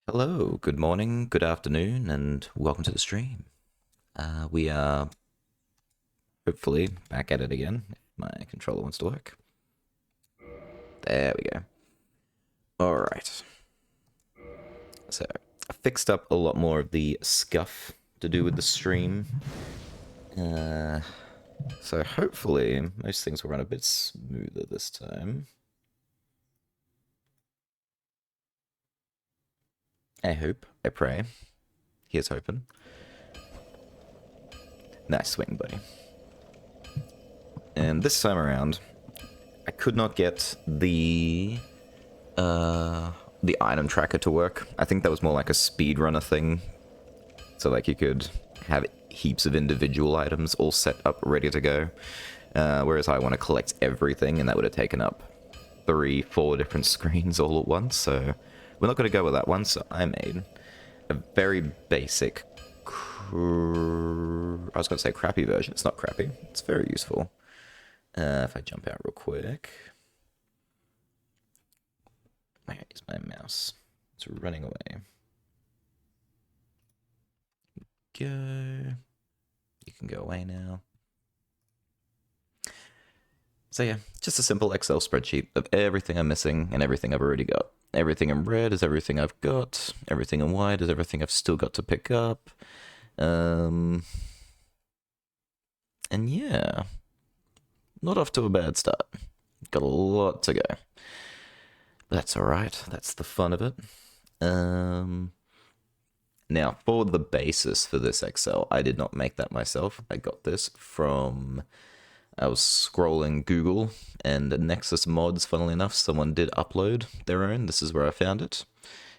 Hello, good morning, good afternoon, and welcome to the stream. We are hopefully back at it again, if my controller wants to work. There we go. Alright, so I fixed up a lot more of the scuff to do with the stream. So hopefully most things will run a bit smoother this time. I hope, I pray. Here's hoping. Nice swing, buddy. And this time around, I could not get the item tracker to work. I think that was more like a speedrunner thing. So like you could have heaps of individual items all set up ready to go. Whereas I want to collect everything, and that would have taken up 3-4 different screens all at once. So we're not going to go with that one. So I made a very basic, I was going to say crappy version. It's not crappy. It's very useful. If I jump out real quick. Where is my mouse? It's running away. Go. You can go away now. So yeah, just a simple Excel spreadsheet of everything I'm missing and everything I've already got. Everything in red is everything I've got. Everything in white is everything I've still got to pick up. And yeah, not off to a bad start. Got a lot to go. But that's alright. That's the fun of it. Now, for the basis for this Excel, I did not make that myself. I got this from... I was scrolling Google, and Nexus Mods, funnily enough, someone did upload their own. This is where I found it.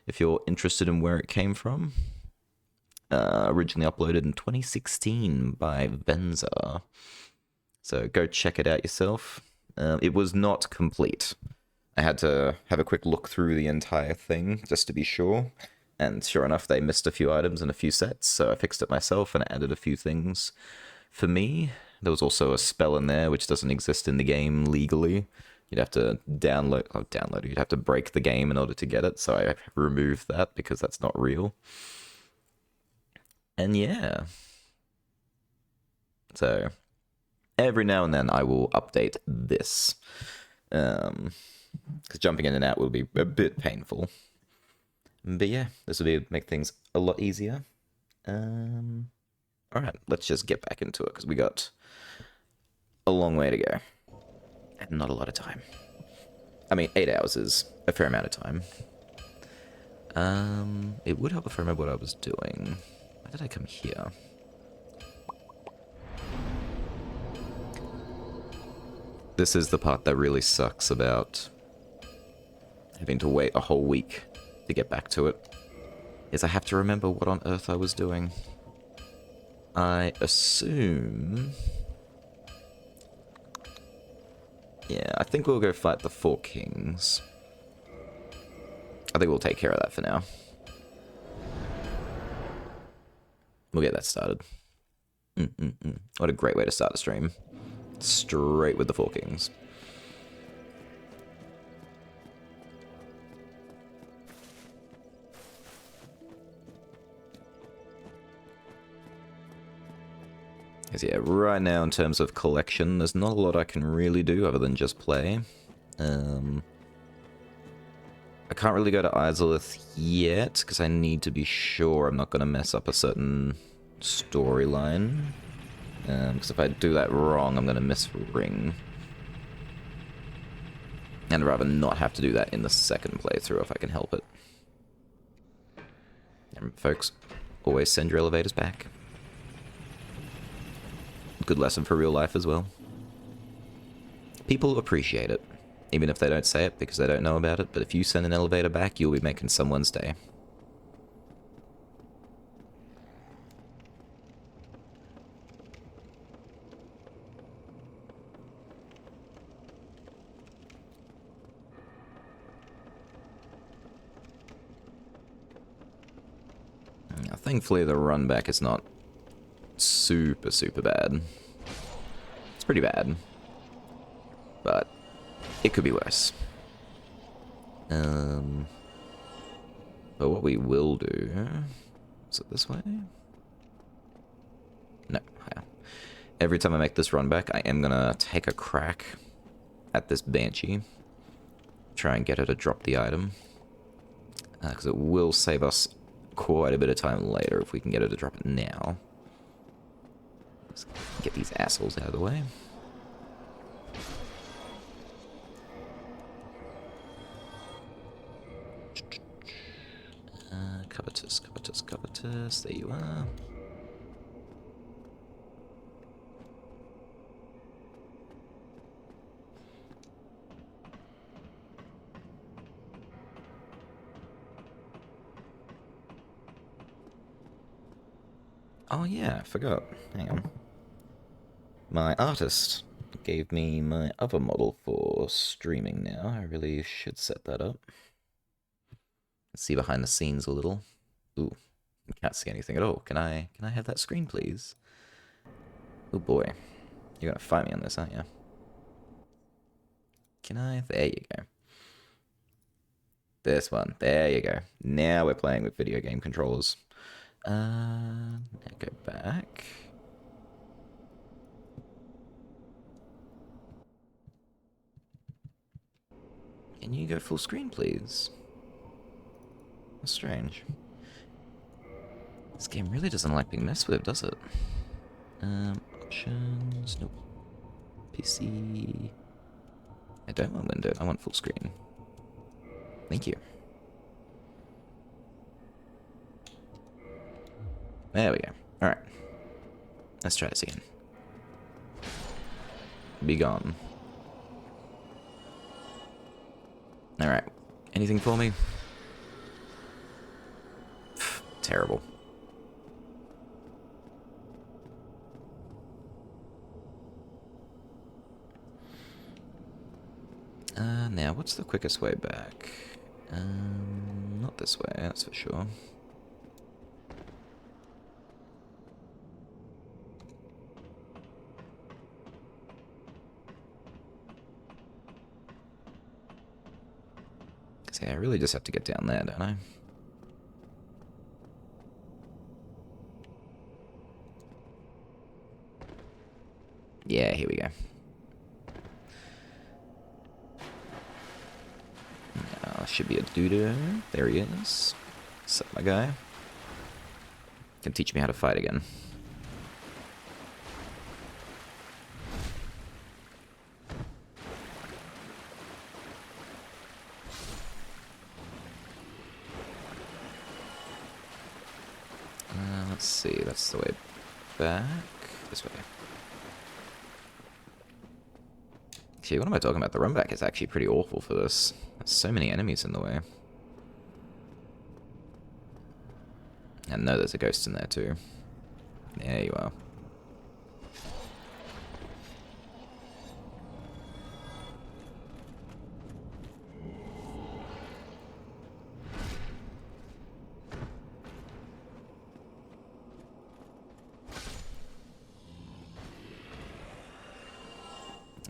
If you're interested in where it came from, originally uploaded in 2016 by Venza. So go check it out yourself. It was not complete. I had to have a quick look through the entire thing just to be sure. And sure enough, they missed a few items and a few sets, so I fixed it myself and added a few things for me. There was also a spell in there which doesn't exist in the game legally. You'd have to download it. You'd have to break the game in order to get it, so I removed that because that's not real. And yeah. So every now and then I will update this. Because jumping in and out will be a bit painful. But yeah, this will make things a lot easier. Alright, let's just get back into it, because we got a long way to go. And not a lot of time. I mean, 8 hours is a fair amount of time. It would help if I remember what I was doing. Why did I come here? This is the part that really sucks about having to wait a whole week to get back to it, is I have to remember what on earth I was doing. I assume... Yeah, I think we'll go fight the 4 kings. I think we'll take care of that for now. We'll get that started. What a great way to start a stream. Straight with the 4 kings. Because yeah, right now in terms of collection, there's not a lot I can really do other than just play. I can't really go to Izalith yet, because I need to be sure I'm not going to mess up a certain storyline. Because if I do that wrong, I'm going to miss Ring. And I'd rather not have to do that in the second playthrough if I can help it. And folks, always send your elevators back. Good lesson for real life as well. People appreciate it, even if they don't say it because they don't know about it, but if you send an elevator back, you'll be making someone's day. Now, thankfully, the run back is not super, super bad. It's pretty bad, but it could be worse. But But what we will do... Is it this way? No, higher. Every time I make this run back, I am gonna take a crack at this Banshee. Try and get her to drop the item. Because it will save us quite a bit of time later if we can get her to drop it now. Let's get these assholes out of the way. Covetous, covetous, covetous. There you are. Oh yeah, I forgot. Hang on. My artist gave me my other model for streaming now. I really should set that up. Let's see behind the scenes a little. Ooh, can't see anything at all. Can I have that screen, please? Oh boy. You're gonna fight me on this, aren't you? Can I? There you go. This one. There you go. Now we're playing with video game controllers. Now go back. Can you go full screen, please? That's strange. This game really doesn't like being messed with, does it? Options, nope. PC. I don't want window, I want full screen. Thank you. There we go. Alright. Let's try this again. Be gone. Alright. Anything for me? Pfft, terrible. Now, what's the quickest way back? Not this way, that's for sure. See, I really just have to get down there, don't I? Yeah, here we go. Should be a doo-doo. There he is. Sup, my guy. Can teach me how to fight again. Let's see, that's the way back. This way. Gee, what am I talking about? The run back is actually pretty awful for this. There's so many enemies in the way. And no, there's a ghost in there too. There you are.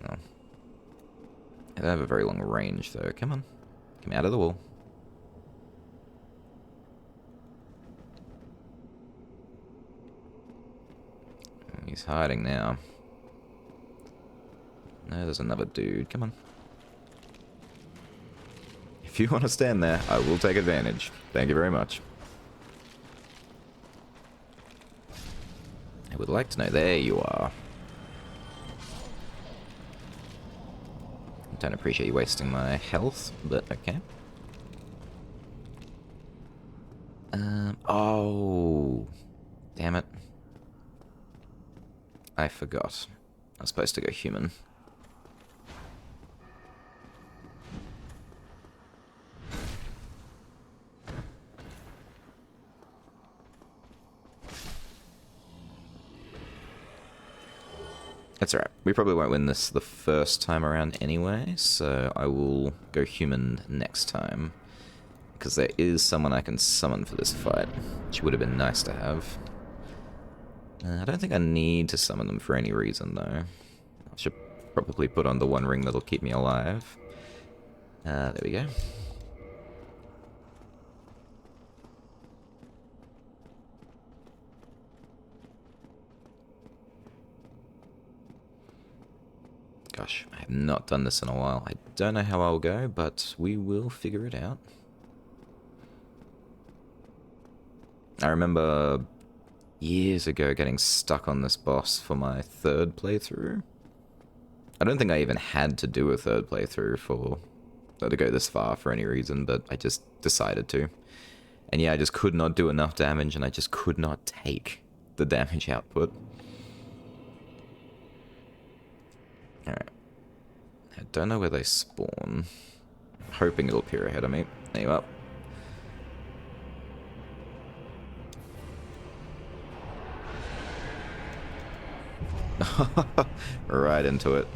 Oh. They have a very long range though. Come on. Come out of the wall. He's hiding now. No, there's another dude. Come on. If you want to stand there, I will take advantage. Thank you very much. I would like to know. There you are. Don't appreciate you wasting my health, but okay. Oh. Damn it. I forgot. I was supposed to go human. That's alright. We probably won't win this the first time around anyway, so I will go human next time. Because there is someone I can summon for this fight, which would have been nice to have. I don't think I need to summon them for any reason, though. I should probably put on the one ring that'll keep me alive. There we go. Gosh, I have not done this in a while. I don't know how I'll go, but we will figure it out. I remember years ago getting stuck on this boss for my third playthrough. I don't think I even had to do a third playthrough to go this far for any reason, but I just decided to. And yeah, I just could not do enough damage, and I just could not take the damage output. Alright. I don't know where they spawn. Hoping it'll appear ahead of me. There you are. Right into it.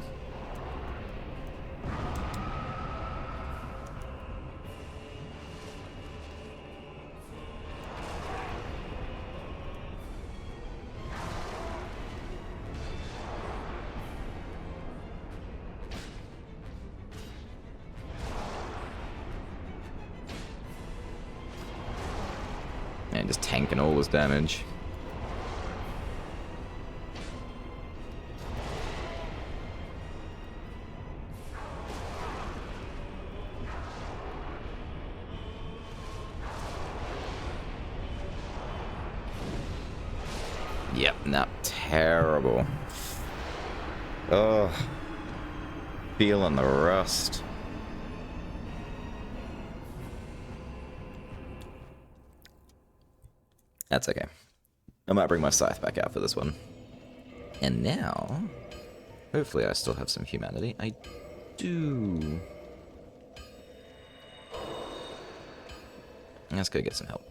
And just tanking all this damage. Yep, not terrible. Oh, feeling the rust. That's okay. I might bring my scythe back out for this one. And now, hopefully I still have some humanity. I do. Let's go get some help.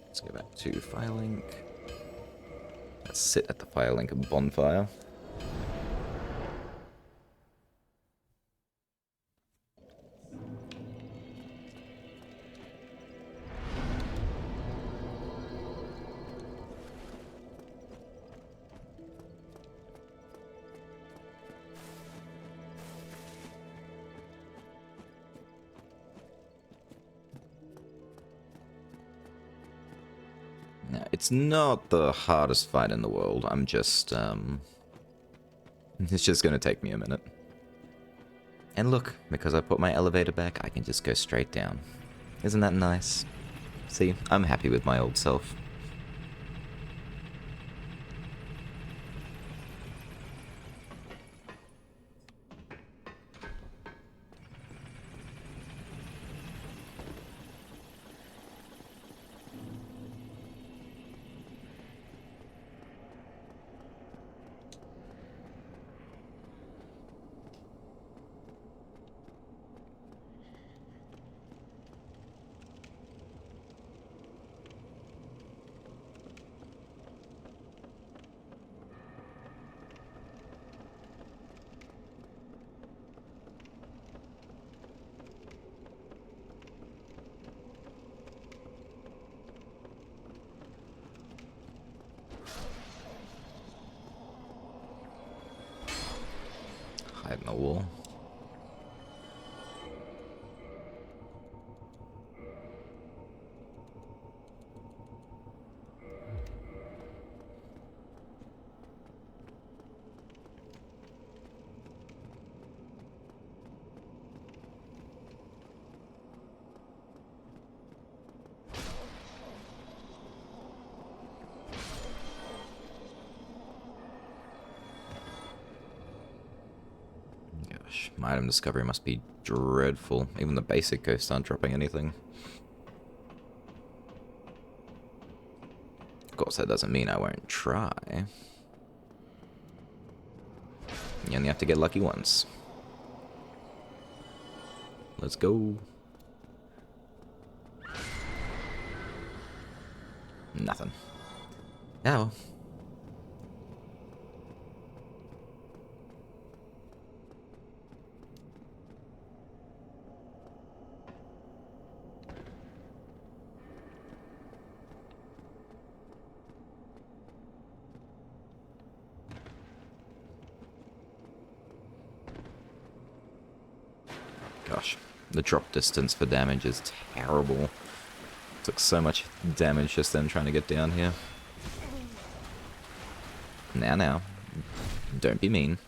Let's go back to FireLink. Let's sit at the FireLink bonfire. Now, it's not the hardest fight in the world. I'm just, it's just gonna take me a minute. And look, because I put my elevator back, I can just go straight down. Isn't that nice? See, I'm happy with my old self. Hide in the wall. Gosh, my item discovery must be dreadful. Even the basic ghosts aren't dropping anything. Of course, that doesn't mean I won't try. You only have to get lucky once. Let's go. Nothing. Now. The drop distance for damage is terrible. Took so much damage just then trying to get down here. Now. Don't be mean.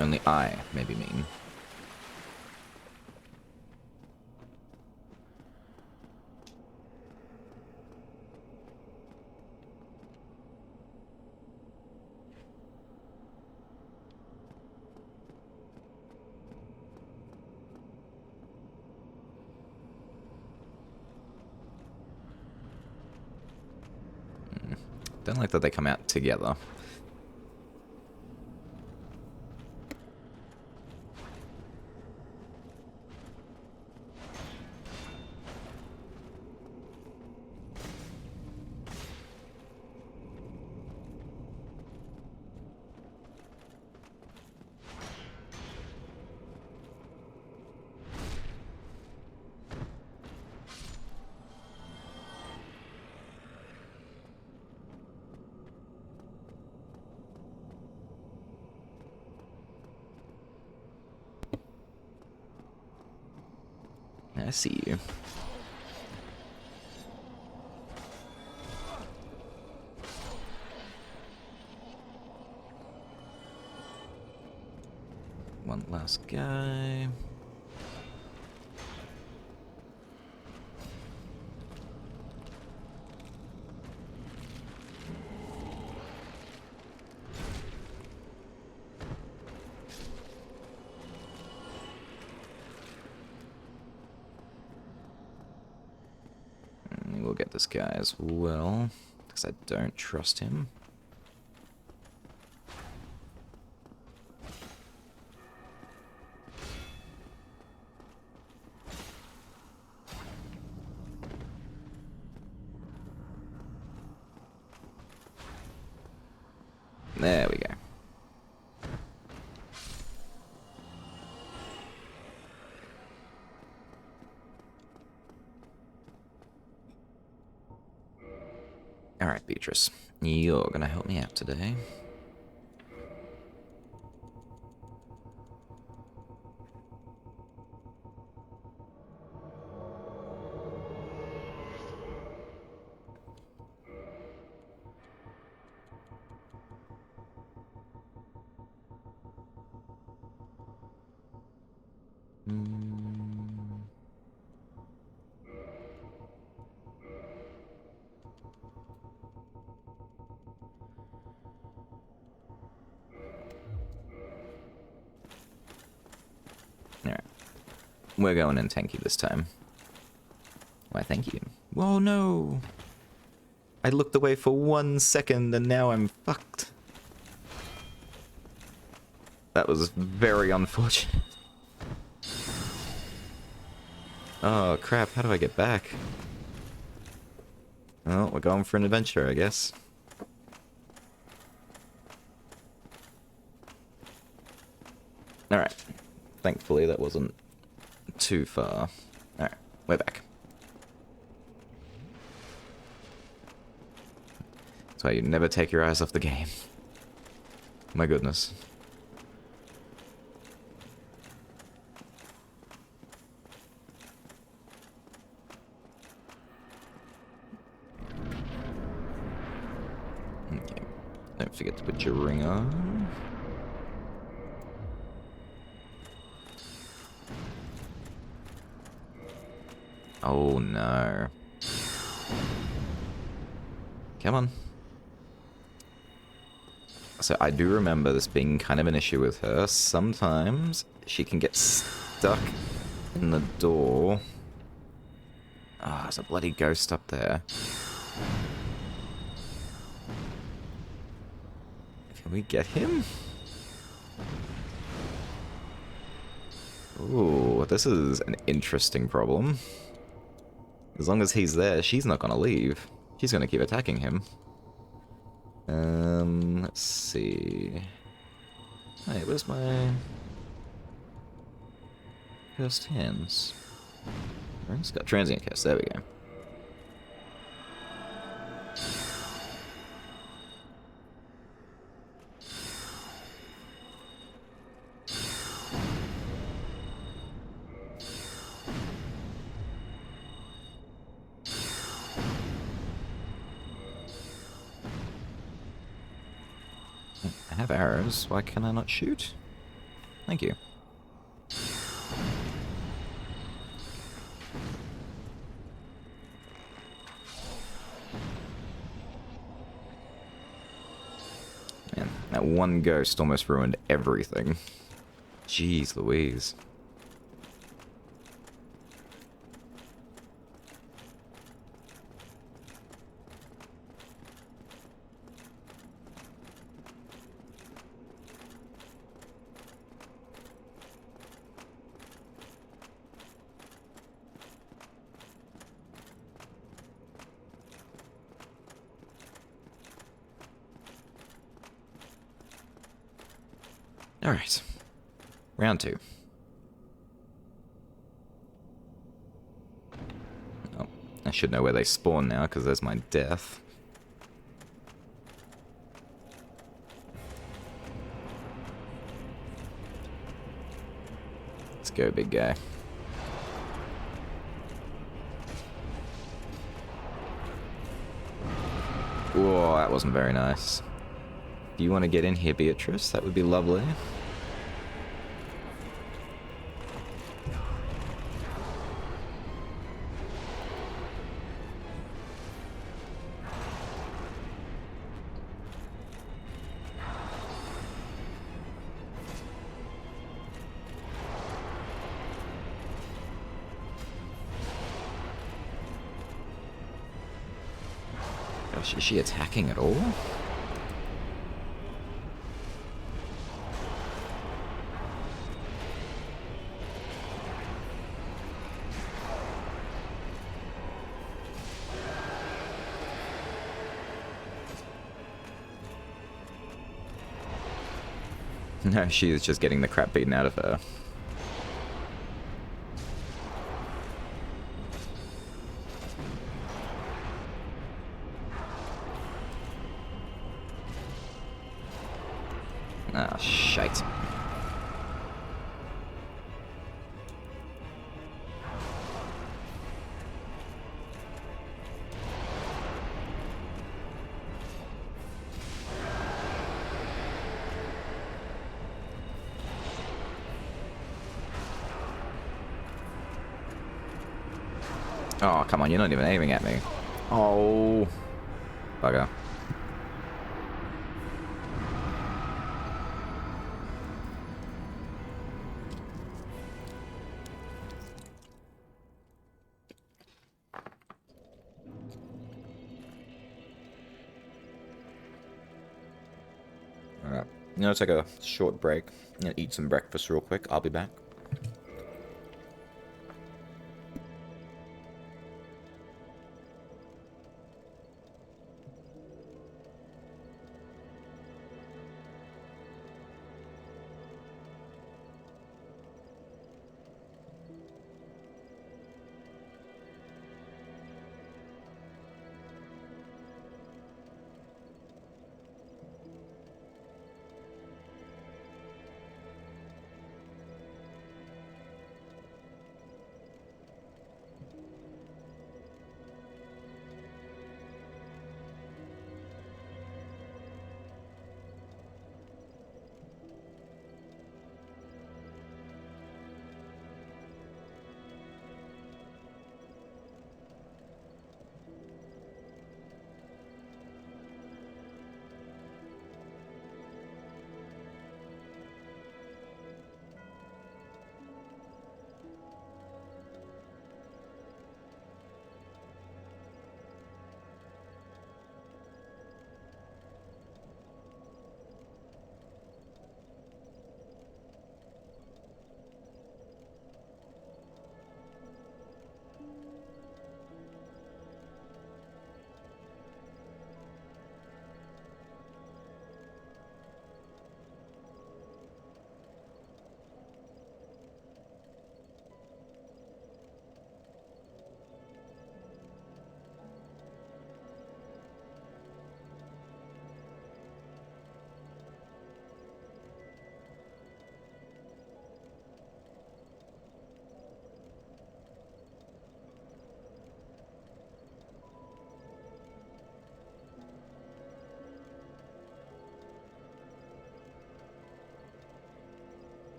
Only I may be mean. Don't like that they come out together. I see you. One last guy. We'll get this guy as well, because I don't trust him. There we go. Alright, Beatrice. You're gonna help me out today. Alright. We're going in tanky this time. Why, thank you. Whoa, no! I looked away for 1 second and now I'm fucked. That was very unfortunate. Oh, crap. How do I get back? Well, we're going for an adventure, I guess. Alright. Thankfully, that wasn't too far. Alright, we're back. That's why you never take your eyes off the game. My goodness. Okay. Don't forget to put your ring on. Oh no. Come on. So I do remember this being kind of an issue with her. Sometimes she can get stuck in the door. Ah, there's a bloody ghost up there. Can we get him? Ooh, this is an interesting problem. As long as he's there, she's not gonna leave. She's gonna keep attacking him. Let's see. Hey, where's my cursed hands? It's got transient curse, there we go. I have arrows. Why can I not shoot? Thank you. Man, that one ghost almost ruined everything. Jeez Louise. Alright. Round 2. Oh, I should know where they spawn now, because there's my death. Let's go, big guy. Whoa, that wasn't very nice. Do you want to get in here, Beatrice? That would be lovely. Gosh, is she attacking at all? No, she is just getting the crap beaten out of her. Ah, shite. Oh, come on, you're not even aiming at me. Oh. Bugger. Alright, I'm gonna take a short break and eat some breakfast real quick. I'll be back.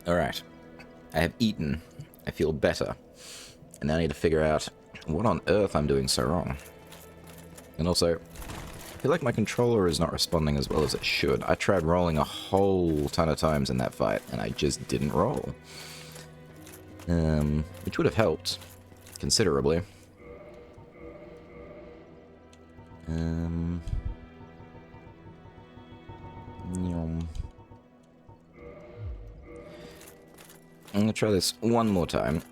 Alright. I have eaten. I feel better. And now I need to figure out what on earth I'm doing so wrong. And also, I feel like my controller is not responding as well as it should. I tried rolling a whole ton of times in that fight, and I just didn't roll. Which would have helped considerably. Yum. I'm gonna try this one more time.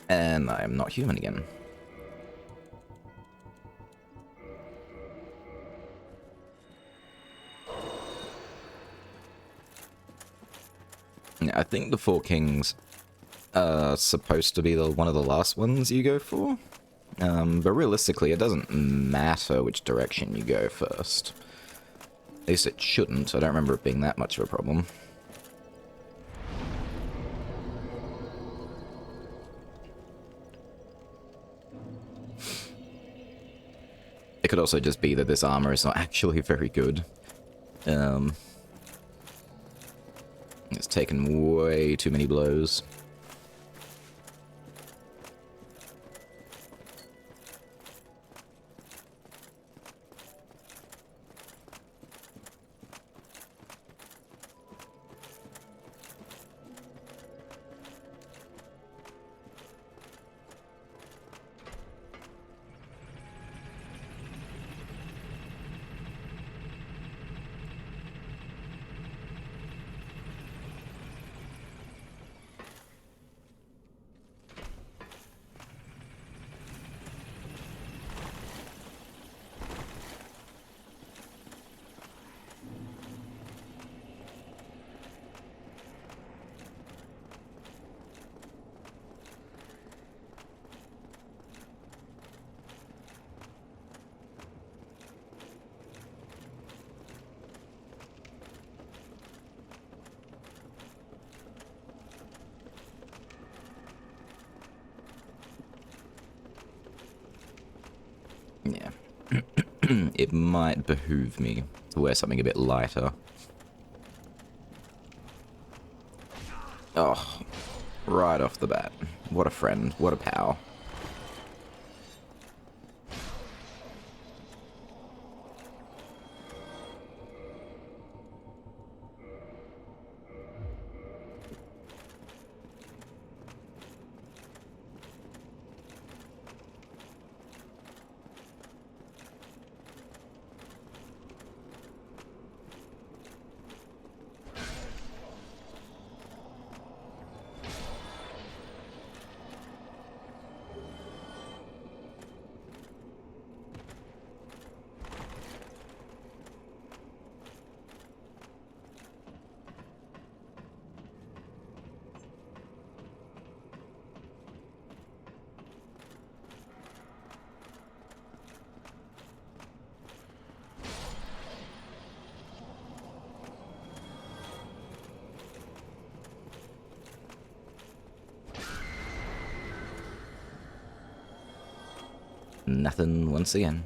And I am not human again. Yeah, I think the Four Kings are supposed to be one of the last ones you go for. But realistically, it doesn't matter which direction you go first. At least it shouldn't. I don't remember it being that much of a problem. It could also just be that this armor is not actually very good. It's taken way too many blows. Yeah. It might behoove me to wear something a bit lighter. Oh, right off the bat. What a friend. What a pal. Nothing once again.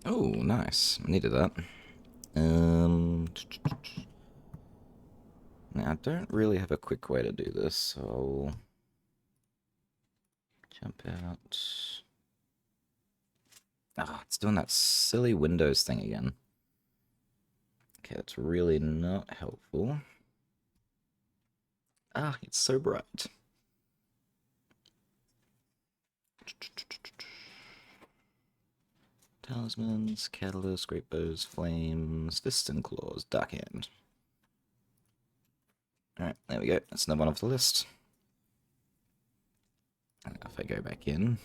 Oh, nice. Needed that. Now, I don't really have a quick way to do this, so I'll jump out. Ah, it's doing that silly Windows thing again. Okay, that's really not helpful. Ah, it's so bright. Talismans, Catalyst, Great Bows, Flames, Fists and Claws, Dark Hand. Alright, there we go. That's another one off the list. If I go back in.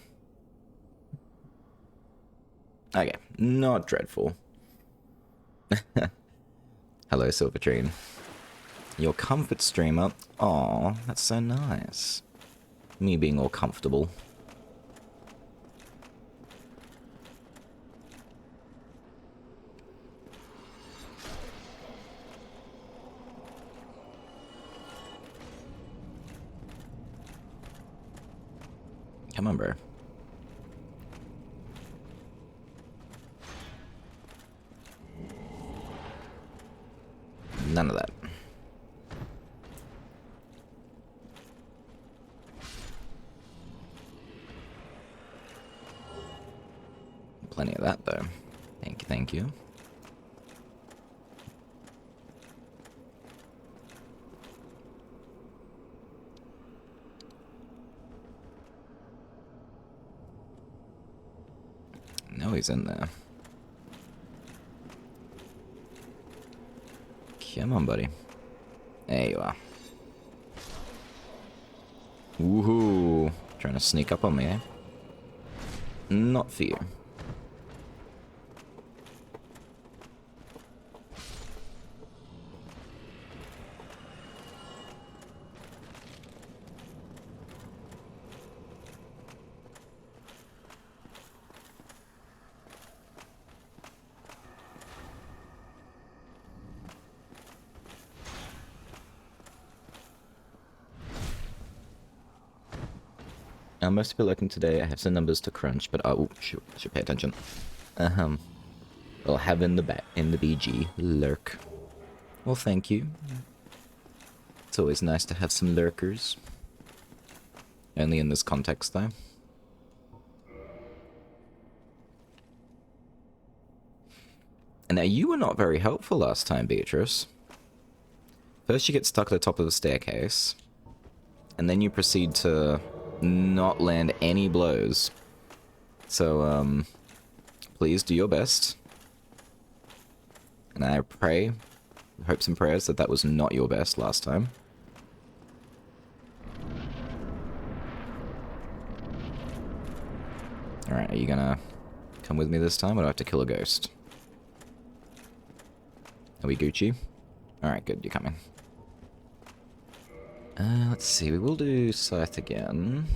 Okay, not dreadful. Hello, Silvertrine. Your comfort streamer. Aw, that's so nice. Me being all comfortable. Come on, bro. None of that. Plenty of that, though. Thank you, thank you. No, he's in there. Come on, buddy. There you are. Woohoo! Trying to sneak up on me, eh? Not for you. Most people lurking today. I have some numbers to crunch, but oh, should pay attention. I'll have in the BG lurk. Well, thank you. It's always nice to have some lurkers. Only in this context, though. And now you were not very helpful last time, Beatrice. First, you get stuck at the top of the staircase, and then you proceed to not land any blows. So, please do your best. And I pray, hopes and prayers that that was not your best last time. Alright, are you gonna come with me this time, or do I have to kill a ghost? Are we Gucci? Alright, good, you're coming. Let's see, we will do Scythe again.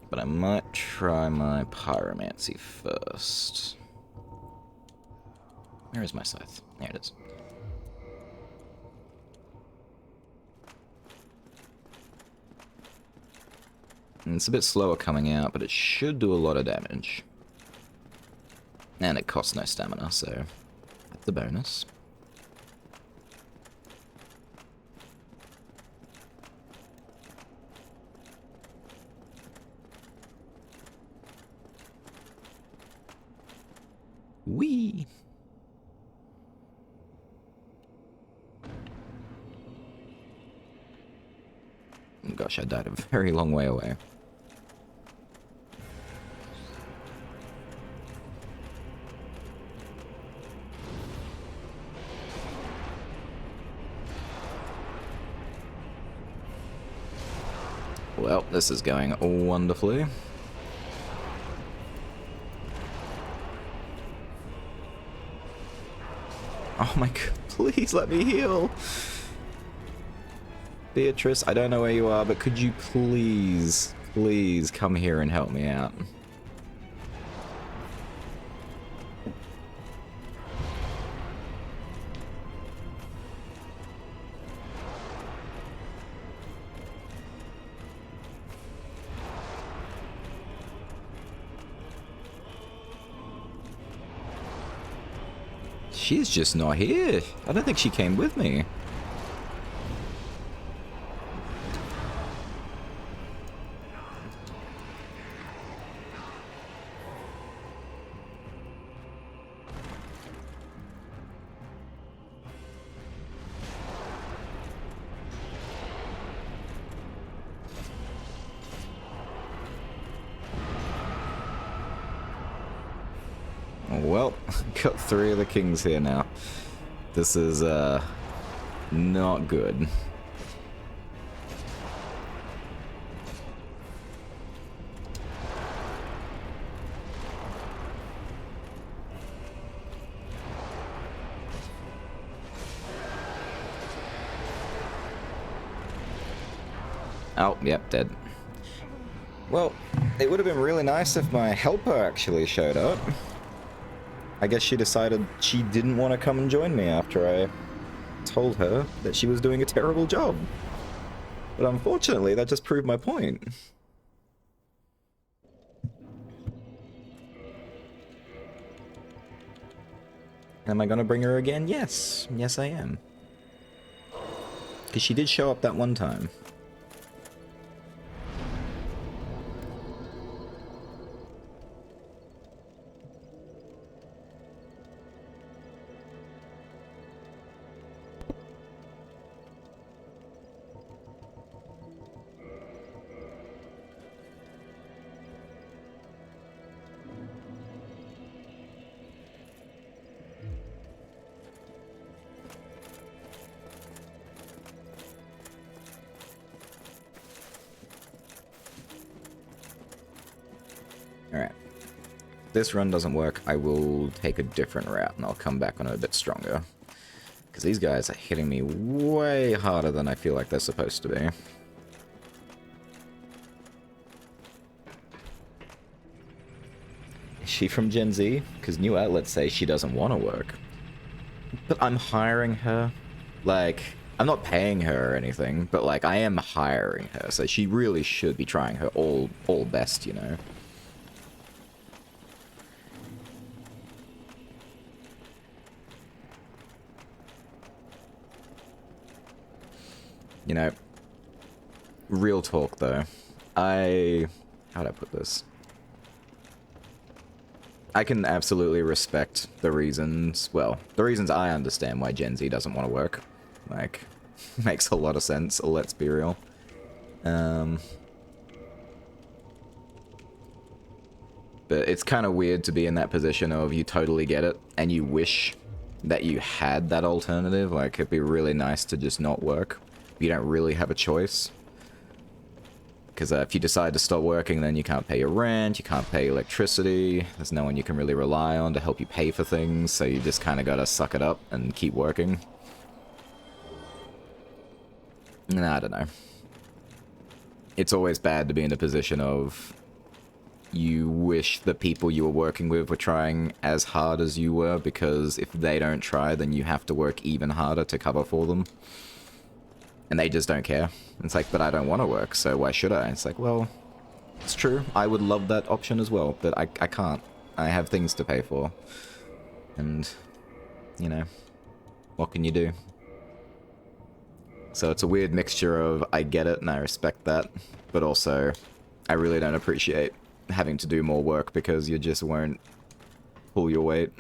But I might try my Pyromancy first. Where is my Scythe? There it is. And it's a bit slower coming out, but it should do a lot of damage. And it costs no stamina, so that's a bonus. Whee! Gosh, I died a very long way away. Well, this is going wonderfully. Oh my god, please let me heal. Beatrice, I don't know where you are, but could you please, please come here and help me out? She's just not here. I don't think she came with me. Well, got 3 of the kings here now. This is, not good. Oh, yep, dead. Well, it would have been really nice if my helper actually showed up. I guess she decided she didn't want to come and join me after I told her that she was doing a terrible job. But unfortunately, that just proved my point. Am I gonna bring her again? Yes. Yes, I am. Because she did show up that one time. Alright. If this run doesn't work, I will take a different route and I'll come back on it a bit stronger. Because these guys are hitting me way harder than I feel like they're supposed to be. Is she from Gen Z? Because new outlets say she doesn't want to work. But I'm hiring her. Like, I'm not paying her or anything, but like, I am hiring her, so she really should be trying her all best, you know? You know, real talk though. How'd I put this? I can absolutely respect the reasons, well, the reasons I understand why Gen Z doesn't want to work. Like, makes a lot of sense, let's be real. But it's kind of weird to be in that position of you totally get it, and you wish that you had that alternative. Like, it'd be really nice to just not work. You don't really have a choice. Because if you decide to stop working, then you can't pay your rent, you can't pay electricity, there's no one you can really rely on to help you pay for things, so you just kind of gotta suck it up and keep working. Nah, I don't know. It's always bad to be in a position of you wish the people you were working with were trying as hard as you were, because if they don't try, then you have to work even harder to cover for them. And they just don't care. It's like, but I don't want to work, so why should I? It's like, well, it's true. I would love that option as well, but I can't. I have things to pay for. And, you know, what can you do? So it's a weird mixture of I get it and I respect that, but also I really don't appreciate having to do more work because you just won't pull your weight.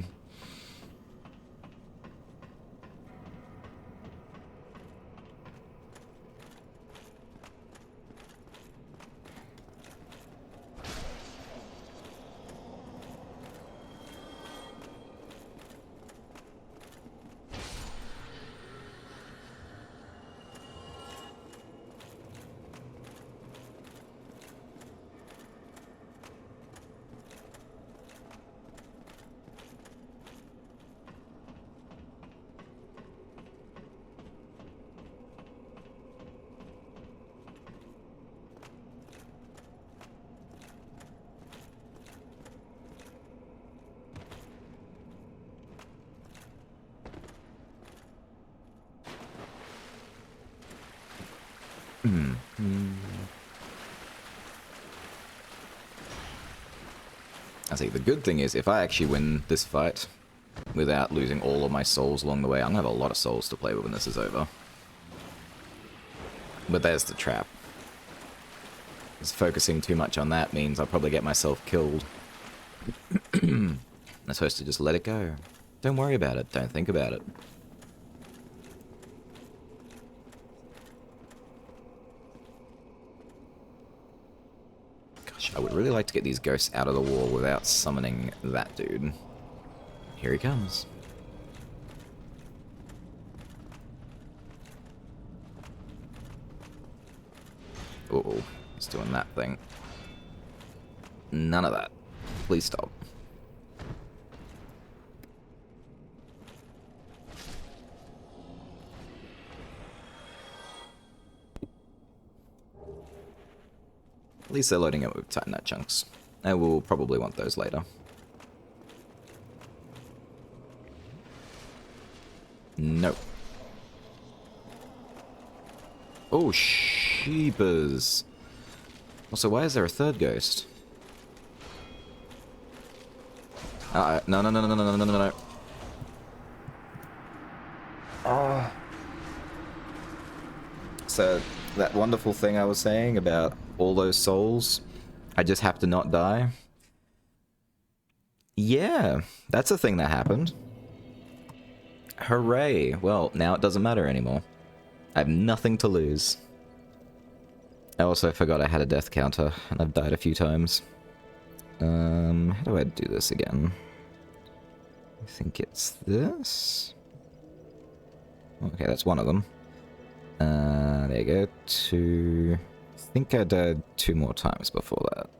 I see, the good thing is, if I actually win this fight without losing all of my souls along the way, I'm gonna have a lot of souls to play with when this is over. But there's the trap. Just focusing too much on that means I'll probably get myself killed. I'm supposed to just let it go. Don't worry about it, don't think about it. I would really like to get these ghosts out of the wall without summoning that dude. Here he comes. Uh-oh, he's doing that thing. None of that. Please stop. At least they're loading it with Titanite chunks. I will probably want those later. No. Oh, sheepers. Also, why is there a third ghost? No, no, no, no, no, no, no, no, no. Oh. So, that wonderful thing I was saying about all those souls, I just have to not die. Yeah, that's a thing that happened. Hooray. Well, now it doesn't matter anymore. I have nothing to lose. I also forgot I had a death counter, and I've died a few times. How do I do this again? I think it's this? Okay, that's one of them. There you go. Two... I think I died 2 more times before that.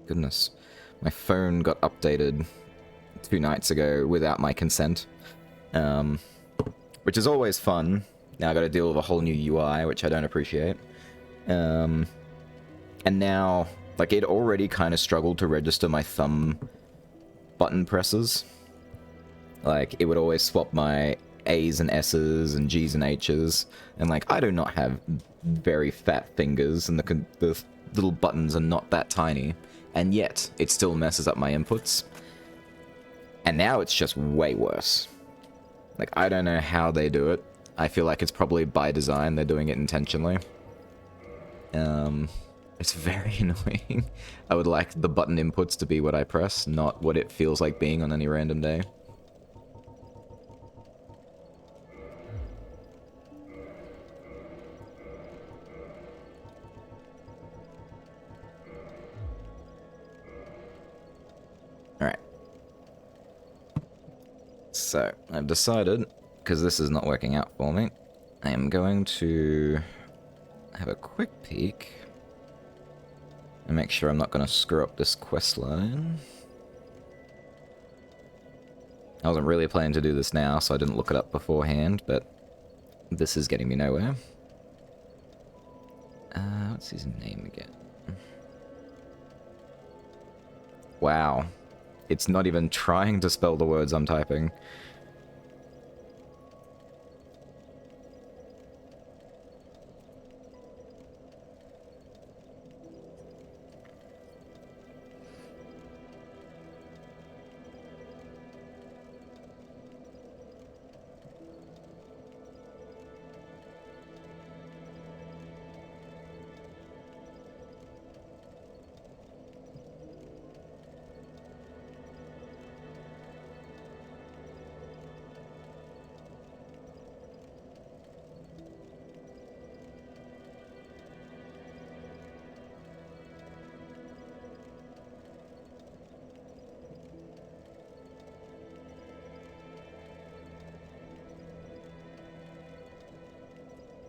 Goodness. My phone got updated 2 nights ago without my consent. Which is always fun. Now I gotta deal with a whole new UI, which I don't appreciate. And now, like, it already kind of struggled to register my thumb button presses. Like, it would always swap my A's and S's and G's and H's. And, like, I do not have very fat fingers, and the little buttons are not that tiny. And yet, it still messes up my inputs. And now it's just way worse. Like, I don't know how they do it. I feel like it's probably by design. They're doing it intentionally. It's very annoying. I would like the button inputs to be what I press, not what it feels like being on any random day. Alright. So, I've decided, because this is not working out for me, I am going to have a quick peek and make sure I'm not going to screw up this quest line. I wasn't really planning to do this now, so I didn't look it up beforehand, but this is getting me nowhere. What's his name again? Wow. It's not even trying to spell the words I'm typing.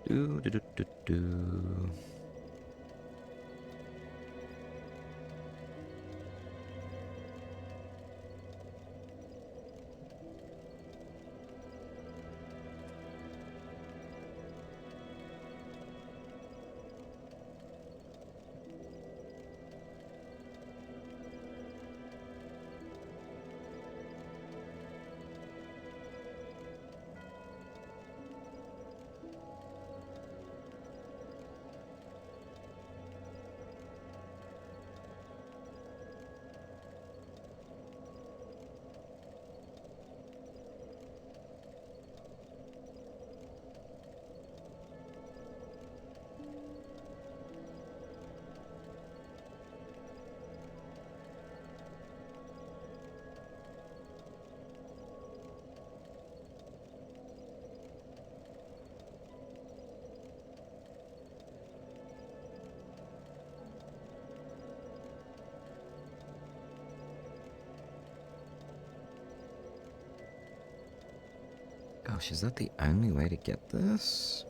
Do, do, do, do, do. Gosh, is that the only way to get this?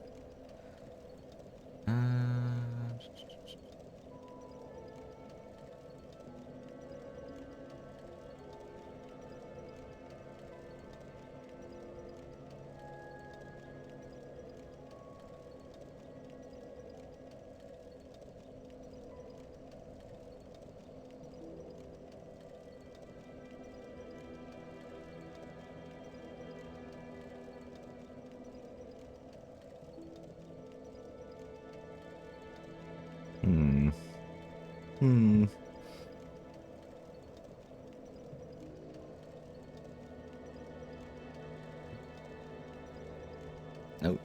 Nope.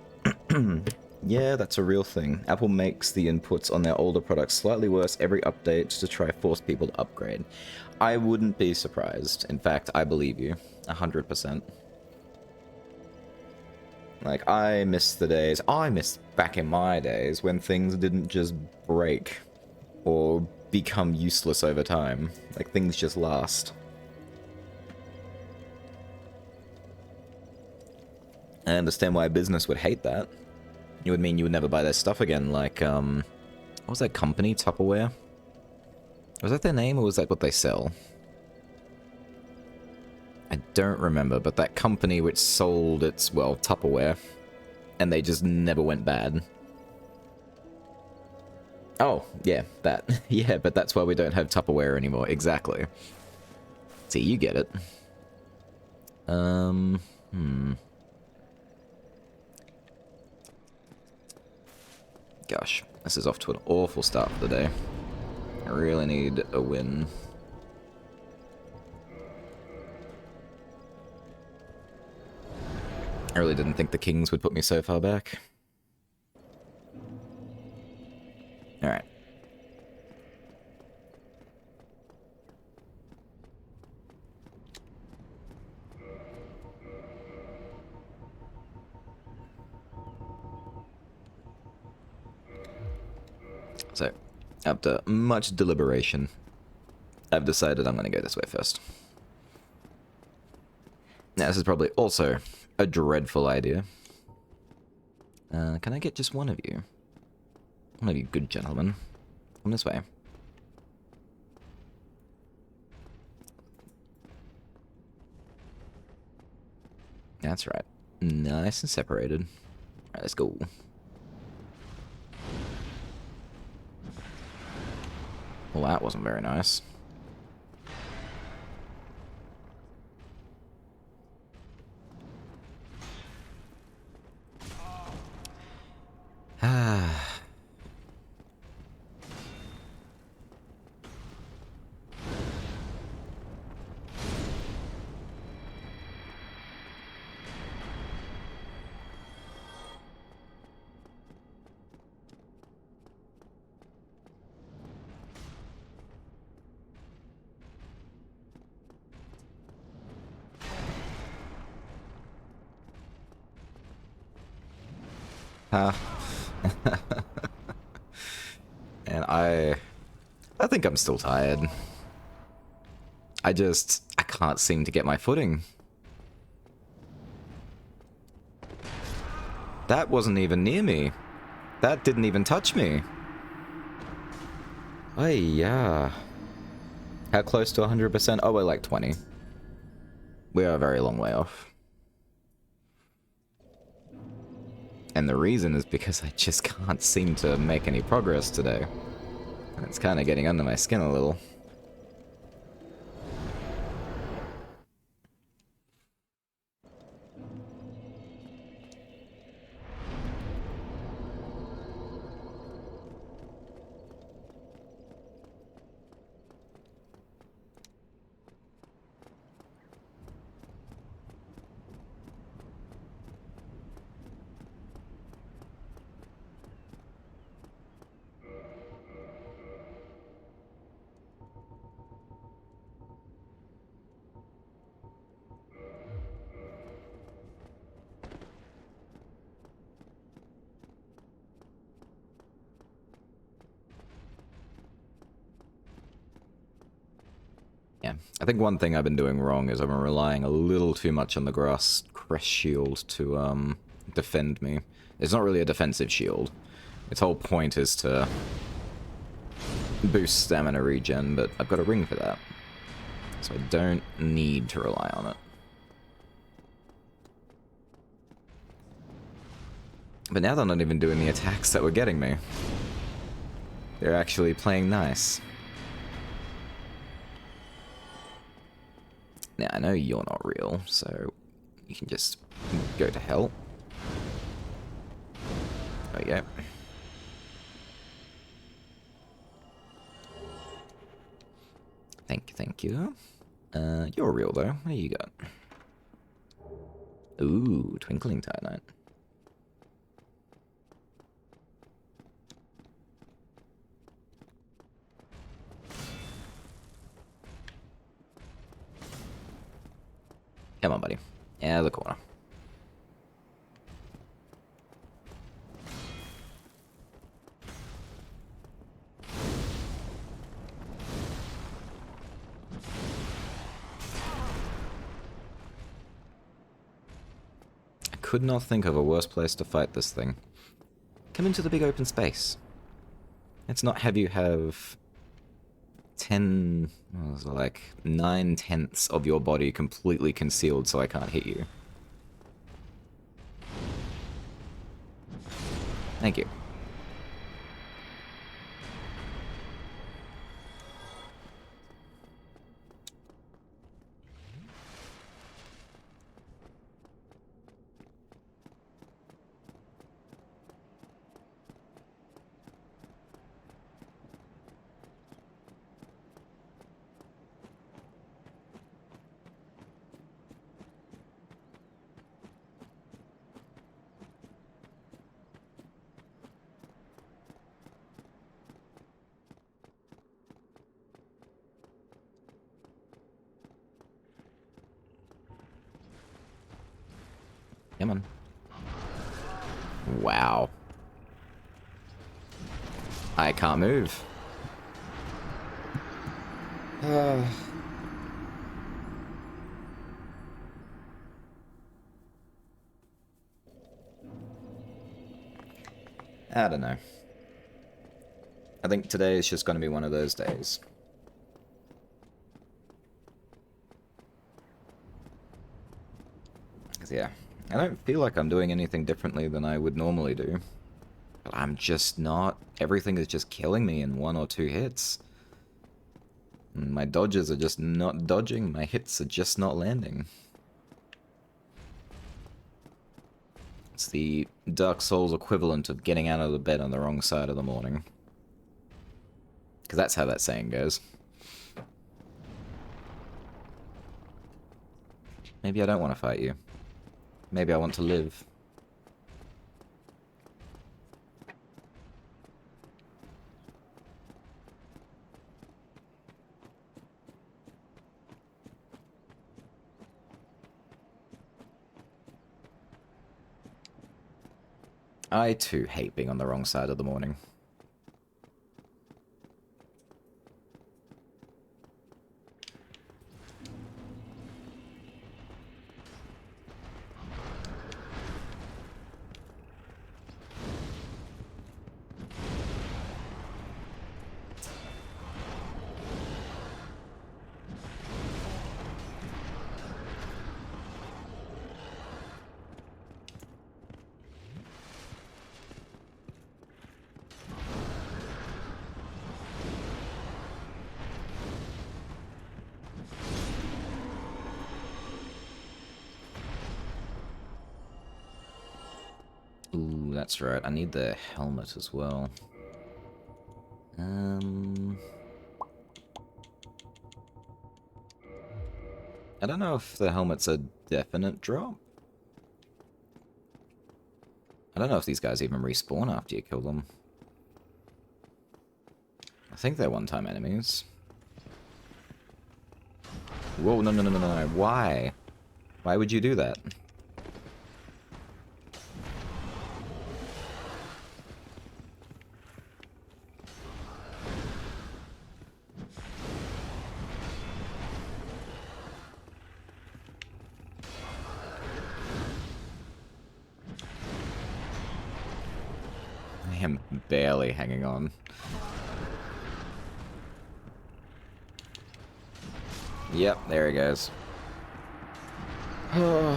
Yeah, that's a real thing. Apple makes the inputs on their older products slightly worse every update to try force people to upgrade. I wouldn't be surprised. In fact, I believe you. 100%. Like, I miss the days... I miss back in my days when things didn't just break or become useless over time. Like, things just last. I understand why a business would hate that. It would mean you would never buy their stuff again, like, what was that company, Tupperware? Was that their name, or was that what they sell? I don't remember, but that company which sold its, well, Tupperware, and they just never went bad. Oh, yeah, that. Yeah, but that's why we don't have Tupperware anymore, exactly. See, you get it. Gosh, this is off to an awful start for the day. I really need a win. I really didn't think the Kings would put me so far back. Alright. So, after much deliberation, I've decided I'm going to go this way first. Now, this is probably also a dreadful idea. Can I get just one of you? One of you good gentlemen. Come this way. That's right. Nice and separated. Alright, let's go. Well, that wasn't very nice. And I think I'm still tired. I can't seem to get my footing. That wasn't even near me. That didn't even touch me. Oh, yeah. How close to 100%? Oh, we're like 20. We are a very long way off. And the reason is because I just can't seem to make any progress today. And it's kind of getting under my skin a little. Yeah, I think one thing I've been doing wrong is I'm relying a little too much on the grass press shield to defend me. It's not really a defensive shield. Its whole point is to boost stamina regen, but I've got a ring for that. So I don't need to rely on it. But now they're not even doing the attacks that were getting me. They're actually playing nice. Now, I know you're not real, so you can just go to hell. There you go. Thank you. You're real, though. What do you got? Ooh, Twinkling Titanite. Come on, buddy. Out of the corner. I could not think of a worse place to fight this thing. Come into the big open space. It's not have you have 10, what was it, like 9/10 of your body completely concealed so I can't hit you. Thank you. Come on. Wow. I can't move. I don't know. I think today is just going to be one of those days. Because, yeah, I don't feel like I'm doing anything differently than I would normally do. But I'm just not. Everything is just killing me in 1 or 2 hits. And my dodges are just not dodging. My hits are just not landing. It's the Dark Souls equivalent of getting out of the bed on the wrong side of the morning. Because that's how that saying goes. Maybe I don't want to fight you. Maybe I want to live. I too hate being on the wrong side of the morning. Ooh, that's right. I need the helmet as well. I don't know if the helmet's a definite drop. I don't know if these guys even respawn after you kill them. I think they're one-time enemies. Whoa, no, no, no, no, no, no. Why? Why would you do that? I am barely hanging on. Yep, there he goes. I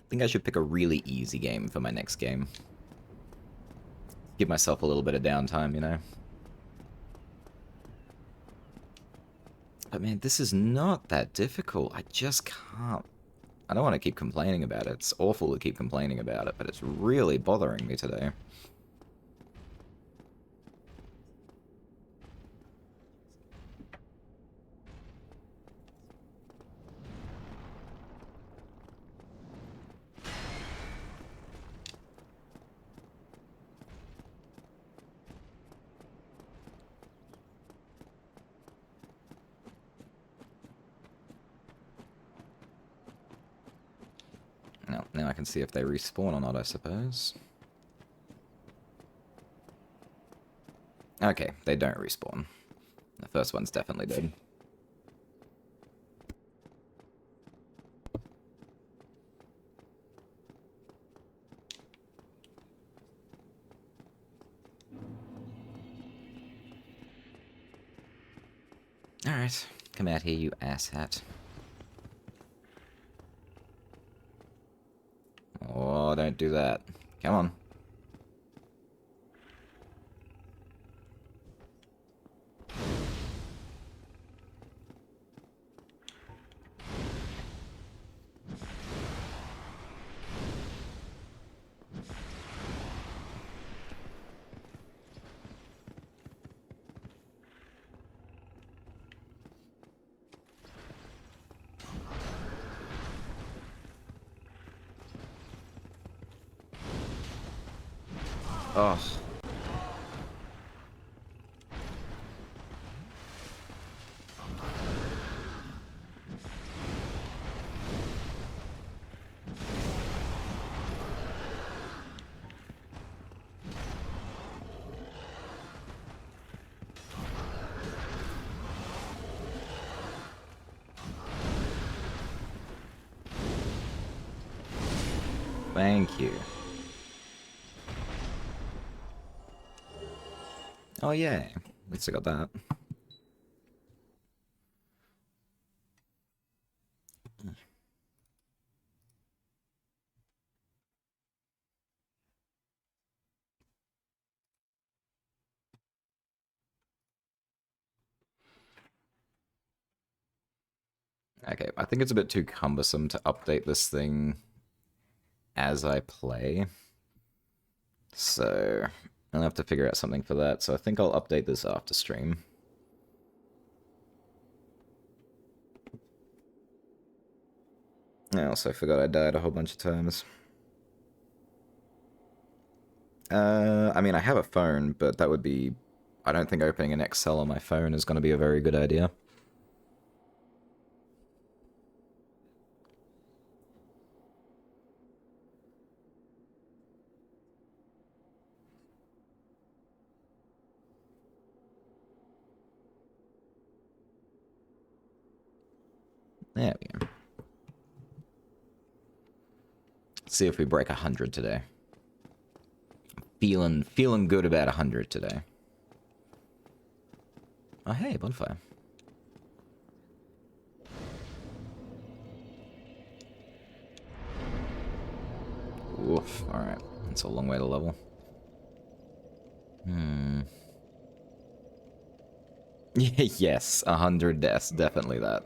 think I should pick a really easy game for my next game. Give myself a little bit of downtime, you know? But man, this is not that difficult. I just can't. I don't want to keep complaining about it. It's awful to keep complaining about it, but it's really bothering me today. Now I can see if they respawn or not, I suppose. Okay, they don't respawn. The first one's definitely dead. Alright, come out here, you asshat. Oh, don't do that. Come on. Oh. Thank you. Oh, yeah. At least I got that. Okay, I think it's a bit too cumbersome to update this thing as I play. So, I'll have to figure out something for that. So I think I'll update this after stream. I also forgot I died a whole bunch of times. I mean, I have a phone, but that would be... I don't think opening an Excel on my phone is going to be a very good idea. There we go. Let's see if we break 100 today. Feeling good about 100 today. Oh, hey, bonfire. Oof, alright. That's a long way to level. Yes, 100 deaths, definitely that.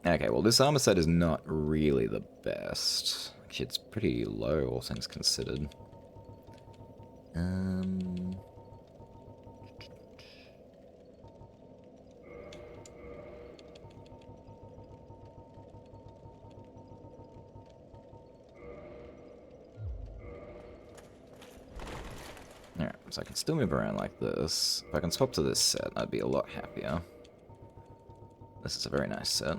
Okay, well, this armor set is not really the best. Actually, it's pretty low, all things considered. Alright, so I can still move around like this. If I can swap to this set, I'd be a lot happier. This is a very nice set.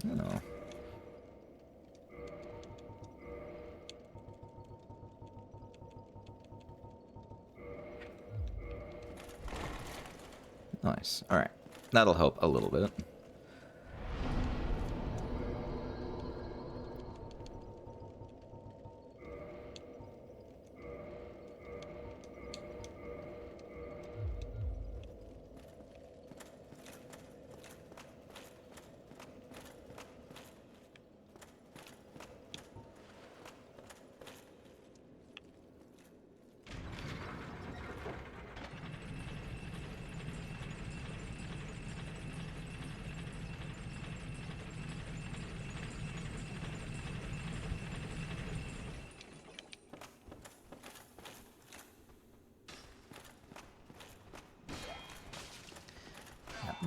Oh. Nice. Alright. That'll help a little bit.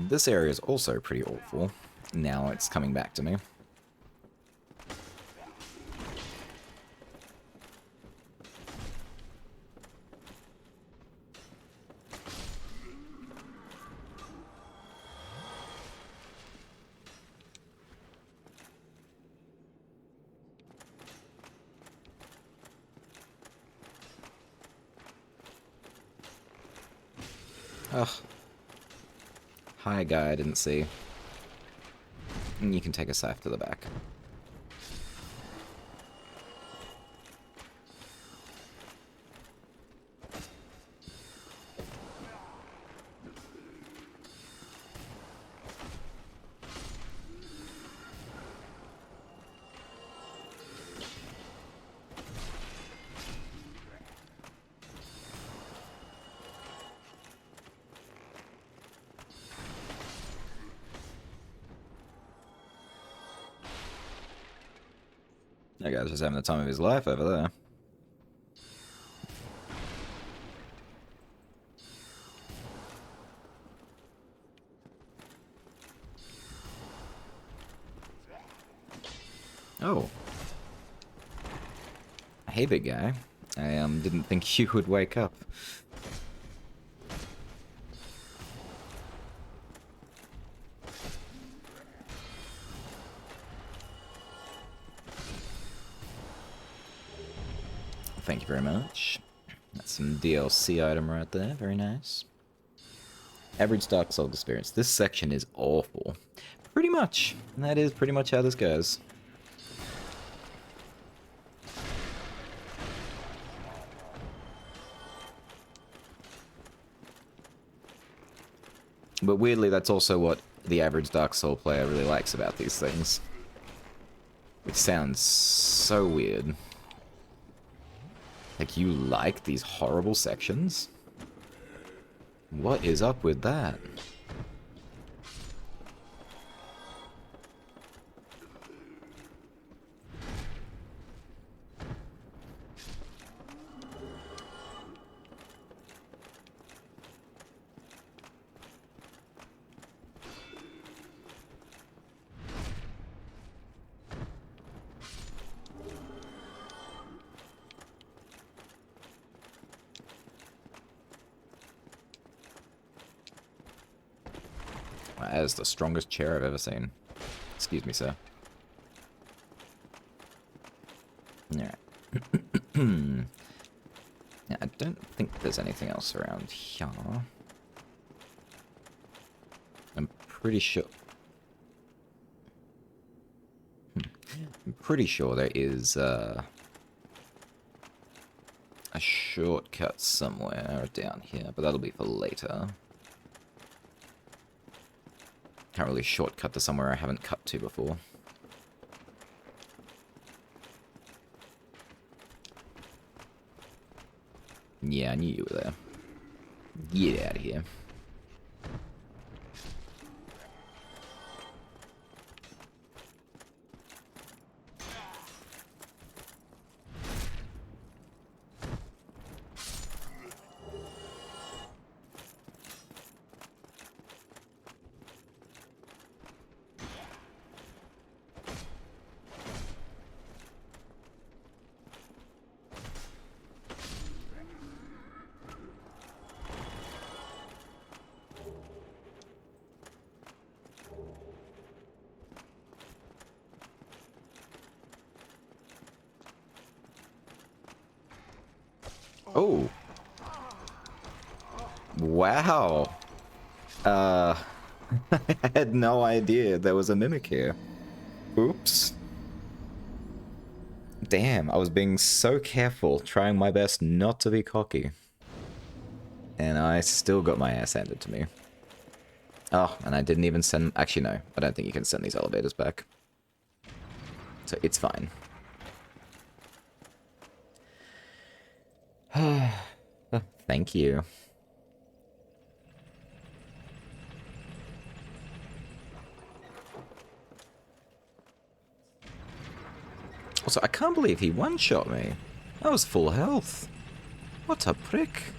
This area is also pretty awful. Now it's coming back to me. Ugh. Hi, guy, I didn't see. And you can take a scythe to the back. That guy's just having the time of his life over there. Oh. Hey, big guy. I didn't think you would wake up. Thank you very much. That's some DLC item right there. Very nice. Average Dark Souls experience. This section is awful. Pretty much. That is pretty much how this goes. But weirdly, that's also what the average Dark Souls player really likes about these things. Which sounds so weird. Like, you like these horrible sections? What is up with that? That is the strongest chair I've ever seen. Excuse me, sir. Alright. Yeah, I don't think there's anything else around here. I'm pretty sure... I'm pretty sure there is a shortcut somewhere down here, but that'll be for later. Can't really shortcut to somewhere I haven't cut to before. Yeah, I knew you were there. Get out of here. Wow. I had no idea there was a mimic here. Oops. Damn, I was being so careful, trying my best not to be cocky. And I still got my ass handed to me. Oh, and I didn't even send... Actually, no. I don't think you can send these elevators back. So it's fine. Thank you. Also, I can't believe he one-shot me. I was full health. What a prick.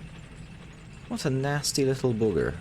What a nasty little booger.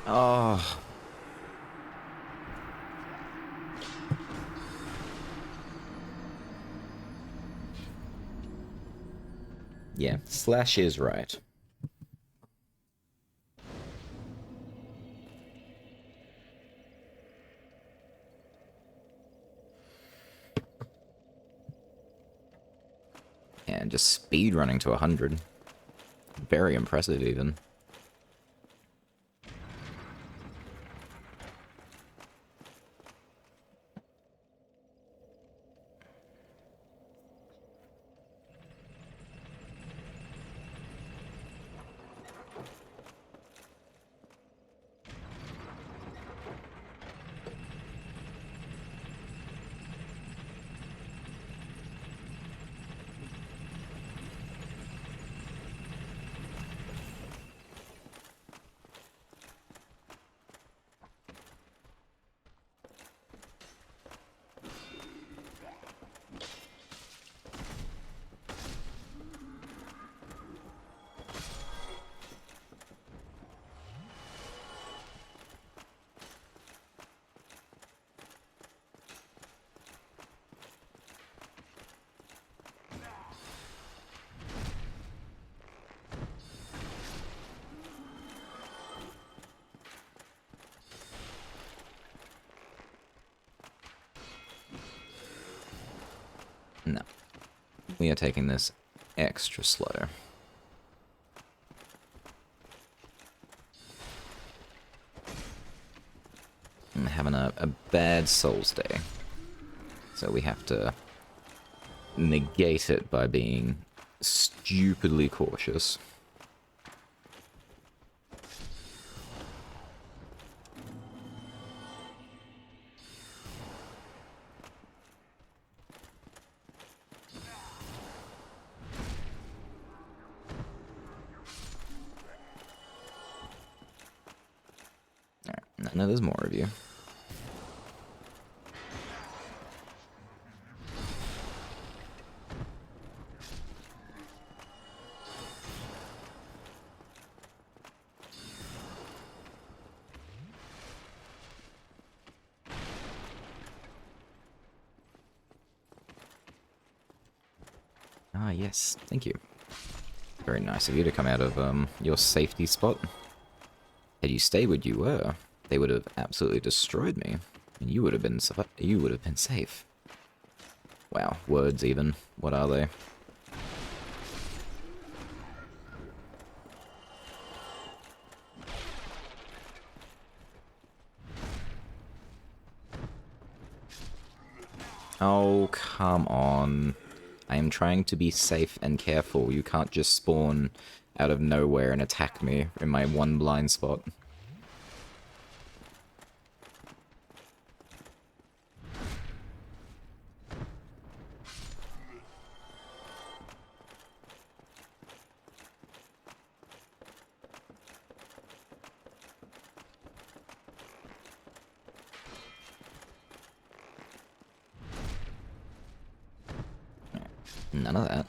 Oh. Yeah, Slash is right. And just speed running to 100. Very impressive, even. No. We are taking this extra slow. I'm having a bad Souls day. So we have to negate it by being stupidly cautious. Alright, no, there's more of you. Ah, yes. Thank you. Very nice of you to come out of your safety spot. Had you stayed where you were, they would have absolutely destroyed me, and you would have been safe. Wow, words even. What are they? Oh, come on. I am trying to be safe and careful. You can't just spawn out of nowhere and attack me in my one blind spot. None of that.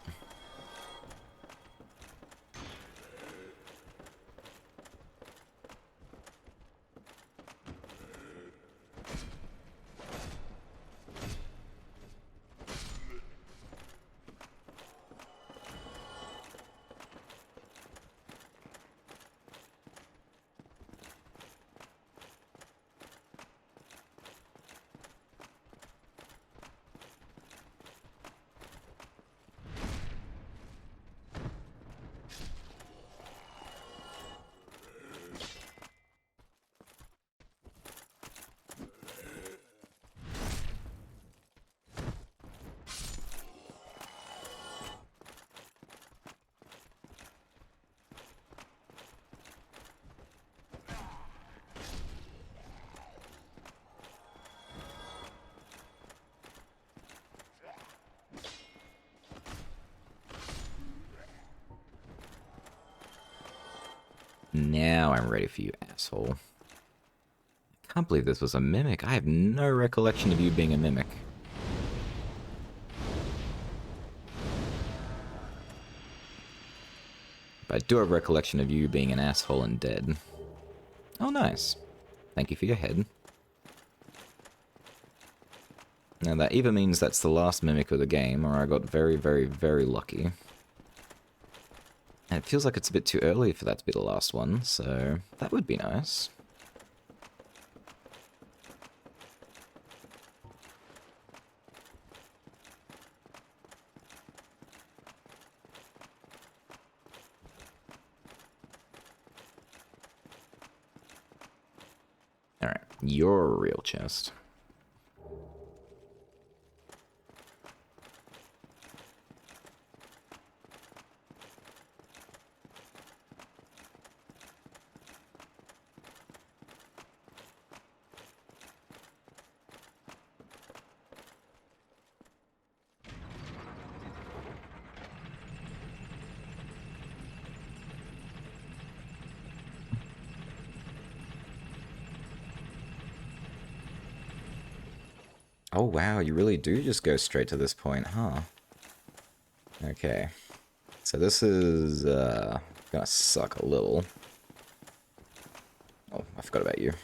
Now I'm ready for you, asshole. I can't believe this was a mimic. I have no recollection of you being a mimic. But I do have recollection of you being an asshole and dead. Oh, nice. Thank you for your head. Now that either means that's the last mimic of the game, or I got very, very, very lucky. And it feels like it's a bit too early for that to be the last one, so that would be nice. Alright, your real chest. Oh wow, you really do just go straight to this point, huh? Okay. So this is, gonna suck a little. Oh, I forgot about you.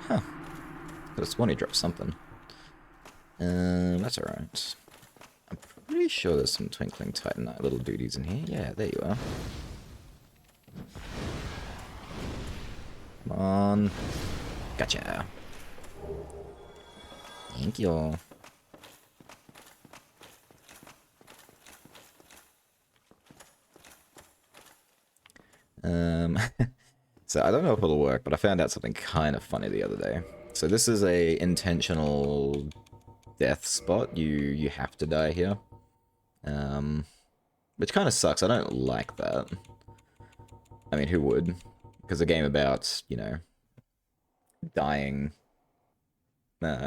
Huh. Could have sworn he dropped something. That's alright. I'm pretty sure there's some twinkling titanite little duties in here. Yeah, there you are. Come on. Gotcha. Thank you. So I don't know if it'll work, but I found out something kind of funny the other day. So this is a intentional death spot. You have to die here. Which kind of sucks. I don't like that. I mean, who would? Because a game about, you know, dying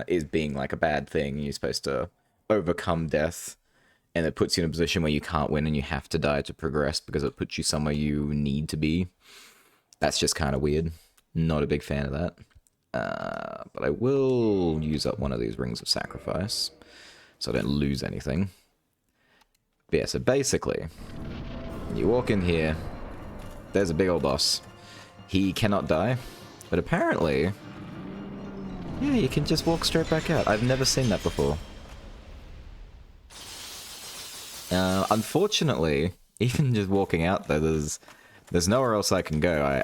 is being like a bad thing. You're supposed to overcome death, and it puts you in a position where you can't win and you have to die to progress because it puts you somewhere you need to be. That's just kind of weird. Not a big fan of that. But I will use up one of these rings of sacrifice so I don't lose anything. But yeah, so basically, you walk in here, there's a big old boss. He cannot die, but apparently, yeah, you can just walk straight back out. I've never seen that before. Unfortunately, even just walking out there, there's nowhere else I can go.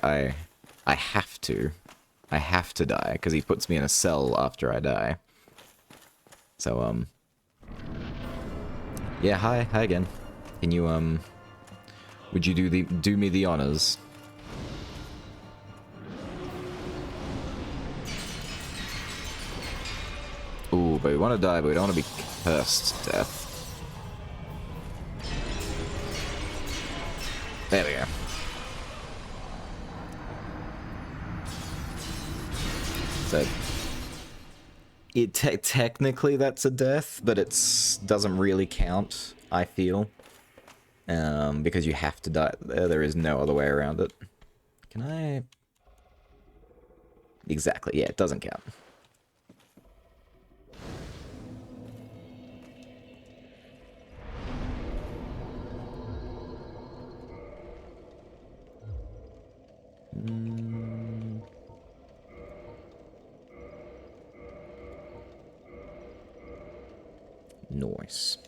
I have to. I have to die, because he puts me in a cell after I die. So, Yeah, hi again. Can you, would you do me the honors? Ooh, but we want to die, but we don't want to be cursed to death. There we go. So, technically that's a death, but it's doesn't really count, I feel. Because you have to die. There is no other way around it. Can I... Exactly, yeah, it doesn't count. Nice.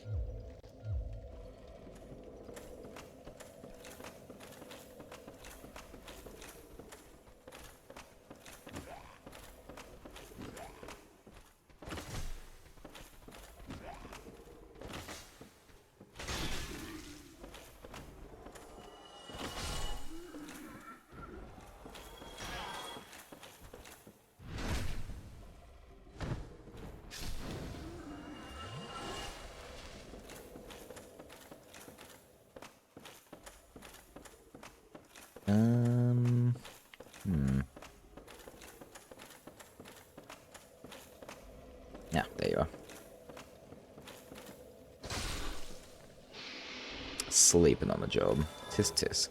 Yeah, there you are. Sleeping on the job. Tisk tisk.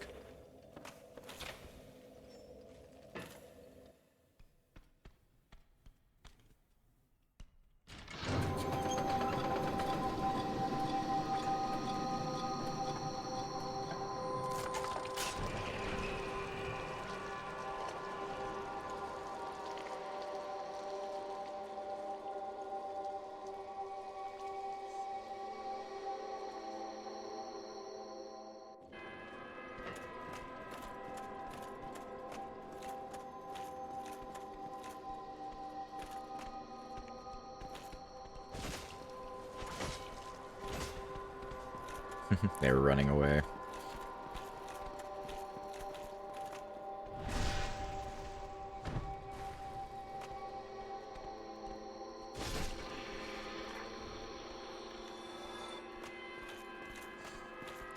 They were running away.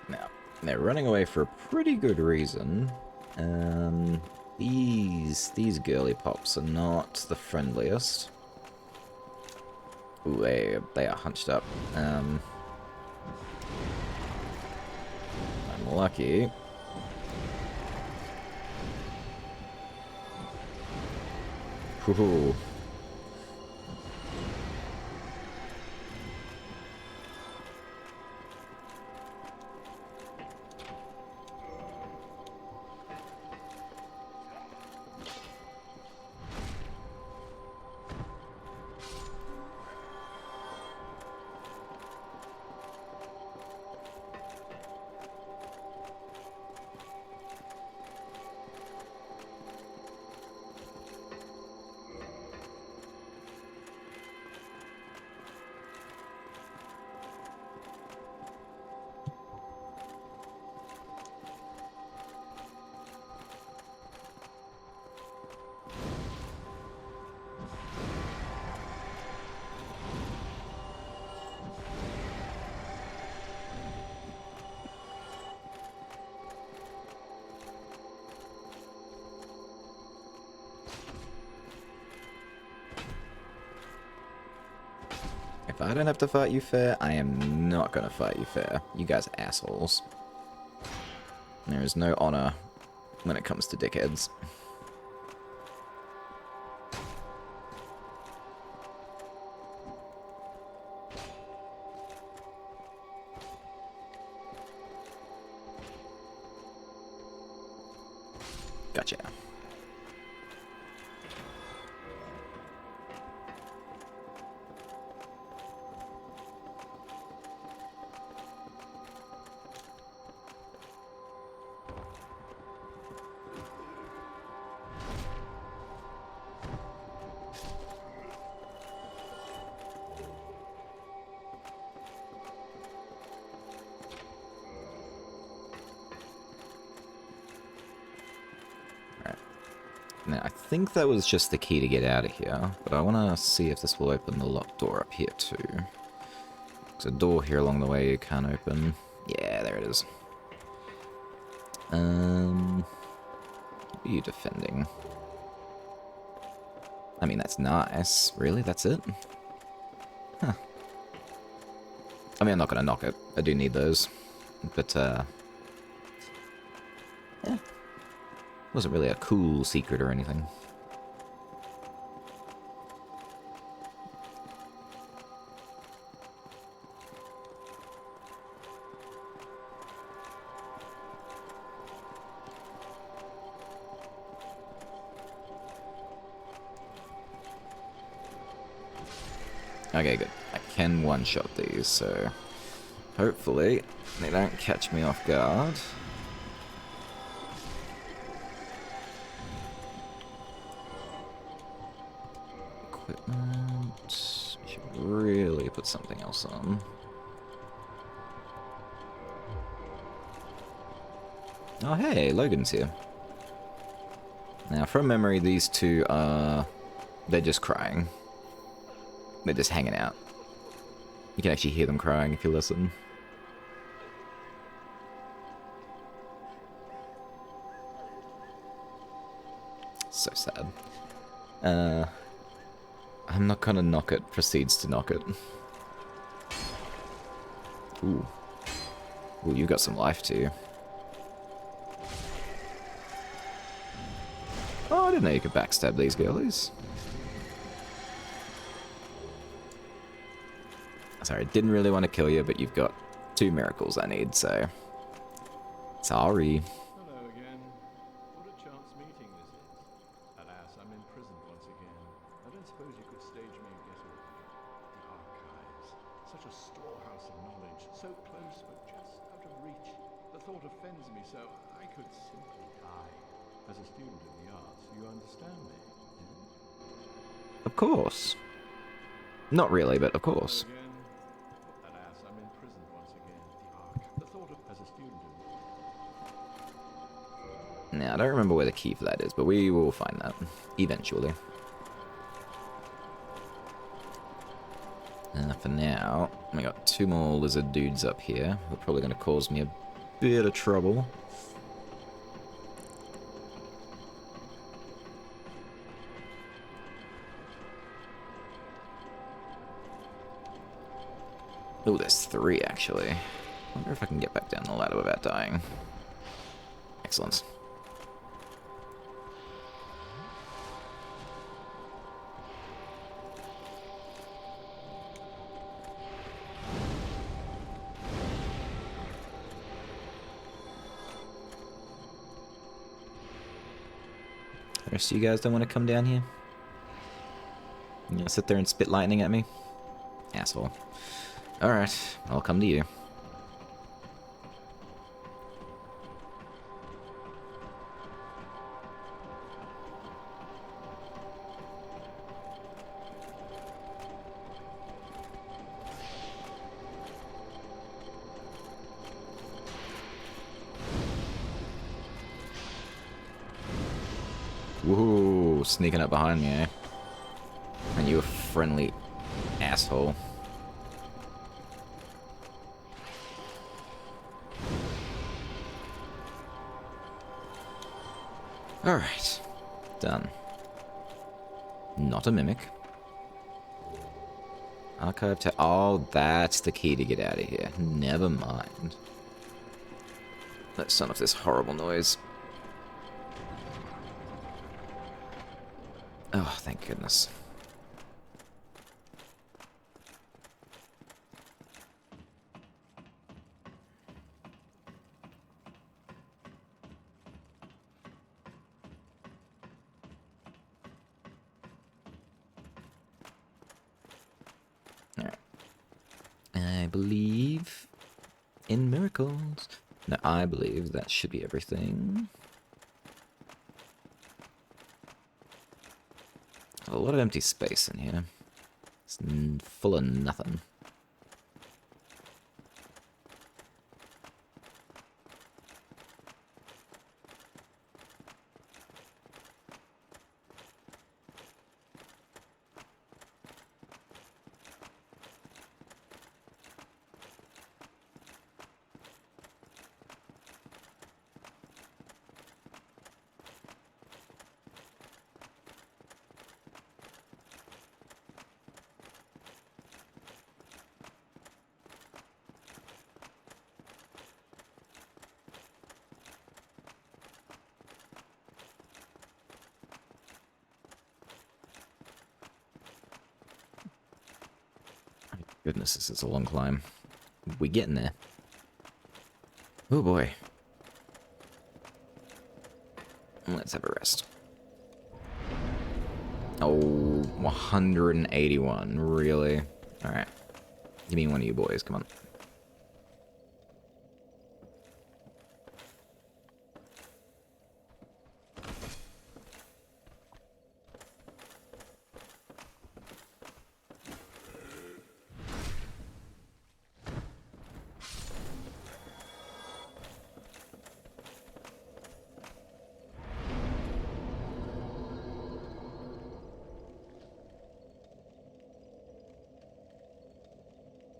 Now, they're running away for a pretty good reason. These girly pops are not the friendliest. Ooh, they are hunched up. I'm lucky. Woohoo. If I don't have to fight you fair, I am not gonna fight you fair. You guys are assholes. There is no honor when it comes to dickheads. Gotcha. Now, I think that was just the key to get out of here, but I want to see if this will open the locked door up here too. There's a door here along the way you can't open. Yeah, there it is. What are you defending? I mean, that's nice. Really? That's it? Huh. I mean, I'm not going to knock it. I do need those. But, yeah. Wasn't really a cool secret or anything. Okay, good. I can one-shot these, so hopefully they don't catch me off guard. Equipment. Should really put something else on. Oh, hey, Logan's here. Now, from memory, these two are... they're just crying. They're just hanging out. You can actually hear them crying if you listen. So sad. I'm not gonna knock it, proceeds to knock it. Ooh. Ooh, you got some life too. Oh, I didn't know you could backstab these girlies. Sorry, didn't really want to kill you, but you've got 2 miracles I need, so... sorry. Hello again. What a chance meeting this is. Alas, I'm imprisoned once again. I don't suppose you could stage me a getaway. The archives. Such a storehouse of knowledge. So close, but just out of reach. The thought offends me so I could simply die. As a student of the arts, you understand me? Of course. Not really, but of course. Alas, I'm imprisoned once again. The thought of as a student of... Now, I don't remember where the key for that is, but we will find that eventually. For now, we got 2 more lizard dudes up here. They're probably going to cause me a bit of trouble. Oh, there's 3 actually. I wonder if I can get back down the ladder without dying. Excellent. The rest of you guys don't want to come down here? You gonna sit there and spit lightning at me? Asshole. Alright, I'll come to you. Woohoo, sneaking up behind me, eh? And you a friendly asshole. Alright. Done. Not a mimic. Archive to... oh, that's the key to get out of here. Never mind. Let's turn off this horrible noise. Oh, thank goodness. Alright. I believe in miracles. No, I believe that should be everything. A lot of empty space in here. It's full of nothing. Goodness, this is a long climb. We getting there. Oh boy. Let's have a rest. Oh, 181. Really? Alright. Give me one of you boys, come on.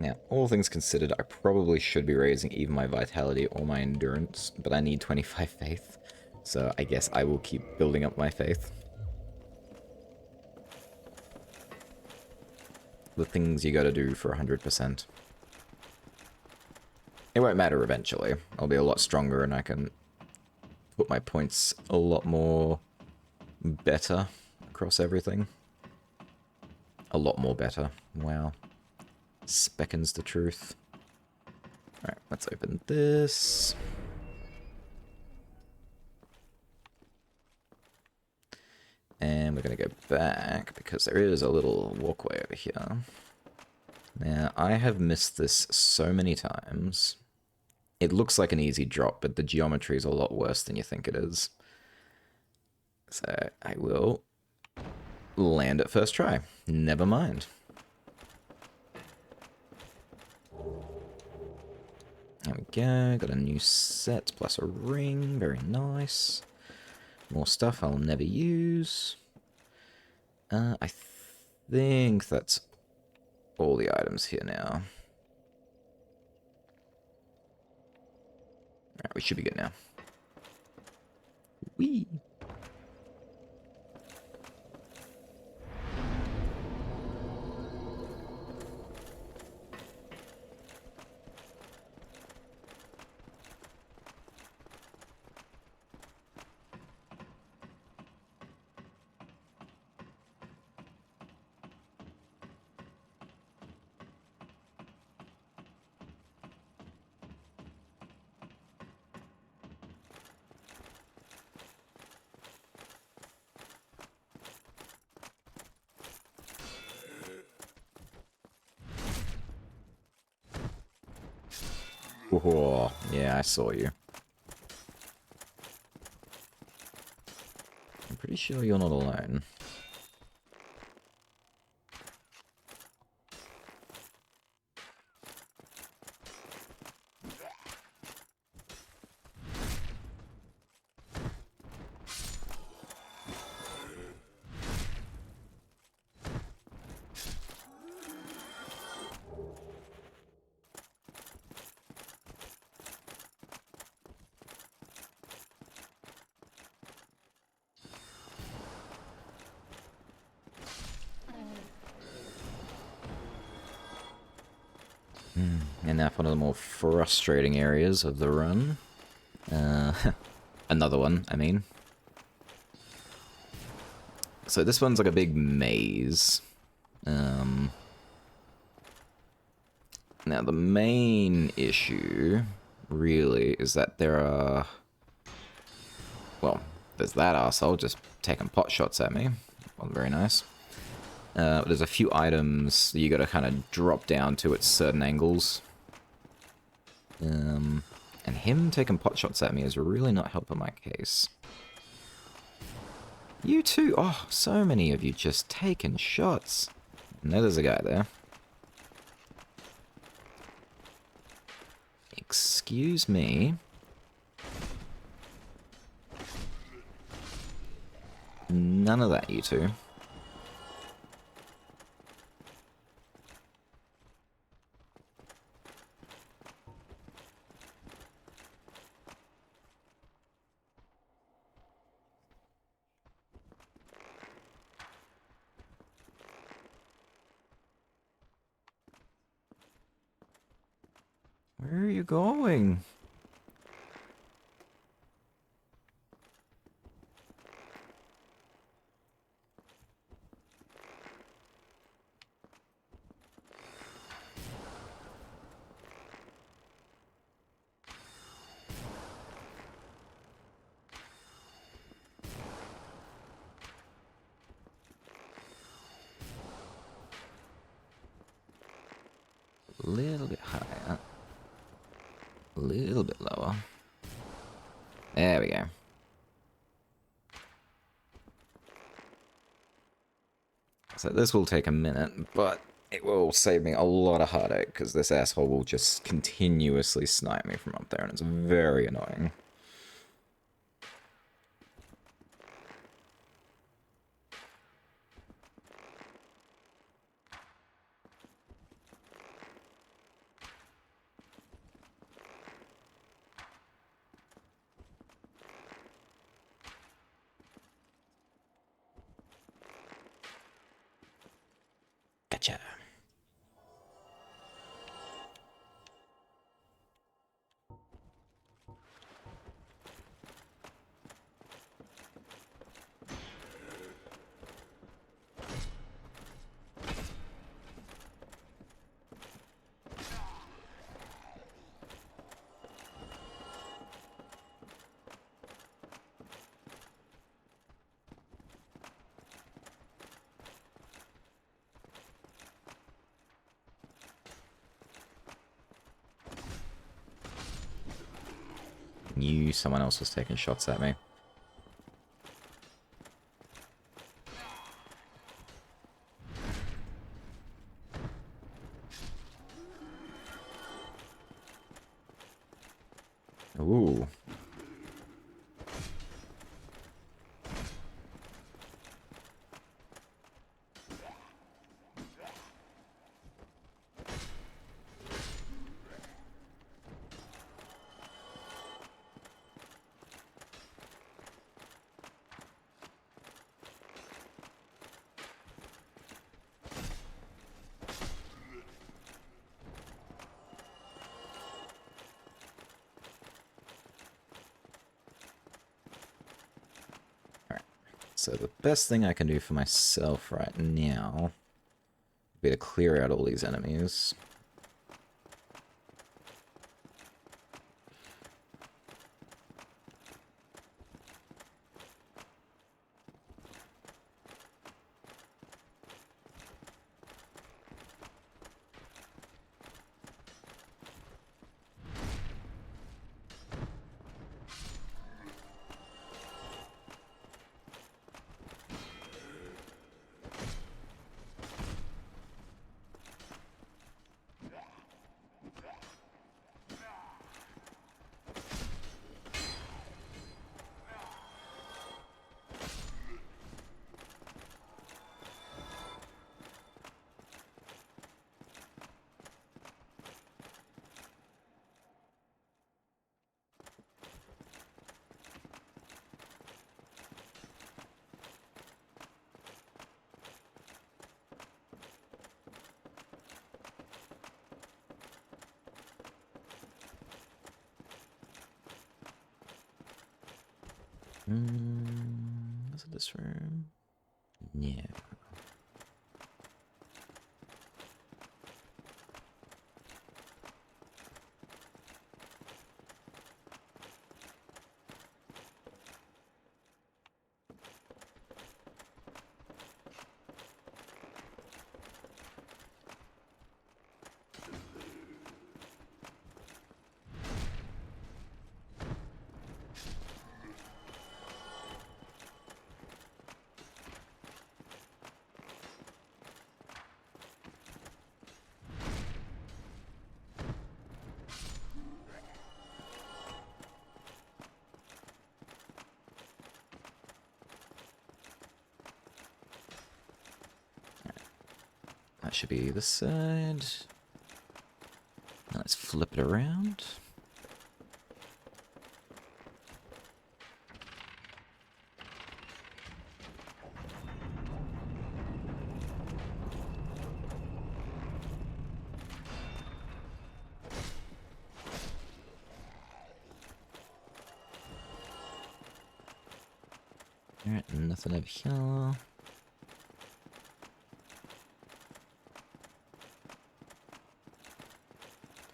Now, all things considered, I probably should be raising either my vitality or my endurance, but I need 25 faith, so I guess I will keep building up my faith. The things you gotta do for 100%. It won't matter eventually. I'll be a lot stronger and I can put my points a lot more better across everything. A lot more better. Wow. Speckens the truth. Alright, let's open this. And we're going to go back because there is a little walkway over here. Now, I have missed this so many times. It looks like an easy drop, but the geometry is a lot worse than you think it is. So I will land at first try. Never mind. There we go. Got a new set plus a ring. Very nice. More stuff I'll never use. I think that's all the items here now. Alright, we should be good now. Whee! Whoa, yeah, I saw you. I'm pretty sure you're not alone. And now for one of the more frustrating areas of the run. Another one, I mean. So this one's like a big maze. Now the main issue, really, is that there are... Well, there's that arsehole just taking pot shots at me. Wasn't very nice. There's a few items that you gotta kind of drop down to at certain angles. And him taking pot shots at me is really not helping my case. You too! Oh, so many of you just taking shots. No, there's a guy there. Excuse me. None of that, you two. Where are you going? little bit higher. A little bit lower. There we go. So this will take a minute, but it will save me a lot of heartache, because this asshole will just continuously snipe me from up there, and it's very annoying. Gotcha. Knew someone else was taking shots at me. Ooh. So the best thing I can do for myself right now would be to clear out all these enemies. Is it this room? Yeah. That should be this side. Now let's flip it around. Alright, nothing over here.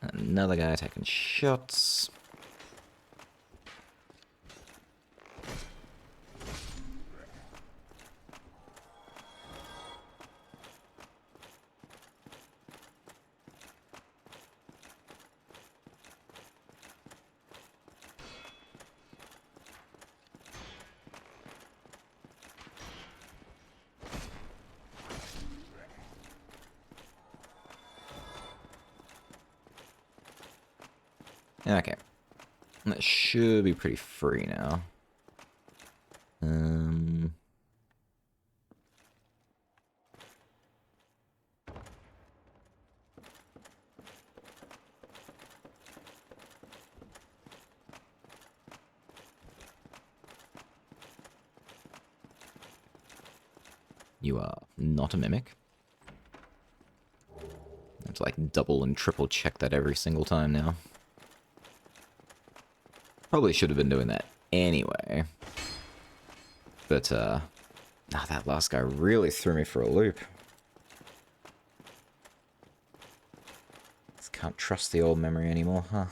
Another guy taking shots. Okay. That should be pretty free now. You are not a mimic. I have to like double and triple check that every single time now. Probably should have been doing that anyway. But, that last guy really threw me for a loop. Just can't trust the old memory anymore, huh?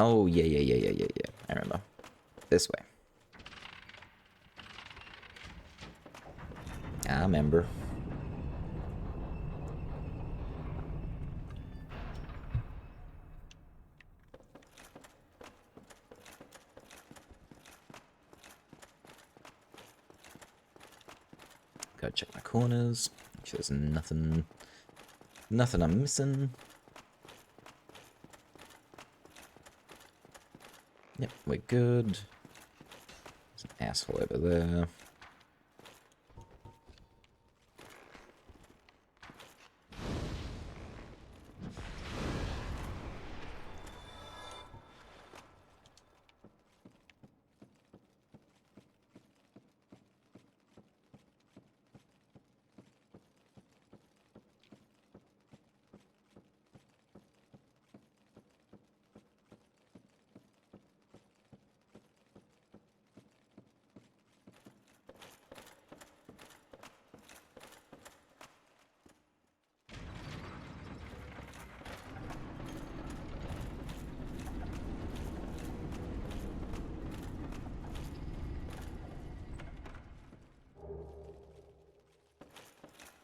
Oh, yeah. I remember. This way. I remember. Gotta check my corners. Make sure there's nothing I'm missing. Yep, we're good. There's an asshole over there.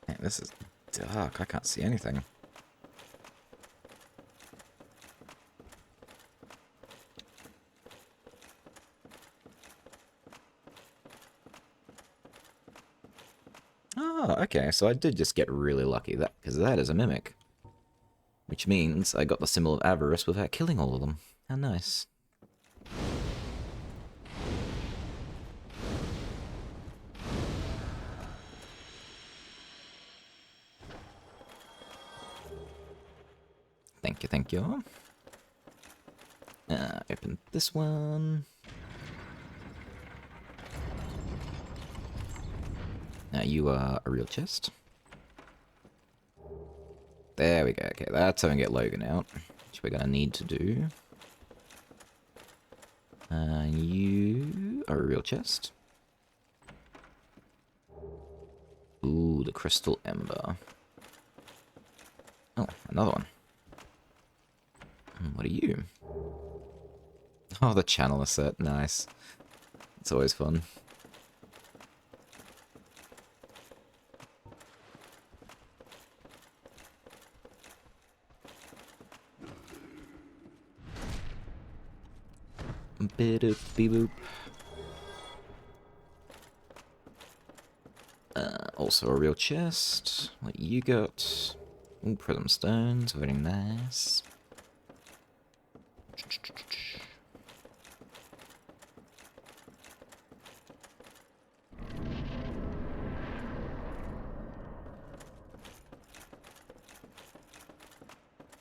Man, this is dark. I can't see anything. Oh, okay, so I did just get really lucky, because that is a mimic. Which means I got the symbol of avarice without killing all of them. How nice. Thank you. Open this one. Now you are a real chest. There we go. Okay, that's how we get Logan out, which we're gonna need to do. You are a real chest. Ooh, the crystal ember. Oh, another one. What are you? Oh, the channeler set. Nice. It's always fun. Boop. Also a real chest. What you got? Ooh, prism stones. Very nice.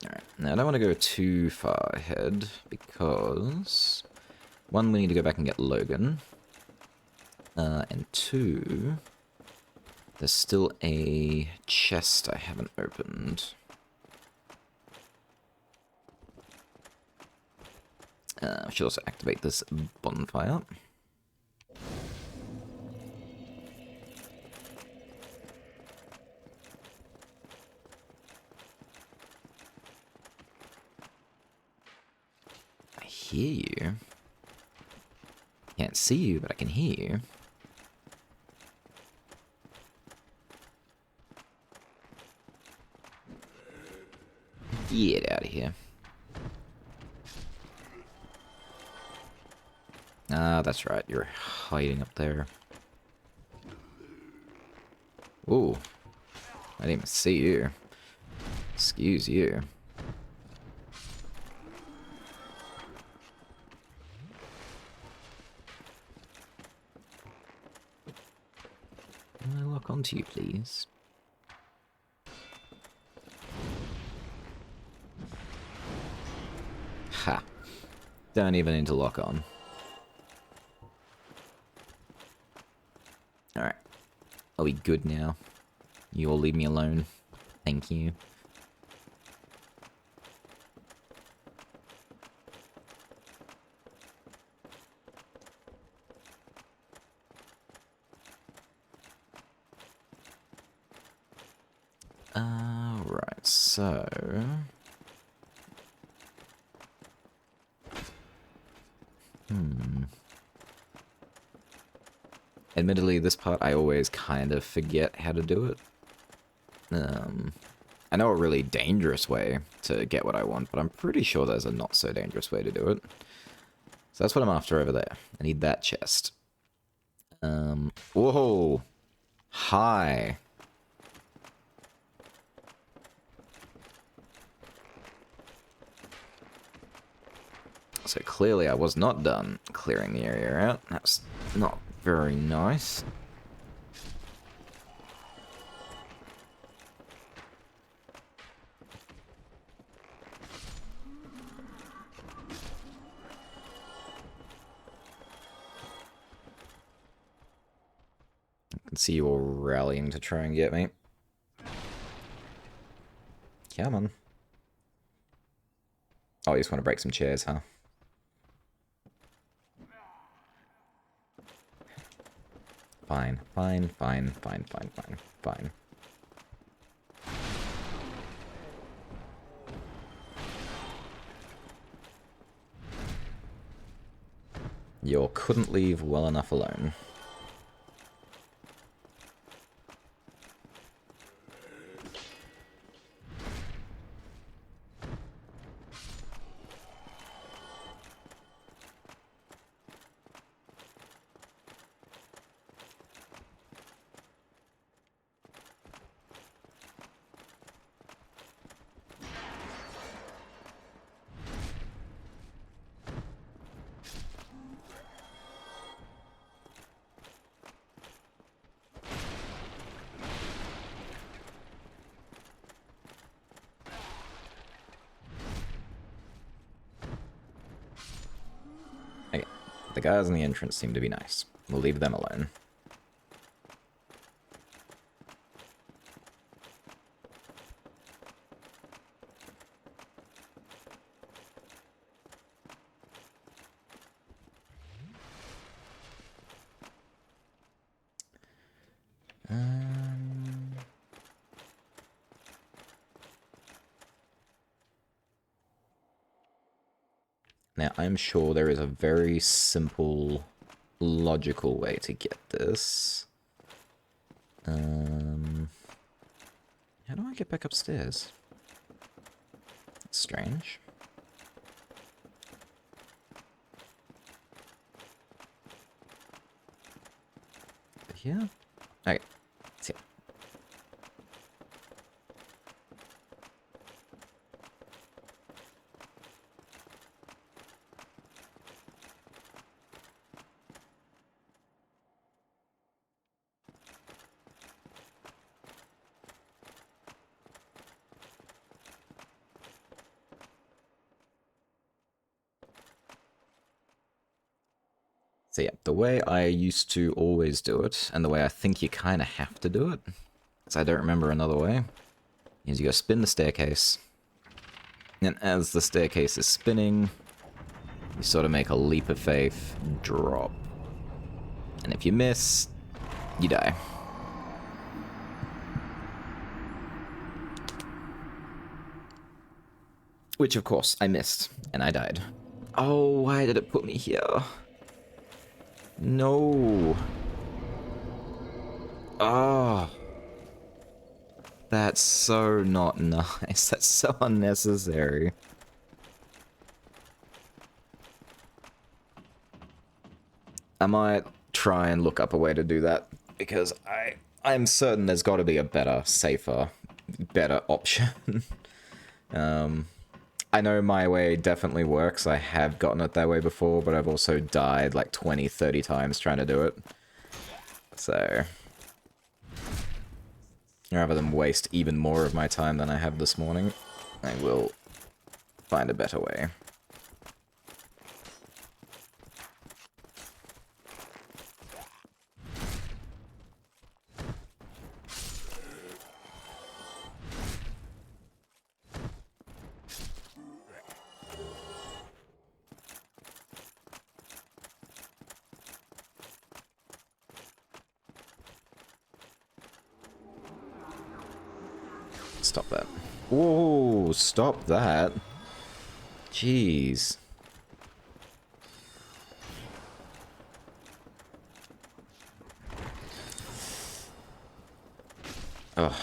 Alright, now I don't want to go too far ahead, because one, we need to go back and get Logan, and two, there's still a chest I haven't opened. I should also activate this bonfire. I hear you. Can't see you, but I can hear you. Get out of here. Ah, that's right. You're hiding up there. Ooh. I didn't even see you. Excuse you. Can I lock onto you, please? Ha. Don't even need to lock on. Alright. Are we good now? You all leave me alone. Thank you. Right, so... Admittedly, this part I always kind of forget how to do it. I know a really dangerous way to get what I want, but I'm pretty sure there's a not so dangerous way to do it. So that's what I'm after over there. I need that chest. Whoa! Hi! So clearly I was not done clearing the area out. That's not very nice. I can see you all rallying to try and get me. Come on. Oh, you just want to break some chairs, huh? Fine, fine, fine, fine, fine, fine, fine. You couldn't leave well enough alone. Okay, the guys in the entrance seem to be nice. We'll leave them alone. Now, I'm sure there is a very simple, logical way to get this. How do I get back upstairs? That's strange. Here? Okay, it's here. So yeah, the way I used to always do it, and the way I think you kind of have to do it, because I don't remember another way, is you go spin the staircase, and as the staircase is spinning, you sort of make a leap of faith, drop. And if you miss, you die. Which, of course, I missed, and I died. Oh, why did it put me here? No. Oh. That's so not nice. That's so unnecessary. I might try and look up a way to do that, because I'm certain there's got to be a better, safer, better option. I know my way definitely works. I have gotten it that way before, but I've also died like 20, 30 times trying to do it. So, rather than waste even more of my time than I have this morning, I will find a better way. Stop that. Whoa, stop that. Jeez. Ugh.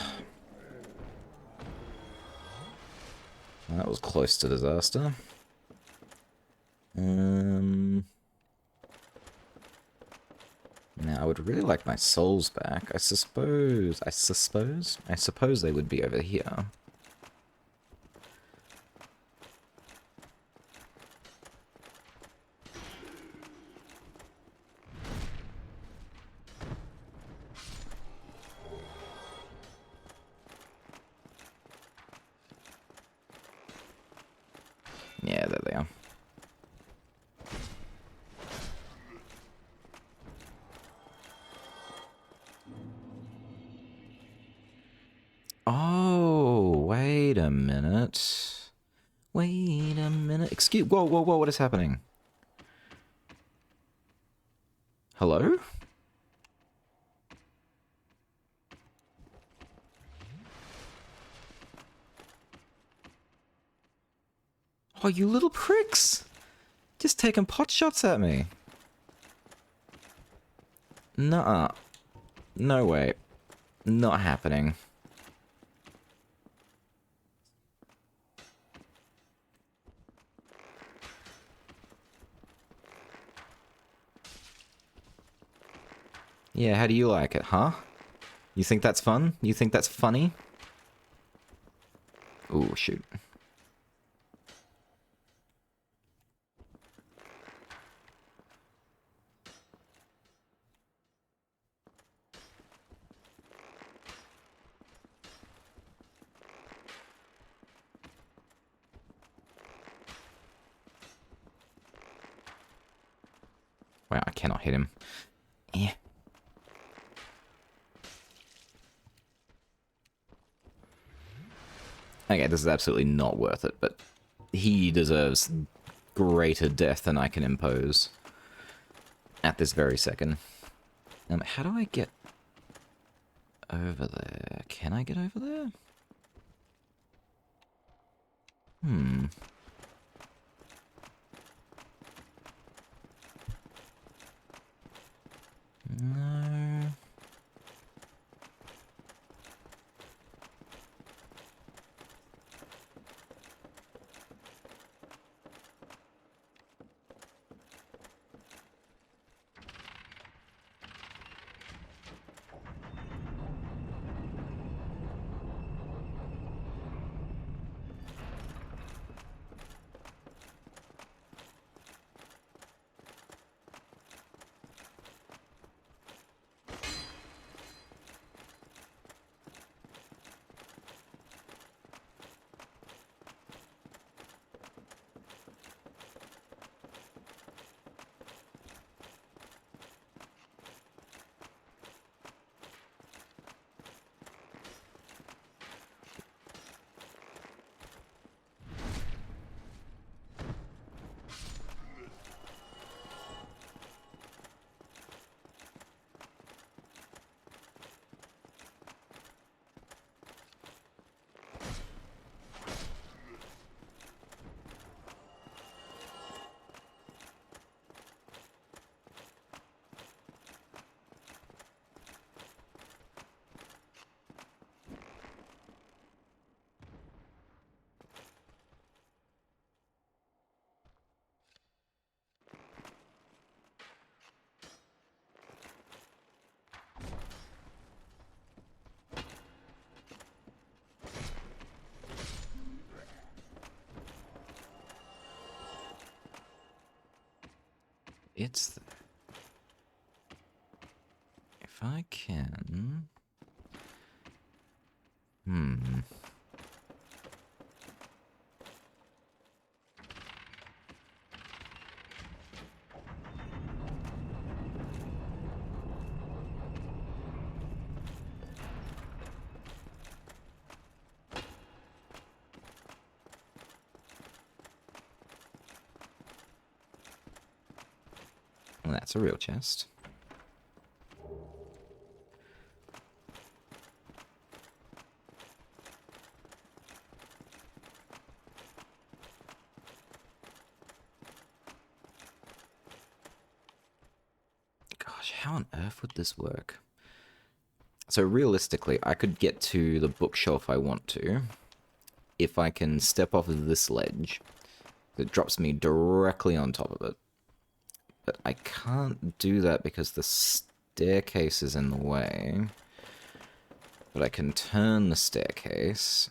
That was close to disaster. Now, I would really like my souls back. I suppose they would be over here. Yeah, there they are. Oh, wait a minute. Wait a minute. Excuse... Whoa, whoa, whoa, what is happening? Hello? Oh, you little pricks! Just taking pot shots at me. Nuh-uh. No way. Not happening. Yeah, how do you like it, huh? You think that's fun? You think that's funny? Ooh, shoot. Wow, I cannot hit him. Eh. Okay, this is absolutely not worth it, but he deserves greater death than I can impose at this very second. How do I get over there? Can I get over there? Hmm. No. it's... If I can... Hmm... Well, that's a real chest. Gosh, how on earth would this work? So realistically, I could get to the bookshelf I want to if I can step off of this ledge. It drops me directly on top of it. But I can't do that because the staircase is in the way. But I can turn the staircase.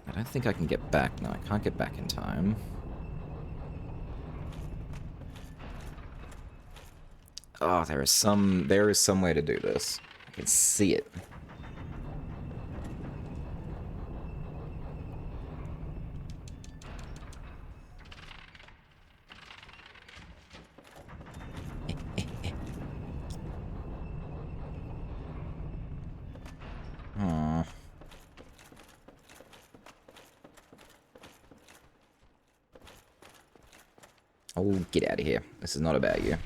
I don't think I can get back. No, I can't get back in time. Oh, there is some way to do this. I can see it. Aww. Oh, get out of here. This is not about you.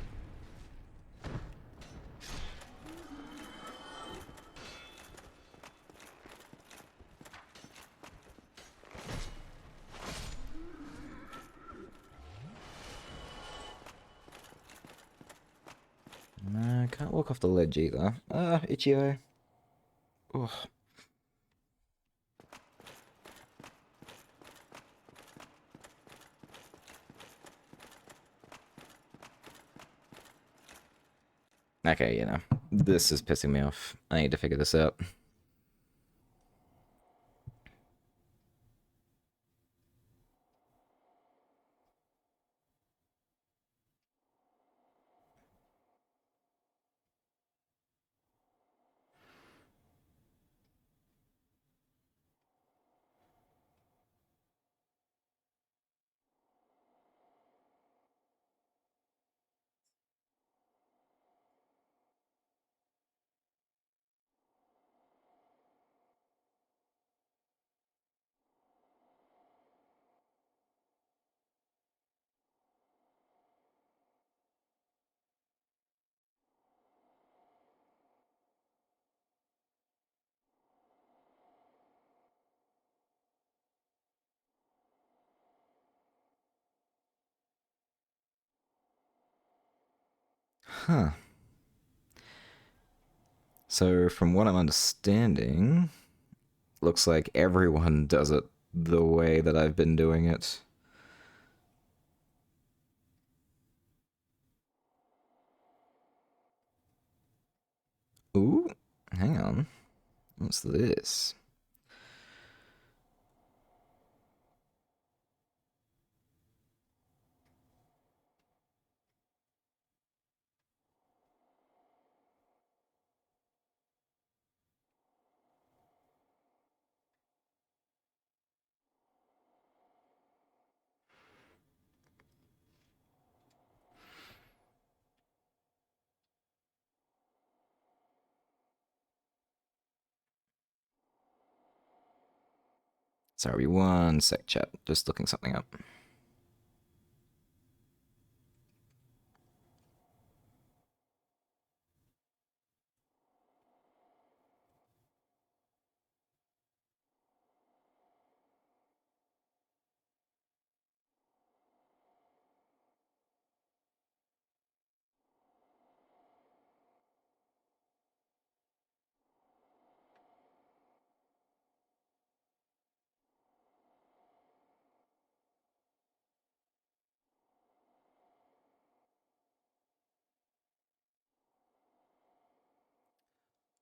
No, can't walk off the ledge either. Ah, itchy-o. Ugh. Okay, you know, this is pissing me off. I need to figure this out. Huh. So, from what I'm understanding, looks like everyone does it the way that I've been doing it. Ooh, hang on. What's this? Sorry, one sec, chat. Just looking something up.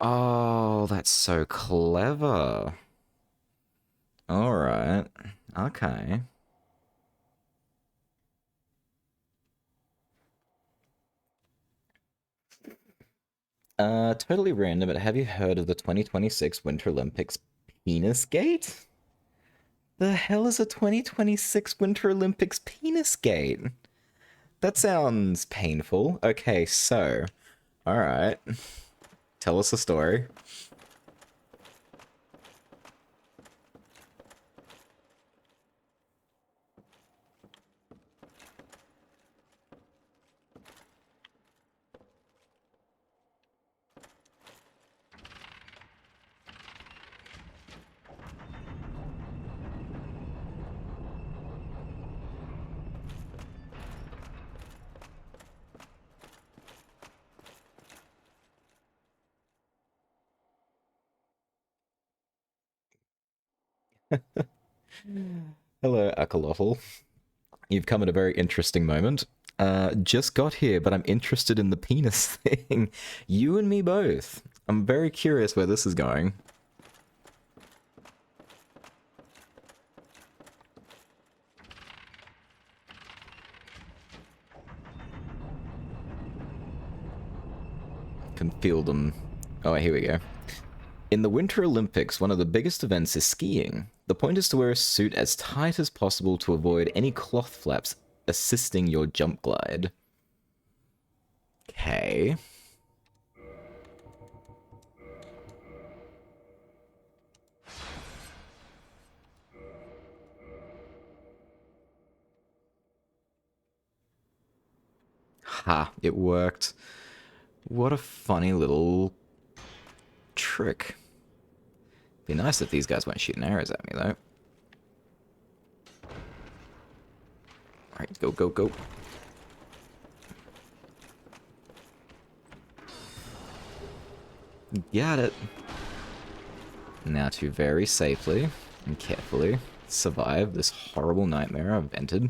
Oh, that's so clever. All right. Okay. totally random, but have you heard of the 2026 Winter Olympics penis gate? The hell is a 2026 Winter Olympics penis gate? That sounds painful. Okay, so, alright. Tell us a story. Hello, Akalotl. You've come at a very interesting moment. Just got here, but I'm interested in the penis thing. You and me both. I'm very curious where this is going. Can feel them. Oh, here we go. In the Winter Olympics, one of the biggest events is skiing. The point is to wear a suit as tight as possible to avoid any cloth flaps assisting your jump glide. Okay. Ha, it worked. What a funny little trick. Be nice if these guys weren't shooting arrows at me, though. Alright, go, go, go. Got it. Now to very safely and carefully survive this horrible nightmare I've entered.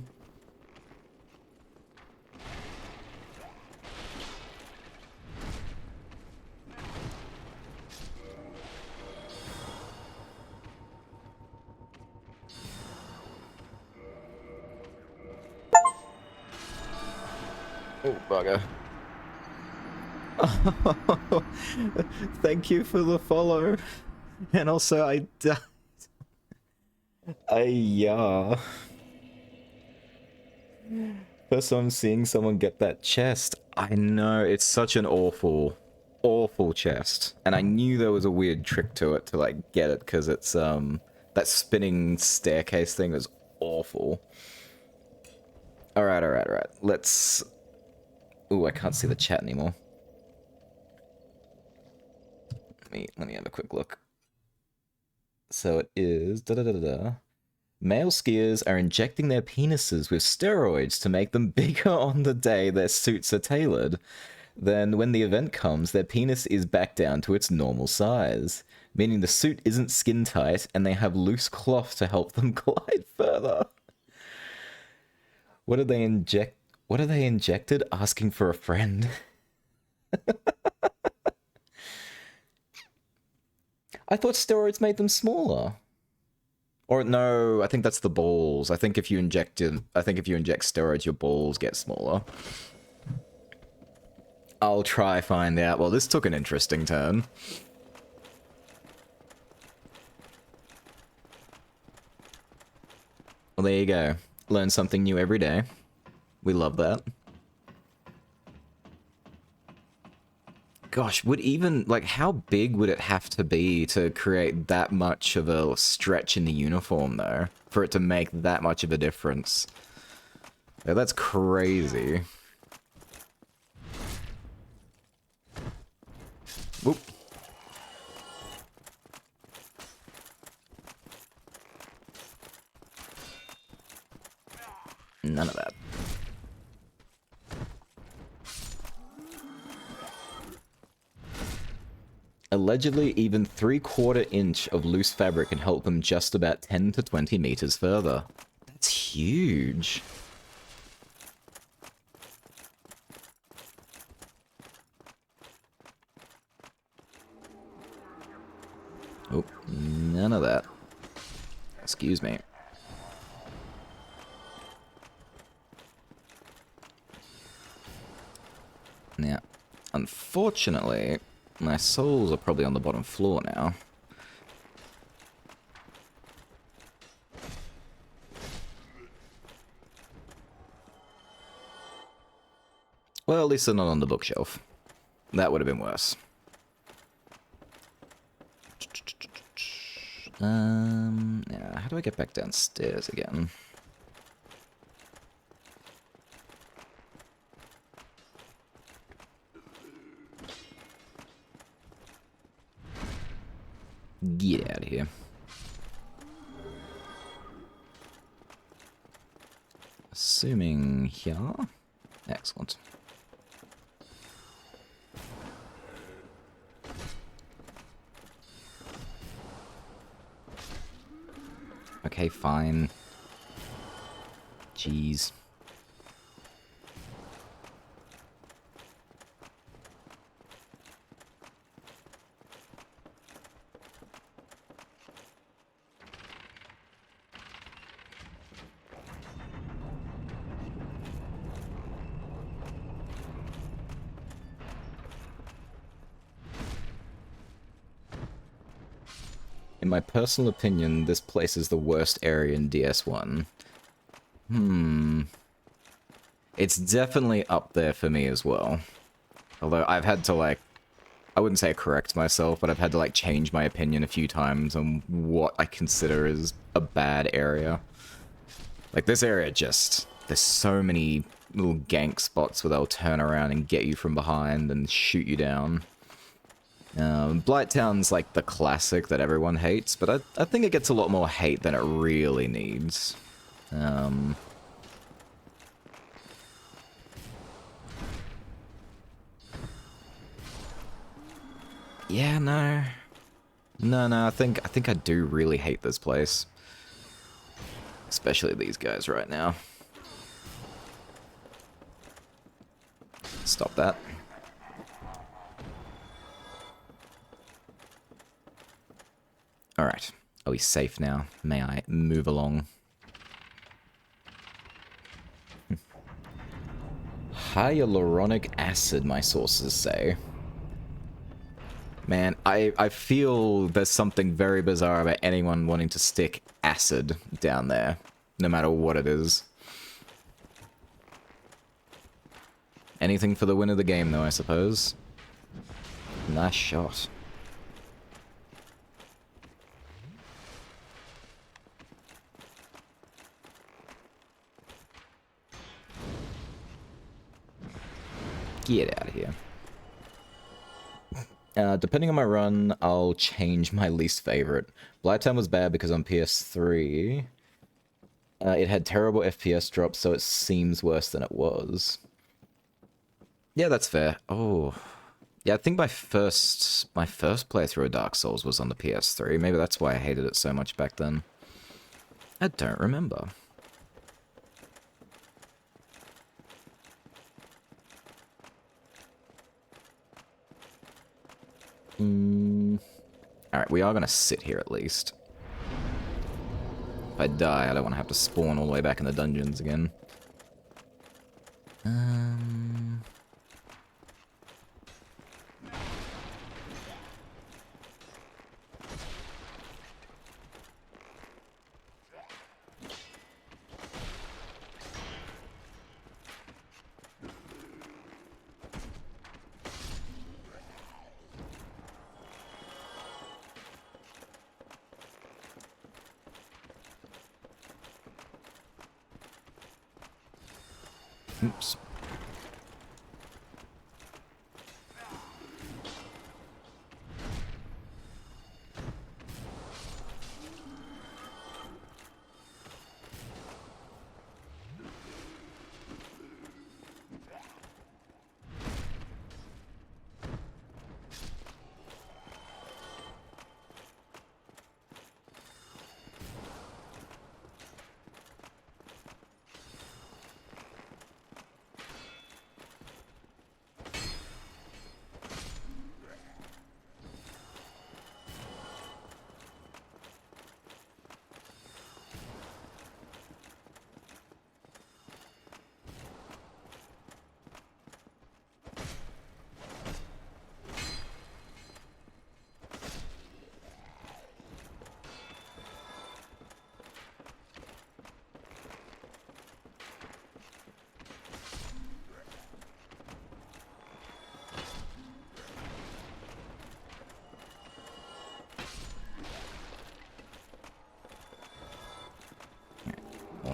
Oh, bugger. Thank you for the follow. And also, I died. Yeah. First time I'm seeing someone get that chest. I know, it's such an awful, awful chest. And I knew there was a weird trick to it to, like, get it, because it's, that spinning staircase thing was awful. Alright, alright, alright. Let's... Ooh, I can't see the chat anymore. Let me have a quick look. So it is... Da-da-da-da-da. Male skiers are injecting their penises with steroids to make them bigger on the day their suits are tailored. Then, when the event comes, their penis is back down to its normal size, meaning the suit isn't skin tight and they have loose cloth to help them glide further. What did they inject? What are they injected? Asking for a friend. I thought steroids made them smaller. Or no, I think that's the balls. I think if you inject steroids, your balls get smaller. I'll try find out. Well, this took an interesting turn. Well, there you go. Learn something new every day. We love that. Gosh, would even, like, how big would it have to be to create that much of a stretch in the uniform, though? For it to make that much of a difference? Yeah, that's crazy. Whoop. None of that. Allegedly, even 3/4 inch of loose fabric can help them just about 10 to 20 meters further. That's huge. Oh, none of that. Excuse me. Now, unfortunately, My souls are probably on the bottom floor now. Well, at least they're not on the bookshelf. That would have been worse. Yeah, how do I get back downstairs again? Get out of here. Assuming here. Excellent. Okay, fine. Jeez. In my personal opinion, this place is the worst area in DS1. It's definitely up there for me as well. Although I've had to, like, I wouldn't say correct myself, but I've had to, like, change my opinion a few times on what I consider is a bad area. Like, this area just... There's so many little gank spots where they'll turn around and get you from behind and shoot you down. Blighttown's like the classic that everyone hates, but I think it gets a lot more hate than it really needs. Yeah, no. No, I think I do really hate this place. Especially these guys right now. Stop that. Alright. Are we safe now? May I move along? Hyaluronic acid, my sources say. Man, I feel there's something very bizarre about anyone wanting to stick acid down there, no matter what it is. Anything for the win of the game, though, I suppose. Nice shot. Get out of here. Depending on my run, I'll change my least favorite. Blighttown was bad because on PS3, it had terrible FPS drops, so it seems worse than it was. Yeah, that's fair. Oh, yeah, I think my first playthrough of Dark Souls was on the PS3. Maybe that's why I hated it so much back then. I don't remember. Alright, we are going to sit here at least. If I die, I don't want to have to spawn all the way back in the dungeons again. Oops.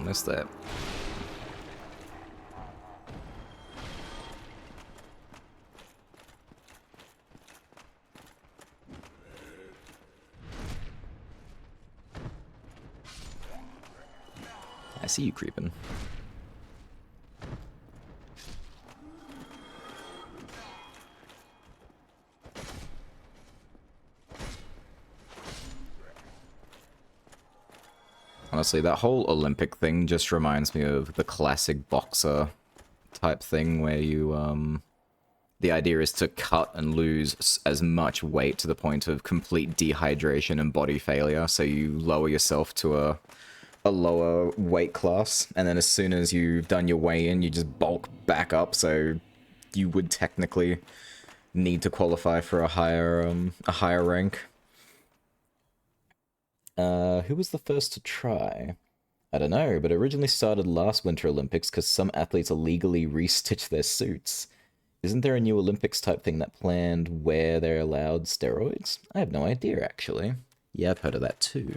Almost there. I see you creeping. Honestly, that whole Olympic thing just reminds me of the classic boxer type thing where you, the idea is to cut and lose as much weight to the point of complete dehydration and body failure, so you lower yourself to a lower weight class, and then as soon as you've done your weigh-in, you just bulk back up, so you would technically need to qualify for a higher rank. Who was the first to try? I don't know, but it originally started last Winter Olympics because some athletes illegally restitched their suits. Isn't there a new Olympics type thing that planned where they're allowed steroids? I have no idea, actually. Yeah, I've heard of that too.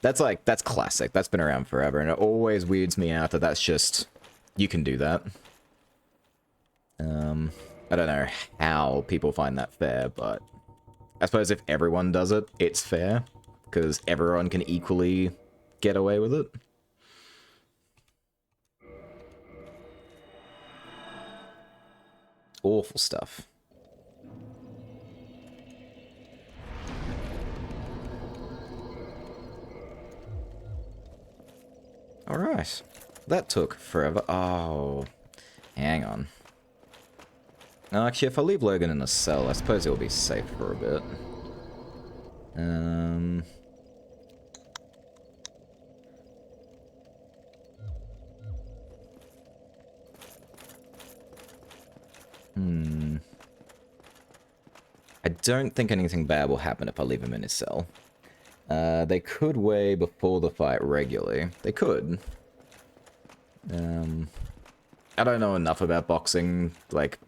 That's classic. That's been around forever, and it always weirds me out that that's just... You can do that. I don't know how people find that fair, but... I suppose if everyone does it, it's fair. Because everyone can equally get away with it. Awful stuff. Alright. That took forever. Oh. Hang on. Actually, if I leave Logan in a cell, I suppose he'll be safe for a bit. I don't think anything bad will happen if I leave him in his cell. They could weigh before the fight regularly. They could. I don't know enough about boxing, like,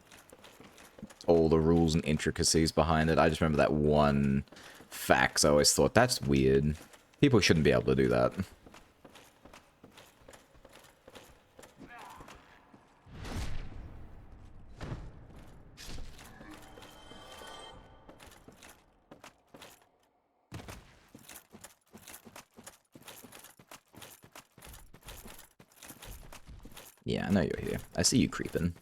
all the rules and intricacies behind it. I just remember that one fact, so I always thought, that's weird. People shouldn't be able to do that. Yeah, I know you're here. I see you creeping.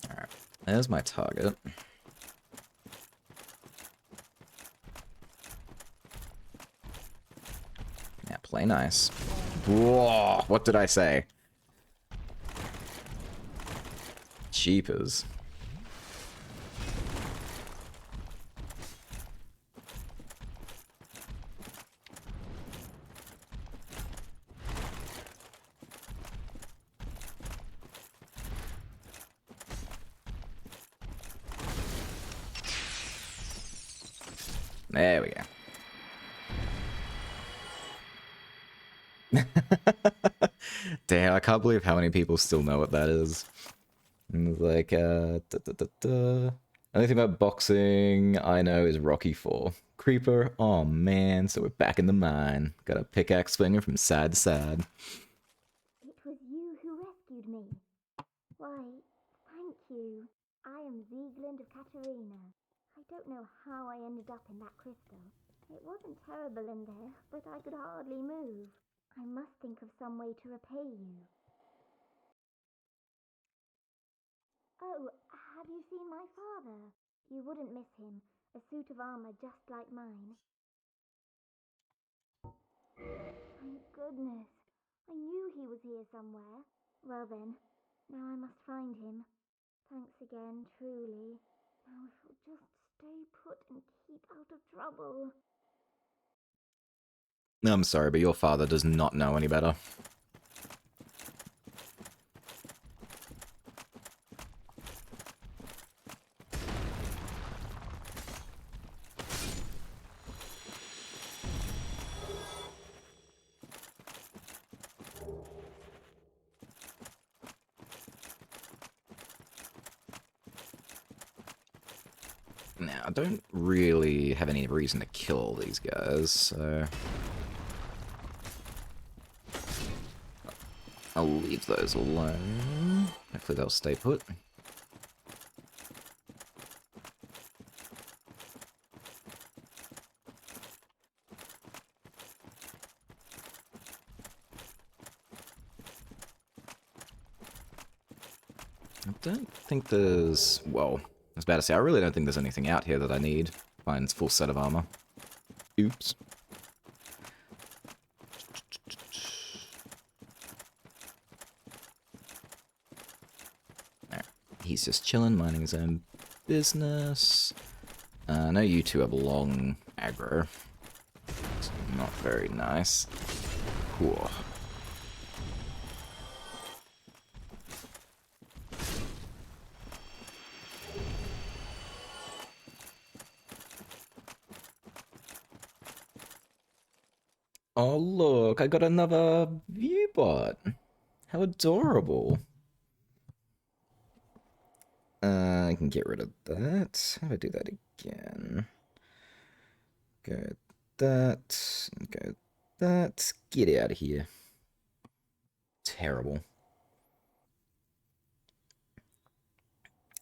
Alright, there's my target. Yeah, play nice. Whoa, what did I say? Jeepers. There we go. Damn, I can't believe how many people still know what that is. Like, Only thing about boxing I know is Rocky 4. Creeper, oh man, so we're back in the mine. Got a pickaxe swinging from side to side. It was you who rescued me. Why, thank you. I am Ziegland of Katerina. I don't know how I ended up in that crystal. It wasn't terrible in there, but I could hardly move. I must think of some way to repay you. Oh, have you seen my father? You wouldn't miss him. A suit of armor just like mine. Thank goodness. I knew he was here somewhere. Well then, now I must find him. Thanks again, truly. Now if you'll just stay put and keep out of trouble. I'm sorry, but your father does not know any better. Now, I don't really have any reason to kill all these guys, so... I'll leave those alone. Hopefully they'll stay put. I don't think there's... Well, I was about to say, I really don't think there's anything out here that I need. Finds full set of armor. Oops. Alright. He's just chilling, minding his own business. I know you two have long aggro. It's not very nice. Cool. Oh look, I got another viewbot. How adorable. I can get rid of that. How do I do that again? Go that, go that. Get out of here. Terrible.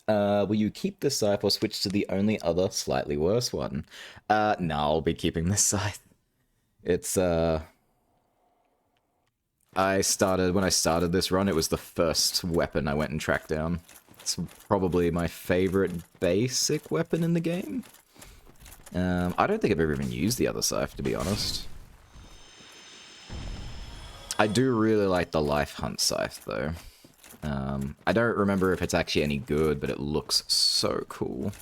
Will you keep this scythe or switch to the only other slightly worse one? No, I'll be keeping this scythe. It's, when I started this run, it was the first weapon I went and tracked down. It's probably my favorite basic weapon in the game. I don't think I've ever even used the other scythe, to be honest. I do really like the life hunt scythe, though. I don't remember if it's actually any good, but it looks so cool.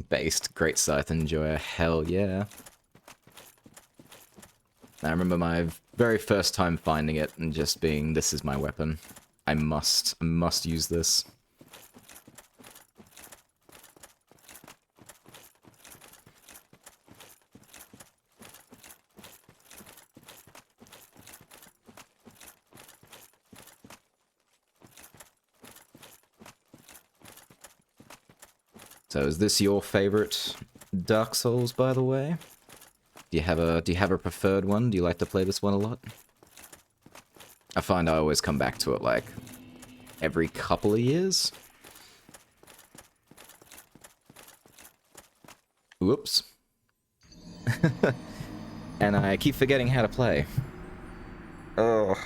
Based, great scythe enjoyer, hell yeah. I remember my very first time finding it and just being, this is my weapon. I must use this. So is this your favorite Dark Souls, by the way? Do you have a preferred one? Do you like to play this one a lot? I find I always come back to it like every couple of years. Whoops. And I keep forgetting how to play. Oh.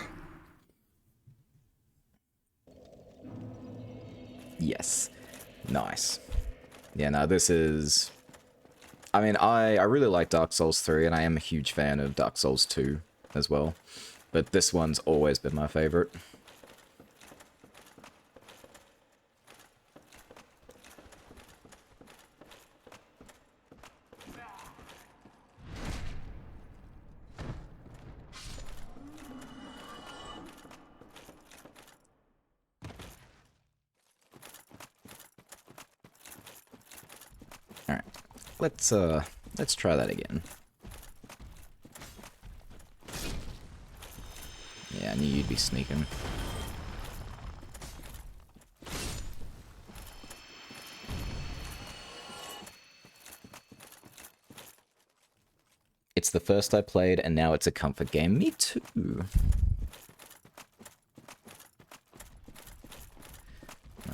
Yes. Nice. Yeah, no, this is... I mean, I really like Dark Souls 3, and I am a huge fan of Dark Souls 2 as well. But this one's always been my favorite. Alright, let's try that again. Yeah, I knew you'd be sneaking. It's the first I played, and now it's a comfort game. Me too.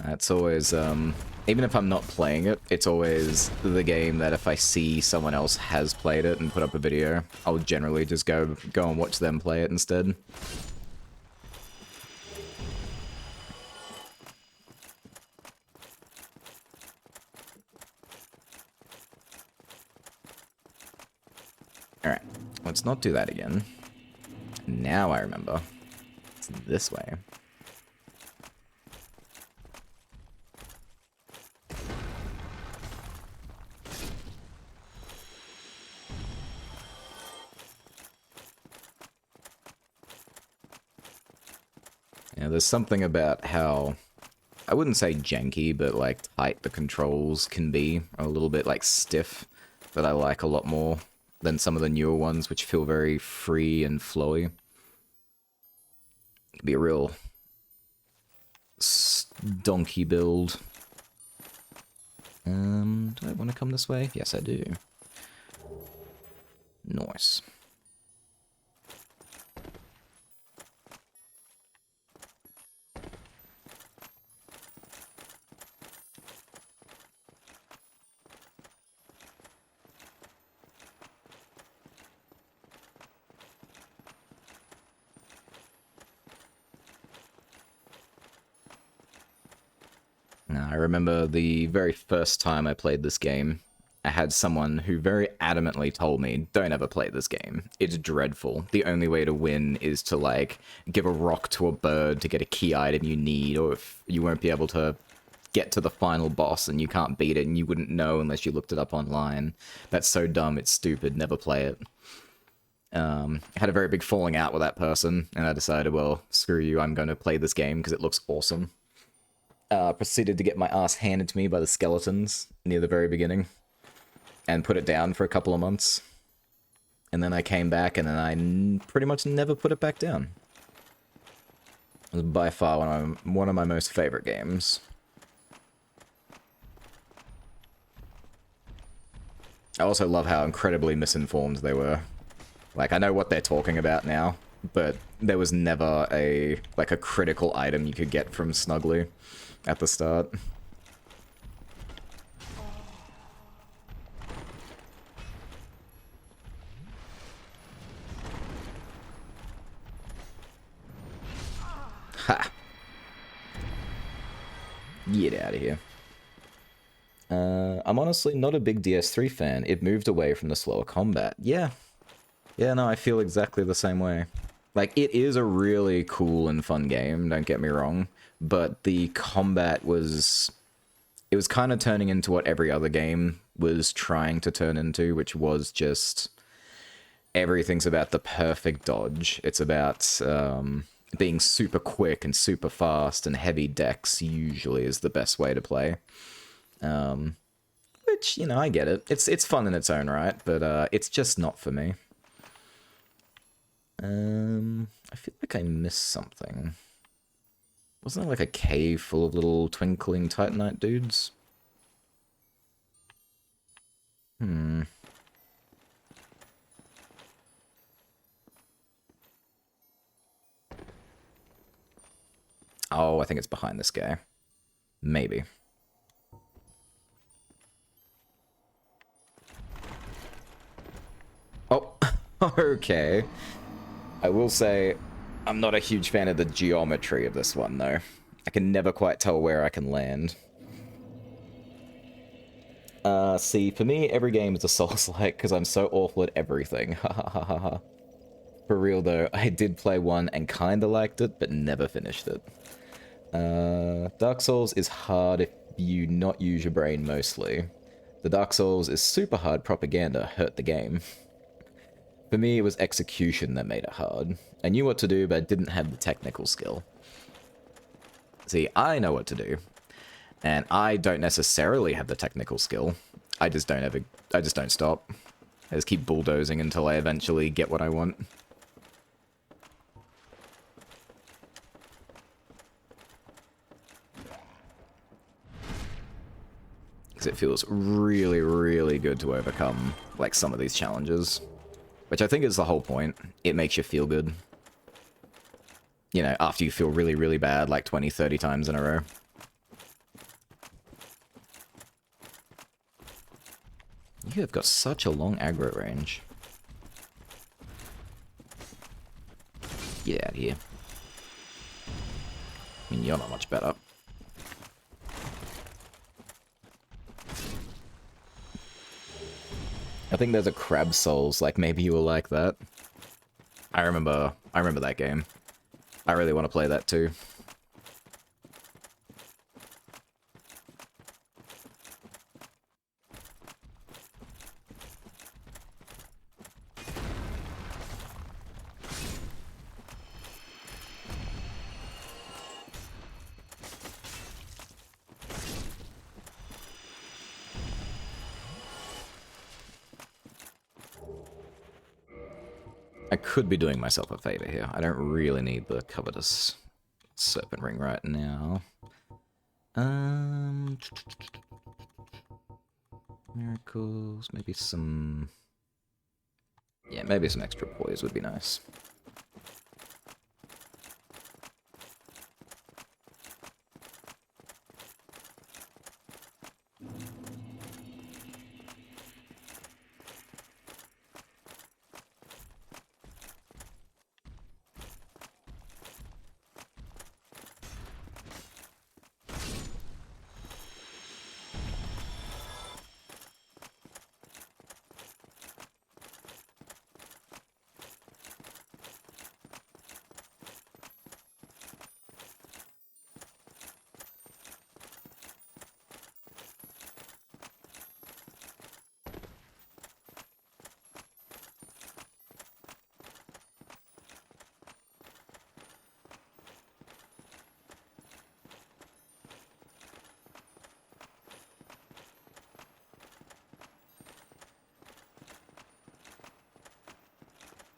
That's always, even if I'm not playing it, it's always the game that if I see someone else has played it and put up a video, I'll generally just go and watch them play it instead. Alright, let's not do that again. Now I remember. It's this way. Yeah, there's something about how, I wouldn't say janky, but like tight the controls can be, a little bit like stiff, that I like a lot more than some of the newer ones, which feel very free and flowy. It could be a real donkey build. Do I want to come this way? Yes, I do. Nice. Now, I remember the very first time I played this game, I had someone who very adamantly told me, don't ever play this game. It's dreadful. The only way to win is to, like, give a rock to a bird to get a key item you need, or if you won't be able to get to the final boss and you can't beat it and you wouldn't know unless you looked it up online. That's so dumb, it's stupid, never play it. I had a very big falling out with that person, and I decided, well, screw you, I'm going to play this game because it looks awesome. Proceeded to get my ass handed to me by the skeletons near the very beginning, and put it down for a couple of months. And then I came back, and then I pretty much never put it back down. It was by far one of my most favorite games. I also love how incredibly misinformed they were. Like, I know what they're talking about now, but there was never a critical item you could get from Snuggly at the start. Ha! Get out of here. I'm honestly not a big DS3 fan. It moved away from the slower combat. Yeah. Yeah, no, I feel exactly the same way. Like, it is a really cool and fun game, don't get me wrong, but the combat was... It was kind of turning into what every other game was trying to turn into, which was just... Everything's about the perfect dodge. It's about being super quick and super fast, and heavy decks usually is the best way to play. Which, you know, I get it. It's fun in its own right, but it's just not for me. I feel like I missed something. Wasn't there like a cave full of little twinkling Titanite dudes? Oh, I think it's behind this guy. Maybe. Oh, okay. I will say, I'm not a huge fan of the geometry of this one, though. I can never quite tell where I can land. See, for me, every game is a Souls-like, because I'm so awful at everything. Ha ha ha ha ha. For real, though, I did play one and kinda liked it, but never finished it. Dark Souls is hard if you not use your brain mostly. The Dark Souls is super hard propaganda, hurt the game. For me, it was execution that made it hard. I knew what to do, but I didn't have the technical skill. See, I know what to do, and I don't necessarily have the technical skill. I just don't stop. I just keep bulldozing until I eventually get what I want. Because it feels really, really good to overcome, like, some of these challenges. Which I think is the whole point. It makes you feel good. You know, after you feel really, really bad, like 20, 30 times in a row. You have got such a long aggro range. Get out of here. I mean, you're not much better. I think there's a Crab Souls, like maybe you will like that. I remember that game. I really want to play that too. I could be doing myself a favor here. I don't really need the covetous serpent ring right now. Miracles, maybe some... Yeah, maybe some extra poise would be nice.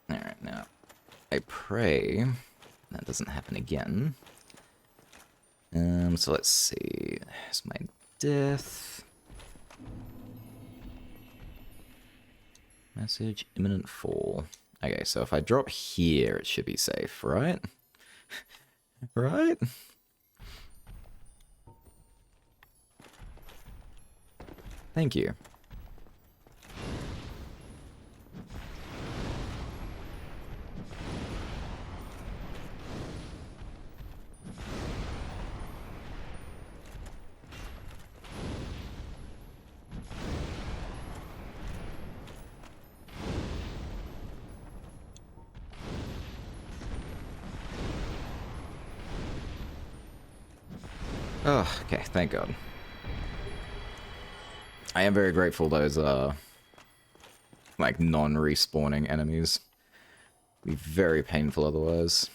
Alright, now, I pray that doesn't happen again. So let's see. There's my death. Message, imminent fall. Okay, so if I drop here, it should be safe, right? Right? Thank you. Oh, okay, thank God. I am very grateful those like non-respawning enemies. Be very painful otherwise.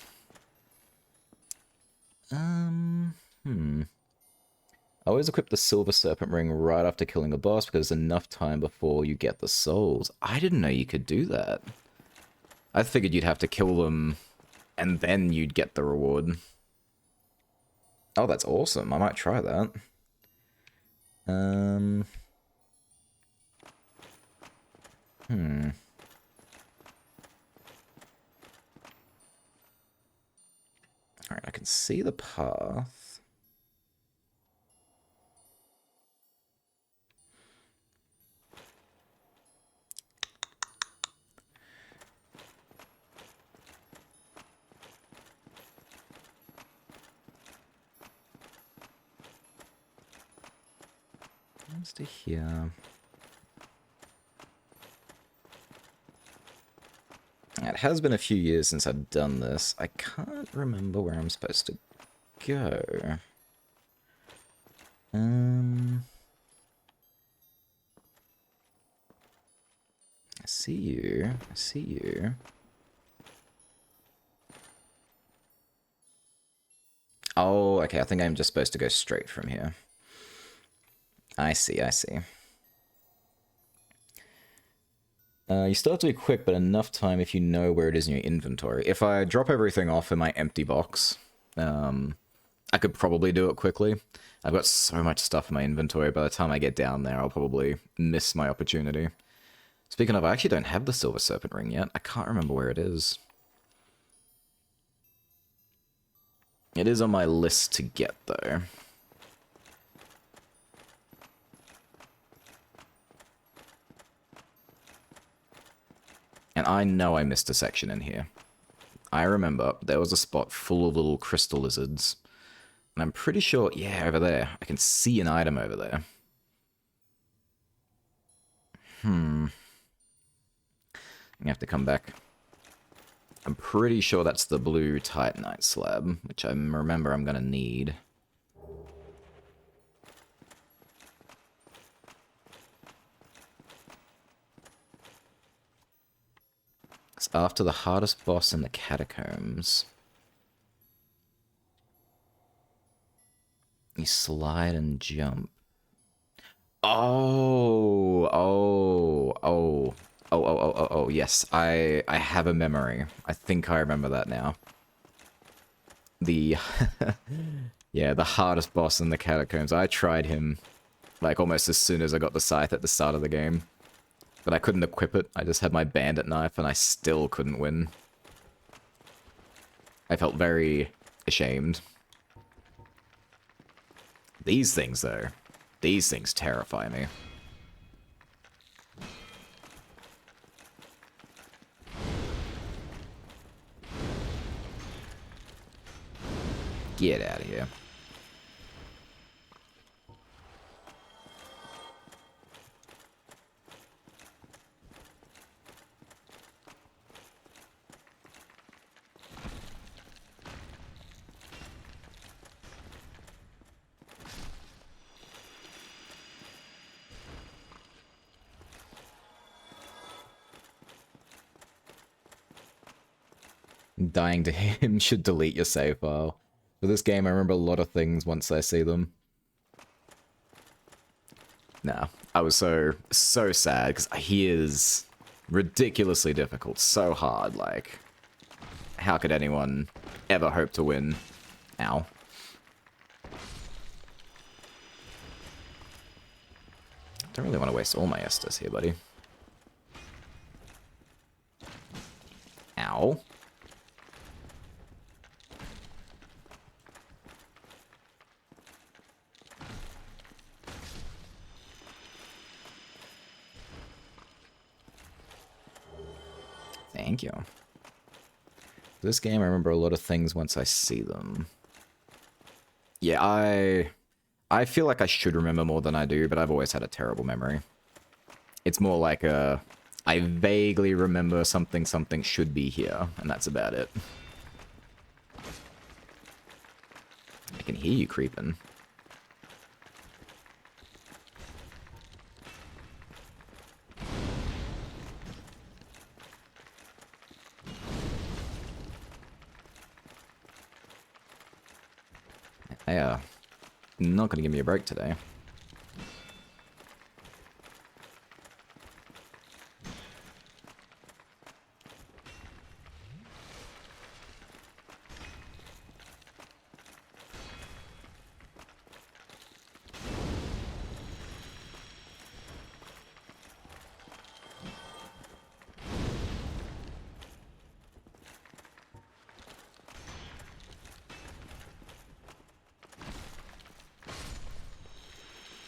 I always equip the Silver Serpent Ring right after killing a boss because there's enough time before you get the souls. I didn't know you could do that. I figured you'd have to kill them and then you'd get the reward. Oh, that's awesome. I might try that. Alright, I can see the path. Let's do here. It has been a few years since I've done this. I can't remember where I'm supposed to go. I see you. I see you. Oh, okay. I think I'm just supposed to go straight from here. I see, I see. You still have to be quick, but enough time if you know where it is in your inventory. If I drop everything off in my empty box, I could probably do it quickly. I've got so much stuff in my inventory, by the time I get down there, I'll probably miss my opportunity. Speaking of, I actually don't have the Silver Serpent Ring yet. I can't remember where it is. It is on my list to get, though. And I know I missed a section in here. I remember there was a spot full of little crystal lizards. And I'm pretty sure, yeah, over there. I can see an item over there. I have to come back. I'm pretty sure that's the blue titanite slab, which I remember I'm gonna need. It's after the hardest boss in the catacombs. You slide and jump. Oh, yes, I have a memory. I think I remember that now. The yeah, the hardest boss in the catacombs. I tried him like almost as soon as I got the scythe at the start of the game. But I couldn't equip it. I just had my bandit knife and I still couldn't win. I felt very ashamed. These things, though. These things terrify me. Get out of here. Dying to him should delete your save file. For this game, I remember a lot of things once I see them. Nah, I was so sad, because he is ridiculously difficult, so hard, like, how could anyone ever hope to win? Ow. Don't really want to waste all my Estus here, buddy. Ow. Thank you. This game, I remember a lot of things once I see them. Yeah, I feel like I should remember more than I do, but I've always had a terrible memory. It's more like I vaguely remember something should be here, and that's about it. I can hear you creeping. They not gonna give me a break today.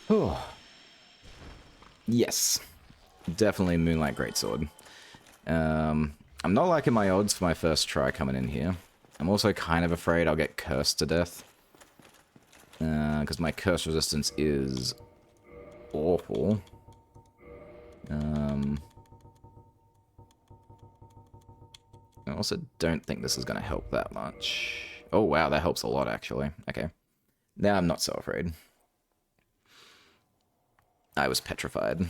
Oh. Yes. Definitely Moonlight Greatsword. I'm not liking my odds for my first try coming in here. I'm also kind of afraid I'll get cursed to death. Because my curse resistance is awful. I also don't think this is going to help that much. Oh wow, that helps a lot actually. Okay. Now I'm not so afraid. I was petrified.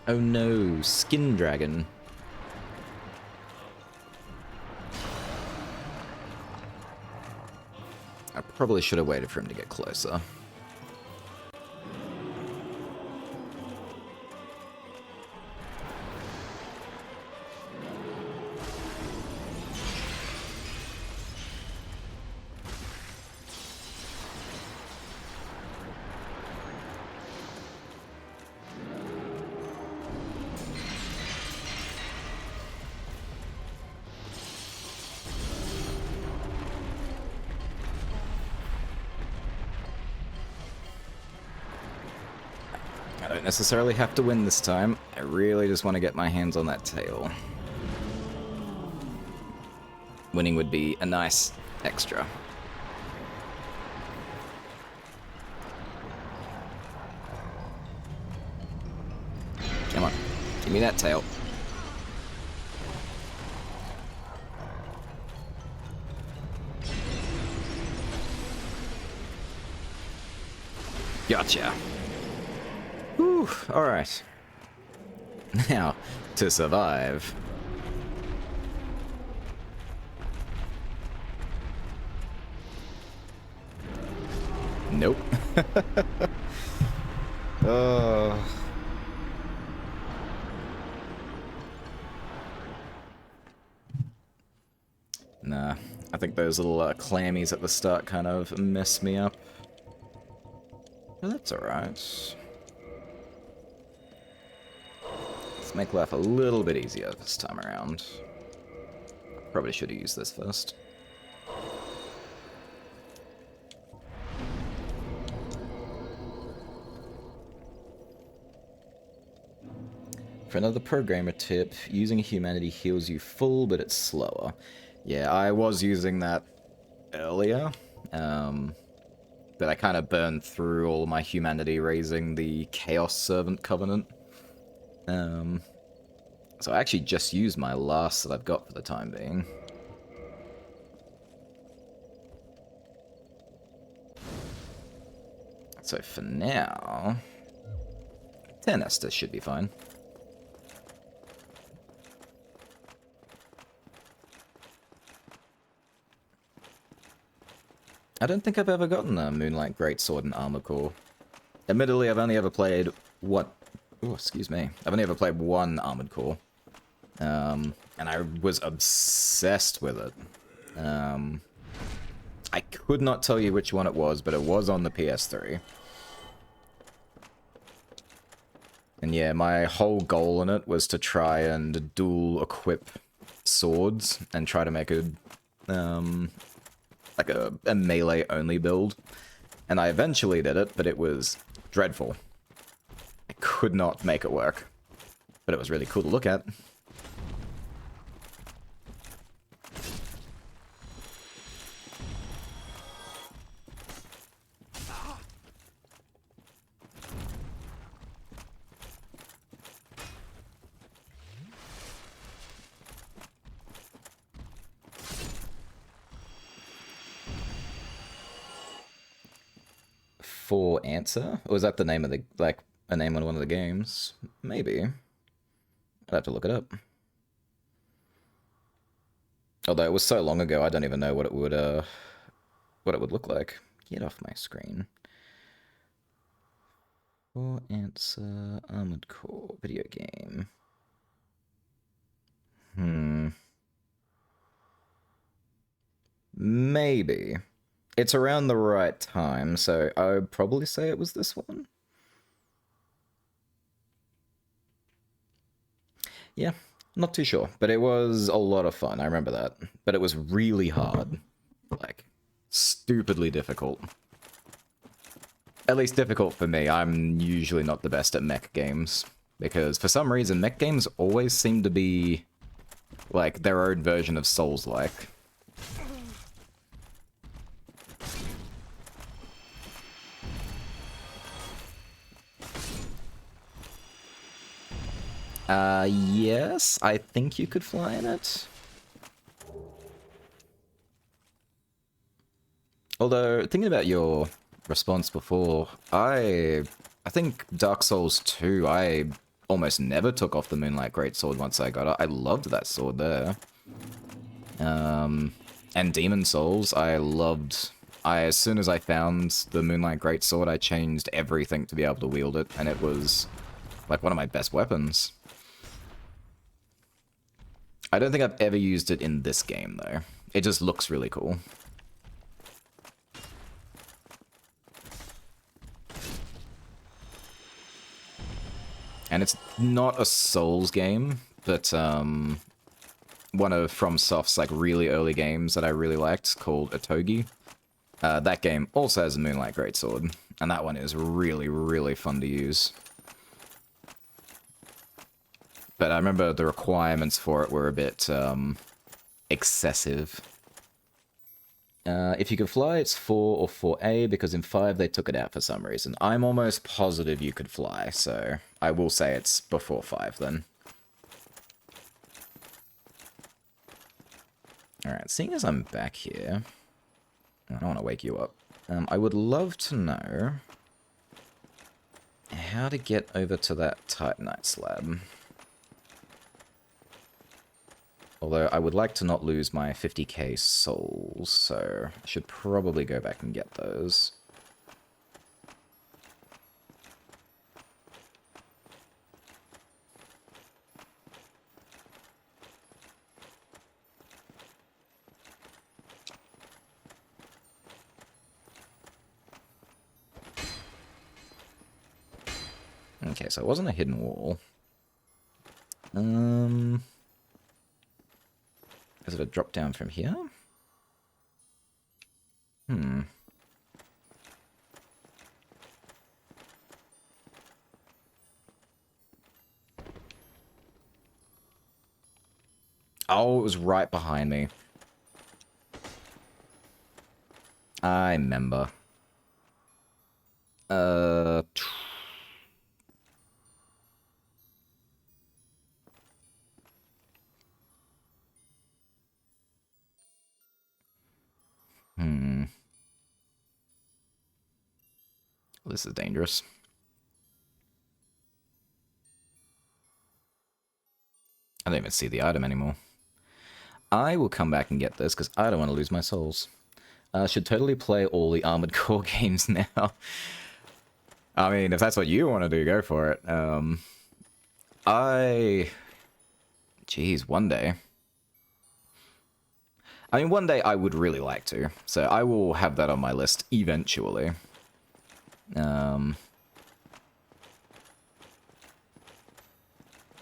Oh no, Skin Dragon. I probably should have waited for him to get closer. I don't necessarily have to win this time. I really just want to get my hands on that tail. Winning would be a nice extra. me that tail. Gotcha. Whew, alright. Now, to survive. Nope. Oh. Nah, I think those little clammies at the start kind of mess me up. But that's alright. Let's make life a little bit easier this time around. Probably should have used this first. For another programmer tip, using humanity heals you full, but it's slower. Yeah, I was using that earlier, but I kind of burned through all my humanity raising the Chaos Servant Covenant. So I actually just used my last that I've got for the time being. So for now, 10 Estus should be fine. I don't think I've ever gotten a Moonlight Greatsword and Armor Core. Admittedly, I've only ever played what? Oh, excuse me. I've only ever played one Armored Core, and I was obsessed with it. I could not tell you which one it was, but it was on the PS3. And yeah, my whole goal in it was to try and dual equip swords and try to make a like a melee only build. And I eventually did it, but it was dreadful. I could not make it work. But it was really cool to look at. For answer? Or was that the name of the, like, a name on one of the games? Maybe. I'd have to look it up. Although it was so long ago, I don't even know what it would look like. Get off my screen. For answer, Armored Core, video game. Maybe. It's around the right time, so I would probably say it was this one. Yeah, not too sure, but it was a lot of fun, I remember that. But it was really hard. Like, stupidly difficult. At least difficult for me. I'm usually not the best at mech games. Because for some reason, mech games always seem to be, like, their own version of Souls-like. Yes, I think you could fly in it. Although, thinking about your response before, I think Dark Souls 2, I almost never took off the Moonlight Greatsword once I got it. I loved that sword there. And Demon Souls, as soon as I found the Moonlight Greatsword, I changed everything to be able to wield it, and it was, like, one of my best weapons. I don't think I've ever used it in this game, though. It just looks really cool. And it's not a Souls game, but one of FromSoft's like really early games that I really liked called Otogi. That game also has a Moonlight Greatsword, and that one is really, really fun to use. But I remember the requirements for it were a bit excessive. If you could fly, it's 4 or 4A, because in 5 they took it out for some reason. I'm almost positive you could fly, so I will say it's before 5 then. Alright, seeing as I'm back here, I don't want to wake you up. I would love to know how to get over to that Titanite slab. Although I would like to not lose my 50k souls, so I should probably go back and get those. Okay, so it wasn't a hidden wall. Is it a drop down from here? Oh, it was right behind me. I remember. This is dangerous. I don't even see the item anymore. I will come back and get this, because I don't want to lose my souls. I should totally play all the Armored Core games now. I mean, if that's what you want to do, go for it. Jeez, one day. I mean, one day I would really like to, so I will have that on my list eventually.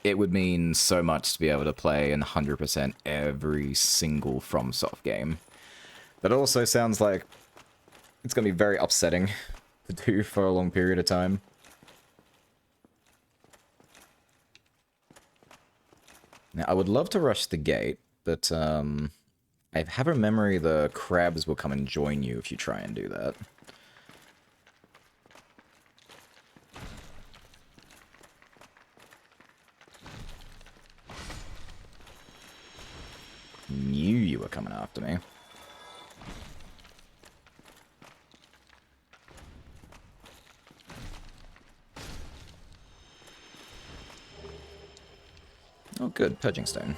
It would mean so much to be able to play in 100% every single FromSoft game. That also sounds like it's going to be very upsetting to do for a long period of time. Now, I would love to rush the gate, but I have a memory the crabs will come and join you if you try and do that. Knew you were coming after me. Oh good, purging stone.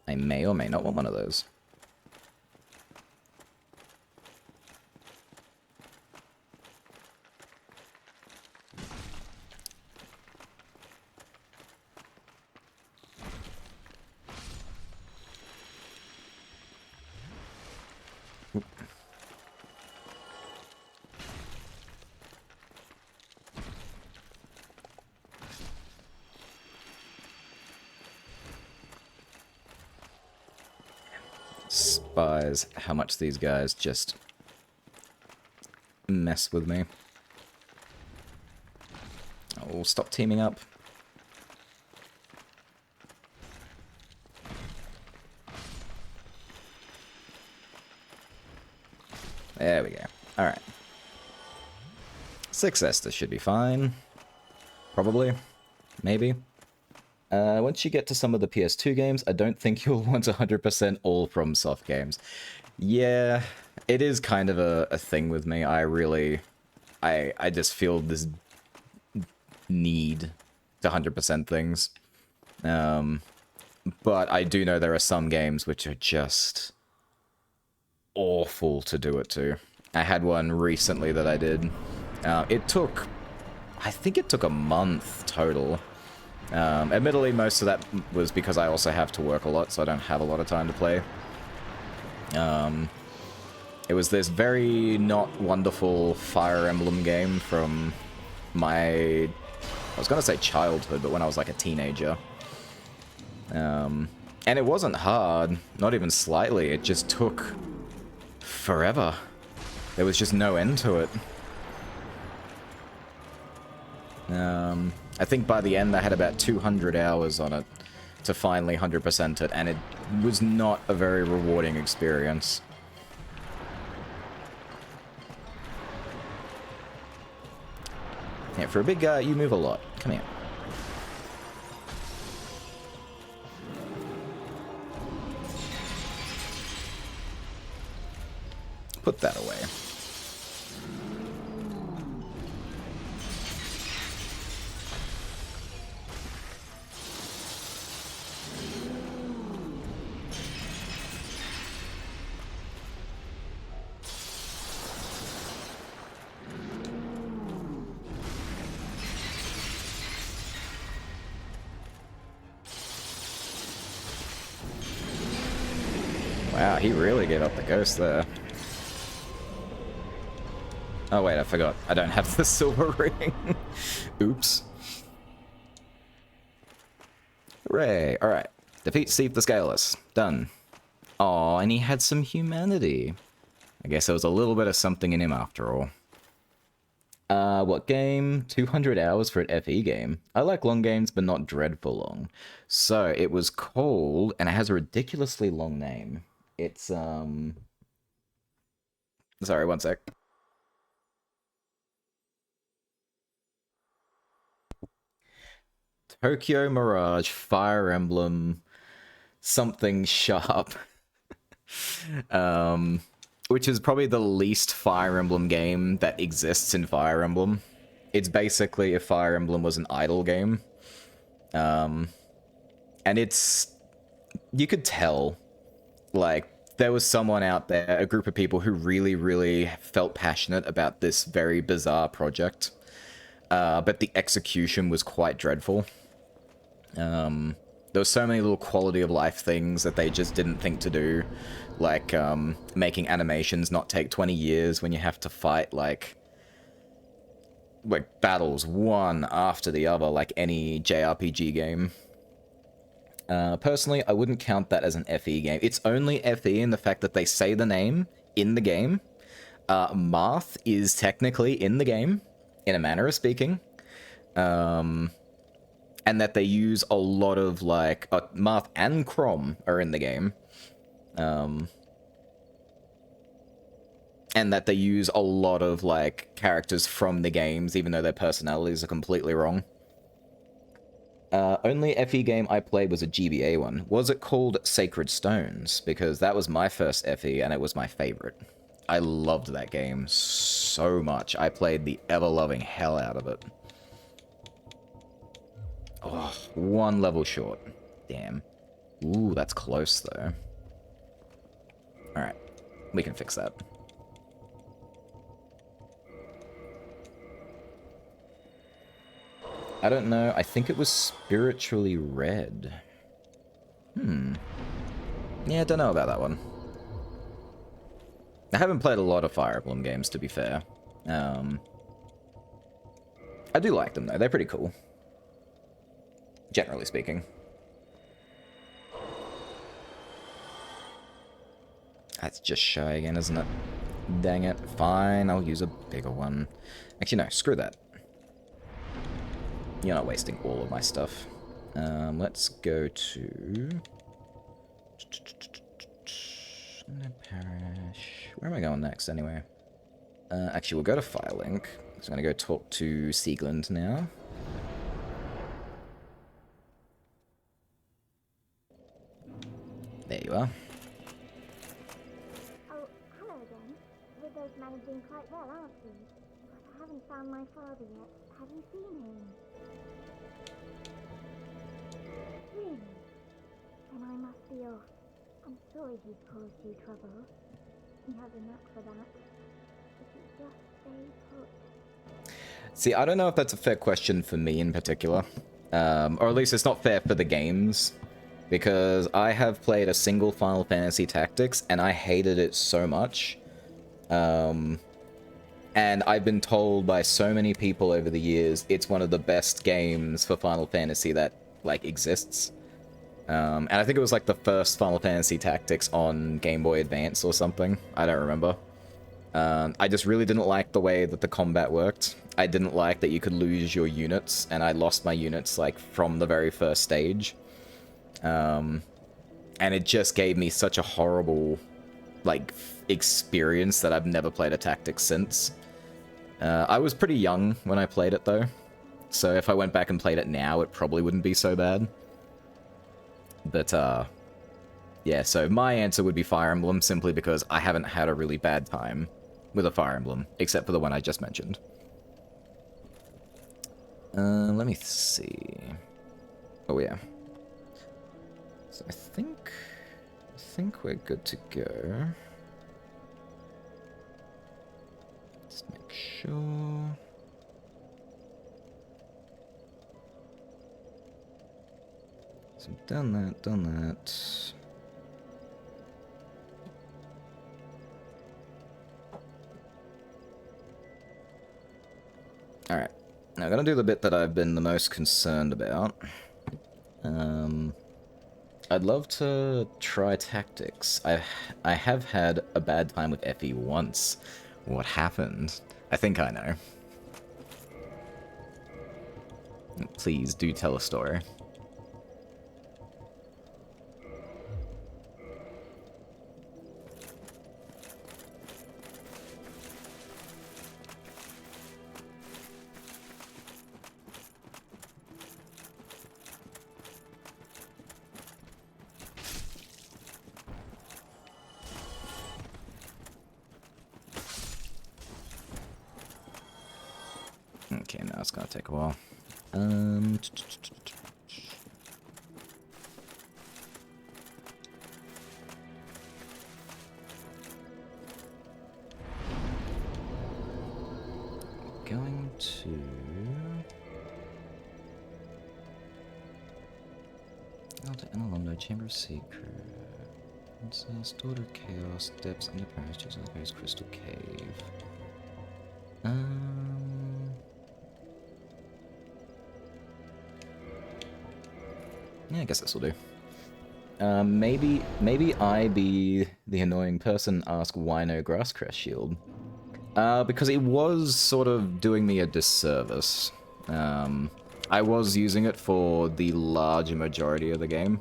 I may or may not want one of those. Despise how much these guys just mess with me. Oh, stop teaming up. There we go. Alright. Success, this should be fine. Probably. Maybe. Once you get to some of the PS2 games, I don't think you'll want 100% all FromSoft games. Yeah, it is kind of a thing with me. I just feel this need to 100% things. But I do know there are some games which are just awful to do it to. I had one recently that I did. I think it took a month total. Admittedly, most of that was because I also have to work a lot, so I don't have a lot of time to play. It was this very not wonderful Fire Emblem game from my, I was going to say childhood, but when I was like a teenager. And it wasn't hard, not even slightly, it just took forever. There was just no end to it. I think by the end I had about 200 hours on it to finally 100% it, and it was not a very rewarding experience. Yeah, for a big guy, you move a lot. Come here. put that away. Wow, he really gave up the ghost there. Oh wait, I forgot. I don't have the silver ring. Oops. Hooray. Alright. Defeat Steve the Scaleless. Done. Aw, and he had some humanity. I guess there was a little bit of something in him after all. What game? 200 hours for an FE game. I like long games, but not dreadful long. So, it was called, and it has a ridiculously long name. It's, Sorry, one sec. Tokyo Mirage Fire Emblem something sharp. Which is probably the least Fire Emblem game that exists in Fire Emblem. It's basically if Fire Emblem was an idle game. And it's... You could tell, like, there was someone out there, a group of people who really, really felt passionate about this very bizarre project. But the execution was quite dreadful. There were so many little quality of life things that they just didn't think to do. Like, making animations not take 20 years when you have to fight, like battles one after the other, like any JRPG game. Personally, I wouldn't count that as an FE game. It's only FE in the fact that they say the name in the game. Marth is technically in the game, in a manner of speaking. And that they use a lot of, like... Marth and Crom are in the game. And that they use a lot of, like, characters from the games, even though their personalities are completely wrong. Only FE game I played was a GBA one. Was it called Sacred Stones? Because that was my first FE, and it was my favorite. I loved that game so much. I played the ever-loving hell out of it. Oh, one level short. Damn. Ooh, that's close, though. Alright. We can fix that. I don't know. I think it was Spiritually Red. Yeah, I don't know about that one. I haven't played a lot of Fire Emblem games, to be fair. I do like them, though. They're pretty cool. Generally speaking. That's just shy again, isn't it? Dang it. Fine, I'll use a bigger one. Actually, no, screw that. You're not wasting all of my stuff. Let's go to... Parish. Where am I going next, anyway? Actually, we'll go to Firelink. So I'm going to go talk to Siegland now. There you are. Oh, hello again. You're both managing quite well, aren't you? But I haven't found my father yet. Have you seen him? Really? Then I must be off. I'm sorry he's caused you trouble. He has a knack for that. If you just stay put. See, I don't know if that's a fair question for me in particular. Or at least it's not fair for the games. Because I have played a single Final Fantasy Tactics, and I hated it so much. And I've been told by so many people over the years, it's one of the best games for Final Fantasy that, like, exists. And I think it was, like, the first Final Fantasy Tactics on Game Boy Advance or something. I don't remember. I just really didn't like the way that the combat worked. I didn't like that you could lose your units, and I lost my units, like, from the very first stage. And it just gave me such a horrible, like, experience that I've never played a Tactics since. I was pretty young when I played it, though. So if I went back and played it now, it probably wouldn't be so bad. But, Yeah, so my answer would be Fire Emblem simply because I haven't had a really bad time with a Fire Emblem, except for the one I just mentioned. Let me see. Oh yeah. So I think we're good to go. Let's make sure. So done that, done that. Alright. Now I'm gonna do the bit that I've been the most concerned about. I'd love to try tactics. I have had a bad time with FE once. What happened? I think I know. Please do tell a story. Okay, now it's gonna take a while. Going to... Elder Enalondo, Chamber of Secret. Stored of Chaos, Depths under Parages, Echo's Crystal Cave. Yeah, I guess this will do. Maybe I be the annoying person, ask why no Grasscrest Shield. Because it was sort of doing me a disservice. I was using it for the large majority of the game.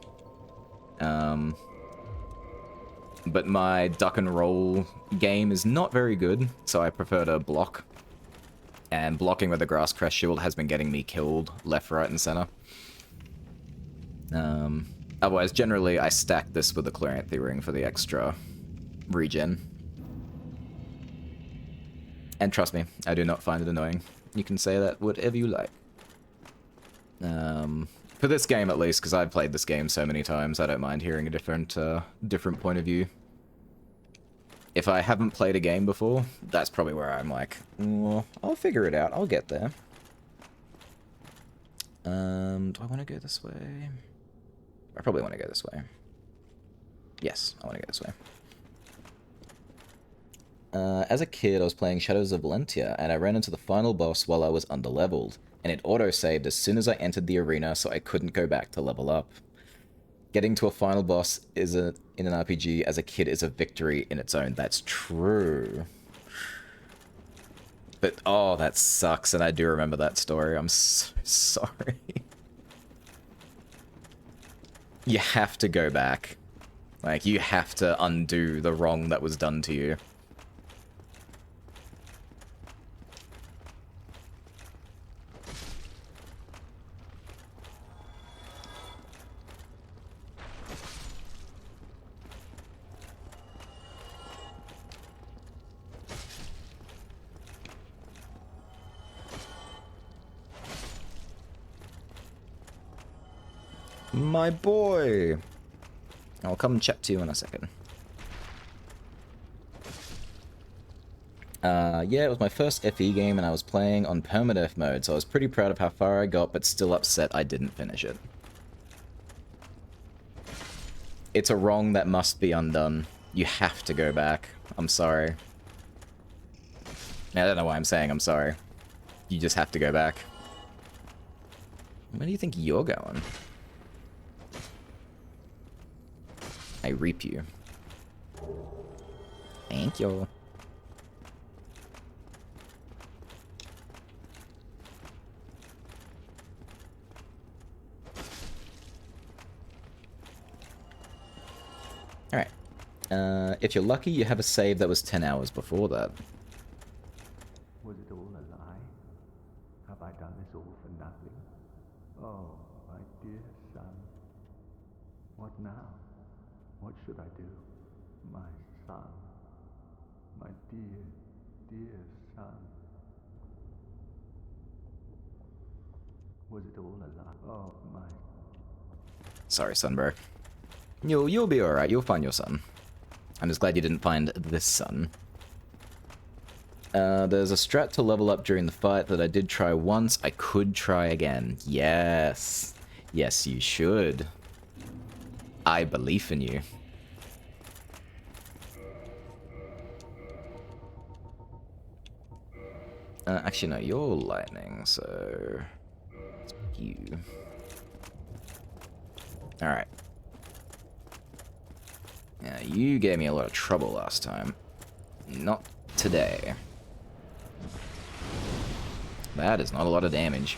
But my duck and roll game is not very good, so I prefer to block. And blocking with the Grasscrest Shield has been getting me killed left, right, and center. Otherwise, generally, I stack this with the Chloranthy Ring for the extra regen. And trust me, I do not find it annoying. You can say that whatever you like. For this game, at least, because I've played this game so many times, I don't mind hearing a different point of view. If I haven't played a game before, that's probably where I'm like, well, I'll figure it out. I'll get there. Do I want to go this way? I probably want to go this way. Yes, I want to go this way. As a kid, I was playing Shadows of Valentia, and I ran into the final boss while I was underleveled, and it auto-saved as soon as I entered the arena, so I couldn't go back to level up. Getting to a final boss in an RPG as a kid is a victory in its own. That's true. But, oh, that sucks, and I do remember that story. I'm so sorry. You have to go back. Like, you have to undo the wrong that was done to you. My boy! I'll come chat to you in a second. Yeah, it was my first FE game and I was playing on permadeath mode, so I was pretty proud of how far I got, but still upset I didn't finish it. It's a wrong that must be undone. You have to go back. I'm sorry. I don't know why I'm saying I'm sorry. You just have to go back. Where do you think you're going? I reap you. Thank you. Alright. If you're lucky, you have a save that was 10 hours before that. Was it all a lie? Have I done this all for nothing? Oh, my dear son. What now? What should I do? My son. My dear, dear son. Was it all a lie? Oh, my. Sorry, Sunbro. You'll be alright. You'll find your son. I'm just glad you didn't find this son. There's a strat to level up during the fight that I did try once. I could try again. Yes. Yes, you should. I believe in you. Actually, no, you're lightning, so... It's you. Alright. Yeah, you gave me a lot of trouble last time. Not today. That is not a lot of damage.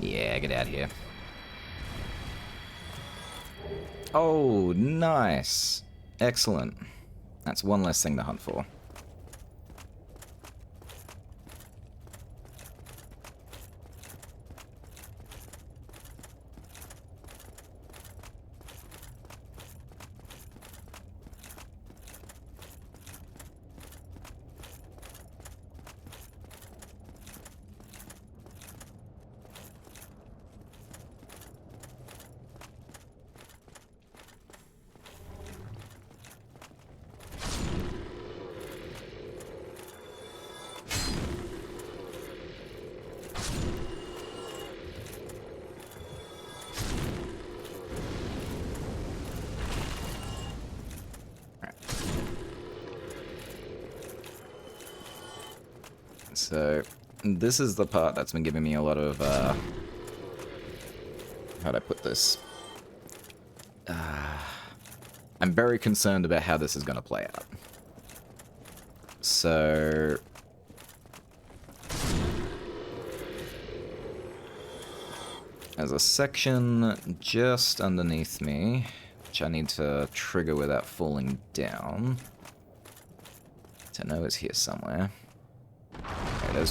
Yeah, get out of here. Oh, nice. Excellent. That's one less thing to hunt for. So, this is the part that's been giving me a lot of, how'd I put this? I'm very concerned about how this is going to play out. So... There's a section just underneath me, which I need to trigger without falling down. I know it's here somewhere. There it is.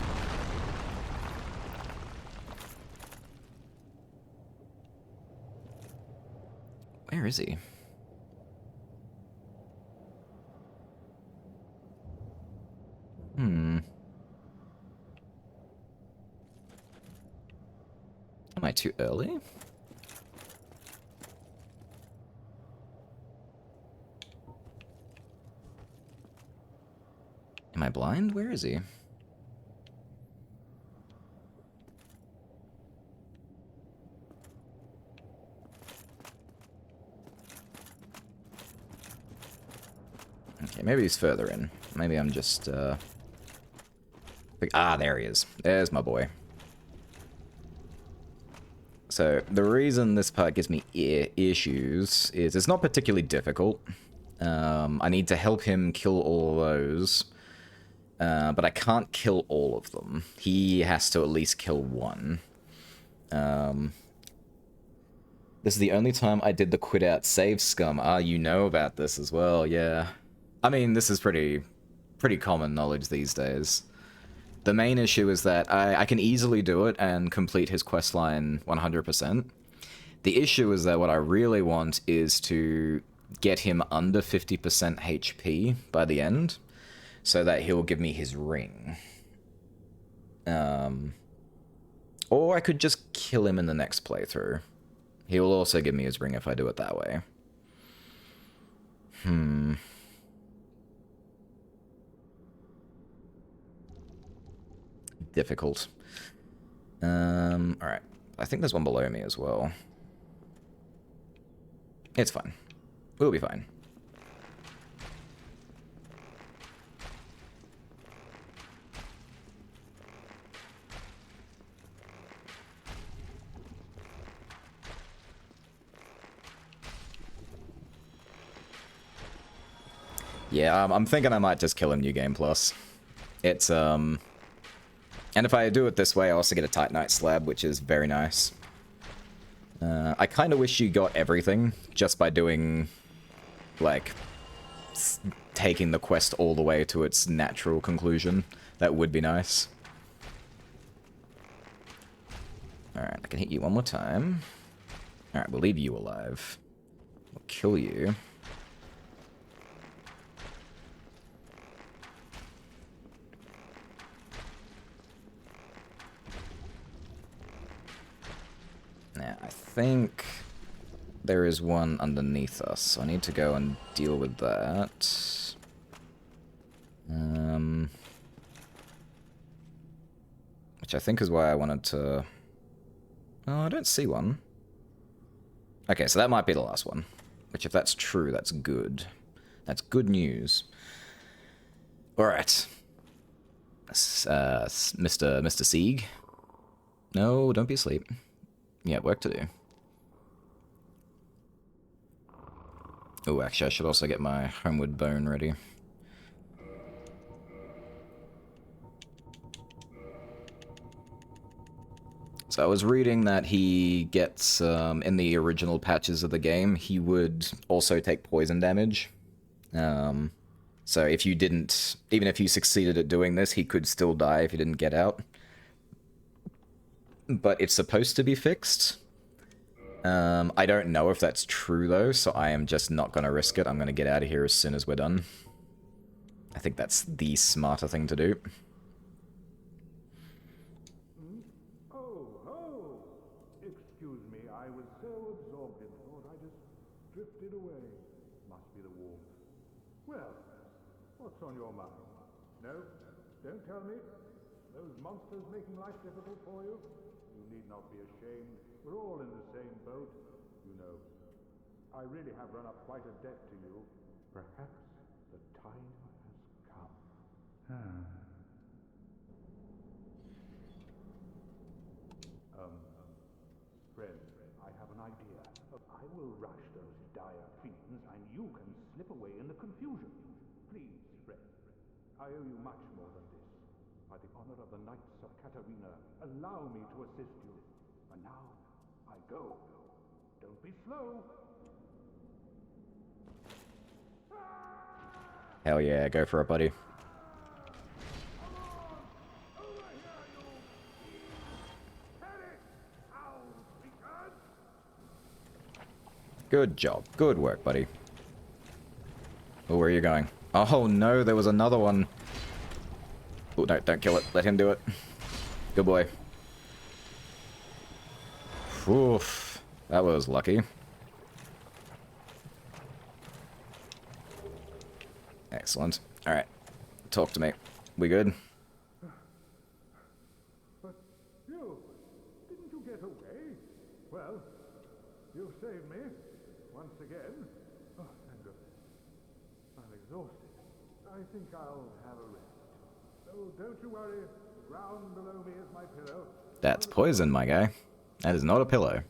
Where is he? Am I too early? Am I blind? Where is he? Okay, maybe he's further in. Maybe I'm just, Ah, there he is. There's my boy. So, the reason this part gives me issues is it's not particularly difficult. I need to help him kill all those. But I can't kill all of them. He has to at least kill one. This is the only time I did the quit out save scum. Ah, you know about this as well, yeah. I mean, this is pretty common knowledge these days. The main issue is that I can easily do it and complete his questline 100%. The issue is that what I really want is to get him under 50% HP by the end, so that he'll give me his ring. Or I could just kill him in the next playthrough. He will also give me his ring if I do it that way. Difficult. Alright. I think there's one below me as well. It's fine. We'll be fine. Yeah, I'm thinking I might just kill him New Game Plus. It's, and if I do it this way, I also get a Titanite slab, which is very nice. I kind of wish you got everything just by doing, like, taking the quest all the way to its natural conclusion. That would be nice. Alright, I can hit you one more time. Alright, we'll leave you alive. We'll kill you. Now, I think there is one underneath us, so I need to go and deal with that. Which I think is why I wanted to... Oh, I don't see one. Okay, so that might be the last one. Which, if that's true, that's good. That's good news. Alright. Mr. Sieg? No, don't be asleep. Yeah, work to do. Oh, actually, I should also get my homeward bone ready. So I was reading that he gets, in the original patches of the game, he would also take poison damage. So if you didn't, even if you succeeded at doing this, he could still die if you didn't get out. But it's supposed to be fixed. I don't know if that's true, though, so I am just not going to risk it. I'm going to get out of here as soon as we're done. I think that's the smarter thing to do. Oh, oh! Excuse me, I was so absorbed in thought I just drifted away. Must be the warmth. Well, what's on your mind? No? Don't tell me? Those monsters making life difficult for you? You need not be ashamed. We're all in the same boat, you know. I really have run up quite a debt to you. Perhaps the time has come. Friend, I have an idea. I will rush those dire fiends, and you can slip away in the confusion. Please, friend. I owe you much more than this. By the honor of the Knights of Katarina, allow me to assist you. And now, I go. Don't be slow. Hell yeah, go for it, buddy. Good job. Good work, buddy. Oh, where are you going? Oh no, there was another one. Oh, no, don't kill it. Let him do it. Good boy. Oof. That was lucky. Excellent. Alright. Talk to me. We good? But you, didn't you get away? Well, you saved me, once again. Oh, thank goodness. I'm exhausted. I think I'll have a rest. Oh, don't you worry. The ground below me is my pillow. That's poison, my guy. That is not a pillow.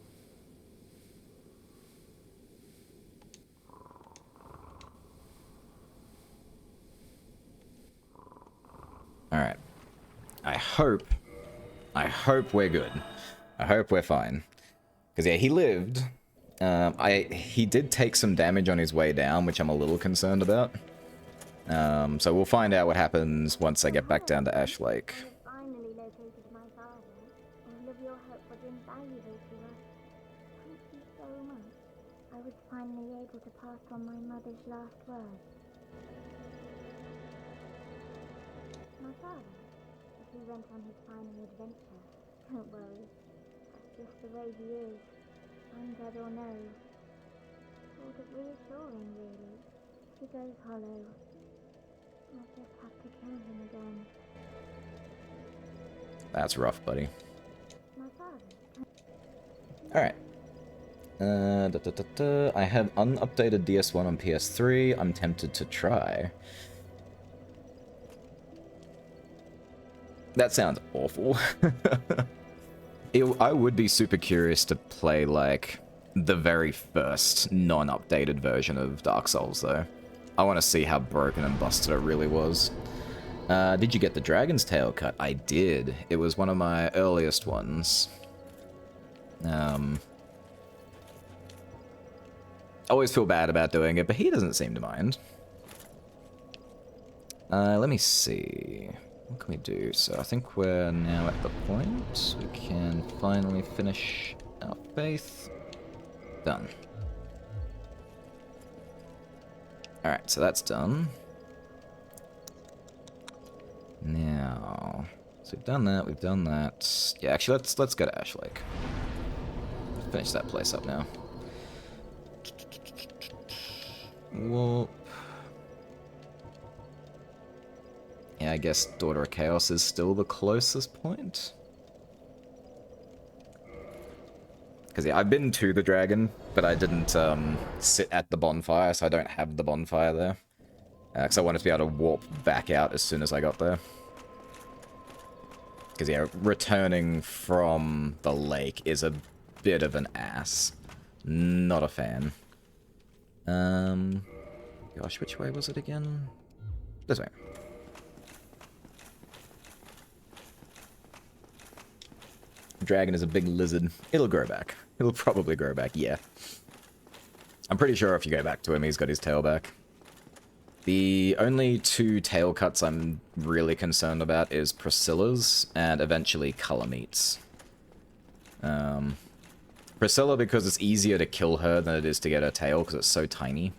Alright. I hope we're good. I hope we're fine. Because, yeah, he lived. He did take some damage on his way down, which I'm a little concerned about. So we'll find out what happens once I get back down to Ash Lake. Finally located my father. All of your help was invaluable to us. Thank you so much. I was finally able to pass on my mother's last words. My father, if he went on his final adventure, don't worry. That's just the way he is. I'm dead or no. Sort of reassuring, really. He goes hollow. I'll just have to kill him again. That's rough, buddy. My father. Alright. I have unupdated DS1 on PS3. I'm tempted to try. That sounds awful. I would be super curious to play, like, the very first non-updated version of Dark Souls, though. I want to see how broken and busted it really was. Did you get the dragon's tail cut? I did. It was one of my earliest ones. Always feel bad about doing it, but he doesn't seem to mind. Let me see. What can we do? So I think we're now at the point we can finally finish our faith. Done. Alright, so that's done. Now, so we've done that, we've done that. Yeah, actually, let's go to Ash Lake. Finish that place up now. Whoop. Yeah, I guess Daughter of Chaos is still the closest point. Because yeah, I've been to the dragon, but I didn't sit at the bonfire, so I don't have the bonfire there. Because I wanted to be able to warp back out as soon as I got there. Because yeah, returning from the lake is a bit of an ass. Not a fan. Gosh, which way was it again? This way. Dragon is a big lizard. It'll grow back. It'll probably grow back, yeah. I'm pretty sure if you go back to him, he's got his tail back. The only two tail cuts I'm really concerned about is Priscilla's and eventually Calameet's. Priscilla because it's easier to kill her than it is to get her tail because it's so tiny.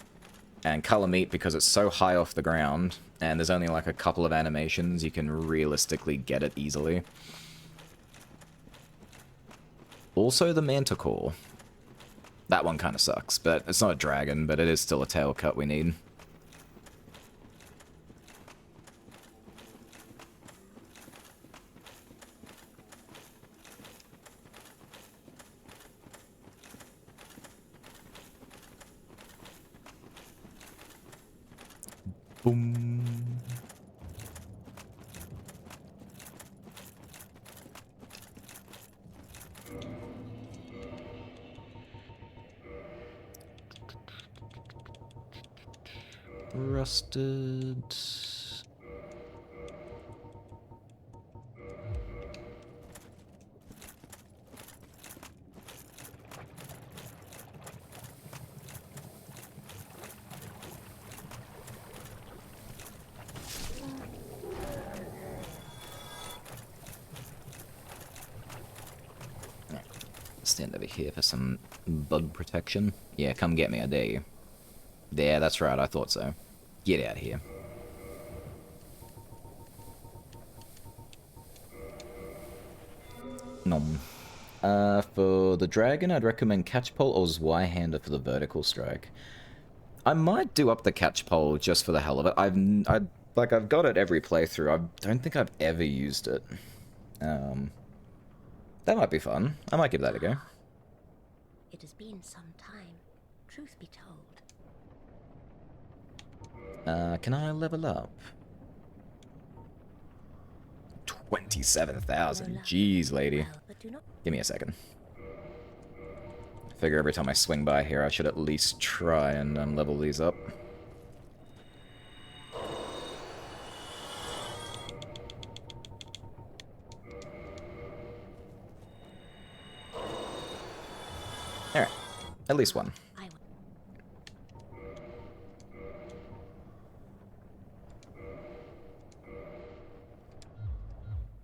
And Calameet because it's so high off the ground and there's only like a couple of animations you can realistically get it easily. Also the Manticore. That one kind of sucks, but it's not a dragon, but it is still a tail cut we need. Boom. Rusted. Stand over here for some bug protection. Yeah, come get me, I dare you. Yeah, that's right, I thought so. Get out of here. Nom. For the dragon, I'd recommend Catchpole or Zweihander for the vertical strike. I might do up the Catchpole just for the hell of it. I've got it every playthrough. I don't think I've ever used it. That might be fun. I might give that a go. It has been some time, truth be told. Can I level up? 27,000. Jeez, lady. Well, but do not Give me a second. I figure every time I swing by here, I should at least try and level these up. Alright. At least one. I will.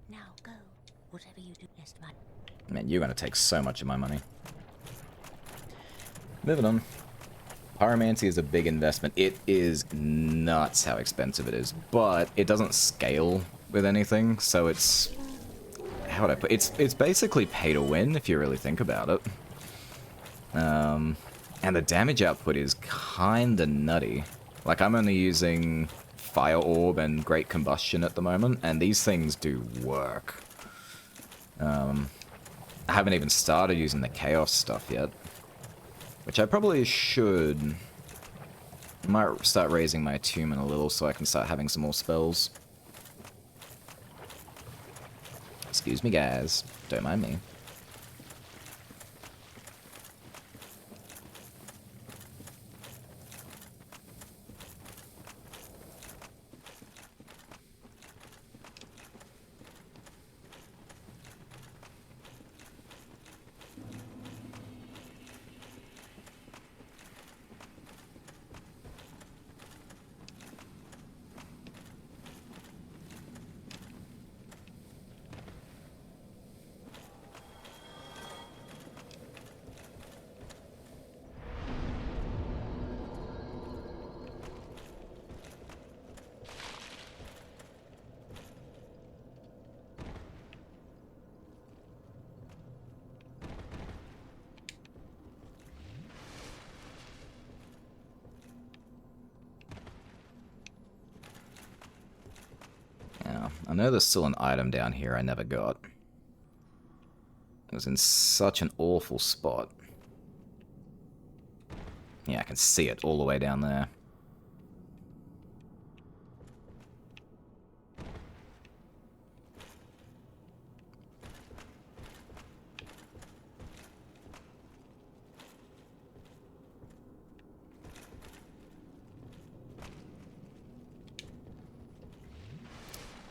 Now go. Whatever you do, lest my Man, you're gonna take so much of my money. Moving on. Pyromancy is a big investment. It is nuts how expensive it is, but it doesn't scale with anything, so it's... How would I put it? It's basically pay to win, if you really think about it. And the damage output is kinda nutty. Like, I'm only using Fire Orb and Great Combustion at the moment, and these things do work. I haven't even started using the Chaos stuff yet. Which I probably should. I might start raising my attunement a little so I can start having some more spells. Excuse me, guys. Don't mind me. know there's still an item down here I never got. It was in such an awful spot. Yeah, I can see it all the way down there.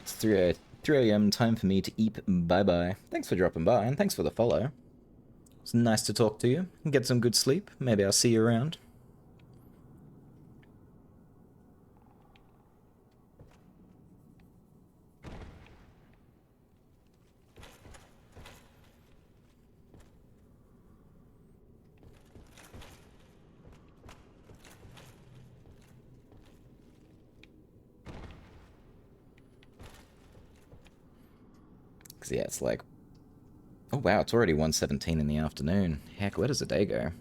It's 3 a.m. Time for me to eat. Bye-bye. Thanks for dropping by, and thanks for the follow. It's nice to talk to you. Get some good sleep. Maybe I'll see you around. Because, yeah, it's like... Oh, wow, it's already 1:17 in the afternoon. Heck, where does the day go?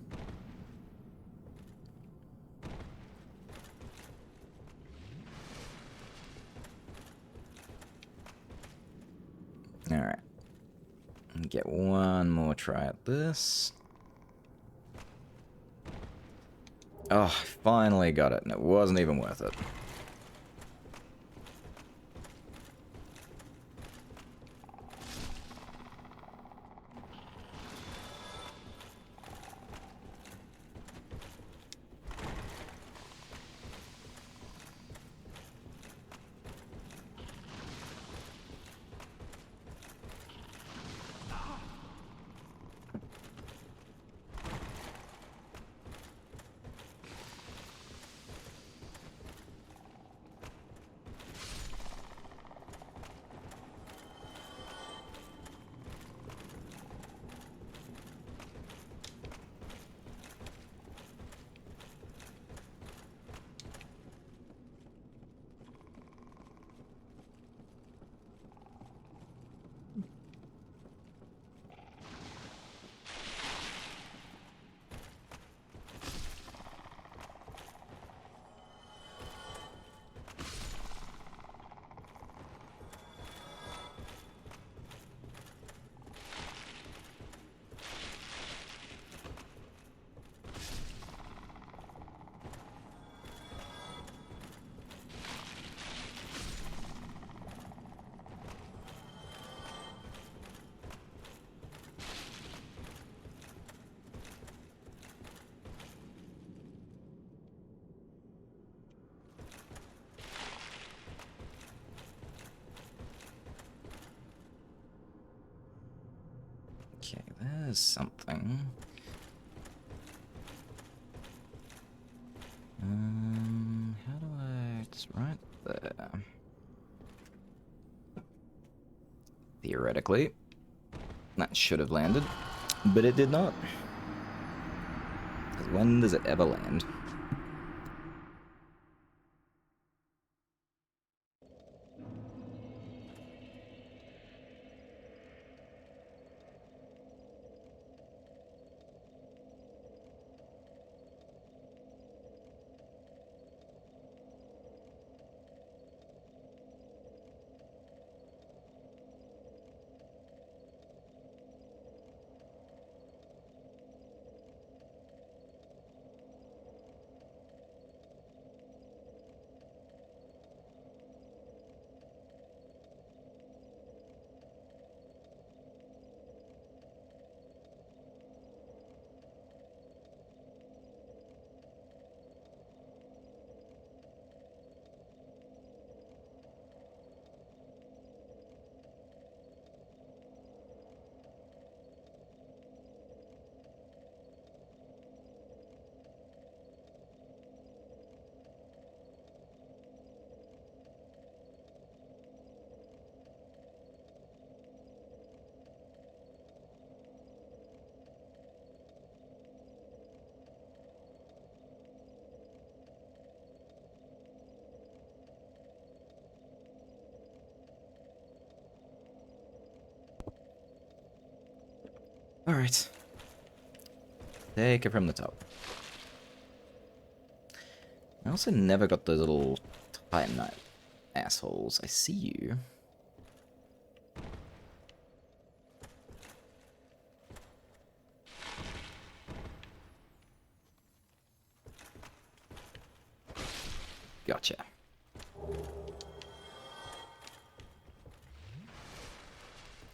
Alright. Get one more try at this. Oh, finally got it, and it wasn't even worth it. Okay, there's something. How do I... It's right there. Theoretically, that should have landed, but it did not. Because when does it ever land? Alright. Take it from the top. I also never got those little Titanite assholes. I see you. Gotcha.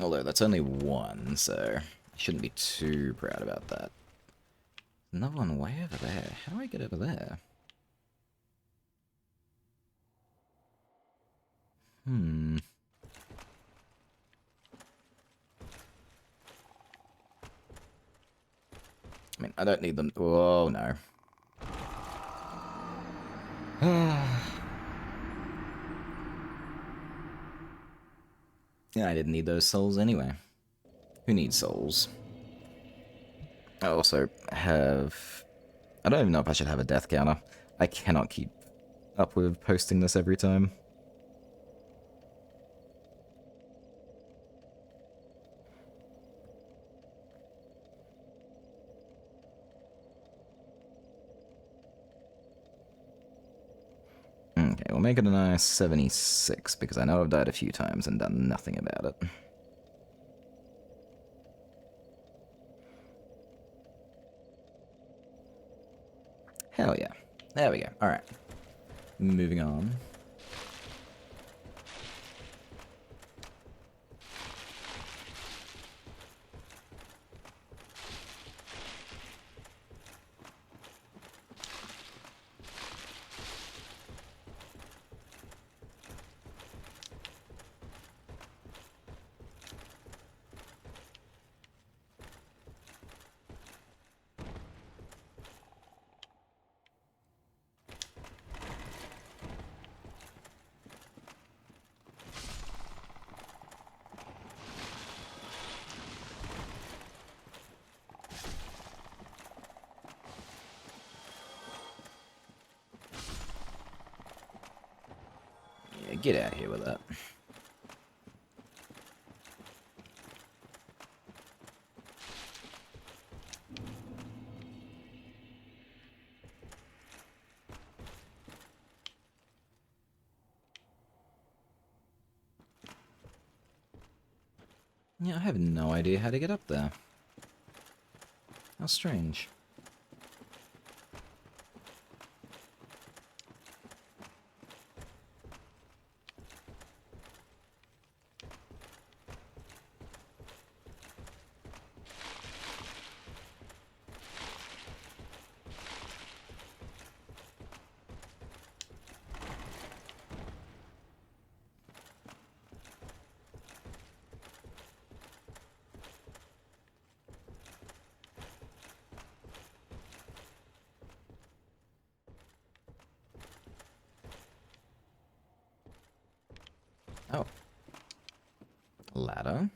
Although that's only one, so I shouldn't be too proud about that. Another one way over there. How do I get over there? Hmm. I mean, I don't need them. Oh, no. Yeah, I didn't need those souls anyway. Who needs souls? I also have... I don't even know if I should have a death counter. I cannot keep up with posting this every time. Okay, we'll make it a nice 76, because I know I've died a few times and done nothing about it. Hell yeah. There we go. Alright. Moving on. Yeah, get out of here with that. Yeah, I have no idea how to get up there. How strange. Oh. Ladder.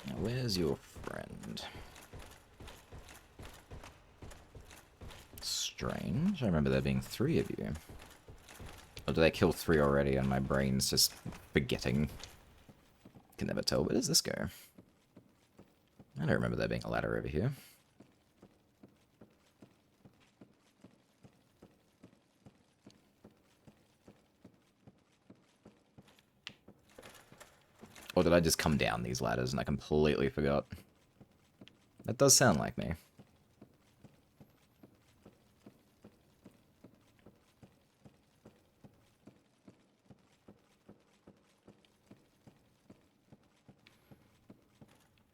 Now, where's your friend? Strange. I remember there being 3 of you. Or did I kill 3 already and my brain's just forgetting? Can never tell. Where does this go? I don't remember there being a ladder over here. Or did I just come down these ladders and I completely forgot? That does sound like me.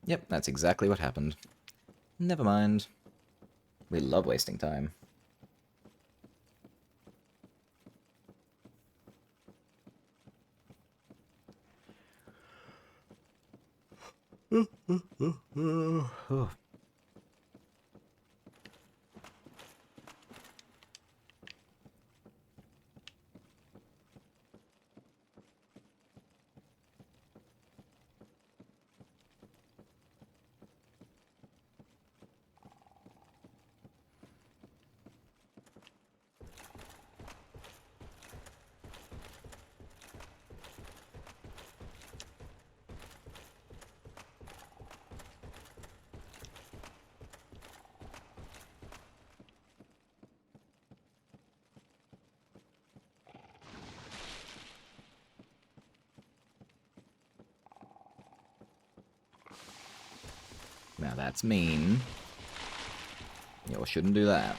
Yep, that's exactly what happened. Never mind. We love wasting time. Now that's mean. You shouldn't do that.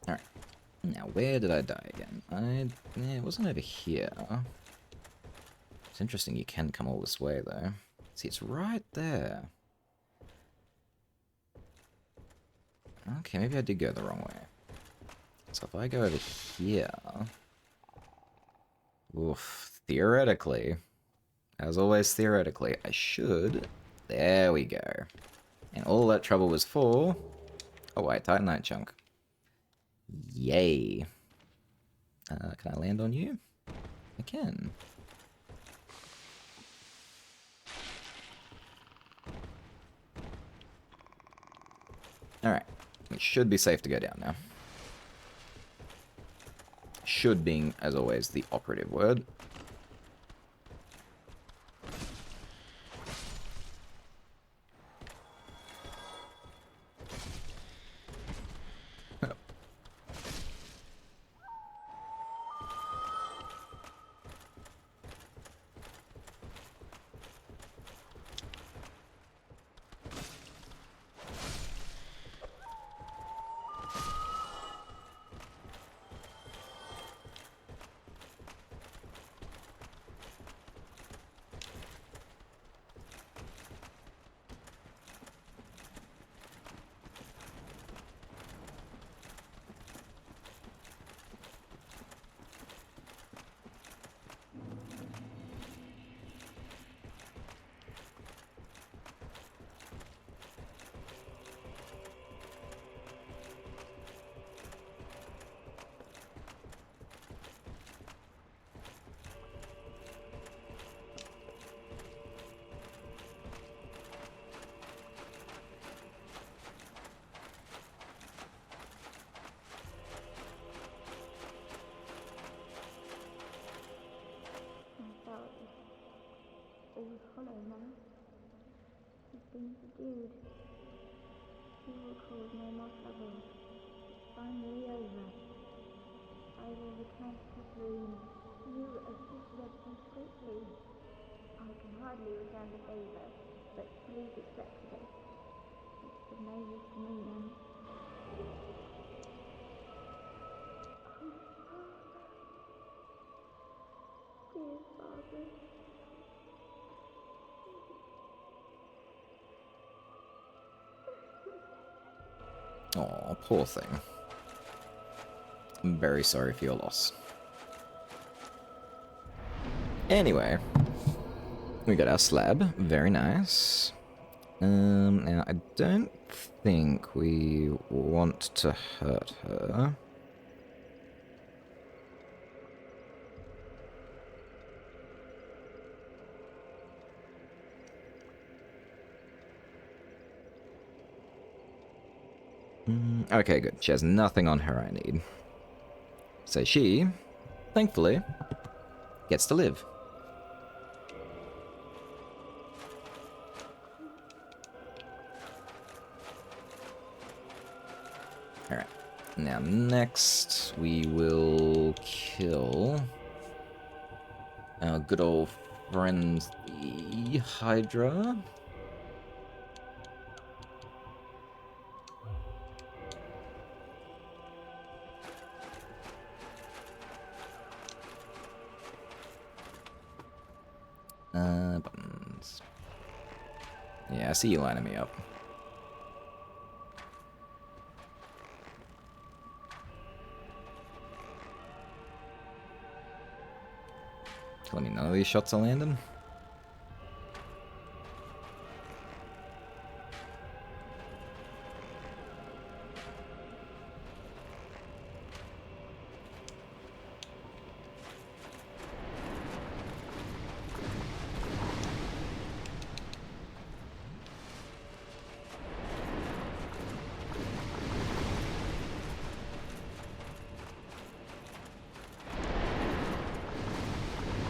Alright. Now, where did I die again? Yeah, it wasn't over here. It's interesting you can come all this way, though. See, it's right there. Okay, maybe I did go the wrong way. So if I go over here... Oof, theoretically, as always theoretically, I should... There we go. And all that trouble was for... Oh wait, Titanite chunk. Yay. Can I land on you? I can. Alright. We should be safe to go down now. Should being, as always, the operative word. All hollow now. He's been subdued. He will cause no more trouble. It's finally over. I will return to Catherine. You assisted us so greatly. I can hardly return the favor, but please accept this. It's of no use to me then. Dear Father. Aw, poor thing. I'm very sorry for your loss. Anyway, we got our slab. Very nice. Now, I don't think we want to hurt her. Okay, good. She has nothing on her I need. So she, thankfully, gets to live. Alright. Now, next, we will kill our good old friend, the Hydra. Buttons. Yeah, I see you lining me up. Telling me none of these shots are landing?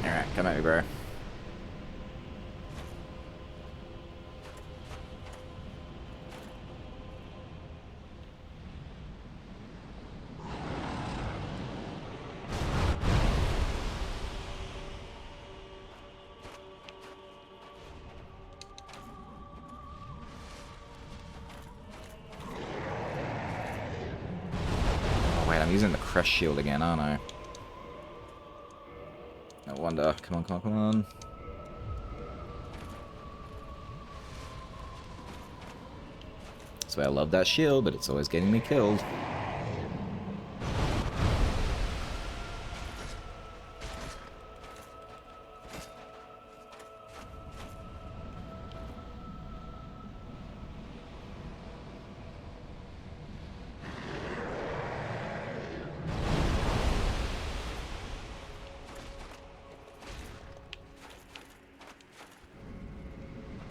Alright, come at me, bro. Oh, wait, I'm using the crush shield again, aren't I? No wonder. Come on, come on, come on. That's why I love that shield, but it's always getting me killed.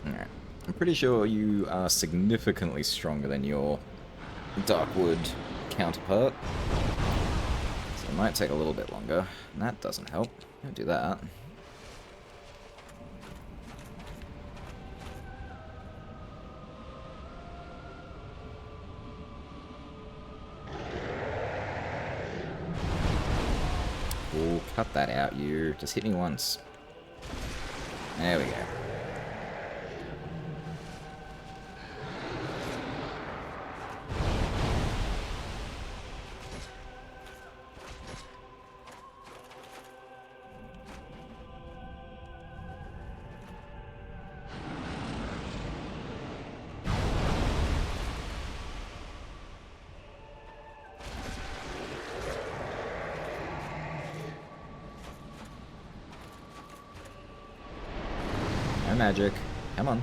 Alright. I'm pretty sure you are significantly stronger than your Darkwood counterpart. So it might take a little bit longer. And that doesn't help. Don't do that. Oh, cut that out, you. Just hit me once. There we go. No magic. Come on.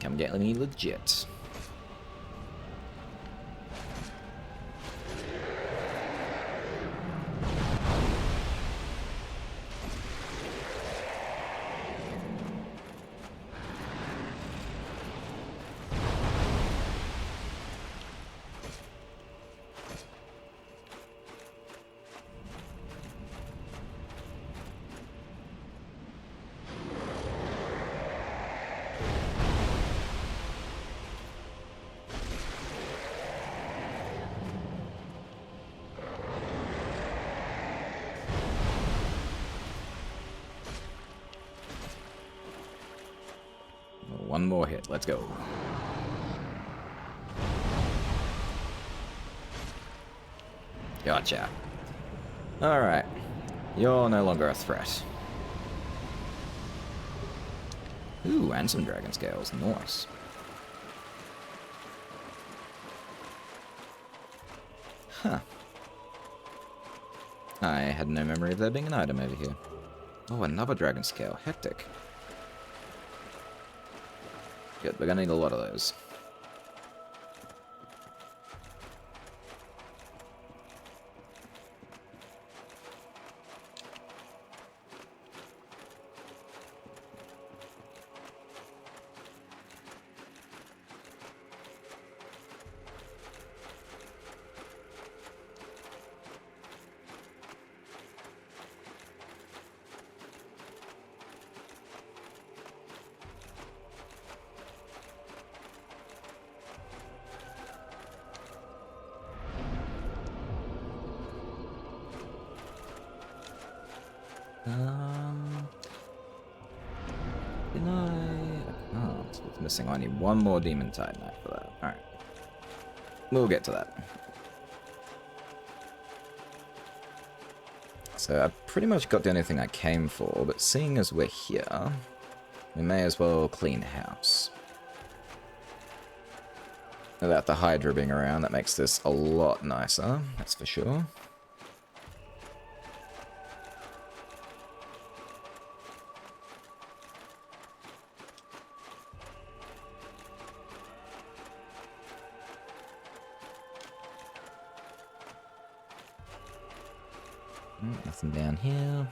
Come get me legit. One more hit. Let's go. Gotcha. Alright. You're no longer a threat. Ooh, and some dragon scales. Nice. Huh. I had no memory of there being an item over here. Oh, another dragon scale. Hectic. Good, we're gonna need a lot of those. Didn't I can't. What's missing? I need one more Demon Titanite for that. Alright. We'll get to that. So I pretty much got the only thing I came for, but seeing as we're here, we may as well clean house. Without the Hydra being around, that makes this a lot nicer, that's for sure. Nothing down here.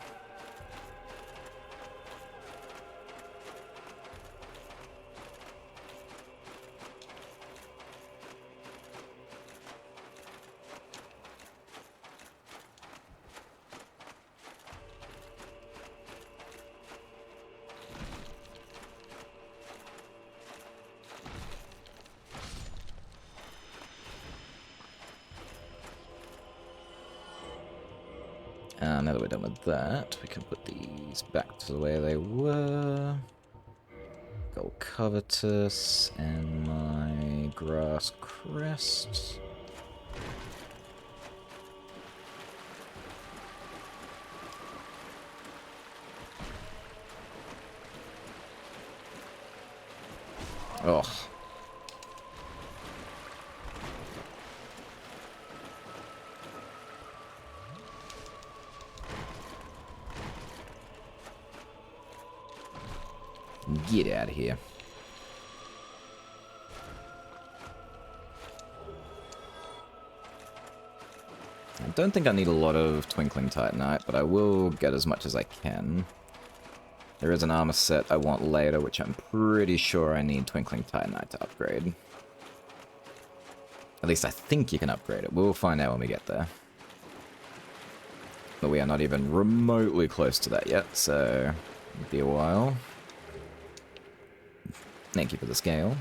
Now that we're done with that, we can put these back to the way they were. Gold Covetous and my Grass Crest. Oh. Get out of here. I don't think I need a lot of Twinkling Titanite, but I will get as much as I can. There is an armor set I want later, which I'm pretty sure I need Twinkling Titanite to upgrade. At least I think you can upgrade it. We'll find out when we get there. But we are not even remotely close to that yet, so it'll be a while. Thank you for the scale.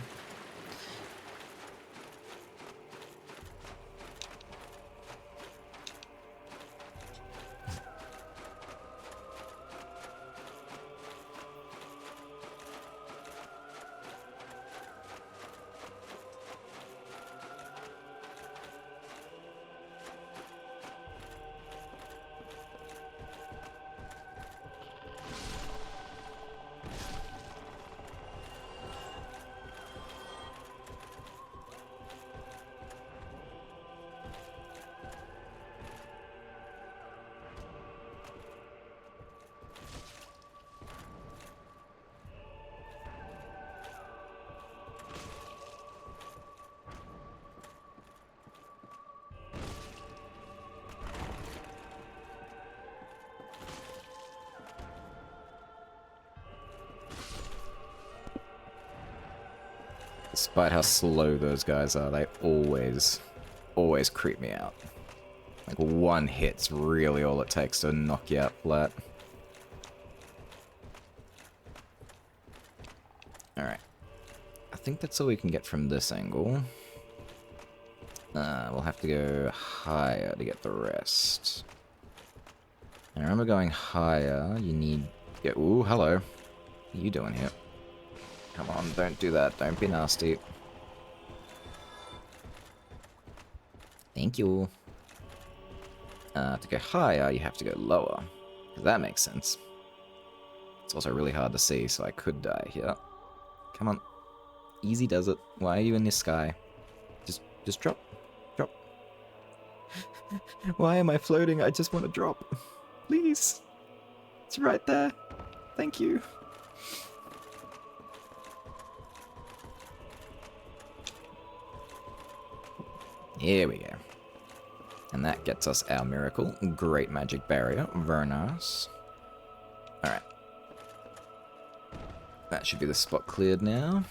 Despite how slow those guys are, they always creep me out. Like, one hit's really all it takes to knock you out flat. Alright. I think that's all we can get from this angle. We'll have to go higher to get the rest. I remember going higher, you need... Yeah, ooh, hello. What are you doing here? Come on, don't do that. Don't be nasty. Thank you. To go higher, you have to go lower. That makes sense. It's also really hard to see, so I could die here. Come on. Easy does it. Why are you in the sky? Just drop. Drop. Why am I floating? I just want to drop. Please. It's right there. Thank you. Here we go. And that gets us our miracle. Great magic barrier. Very nice. Alright. That should be the spot cleared now.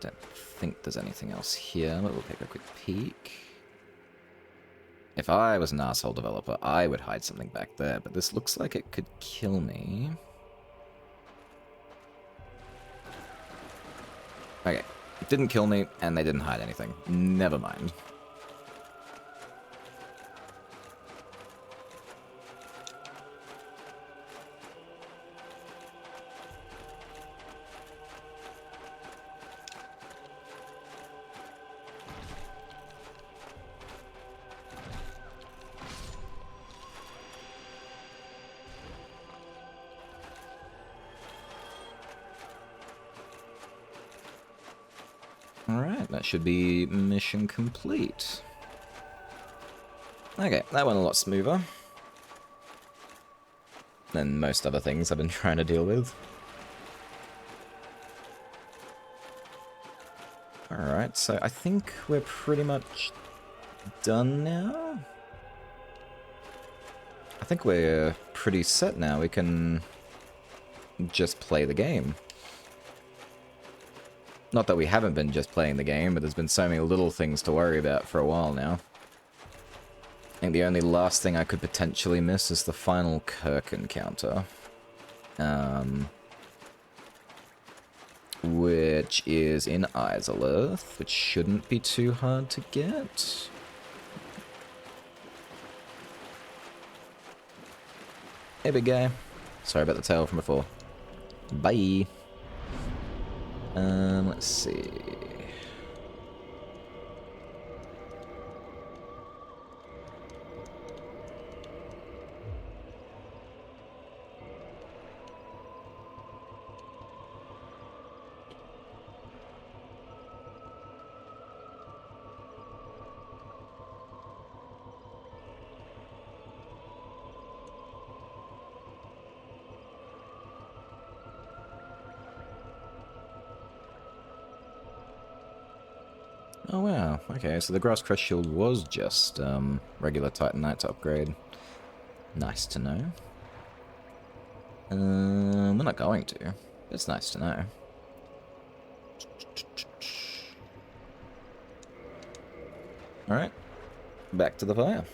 Don't think there's anything else here, but we'll take a quick peek. If I was an asshole developer, I would hide something back there, but this looks like it could kill me. Okay, it didn't kill me, and they didn't hide anything. Never mind. Alright, that should be mission complete. Okay, that went a lot smoother than most other things I've been trying to deal with. Alright, so I think we're pretty much done now. I think we're pretty set now. We can just play the game. Not that we haven't been just playing the game, but there's been so many little things to worry about for a while now. I think the only last thing I could potentially miss is the final Kirk encounter. Which is in Izalith, which shouldn't be too hard to get. Hey, big guy. Sorry about the tail from before. Bye. Let's see. Oh wow, okay, so the Grass Crest Shield was just regular Titanite to upgrade. Nice to know. We're not going to. It's nice to know. Alright, back to the fire.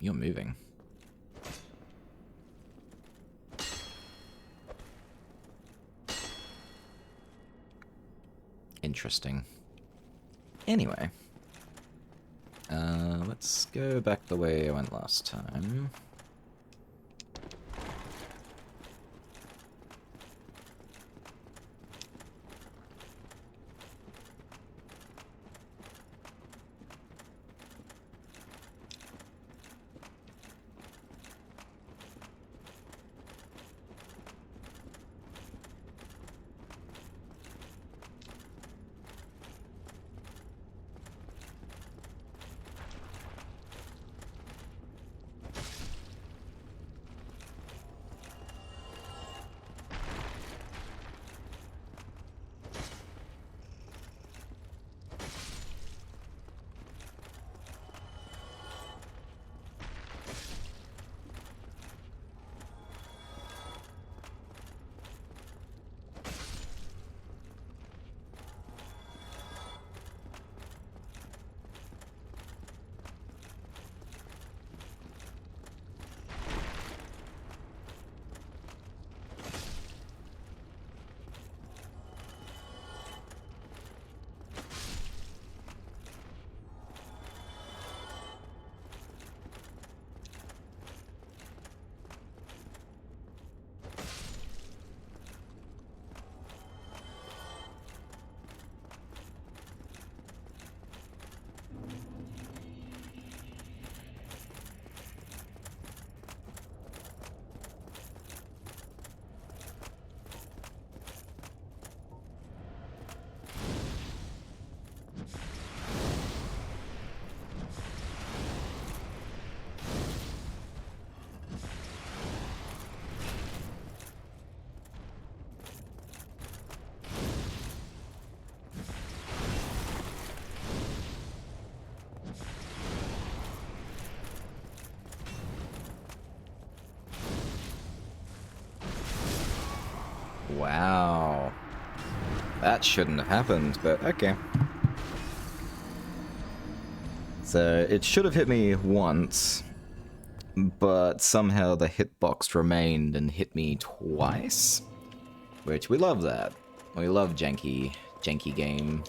You're moving. Interesting. Anyway. Let's go back the way I went last time. Wow. That shouldn't have happened, but okay. So it should have hit me once, but somehow the hitbox remained and hit me twice. Which, we love that. We love janky game.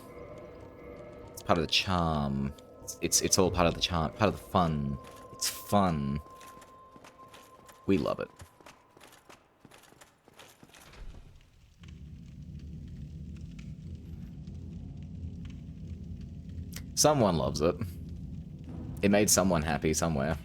It's part of the charm. It's all part of the charm, part of the fun. It's fun. We love it. Someone loves it. It made someone happy somewhere.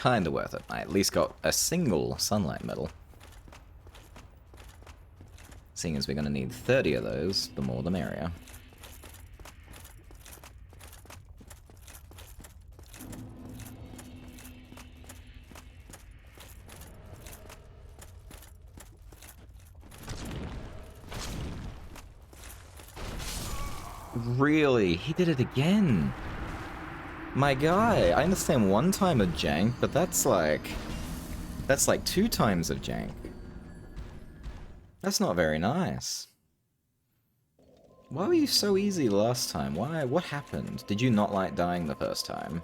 Kinda worth it. I at least got a single sunlight medal. Seeing as we're gonna need 30 of those, the more the merrier. Really? He did it again? My guy, I understand one time of jank, but that's like 2 times of jank. That's not very nice. Why were you so easy last time? Why? What happened? Did you not like dying the first time?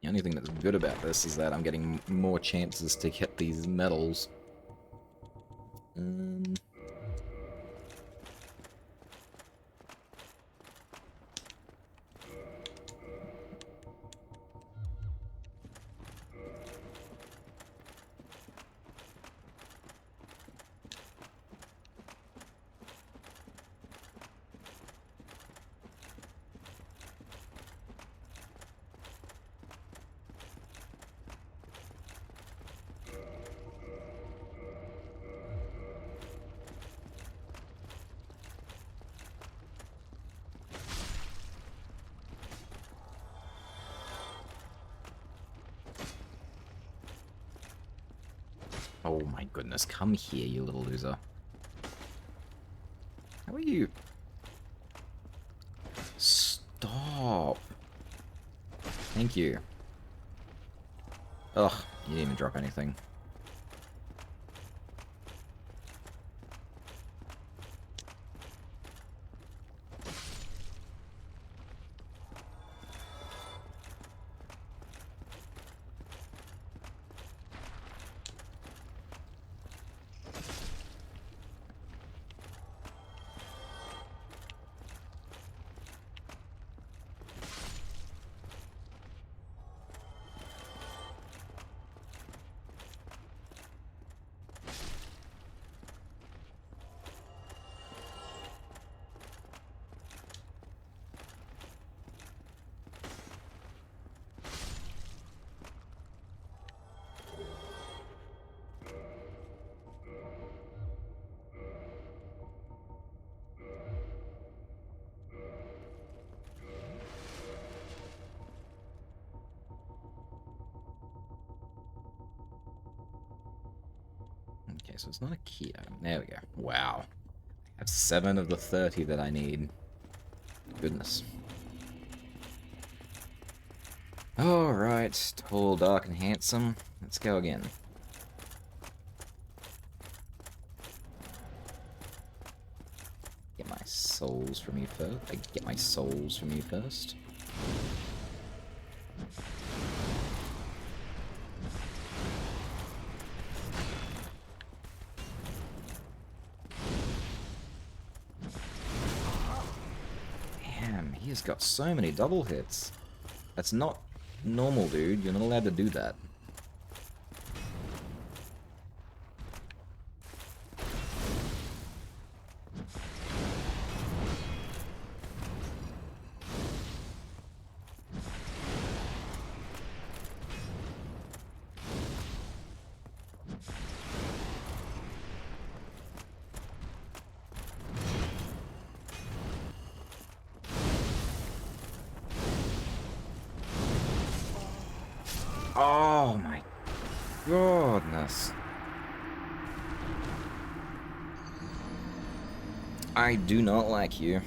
The only thing that's good about this is that I'm getting more chances to get these medals. Oh my goodness, come here, you little loser. How are you? Stop. Thank you. Ugh, you didn't even drop anything. Okay, so it's not a key item. There we go. Wow. I have 7 of the 30 that I need. Goodness. Alright, tall, dark, and handsome. Let's go again. Get my souls from you first. I get my souls from you first. Damn, he has got so many double hits. That's not normal, dude. You're not allowed to do that. Oh my goodness. I do not like you.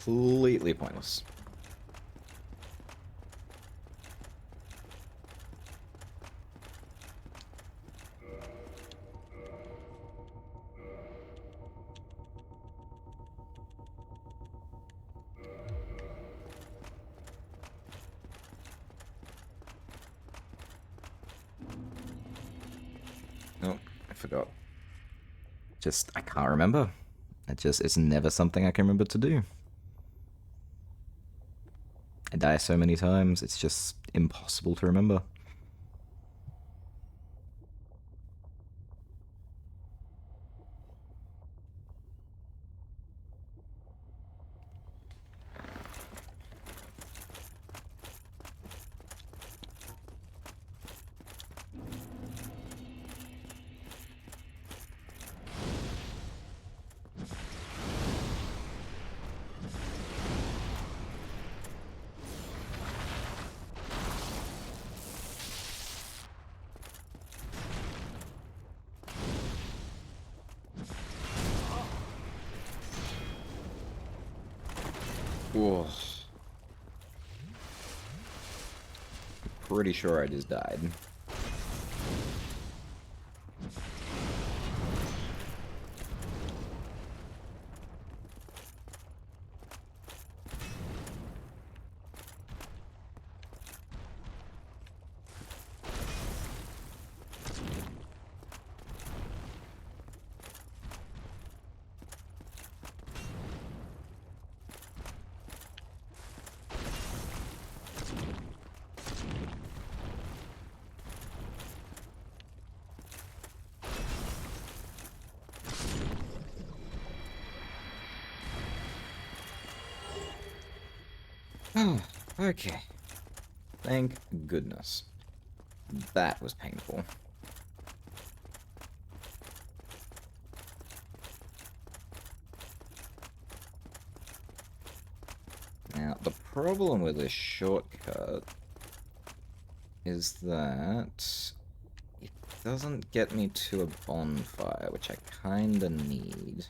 Completely pointless. Oh, I forgot. I can't remember. It's never something I can remember to do. I die so many times, it's just impossible to remember. Whoa. Pretty sure I just died. Oh, okay. Thank goodness. That was painful. Now, the problem with this shortcut is that it doesn't get me to a bonfire, which I kinda need.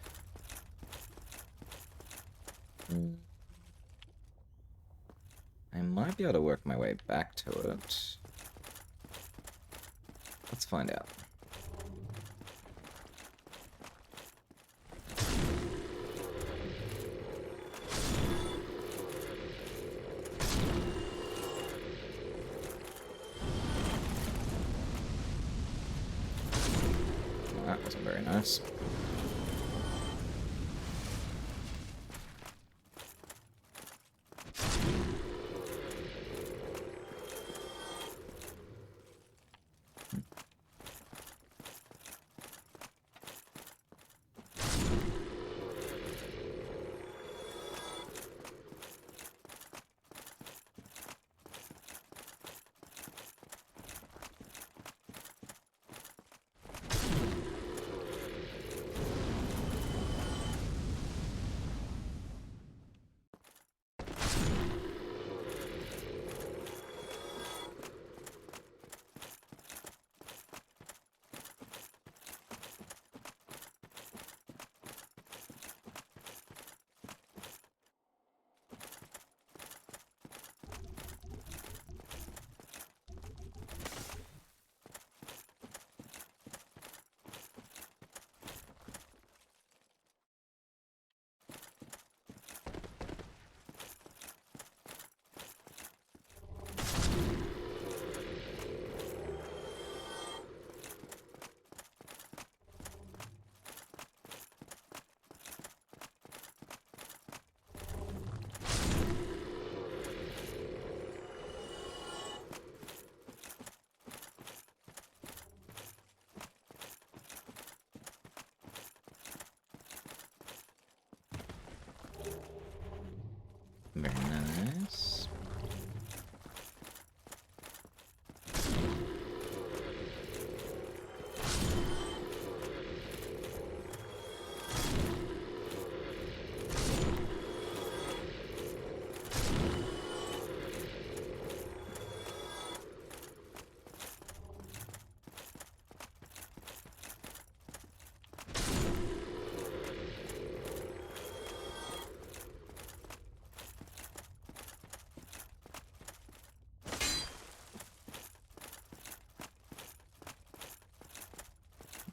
I might be able to work my way back to it. Let's find out. That wasn't very nice. Very nice.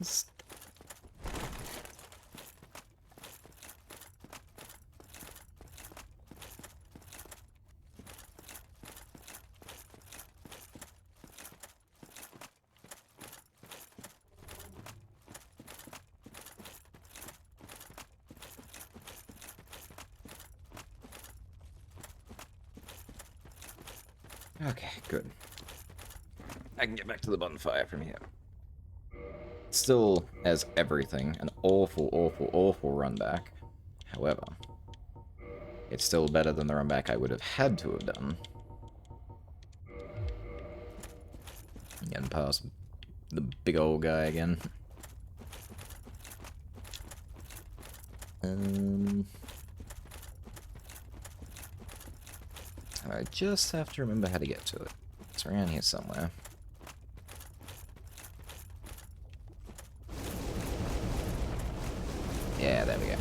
It's- Okay, good. I can get back to the bonfire from here. Still, as everything, an awful, awful, awful run back. However, it's still better than the run back I would have had to have done. Getting past the big old guy again. I just have to remember how to get to it. It's around here somewhere. Yeah, there we go.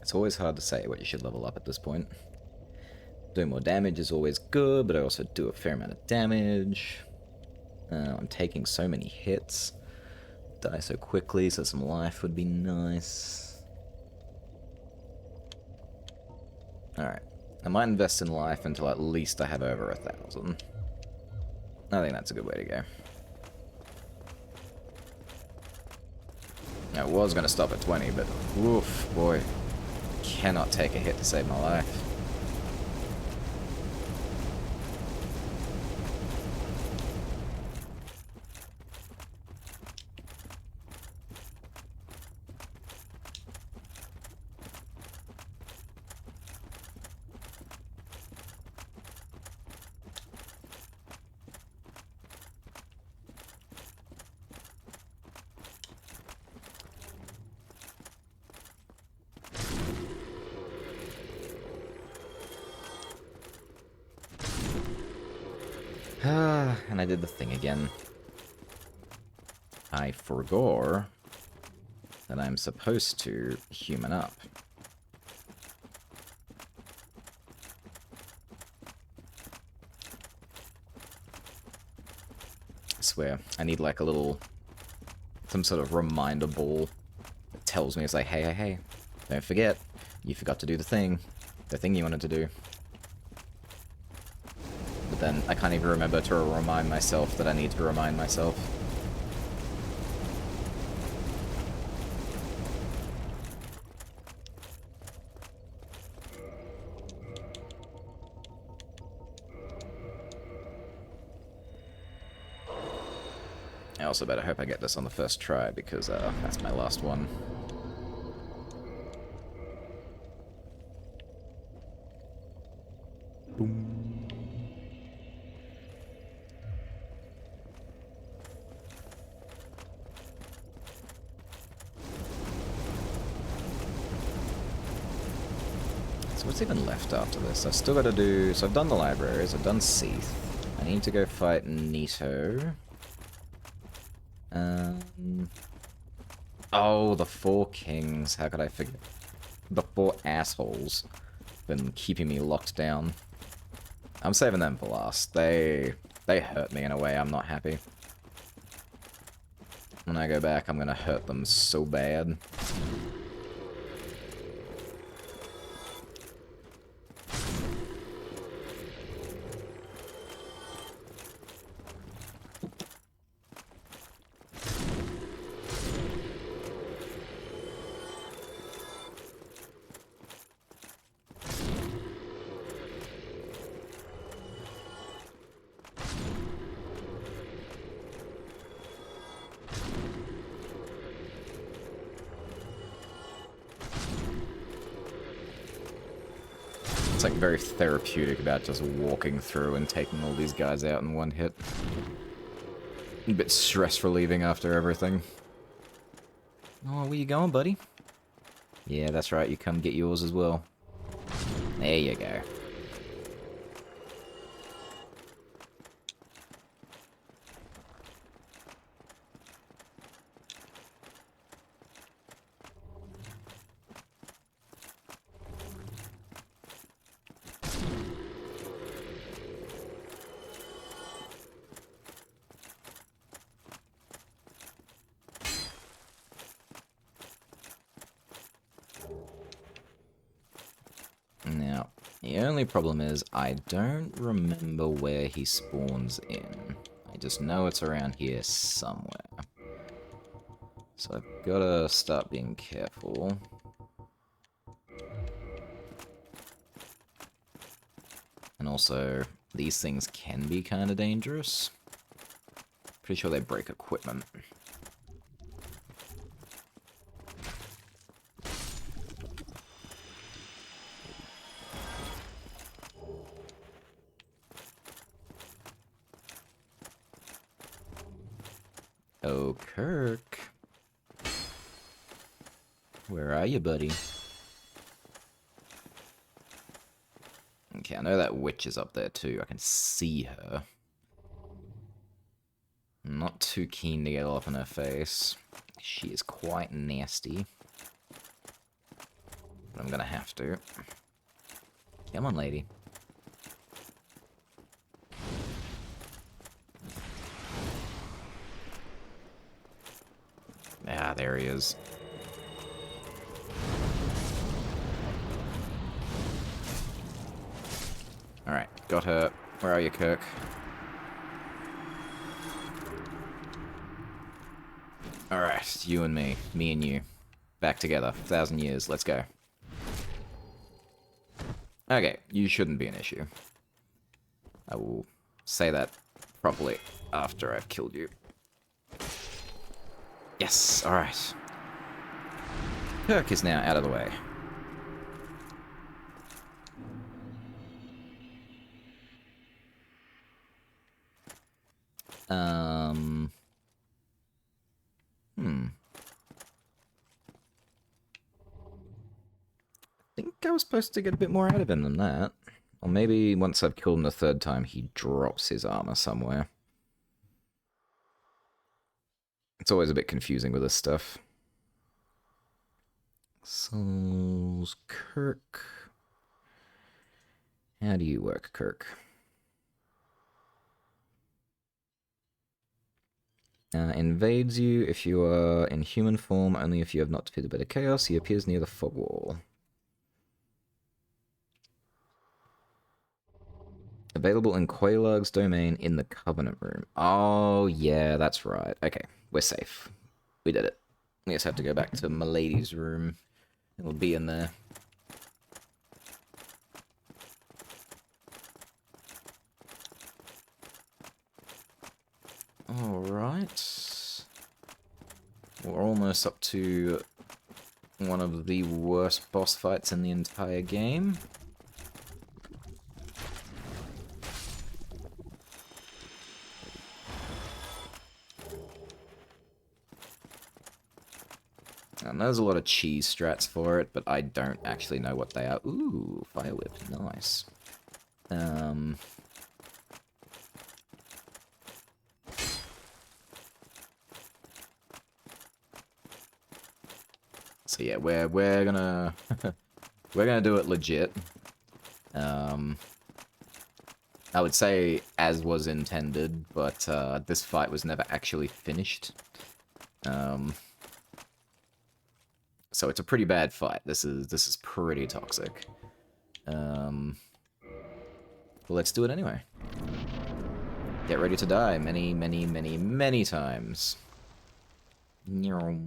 It's always hard to say what you should level up at this point. Doing more damage is always good, but I also do a fair amount of damage. I'm taking so many hits. Die so quickly, so some life would be nice. Alright. I might invest in life until at least I have over 1,000. I think that's a good way to go. I was going to stop at 20, but oof, boy. Cannot take a hit to save my life. And I did the thing again. I forgot that I'm supposed to human up. I swear, I need like a little, some sort of reminder ball that tells me, it's like, hey, hey, hey, don't forget, you forgot to do the thing you wanted to do. But then I can't even remember to remind myself that I need to remind myself. I also better hope I get this on the first try, because that's my last one. So what's even left after this? I've still got to do... So I've done the libraries, I've done Seath. I need to go fight Nito. Oh, the Four Kings. How could I forget? The four assholes been keeping me locked down. I'm saving them for last. They hurt me in a way I'm not happy. When I go back, I'm gonna hurt them so bad. It's like very therapeutic about just walking through and taking all these guys out in one hit. A bit stress relieving after everything. Oh, where you going, buddy? Yeah, that's right, you come get yours as well. There you go. Now, the only problem is I don't remember where he spawns in. I just know it's around here somewhere. So I've gotta start being careful. And also, these things can be kind of dangerous. Pretty sure they break equipment. Oh, Kirk. Where are you, buddy? Okay, I know that witch is up there too. I can see her. I'm not too keen to get off in her face. She is quite nasty. But I'm gonna have to. Come on, lady. Ah, there he is. Alright, got her. Where are you, Kirk? Alright, you and me. Me and you. Back together. 1,000 years. Let's go. Okay, you shouldn't be an issue. I will say that properly after I've killed you. Yes, alright. Kirk is now out of the way. I think I was supposed to get a bit more out of him than that. Or maybe once I've killed him the third time, he drops his armor somewhere. It's always a bit confusing with this stuff. So, Kirk. How do you work, Kirk? Invades you if you are in human form, only if you have not defeated by the chaos. He appears near the fog wall. Available in Quelaag's domain in the Covenant room. Oh, yeah, that's right. Okay, we're safe. We did it. We just have to go back to Milady's room. It'll be in there. Alright. We're almost up to one of the worst boss fights in the entire game. And there's a lot of cheese strats for it, but I don't actually know what they are. Ooh, fire whip, nice. So yeah, we're gonna we're gonna do it legit. I would say as was intended, but this fight was never actually finished. So it's a pretty bad fight. This is pretty toxic. Well, let's do it anyway. Get ready to die many, many, many, many times. Alright.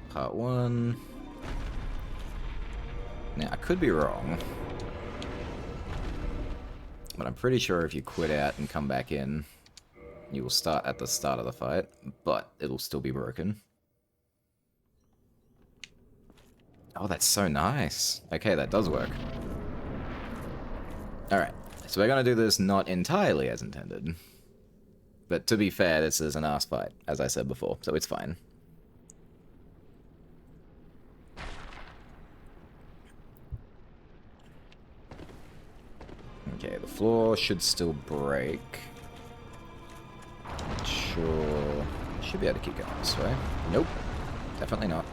Part 1. Now, I could be wrong, but I'm pretty sure if you quit out and come back in, you will start at the start of the fight, but it'll still be broken. Oh, that's so nice. Okay, that does work. Alright, so we're gonna do this not entirely as intended. But to be fair, this is an ass fight, as I said before, so it's fine. Okay, the floor should still break. Sure. Should be able to keep going this way. Nope. Definitely not.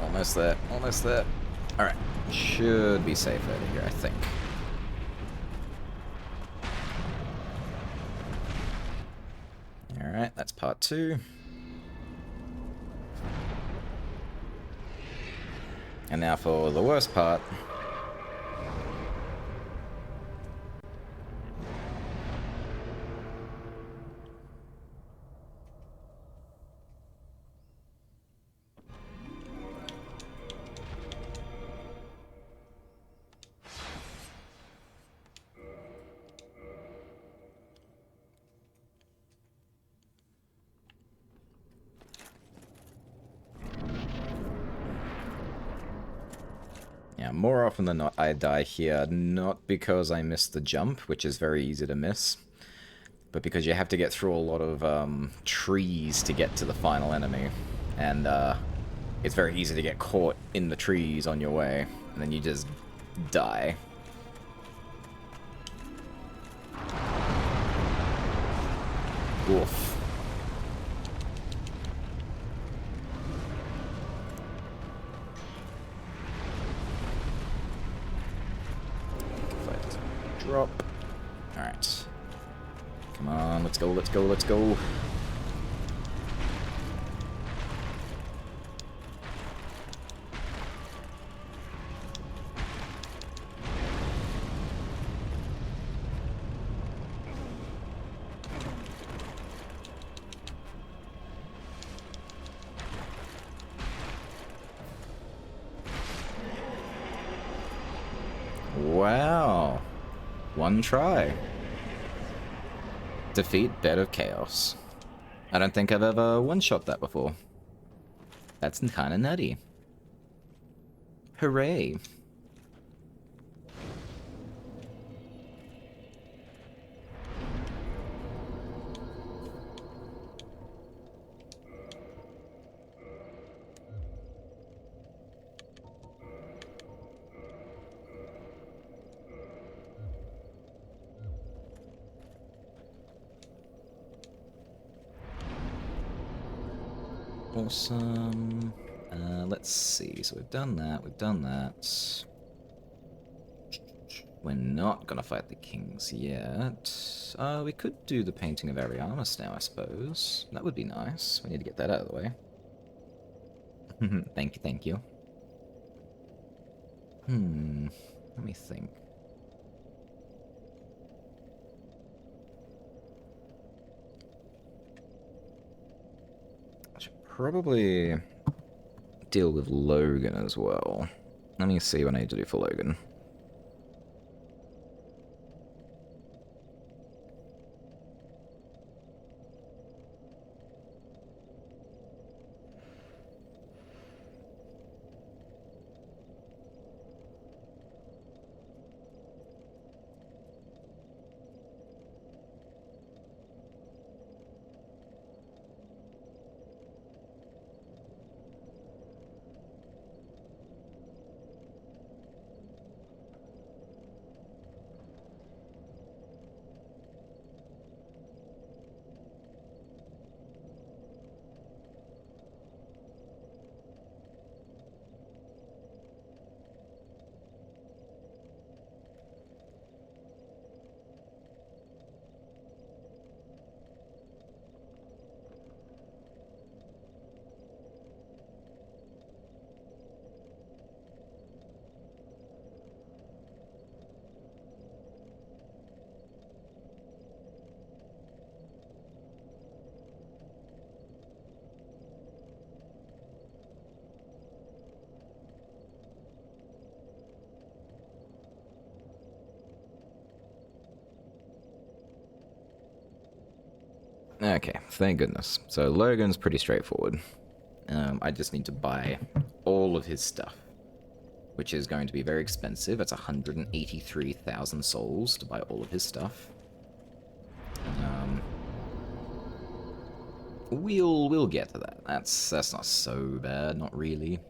Almost there. Almost there. Alright. Should be safe over here, I think. Alright, that's part 2. And now for the worst part. Yeah, more often than not, I die here, not because I missed the jump, which is very easy to miss, but because you have to get through a lot of trees to get to the final enemy, and it's very easy to get caught in the trees on your way, and then you just die. Oof. Drop. Alright. Come on, let's go, let's go, let's go. Wow. One try. Defeat Bed of Chaos. I don't think I've ever one-shot that before. That's kinda nutty. Hooray. Awesome. Let's see. So we've done that, we've done that. We're not gonna fight the kings yet. We could do the painting of Ariamis now, I suppose. That would be nice. We need to get that out of the way. Thank you, thank you. Let me think. I should probably deal with Logan as well. Let me see what I need to do for Logan. Okay, thank goodness. So Logan's pretty straightforward. I just need to buy all of his stuff, which is going to be very expensive. It's 183,000 souls to buy all of his stuff. We'll get to that. That's not so bad, not really.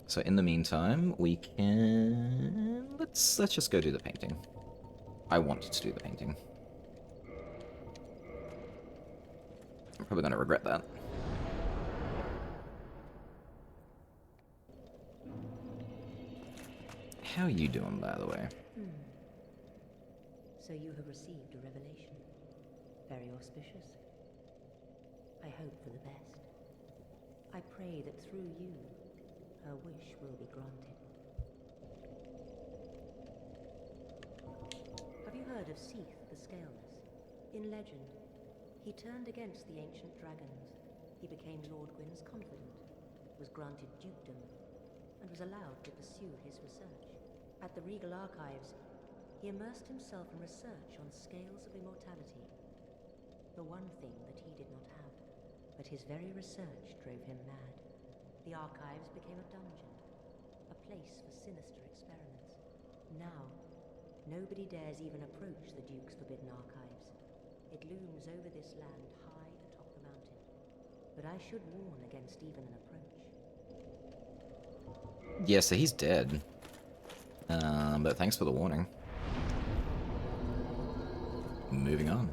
So in the meantime, we can let's just go do the painting. I wanted to do the painting. I'm probably gonna regret that. How are you doing, by the way? So you have received a revelation. Very auspicious. I hope for the best. I pray that through you, her wish will be granted. Have you heard of Seath the Scaleless? In legend, he turned against the ancient dragons. He became Lord Gwyn's confidant, was granted dukedom, and was allowed to pursue his research. At the Regal Archives, he immersed himself in research on scales of immortality. The one thing that he did not have, but his very research drove him mad. The Archives became a dungeon, a place for sinister experiments. Now, nobody dares even approach the Duke's forbidden Archives. It looms over this land high atop the mountain, but I should warn against even an approach. Yeah, so he's dead. But thanks for the warning. Moving on.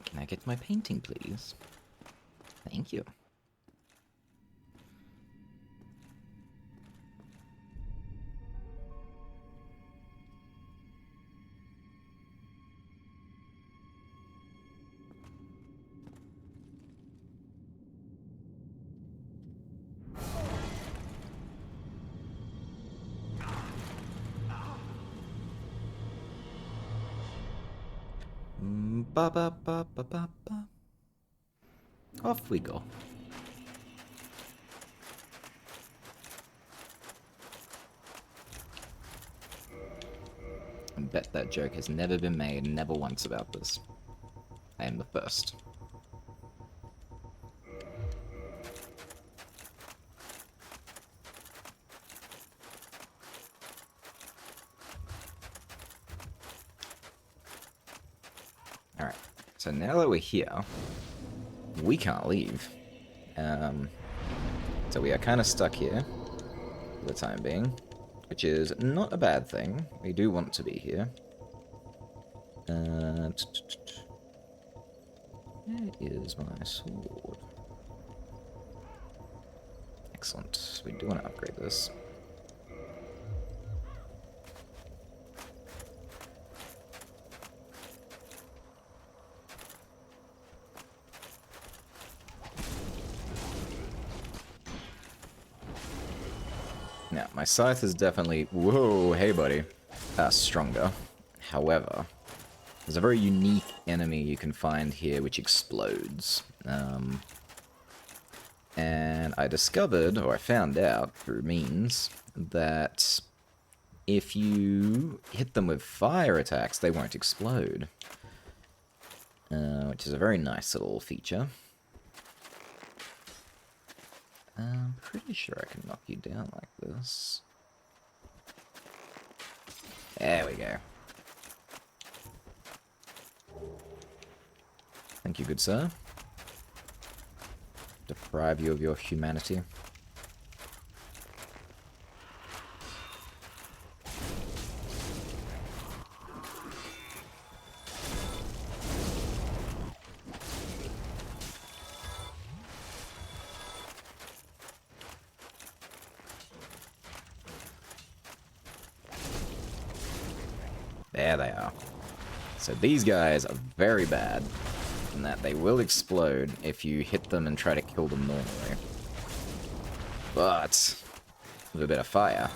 Can I get my painting, please? Thank you. Ba ba ba ba ba ba. Off we go. I bet that joke has never been made, never once about this. I am the first. Alright, so now that we're here, we can't leave. So we are kind of stuck here for the time being, which is not a bad thing. We do want to be here. Where is my sword? Excellent. We do want to upgrade this. Now, my scythe is definitely... Whoa, hey buddy. Stronger. However, there's a very unique enemy you can find here which explodes. And I discovered, or I found out through means, that if you hit them with fire attacks, they won't explode. Which is a very nice little feature. I'm pretty sure I can knock you down like this. There we go. Thank you, good sir. Deprive you of your humanity. There they are. So these guys are very bad in that they will explode if you hit them and try to kill them normally. But with a bit of fire,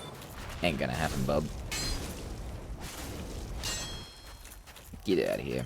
ain't gonna happen, bub. Get out of here.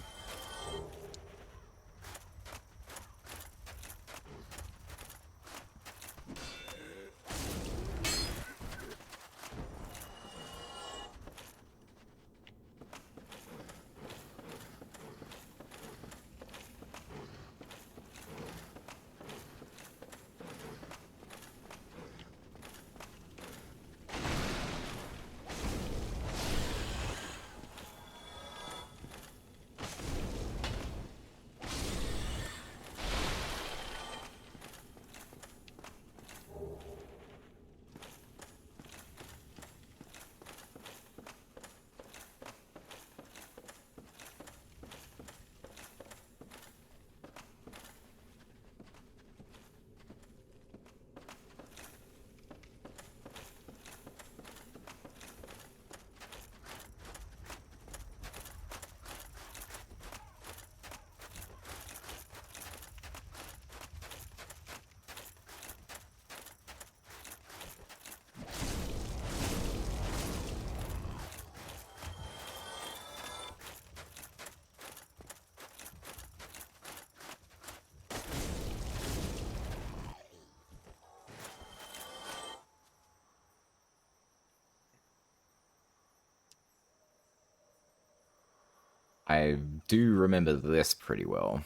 I do remember this pretty well.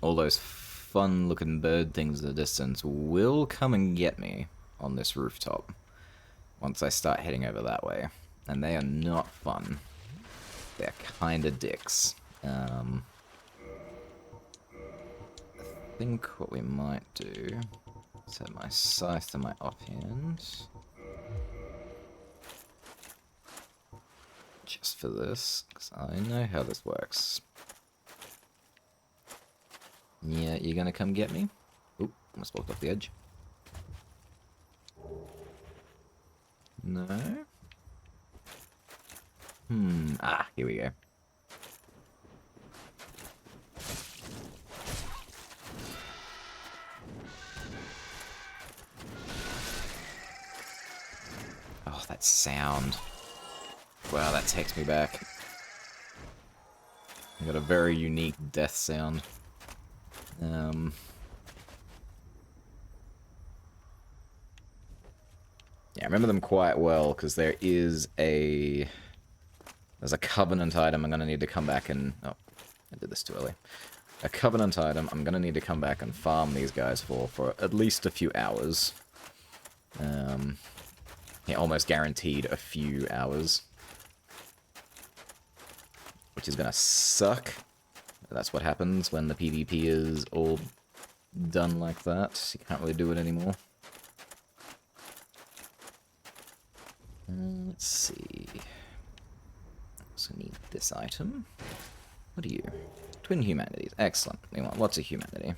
All those fun-looking bird things in the distance will come and get me on this rooftop once I start heading over that way. And they are not fun. They're kinda dicks. I think what we might do... set my scythe to my offhand. Just for this, because I know how this works. Yeah, you're gonna come get me? Oop, almost walked off the edge. No? Here we go. Oh, that sound. Wow, that takes me back. I got a very unique death sound. Yeah, I remember them quite well, because there's a Covenant item I'm gonna need to come back and... Oh, I did this too early. A Covenant item I'm gonna need to come back and farm these guys for at least a few hours. Yeah, almost guaranteed a few hours. Which is gonna suck. That's what happens when the PvP is all done like that. You can't really do it anymore. Let's see. Also need this item. What are you? Twin humanities. Excellent. We want lots of humanity.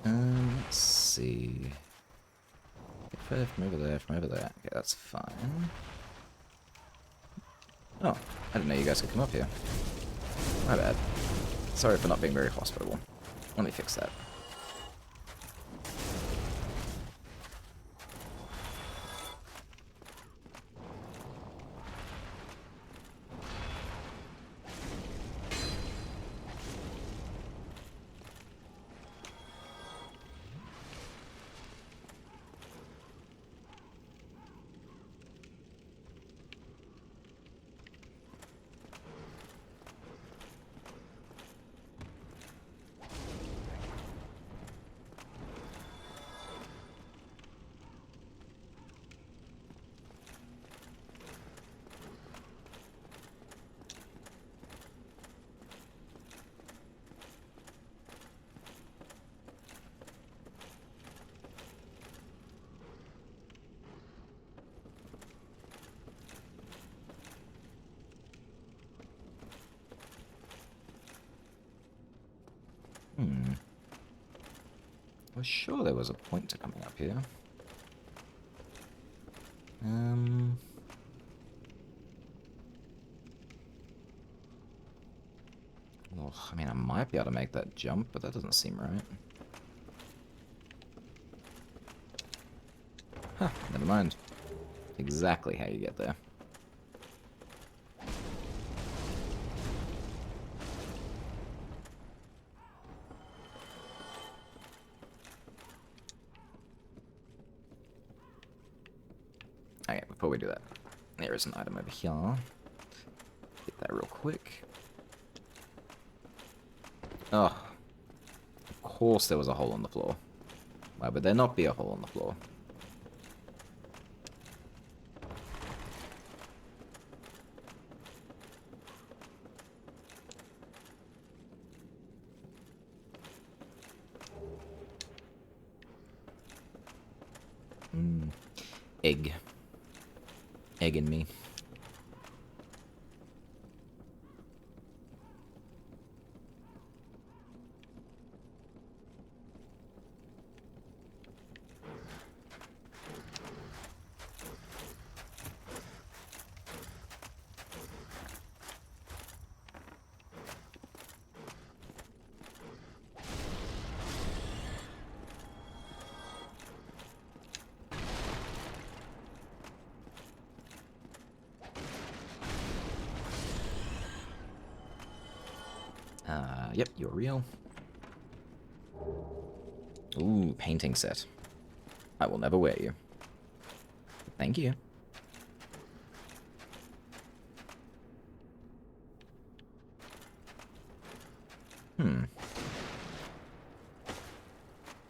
Let's see. Get further from over there, from over there. Okay, that's fine. Oh, I didn't know you guys could come up here. My bad. Sorry for not being very hospitable. Let me fix that. I was sure there was a point to coming up here. Well, I mean, I might be able to make that jump, but that doesn't seem right. Huh, never mind. Exactly how you get there. Okay, before we do that, there is an item over here. Get that real quick. Oh, of course there was a hole on the floor. Why would there not be a hole on the floor? Egg. Egg in me. Yep, you're real. Ooh, painting set. I will never wear you. Thank you.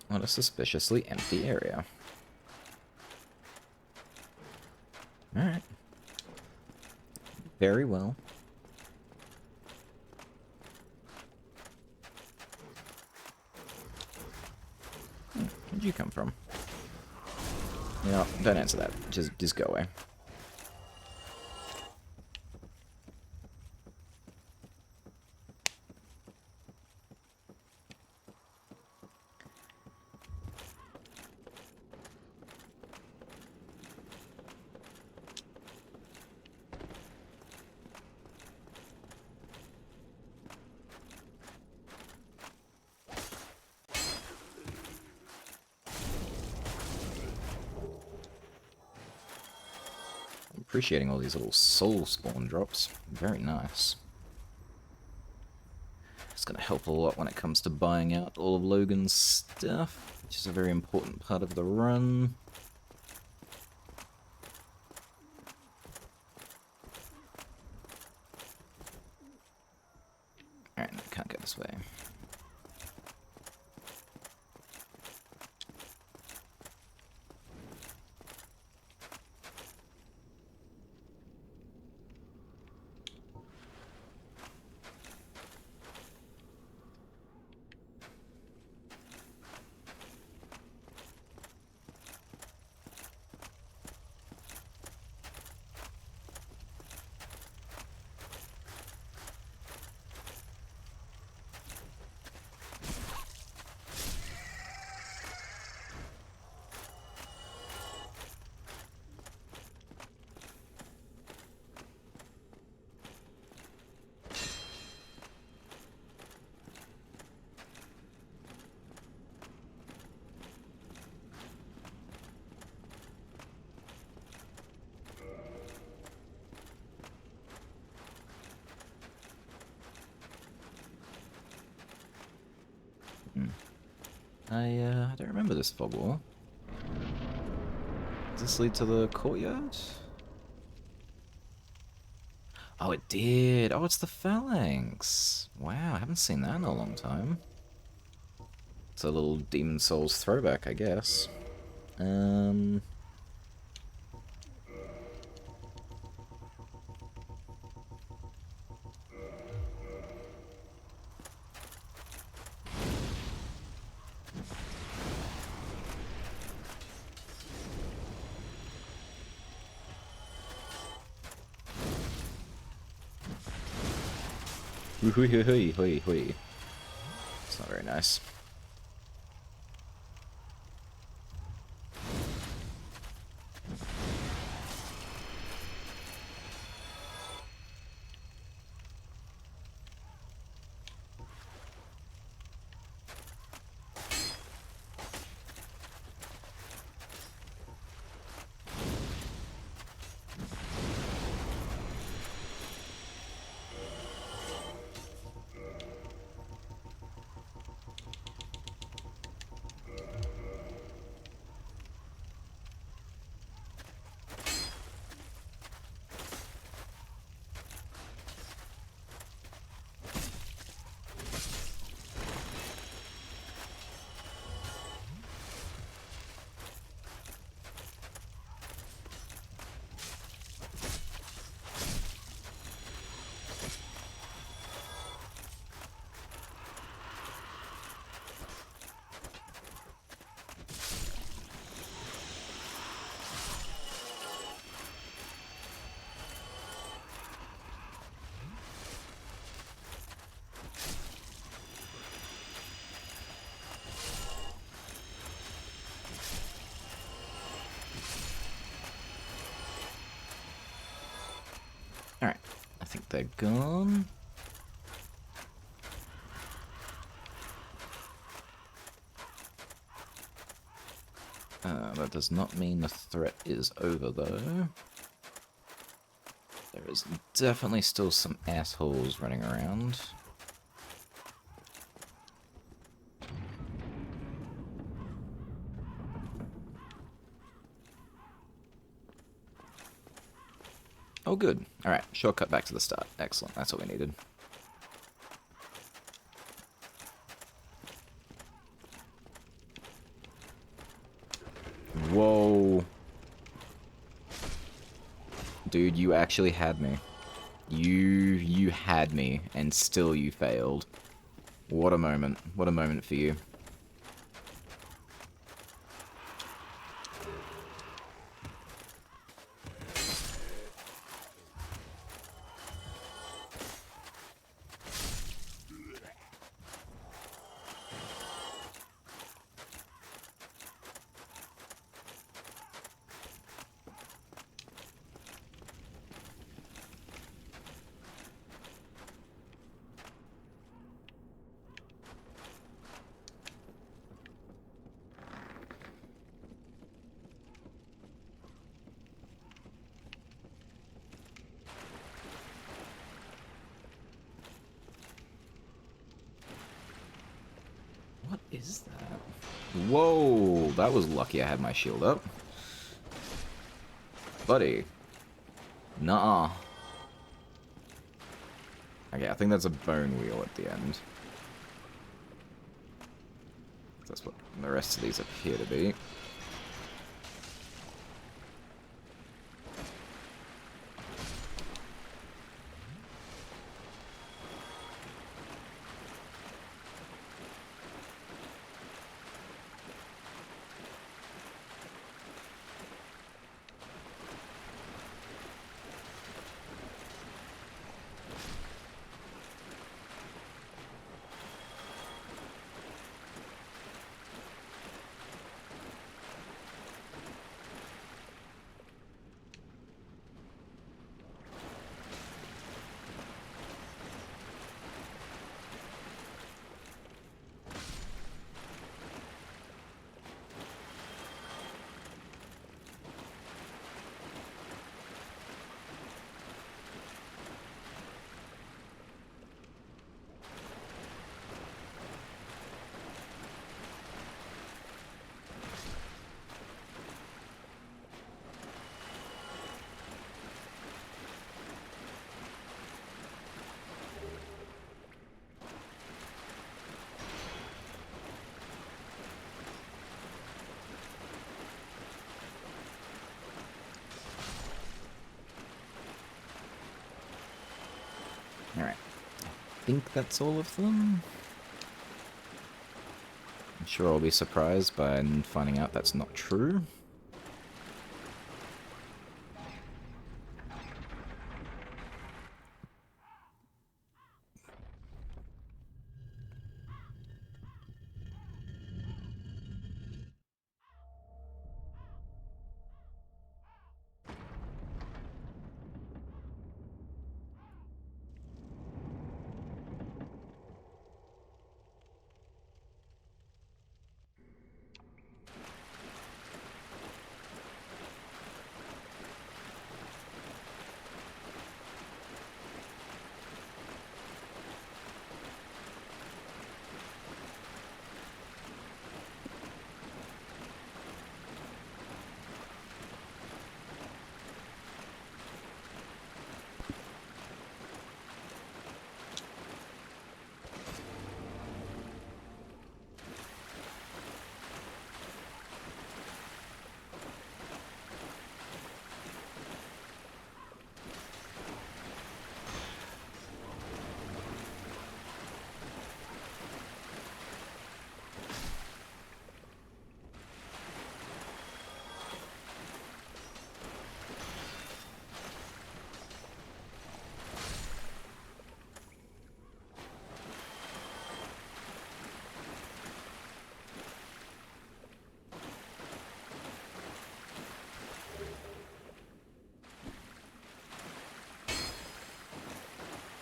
What a suspiciously empty area. Alright. Very well. Where'd you come from? You know, don't answer that. Just go away. Appreciating all these little soul spawn drops. Very nice. It's going to help a lot when it comes to buying out all of Logan's stuff, which is a very important part of the run. Alright, no, can't go this way. I don't remember this fog wall. Does this lead to the courtyard? Oh, it did. Oh, it's the phalanx. Wow, I haven't seen that in a long time. It's a little Demon Souls throwback, I guess. Hui, hui, hui, hui, hui. It's not very nice. Alright, I think they're gone. That does not mean the threat is over, though. There is definitely still some assholes running around. Oh, good. Alright, shortcut back to the start. Excellent, that's what we needed. Whoa. Dude, you actually had me. You had me, and still you failed. What a moment. What a moment for you. What is that? Whoa, that was lucky I had my shield up. Buddy. Nuh-uh. Okay, I think that's a bone wheel at the end. That's what the rest of these appear to be. Alright. I think that's all of them. I'm sure I'll be surprised by finding out that's not true.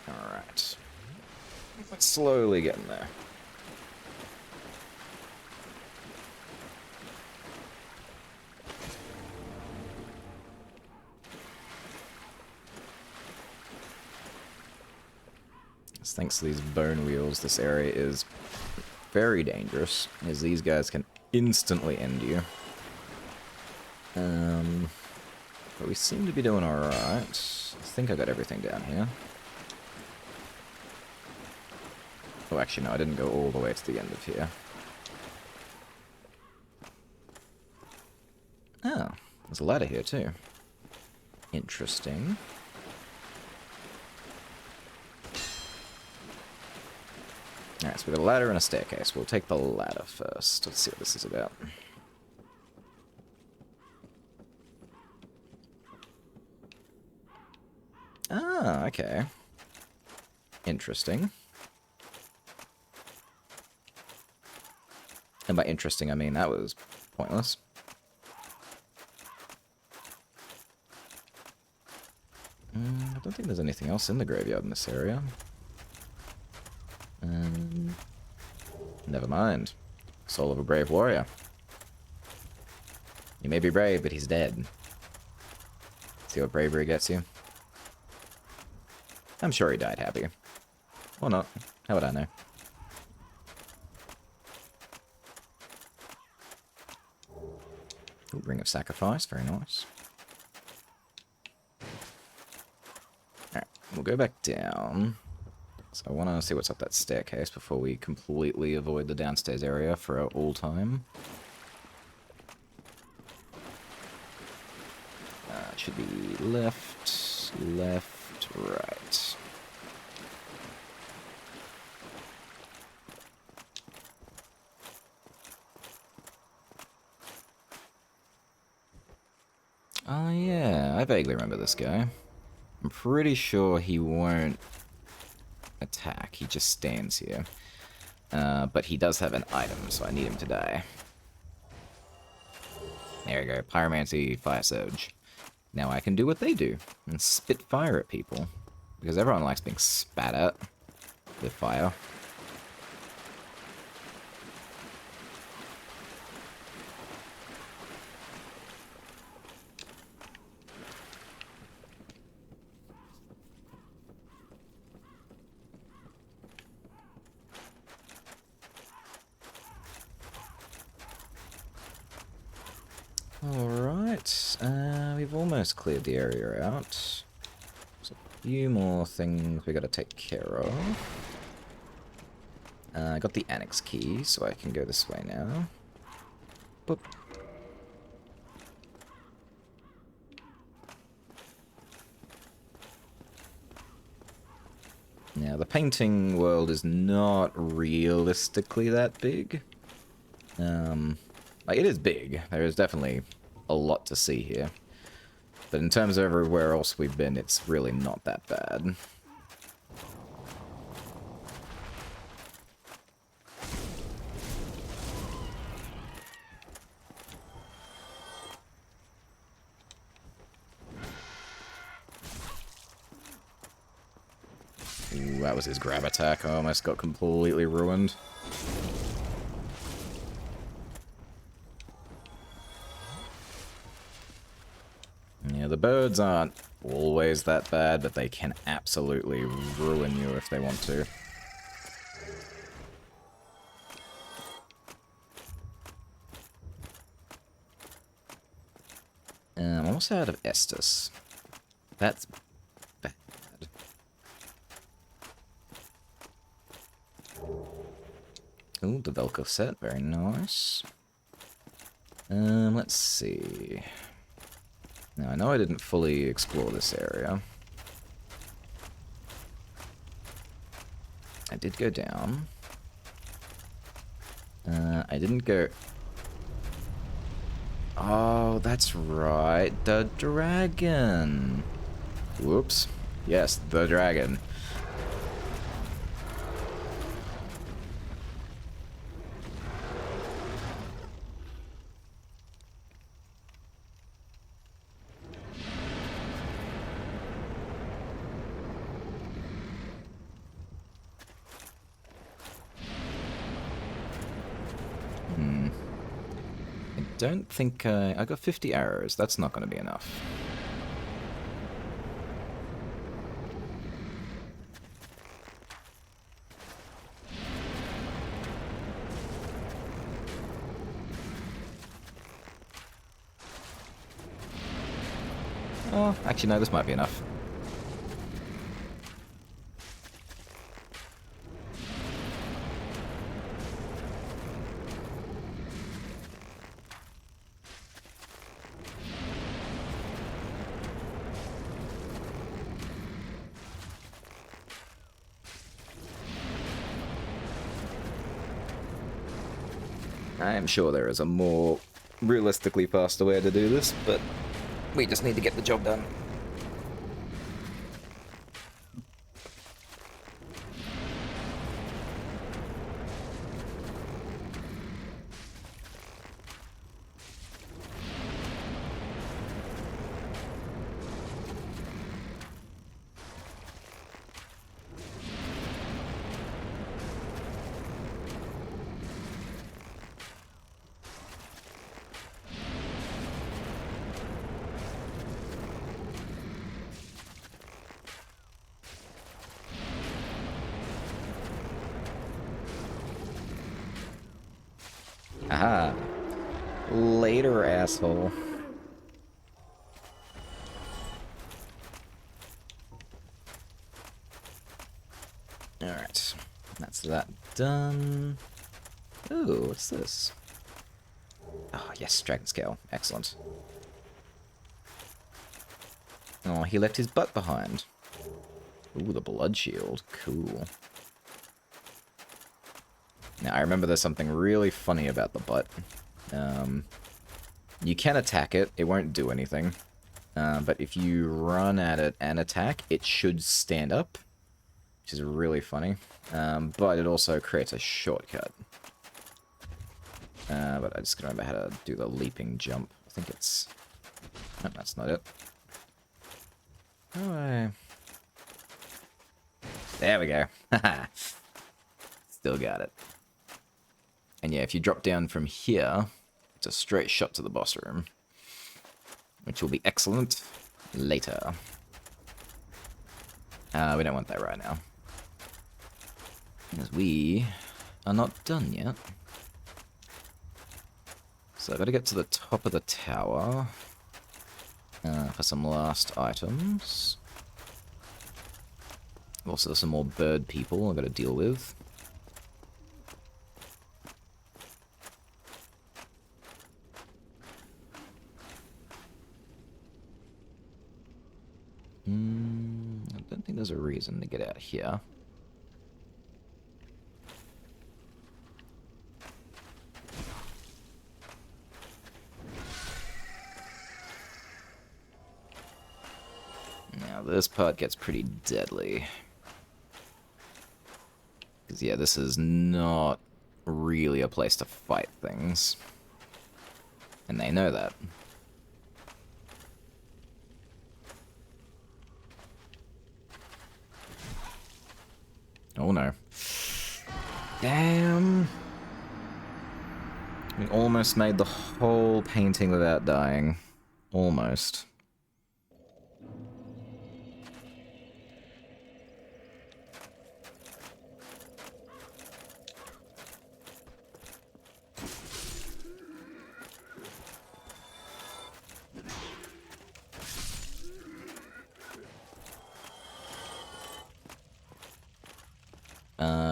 Alright. It's slowly getting there. Thanks to these bone wheels, this area is very dangerous, as these guys can instantly end you. But we seem to be doing alright. I think I got everything down here. Oh, actually, no, I didn't go all the way to the end of here. Oh, there's a ladder here, too. Interesting. Alright, so we got a ladder and a staircase. We'll take the ladder first. Let's see what this is about. Ah, okay. Interesting. And by interesting, I mean that was pointless. I don't think there's anything else in the graveyard in this area. Never mind. Soul of a brave warrior. You may be brave, but he's dead. See what bravery gets you? I'm sure he died happy. Or not. How would I know? Ooh, Ring of Sacrifice. Very nice. Alright, we'll go back down. So I want to see what's up that staircase before we completely avoid the downstairs area for all time. It should be left, left, right. Oh yeah, I vaguely remember this guy. I'm pretty sure he won't attack, he just stands here. But he does have an item, so I need him to die. There we go, Pyromancy, Fire Surge. Now I can do what they do, and spit fire at people. Because everyone likes being spat at with fire. Alright, we've almost cleared the area out. There's a few more things we gotta take care of. I got the annex key, so I can go this way now. Boop. Now, the painting world is not realistically that big. Like, it is big. There is definitely a lot to see here. But in terms of everywhere else we've been, it's really not that bad. Ooh, that was his grab attack. I almost got completely ruined. Yeah, the birds aren't always that bad, but they can absolutely ruin you if they want to. I'm almost out of Estus. That's bad. Ooh, the Velcro set, very nice. Let's see. Now, I know I didn't fully explore this area. I did go down. I didn't go... Oh, that's right. The dragon. Whoops. Yes, the dragon. I don't think I got 50 arrows. That's not going to be enough. Oh, actually, no, this might be enough. I am sure there is a more realistically faster way to do this, but we just need to get the job done. Aha. Later, asshole. Alright. That's that done. Ooh, what's this? Oh, yes, dragon scale. Excellent. Oh, he left his butt behind. Ooh, the blood shield. Cool. Now, I remember there's something really funny about the butt. You can attack it. It won't do anything. But if you run at it and attack, it should stand up, which is really funny. But it also creates a shortcut. But I just can't remember how to do the leaping jump. I think it's... No, that's not it. Oh, there we go. Still got it. And yeah, if you drop down from here, it's a straight shot to the boss room, which will be excellent later. We don't want that right now, because we are not done yet. So I've got to get to the top of the tower for some last items. Also, some more bird people I've got to deal with. I don't think there's a reason to get out here. This part gets pretty deadly. Because, yeah, this is not really a place to fight things. And they know that. Oh no. Damn. We almost made the whole painting without dying. Almost.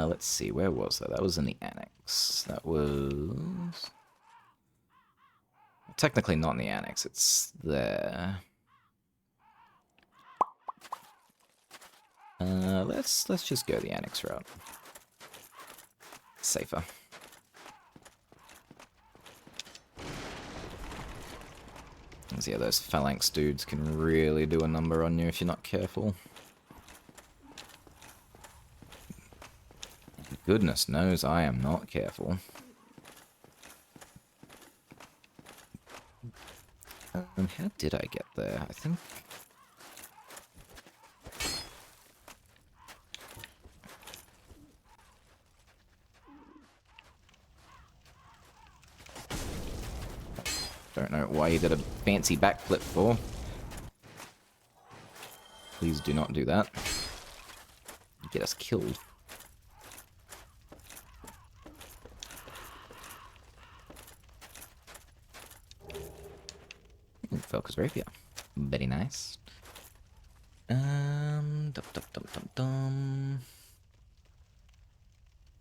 Let's see, where was that? That was in the annex. That was... Technically not in the annex, it's there. Let's just go the annex route. Safer. Because, yeah, those phalanx dudes can really do a number on you if you're not careful. Goodness knows I am not careful. How did I get there? I think... Don't know why he did a fancy backflip for. Please do not do that. Get us killed. Focus rapier. Very nice. Dum, dum, dum, dum, dum.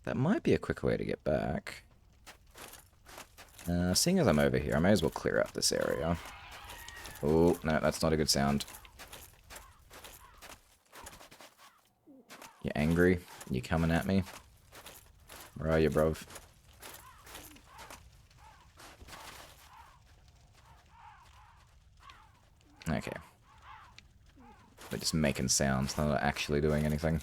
That might be a quicker way to get back. Seeing as I'm over here, I may as well clear out this area. Oh, no, that's not a good sound. You angry? You coming at me? Where are you, bruv? Okay. They're just making sounds, they're not actually doing anything.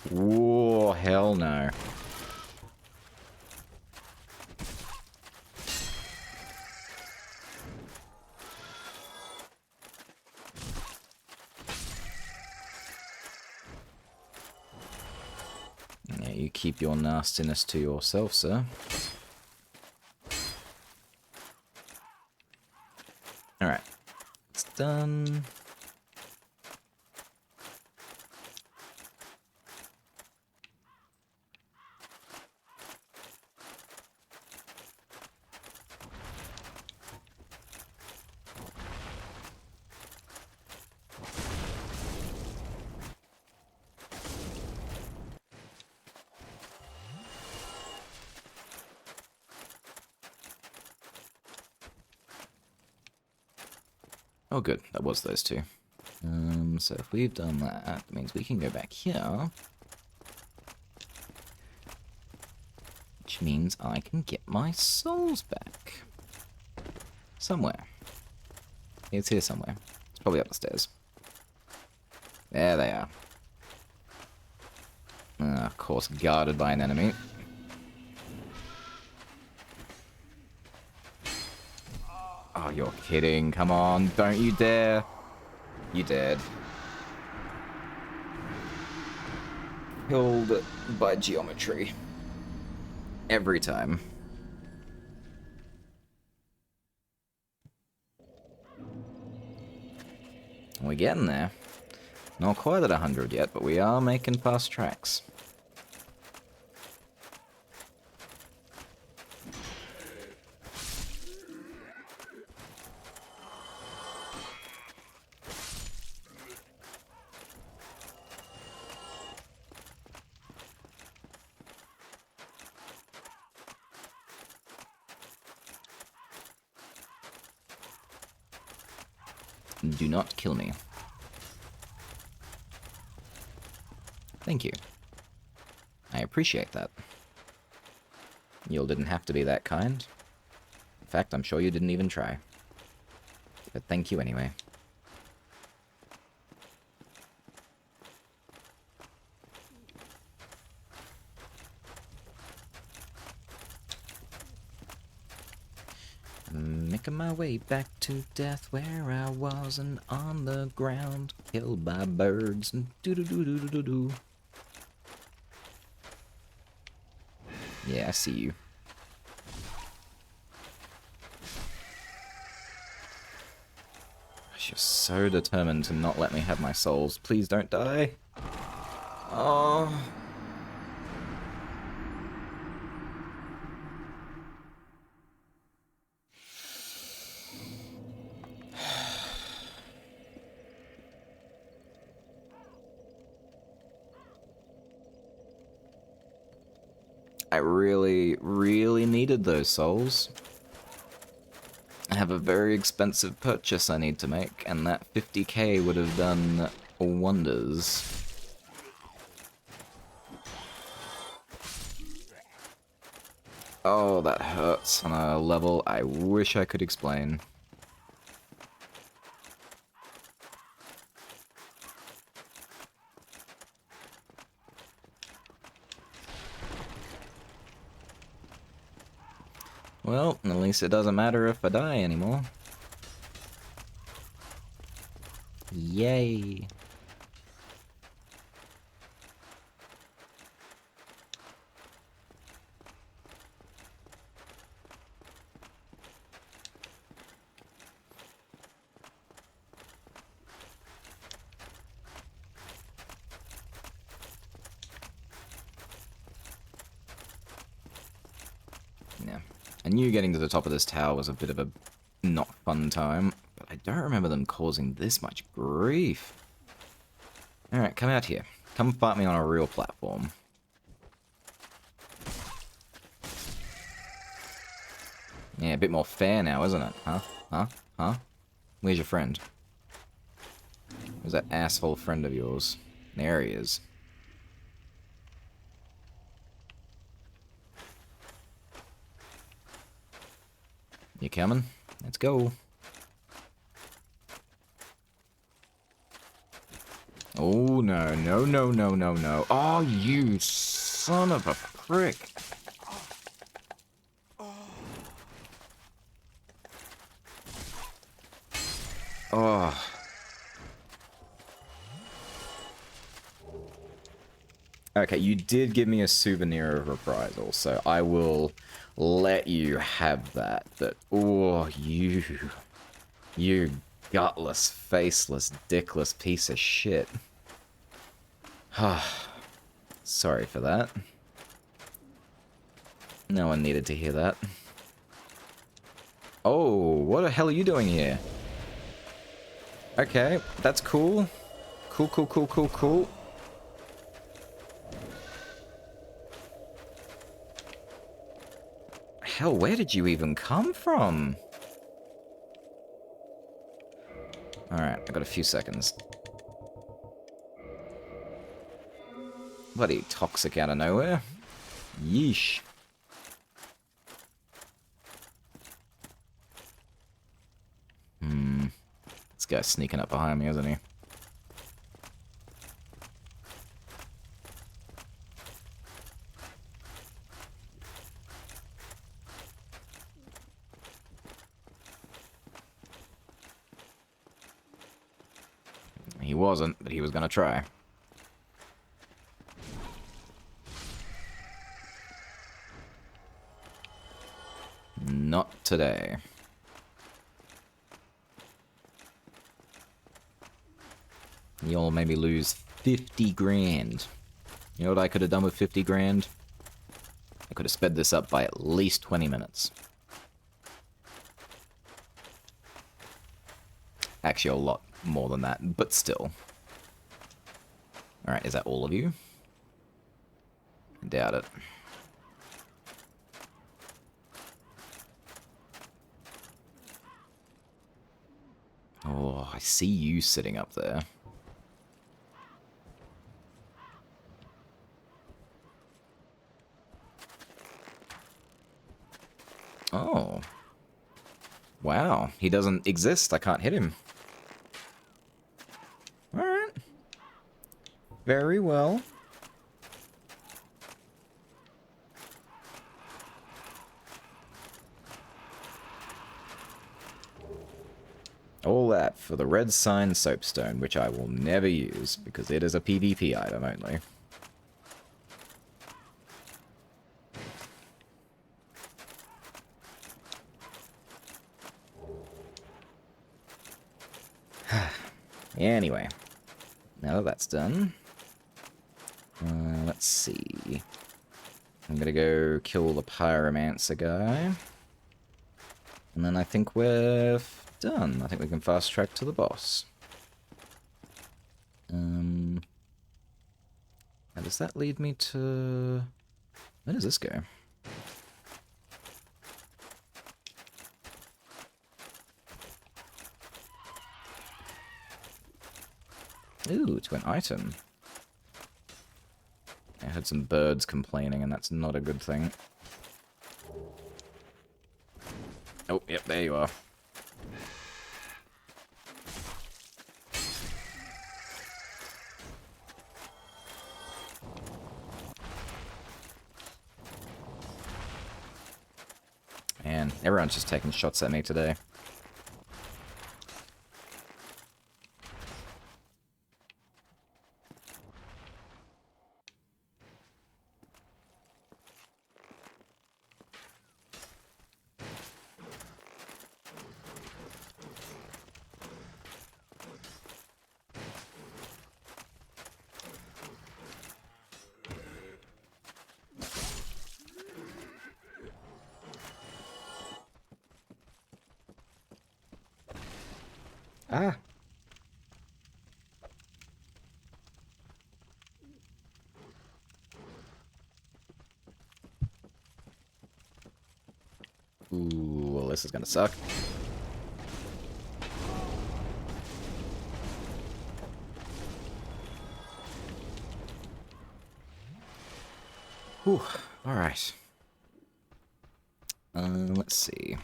Whoa, hell no. Yeah, you keep your nastiness to yourself, sir. Alright. It's done. Oh good, that was those two. So if we've done that, that means we can go back here. Which means I can get my souls back. Somewhere. It's here somewhere. It's probably up the stairs. There they are. Of course, guarded by an enemy. Oh, you're kidding. Come on, don't you dare. You dared. Killed by geometry. Every time. We're getting there. Not quite at 100 yet, but we are making fast tracks. Do not kill me. Thank you. I appreciate that. You didn't have to be that kind. In fact, I'm sure you didn't even try. But thank you anyway. Making my way back to death where I wasn't on the ground, killed by birds and doo-doo-doo-doo-doo-doo. Yeah, I see you. You're so determined to not let me have my souls. Please don't die. Oh. I really, really needed those souls. I have a very expensive purchase I need to make, and that 50k would have done wonders. Oh, that hurts on a level I wish I could explain. Well, at least it doesn't matter if I die anymore. Yay. Yeah. I knew getting to the top of this tower was a bit of a not fun time, but I don't remember them causing this much grief. Alright, come out here. Come fight me on a real platform. Yeah, a bit more fair now, isn't it? Huh? Huh? Huh? Where's your friend? Where's that asshole friend of yours? There he is. You coming? Let's go. Oh, no, no, no, no, no, no. Oh, you son of a prick. Oh. Okay, you did give me a souvenir of reprisal, so I will let you have that. But, oh, you gutless, faceless, dickless piece of shit. Sorry for that. No one needed to hear that. Oh, what the hell are you doing here? Okay, that's cool. Cool, cool, cool, cool, cool. Hell, where did you even come from? Alright, I got a few seconds. Bloody toxic out of nowhere. Yeesh. This guy's sneaking up behind me, isn't he? He wasn't, but he was gonna try. Not today. Y'all made me lose 50 grand. You know what I could have done with 50 grand? I could have sped this up by at least 20 minutes. Actually, a lot more than that, but still. Alright, is that all of you? I doubt it. Oh, I see you sitting up there. Oh. Wow, he doesn't exist. I can't hit him. Alright. Very well. All that for the red sign soapstone, which I will never use, because it is a PvP item only. Anyway, now that that's done, let's see. I'm gonna go kill the pyromancer guy. And then I think we're done. I think we can fast track to the boss. Now does that lead me to... Where does this go? Ooh, to an item. I heard some birds complaining, and that's not a good thing. Oh, yep, there you are. Man, everyone's just taking shots at me today. Ah! Ooh, well, this is gonna suck. Whew, alright. Let's see.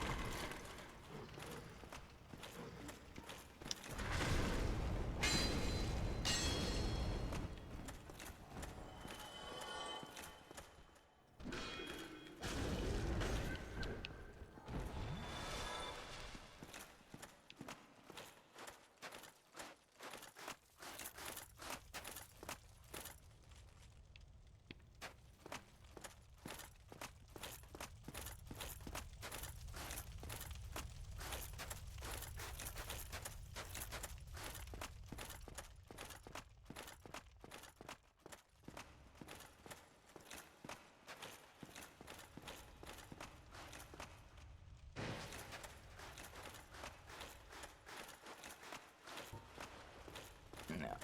Now,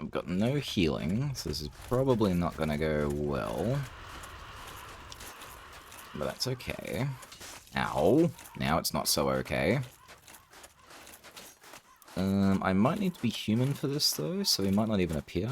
I've got no healing, so this is probably not gonna go well. But that's okay. Ow. Now it's not so okay. I might need to be human for this, though, so he might not even appear.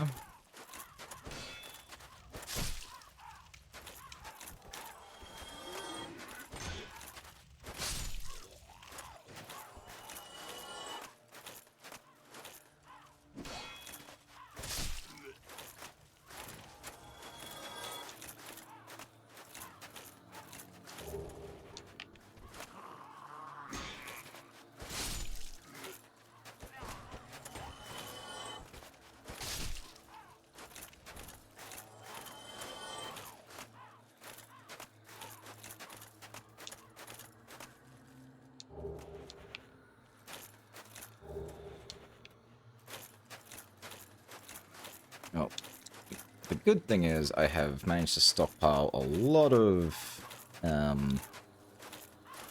good thing is I have managed to stockpile a lot of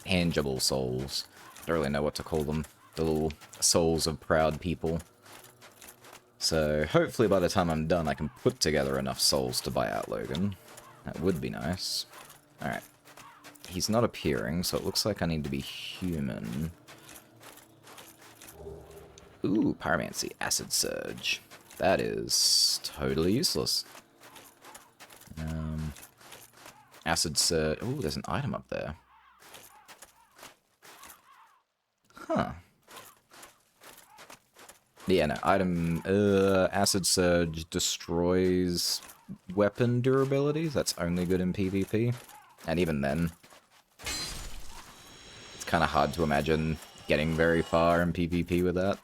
tangible souls. I don't really know what to call them. The little souls of proud people. So hopefully by the time I'm done, I can put together enough souls to buy out Logan. That would be nice. Alright. He's not appearing, so it looks like I need to be human. Ooh, Pyromancy, Acid Surge. That is totally useless. Acid Surge... Ooh, there's an item up there. Huh. Yeah, no, item... Acid Surge destroys weapon durability. That's only good in PvP. And even then, it's kind of hard to imagine getting very far in PvP with that.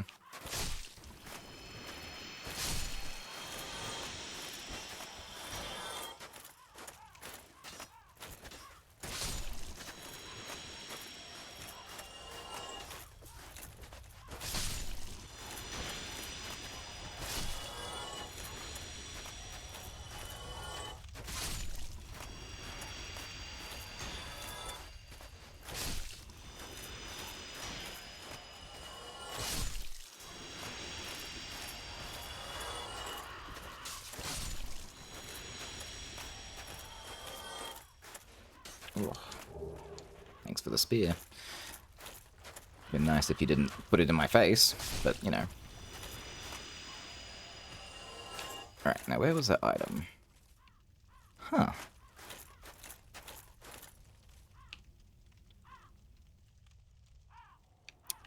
Ugh. Thanks for the spear. Been nice if you didn't put it in my face, but you know. Alright, now where was that item? Huh.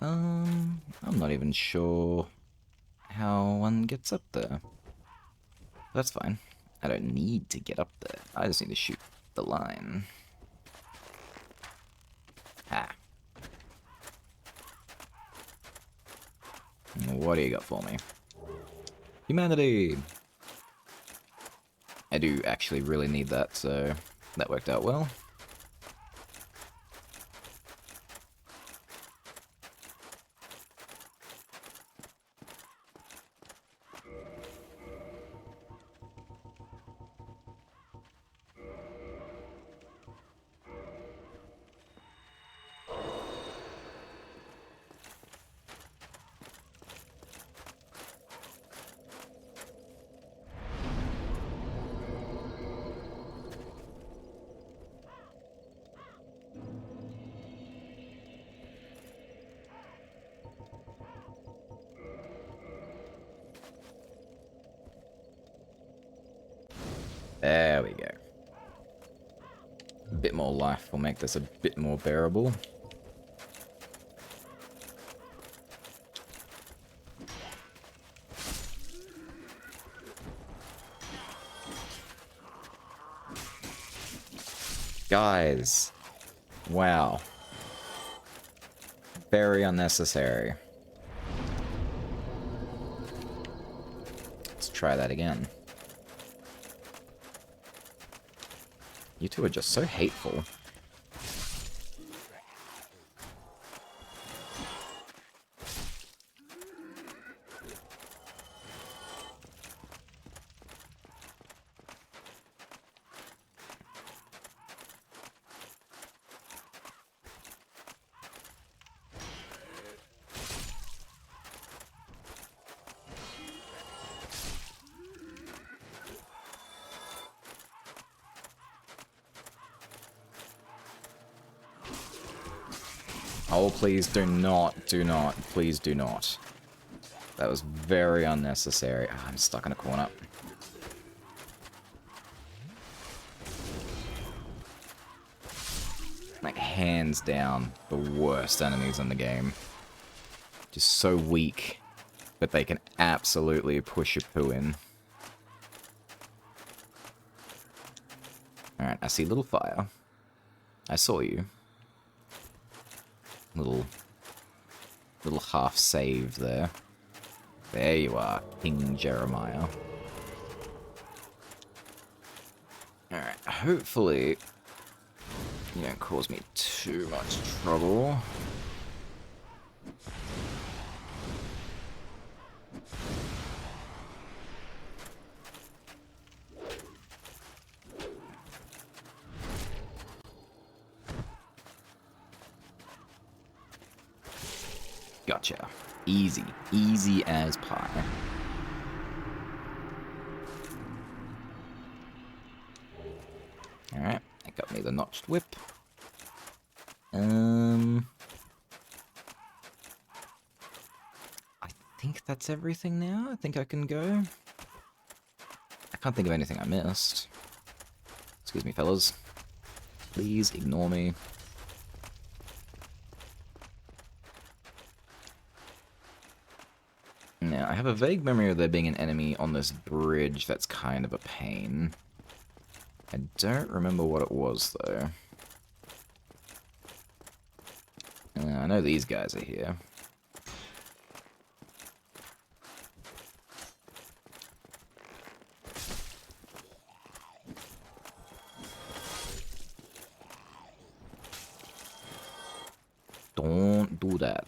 I'm not even sure how one gets up there. That's fine. I don't need to get up there. I just need to shoot the line. Ah. What do you got for me? Humanity! I do actually really need that, so that worked out well. There we go. A bit more life will make this a bit more bearable. Guys. Wow. Very unnecessary. Let's try that again. You two are just so hateful. Oh, please do not, please do not. That was very unnecessary. Oh, I'm stuck in a corner. Like, hands down, the worst enemies in the game. Just so weak, but they can absolutely push your poo in. Alright, I see little fire. I saw you. Little half save there. There you are, King Jeremiah. Alright, hopefully you don't cause me too much trouble. Gotcha. Easy. Easy as pie. Alright, that got me the notched whip. I think that's everything now. I think I can go. I can't think of anything I missed. Excuse me, fellas. Please ignore me. Now, I have a vague memory of there being an enemy on this bridge that's kind of a pain. I don't remember what it was, though. I know these guys are here. Don't do that.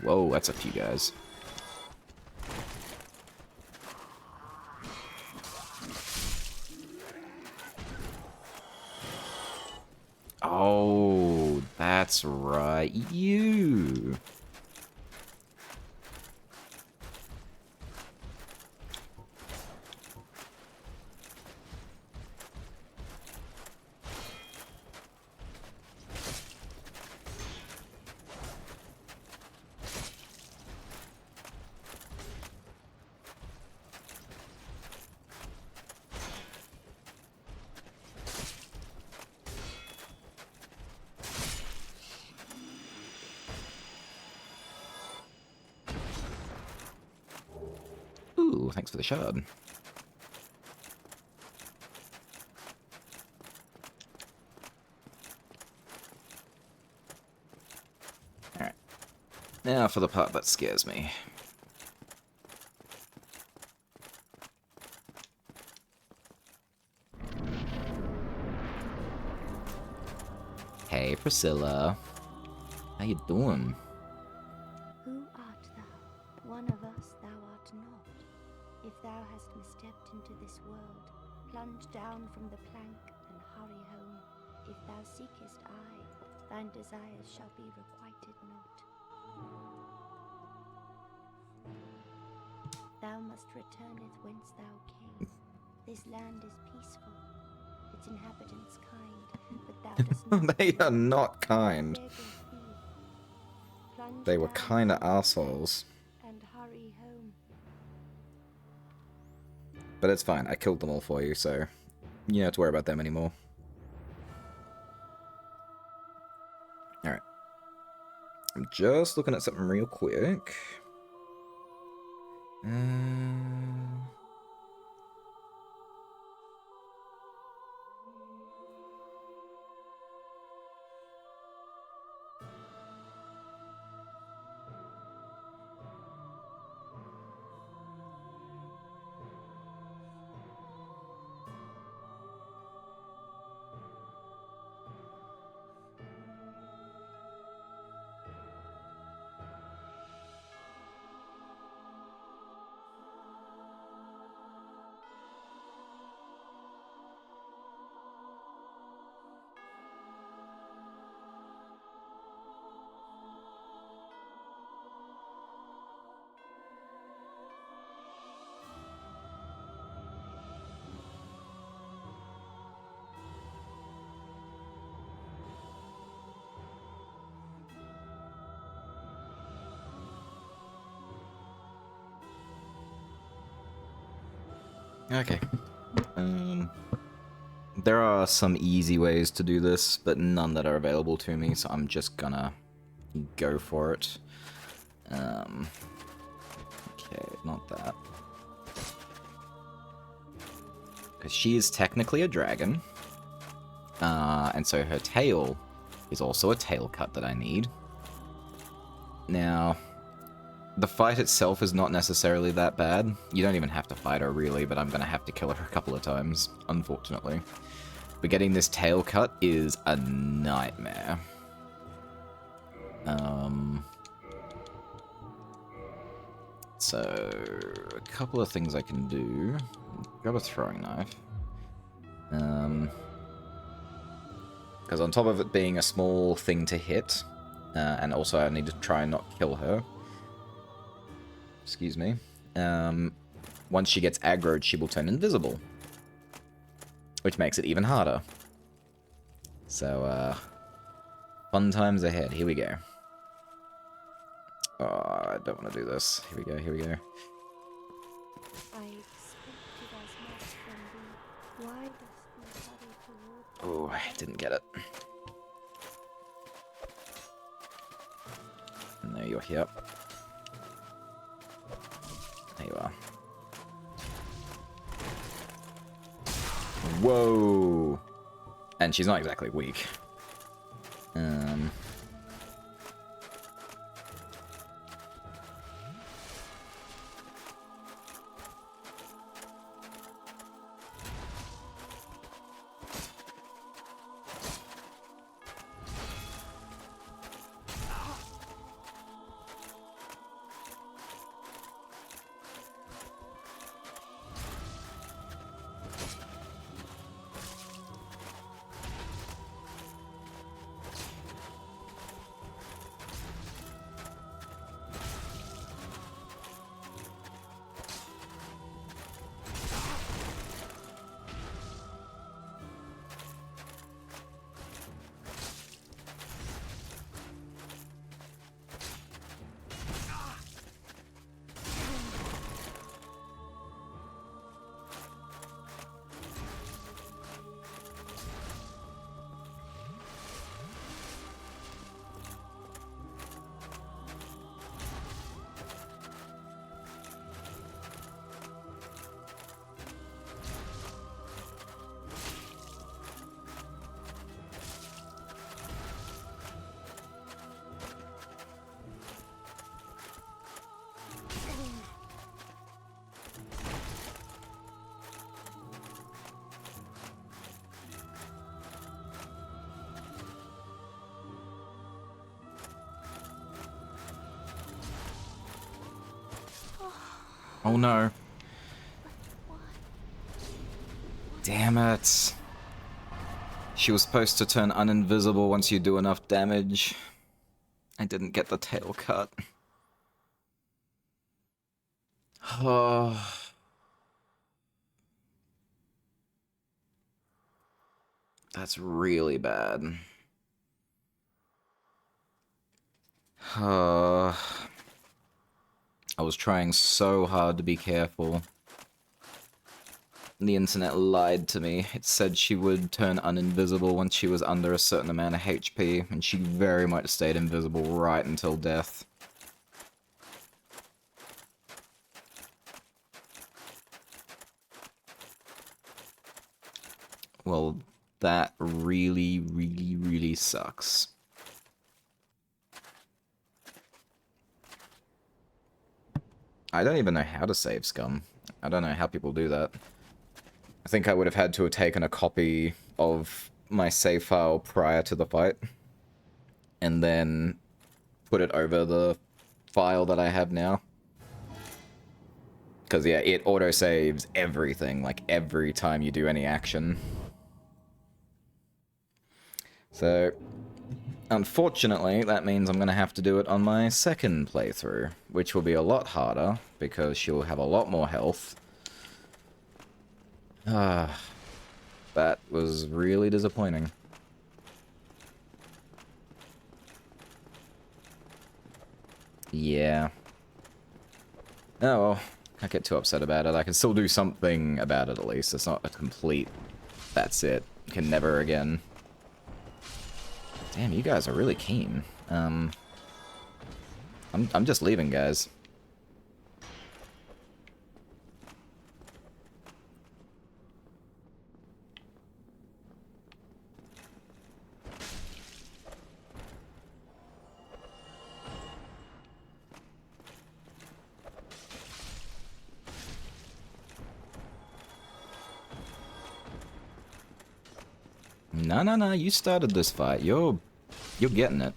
Whoa, that's a few guys. Oh, that's right. You. Ooh, thanks for the shard. Alright. Now for the part that scares me. Hey, Priscilla. How you doing? Who art thou? One of us thou art not. If thou hast misstepped into this world, plunge down from the plank and hurry home. If thou seekest I, thine desires shall be requited not. Thou must returneth whence thou came. This land is peaceful, its inhabitants kind, but thou dost not They are know. not kind. Where go thee? Plunge They were down kinda from the assholes. plank and hurry home. But it's fine, I killed them all for you, so you don't have to worry about them anymore. Alright. I'm just looking at something real quick. Okay. There are some easy ways to do this, but none that are available to me, so I'm just gonna go for it. Okay, not that. Because she is technically a dragon. And so her tail is also a tail cut that I need. Now, the fight itself is not necessarily that bad. You don't even have to fight her, really, but I'm gonna have to kill her a couple of times, unfortunately. But getting this tail cut is a nightmare. So, a couple of things I can do. Grab a throwing knife. Because on top of it being a small thing to hit, and also I need to try and not kill her. Excuse me. Once she gets aggroed, she will turn invisible. Which makes it even harder. So, fun times ahead. Here we go. Oh, I don't want to do this. Here we go, here we go. I expected as much from thee. Why dost thou hurry toward Oh, I didn't get it. No, you're here. There you are. Whoa! And she's not exactly weak. Oh no. Damn it. She was supposed to turn uninvisible once you do enough damage. I didn't get the tail cut. Oh. That's really bad. I was trying so hard to be careful. The internet lied to me. It said she would turn uninvisible once she was under a certain amount of HP, and she very much stayed invisible right until death. Well, that really, really, really sucks. I don't even know how to save Scum. I don't know how people do that. I think I would have had to have taken a copy of my save file prior to the fight, and then put it over the file that I have now. Because, yeah, it autosaves everything, like, every time you do any action. So, unfortunately, that means I'm going to have to do it on my second playthrough, which will be a lot harder, because she'll have a lot more health. Ah, that was really disappointing. Yeah. Oh well, can't get too upset about it. I can still do something about it at least. It's not a complete, that's it. Can never again. Damn, you guys are really keen. I'm just leaving, guys. No, you started this fight. You're getting it.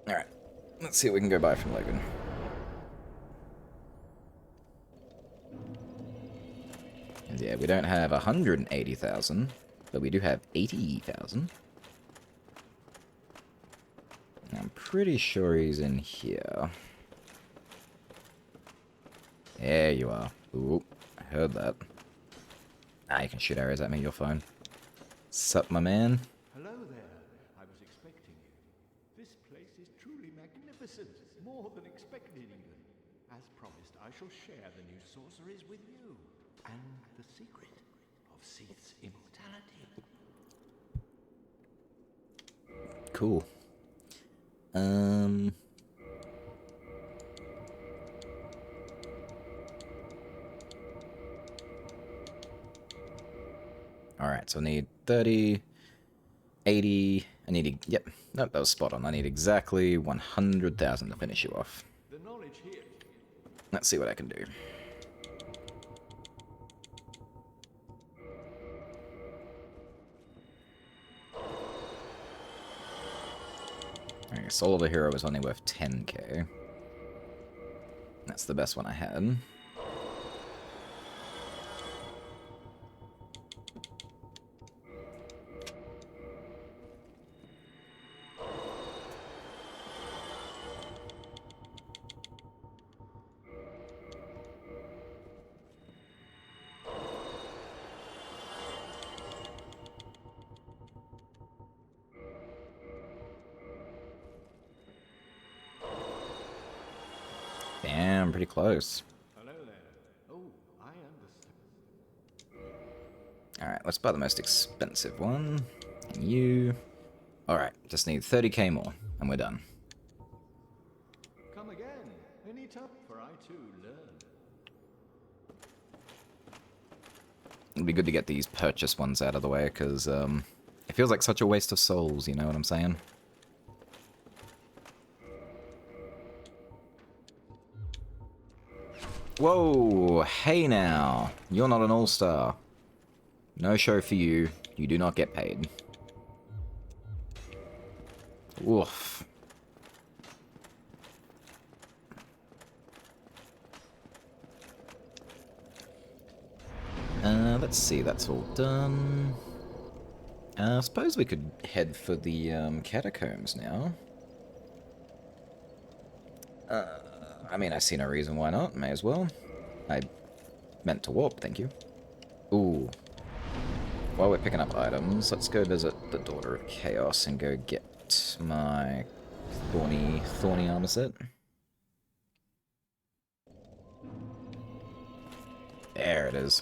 Alright. Let's see what we can go buy from Logan. And yeah, we don't have 180,000, but we do have 80,000. I'm pretty sure he's in here. There you are. Ooh, I heard that. Ah, you can shoot arrows at me, you're fine. Sup, my man? Hello there. I was expecting you. This place is truly magnificent. More than expected, even. As promised, I shall share the new sorceries with you. And the secret of Sith's immortality. Cool. Alright, so I need 30, 80, I need, yep, nope, that was spot on. I need exactly 100,000 to finish you off. The knowledge here. Let's see what I can do. Okay, Soul of a Hero was only worth 10k. That's the best one I had. Damn, pretty close. Hello there. Oh, I understand. Alright, let's buy the most expensive one. And you. Alright, just need 30k more, and we're done. Come again. Any time, for I too learn. It'd be good to get these purchase ones out of the way, because it feels like such a waste of souls, you know what I'm saying? Whoa, hey now. You're not an all-star. No show for you. You do not get paid. Oof. Let's see, that's all done. I suppose we could head for the catacombs now. I mean, I see no reason why not. May as well. I meant to warp, thank you. Ooh. While we're picking up items, let's go visit the Daughter of Chaos and go get my thorny armor set. There it is.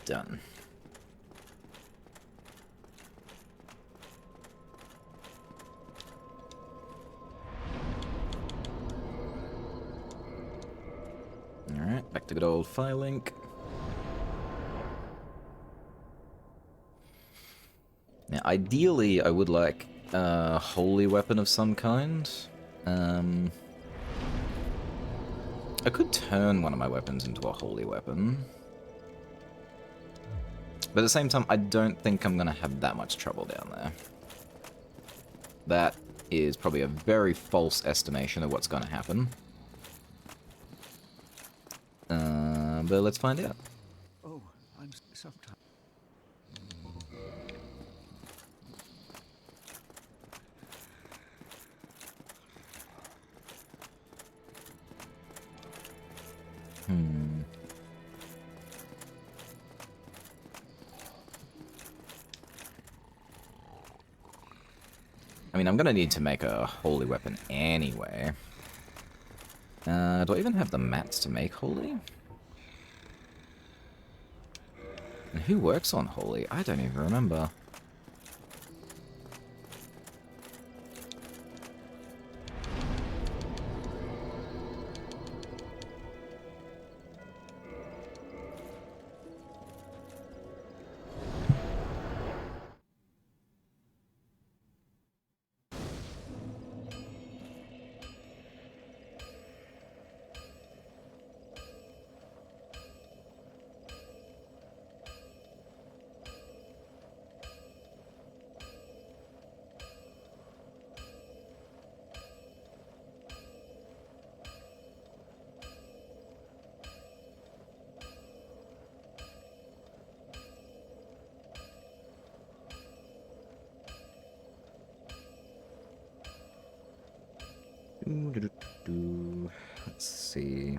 Done. Alright, back to good old Firelink. Now, ideally, I would like a holy weapon of some kind. I could turn one of my weapons into a holy weapon. But at the same time, I don't think I'm going to have that much trouble down there. That is probably a very false estimation of what's going to happen. But let's find out. Oh, I'm sometimes. I mean, I'm gonna need to make a holy weapon anyway. Do I even have the mats to make holy? And who works on holy? I don't even remember. Let's see.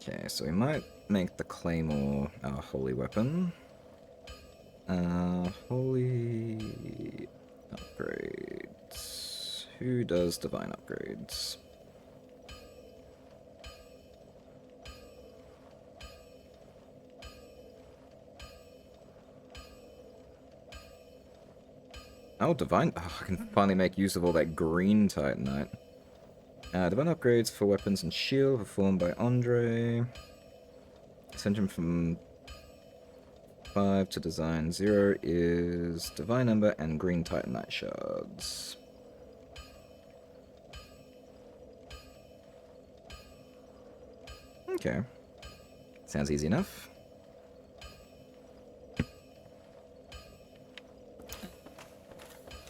Okay, so we might make the claymore our holy weapon. Holy upgrades. Who does divine upgrades? Oh, divine. Oh, I can finally make use of all that green titanite. Divine upgrades for weapons and shield performed by Andre. Ascension from 5 to design 0 is divine ember and green titanite shards. Okay. Sounds easy enough.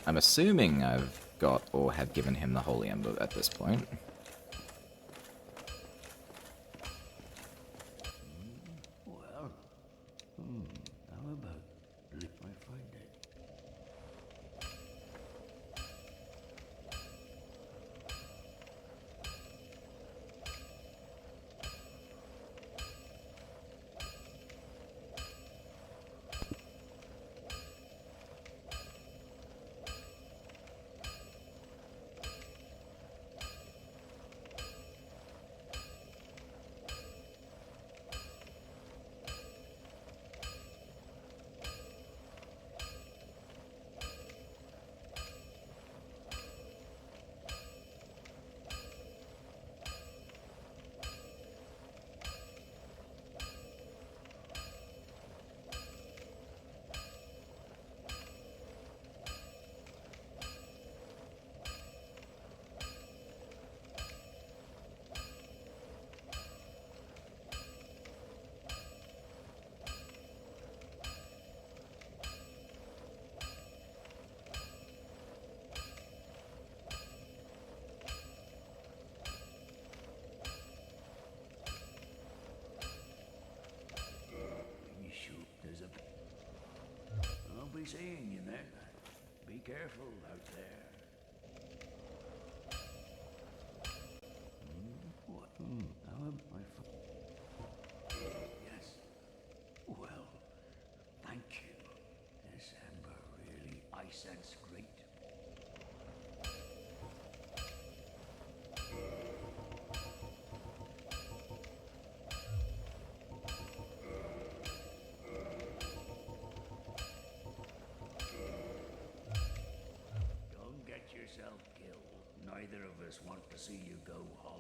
I'm assuming I've got or have given him the holy ember at this point. Well, how about if I find it? You sure there's a... I'll be seeing you then. Be careful out there. What? How am I... Yes. Well, thank you. This ember really, I sense great. Don't get yourself killed. Neither of us want to see you go hollow.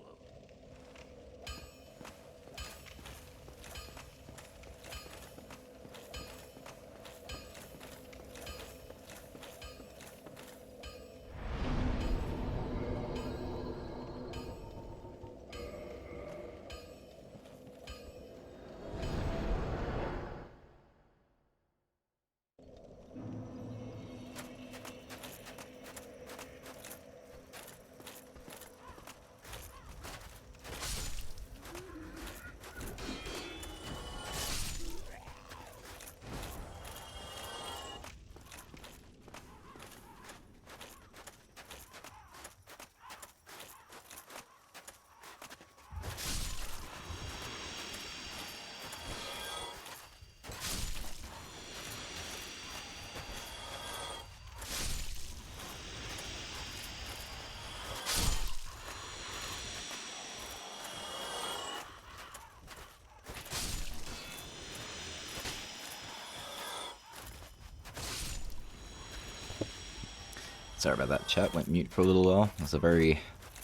Sorry about that, chat. Went mute for a little while. That's a very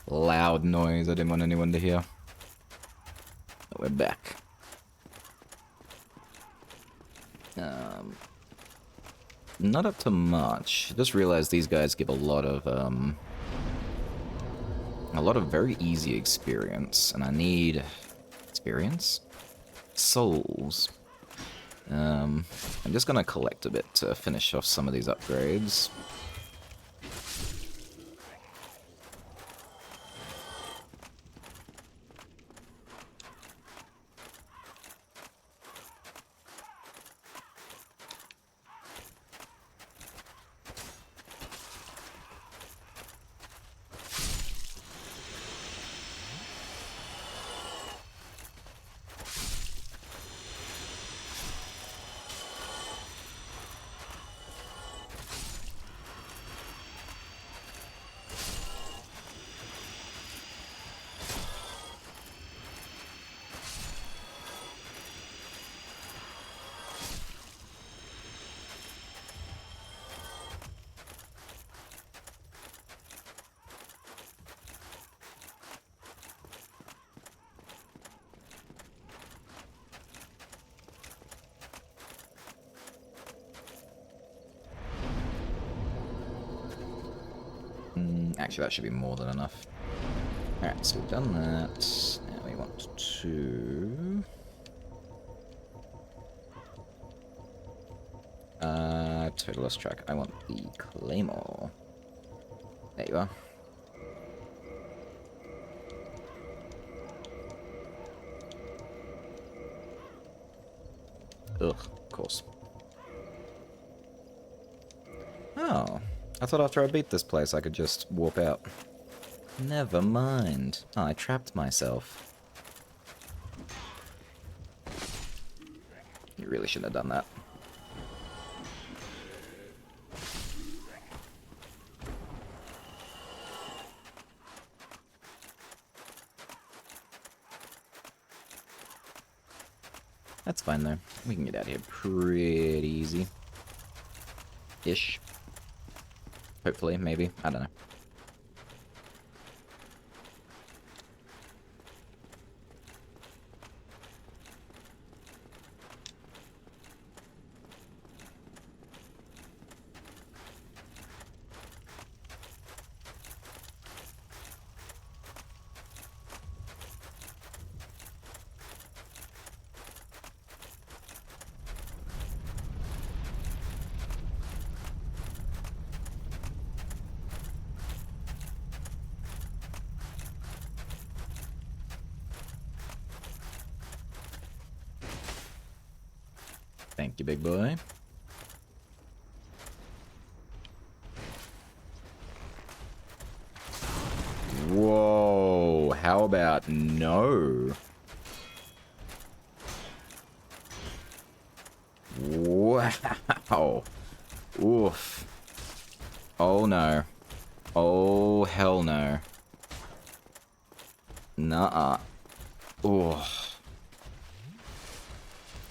loud noise. I didn't want anyone to hear. But we're back. Not up to much. Just realized these guys give a lot of very easy experience, and I need experience? Souls. I'm just gonna collect a bit to finish off some of these upgrades. Actually, that should be more than enough. Alright, so we've done that. Now we want to... totally lost track. I want the Claymore. There you are. Ugh, of course. Oh, I thought after I beat this place I could just warp out. Never mind. Oh, I trapped myself. You really shouldn't have done that. That's fine though. We can get out of here pretty easy. Ish. Hopefully, maybe. I don't know. Thank you, big boy. Whoa, how about no? Wow. Oof. Oh no. Oh hell no. Nuh-uh. Ooh.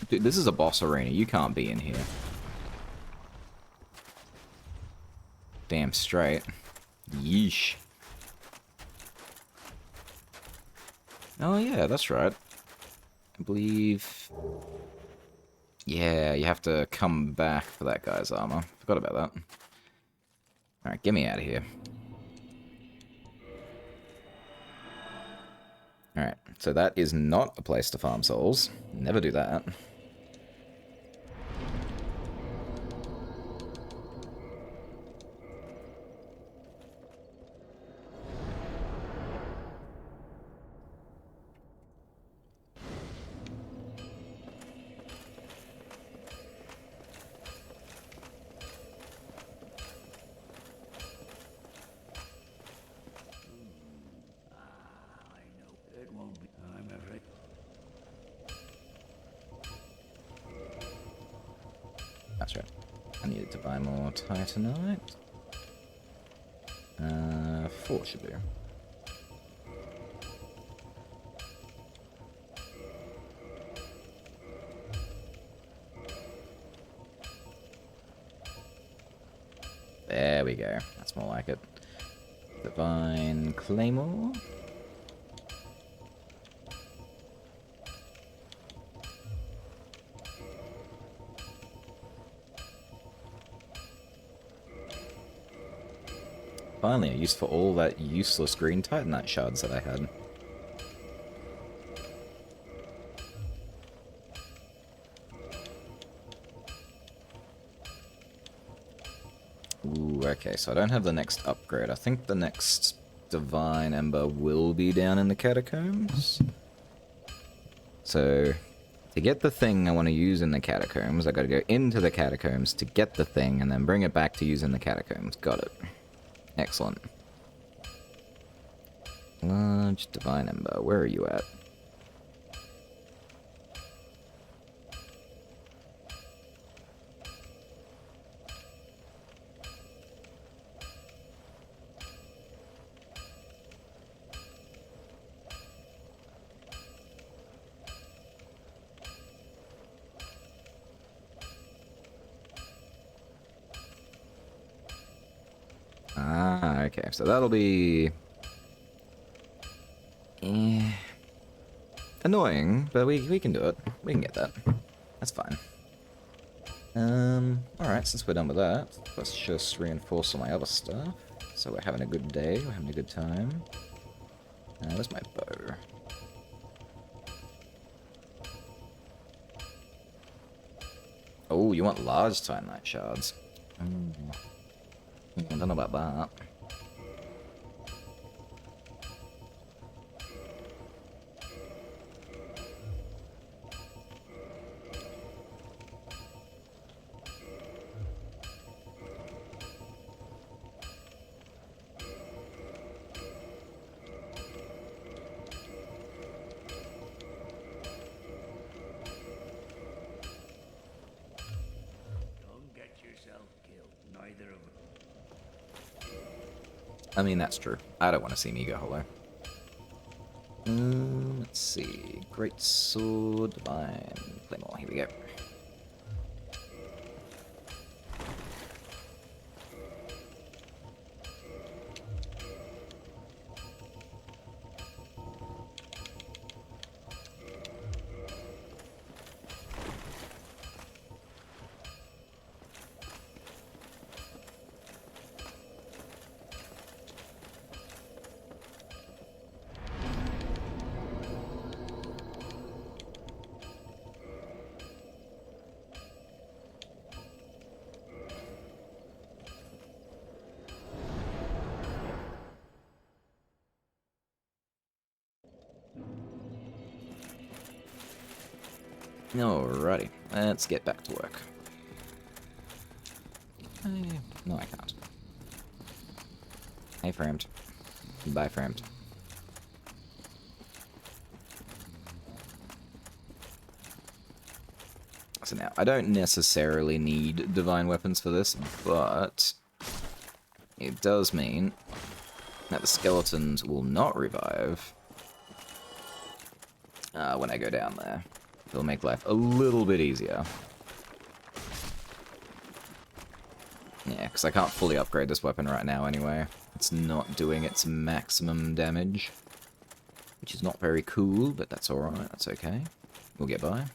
Dude, this is a boss arena. You can't be in here. Damn straight. Yeesh. Oh yeah, that's right. I believe... Yeah, you have to come back for that guy's armor. Forgot about that. Alright, get me out of here. Alright, so that is not a place to farm souls. Never do that. That's right. I needed to buy more titanite. 4 should do. There we go. That's more like it. Divine Claymore. Finally, a use for all that useless green titanite shards that I had. Okay, so I don't have the next upgrade. I think the next Divine Ember will be down in the catacombs. So, to get the thing I want to use in the catacombs, I gotta go into the catacombs to get the thing, and then bring it back to use in the catacombs. Got it. Excellent. Large Divine Ember, where are you at? Ah, okay, so that'll be... annoying, but we can do it. We can get that. That's fine. Alright, since we're done with that, let's just reinforce all my other stuff. So we're having a good day, we're having a good time. Where's my bow? Oh, you want large Titanite shards. I don't know about that. Don't get yourself killed, neither of them. I mean, that's true. I don't want to see me go hollow. Let's see. Great Sword, Divine Claymore. Here we go. Alrighty, let's get back to work. No, I can't. Hey, framed. Bye, framed. So now, I don't necessarily need divine weapons for this, but it does mean that the skeletons will not revive when I go down there. It'll make life a little bit easier. Yeah, because I can't fully upgrade this weapon right now anyway. It's not doing its maximum damage, which is not very cool, but that's alright, that's okay. We'll get by.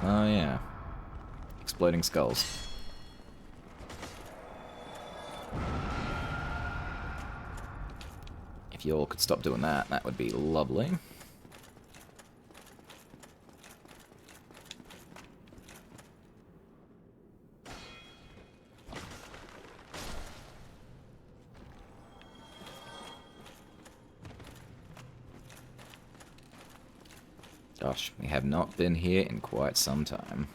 Oh yeah. Exploding skulls. If you all could stop doing that, that would be lovely. Gosh, we have not been here in quite some time.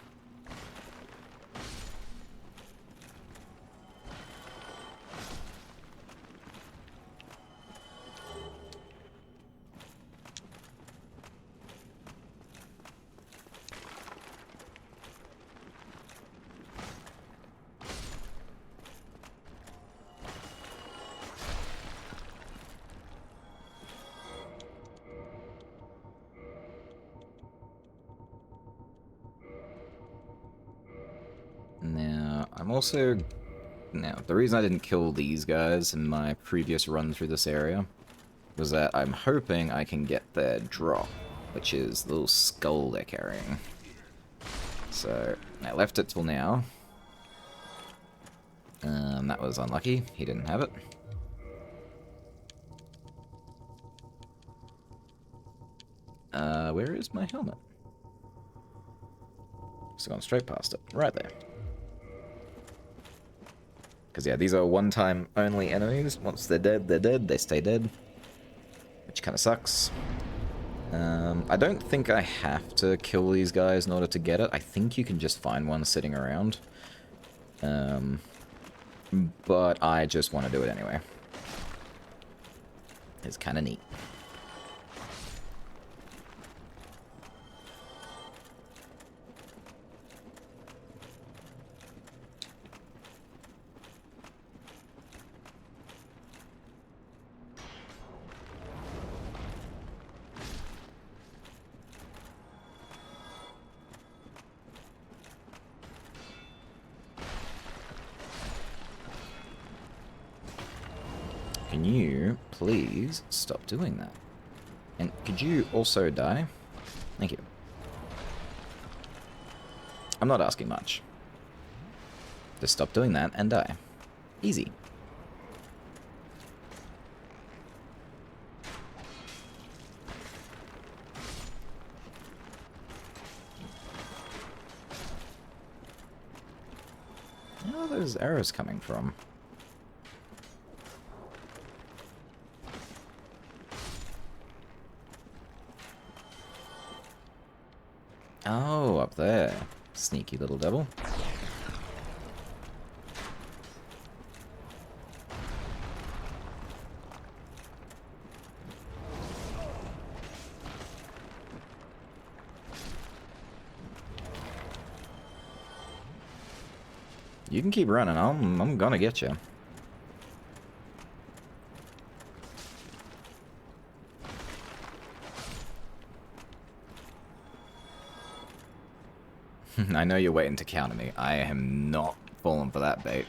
Now, I'm also... Now, the reason I didn't kill these guys in my previous run through this area was that I'm hoping I can get their drop, which is the little skull they're carrying. So, I left it till now. That was unlucky. He didn't have it. Where is my helmet? Just gone straight past it. Right there. Because, yeah, these are one-time only enemies. Once they're dead, they stay dead. Which kind of sucks. I don't think I have to kill these guys in order to get it. I think you can just find one sitting around. But I just want to do it anyway. It's kind of neat. Can you please stop doing that? And could you also die? Thank you. I'm not asking much. Just stop doing that and die. Easy. Where are those arrows coming from? Oh, up there. Sneaky little devil. You can keep running. I'm gonna get you. I know you're waiting to counter me. I am not falling for that bait.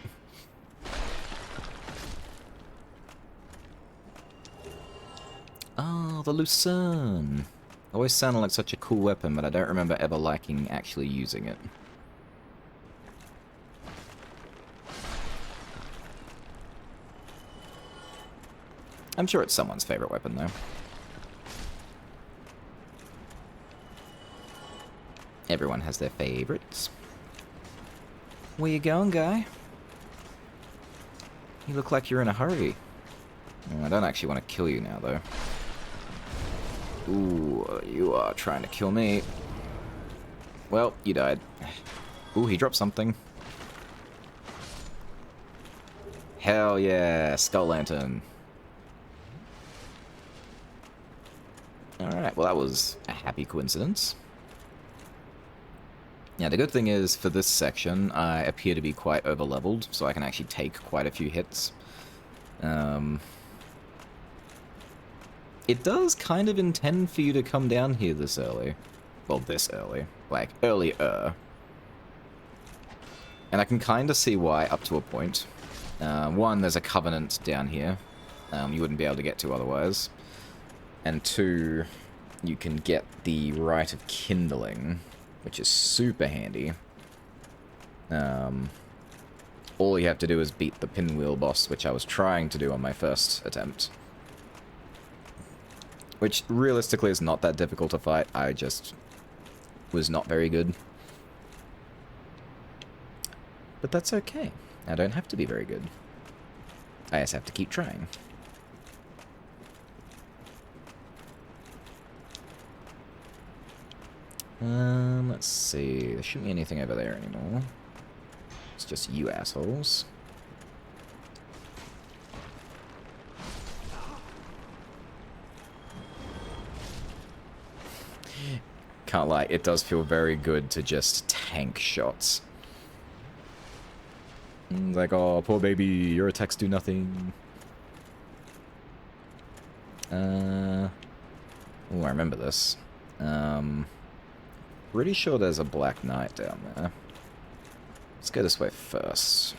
Oh, the Lucerne. Always sounded like such a cool weapon, but I don't remember ever liking actually using it. I'm sure it's someone's favorite weapon, though. Everyone has their favorites. Where you going, guy? You look like you're in a hurry. I don't actually want to kill you now, though. Ooh, you are trying to kill me. Well, you died. Ooh, he dropped something. Hell yeah, Skull Lantern. Alright, well that was a happy coincidence. Yeah, the good thing is, for this section, I appear to be quite over-leveled, so I can actually take quite a few hits. It does kind of intend for you to come down here this early. Well, this early. Like, earlier. And I can kind of see why, up to a point. One, there's a covenant down here. You wouldn't be able to get to otherwise. And two, you can get the Rite of Kindling, which is super handy. All you have to do is beat the pinwheel boss, which I was trying to do on my first attempt. Which, realistically, is not that difficult to fight. I just was not very good. But that's okay. I don't have to be very good. I just have to keep trying. Let's see. There shouldn't be anything over there anymore. It's just you assholes. Can't lie, it does feel very good to just tank shots. Like, oh, poor baby, your attacks do nothing. Oh, I remember this. Pretty sure there's a Black Knight down there. Let's go this way first.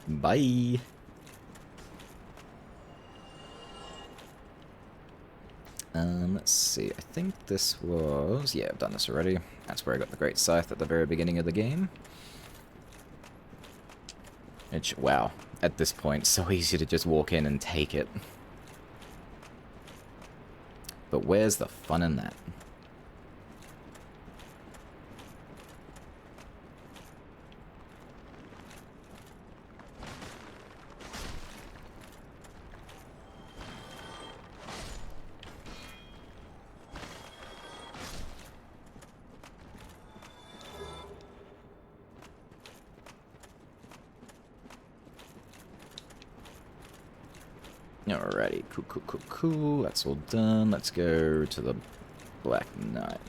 Bye. Let's see. I think this was... Yeah, I've done this already. That's where I got the Great Scythe at the very beginning of the game. Which, wow. At this point, so easy to just walk in and take it. But where's the fun in that? Alrighty, cool. That's all done. Let's go to the Black Knight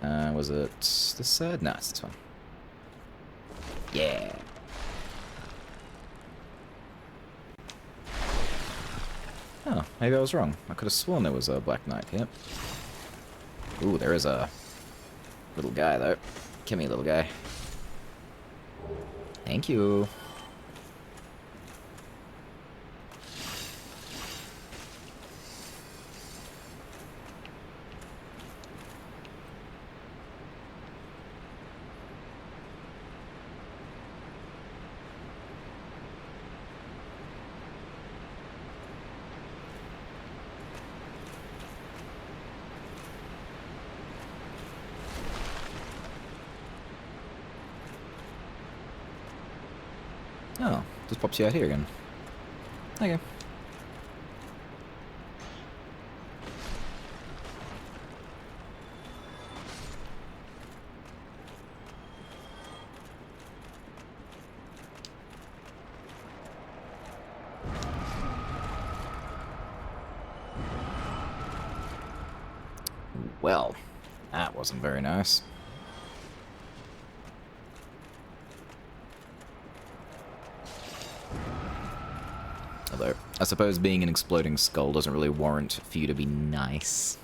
now. Was it this side? No, it's this one. Yeah. Oh, maybe I was wrong. I could have sworn there was a Black Knight here. Ooh, there is a little guy, though. Come here, little guy. Thank you. Oh, just pops you out here again. Okay. Well, that wasn't very nice. Although, I suppose being an exploding skull doesn't really warrant for you to be nice.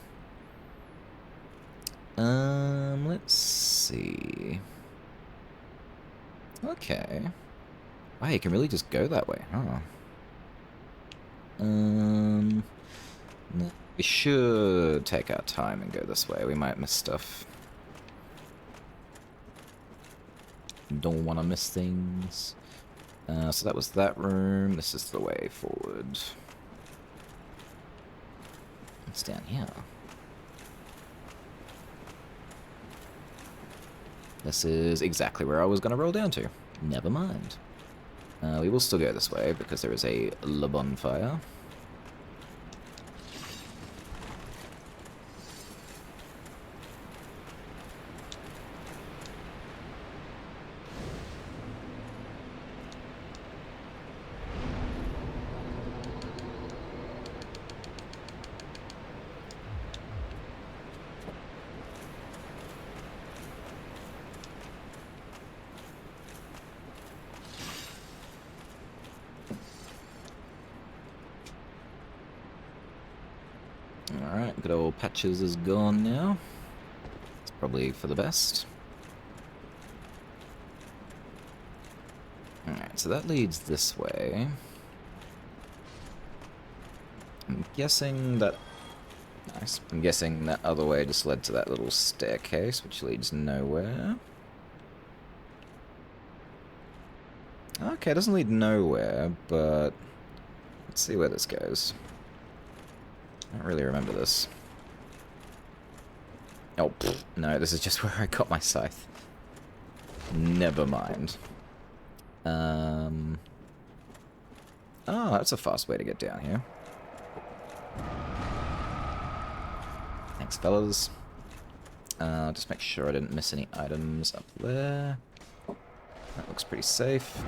Let's see. Okay. Wow, you can really just go that way, huh? No, we should take our time and go this way. We might miss stuff. Don't want to miss things. So that was that room. This is the way forward. It's down here. This is exactly where I was going to roll down to. Never mind. We will still go this way because there is a bonfire. Alright, good old Patches is gone now. It's probably for the best. Alright, so that leads this way. I'm guessing that... Nice. I'm guessing that other way just led to that little staircase, which leads nowhere. Okay, it doesn't lead nowhere, but... Let's see where this goes. I don't really remember this. Oh, pfft, no, this is just where I got my scythe. Never mind. Oh, that's a fast way to get down here. Thanks, fellas. Just make sure I didn't miss any items up there. That looks pretty safe.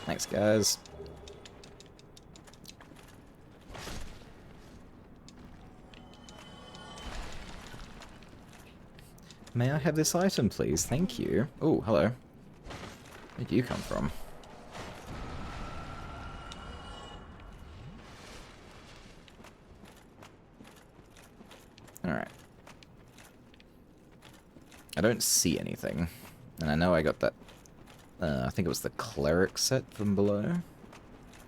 Thanks, guys. May I have this item, please? Thank you. Oh, hello. Where did you come from? I don't see anything. And I know I got that, I think it was the cleric set from below.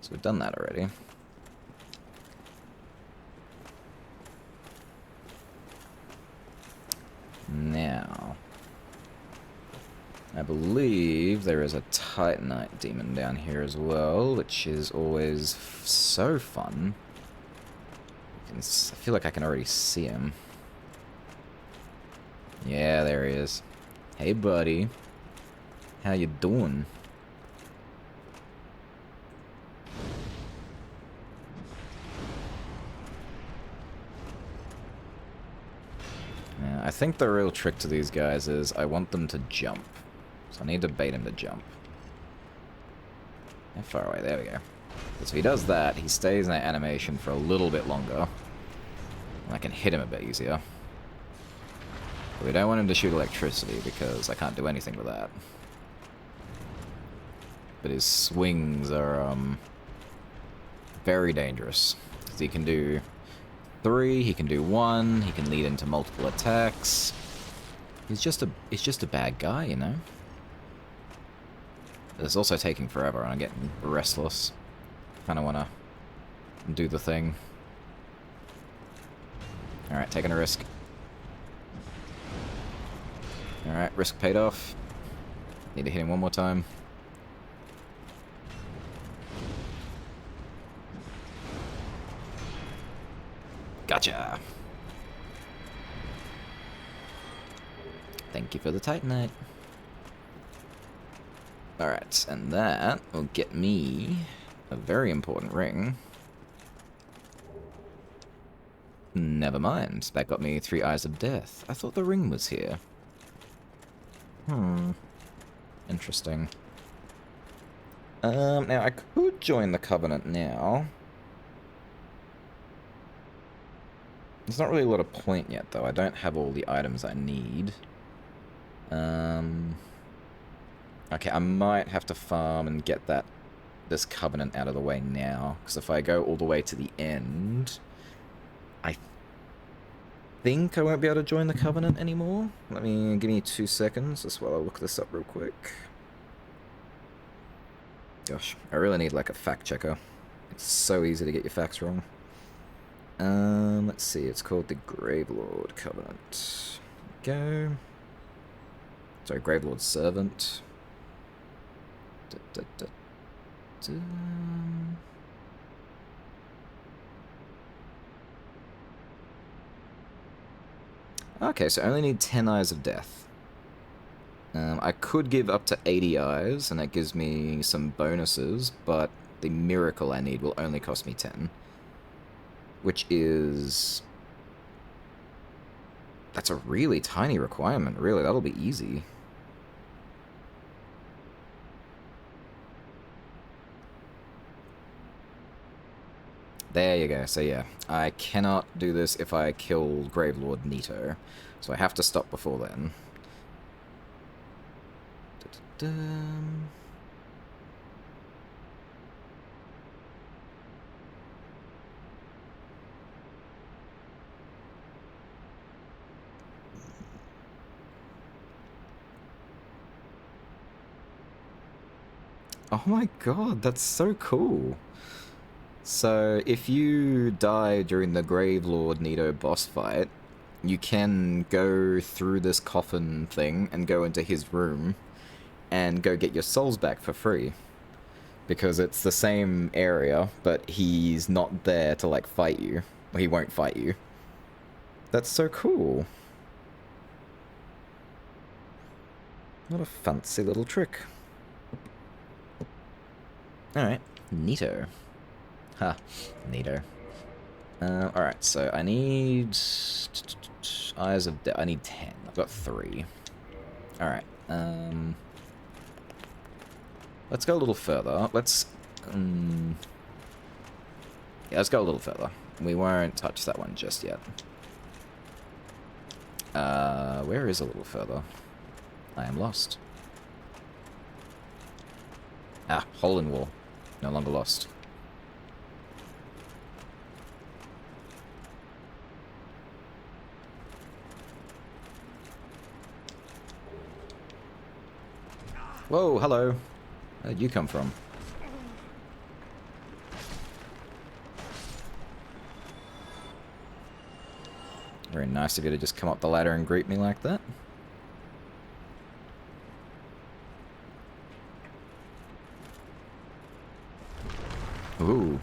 So we've done that already. Now, I believe there is a Titanite demon down here as well, which is always so fun. I feel like I can already see him. Yeah, there he is. Hey, buddy. How you doing? Yeah, I think the real trick to these guys is I want them to jump. So I need to bait him to jump. How far away? There we go. So if he does that, he stays in that animation for a little bit longer. And I can hit him a bit easier. But we don't want him to shoot electricity because I can't do anything with that. But his swings are very dangerous. Because he can do 3, he can do 1, he can lead into multiple attacks. He's just a bad guy, you know? But it's also taking forever and I'm getting restless. Kinda wanna do the thing. Alright, taking a risk. Alright, risk paid off. Need to hit him one more time. Gotcha! Thank you for the Titanite. Alright, and that will get me a very important ring. Never mind, that got me 3 Eyes of Death. I thought the ring was here. Interesting. Now I could join the Covenant now. There's not really a lot of point yet, though. I don't have all the items I need. Okay, I might have to farm and get this Covenant out of the way now. Because if I go all the way to the end, I think I won't be able to join the Covenant anymore. Give me 2 seconds, just while I look this up real quick. Gosh, I really need like a fact checker. It's so easy to get your facts wrong. Let's see, it's called the Gravelord Covenant. Go. Sorry, Gravelord Servant. Okay, so I only need 10 Eyes of Death. I could give up to 80 eyes, and that gives me some bonuses, but the miracle I need will only cost me 10. Which is... That's a really tiny requirement, really. That'll be easy. There you go. So yeah, I cannot do this if I kill Gravelord Nito. So I have to stop before then. Oh my god, that's so cool. So, if you die during the Gravelord Nito boss fight, you can go through this coffin thing and go into his room and go get your souls back for free. Because it's the same area, but he's not there to, like, fight you. Or he won't fight you. That's so cool. What a fancy little trick. Alright, neato. Ha, neato. Alright, so I need... Eyes of Death. I need 10. I've got 3. Alright, let's go a little further. Let's... yeah, let's go a little further. We won't touch that one just yet. Where is a little further? I am lost. Ah, hole in wall. No longer lost. Whoa, hello. Where'd you come from? Very nice of you to just come up the ladder and greet me like that. Ooh.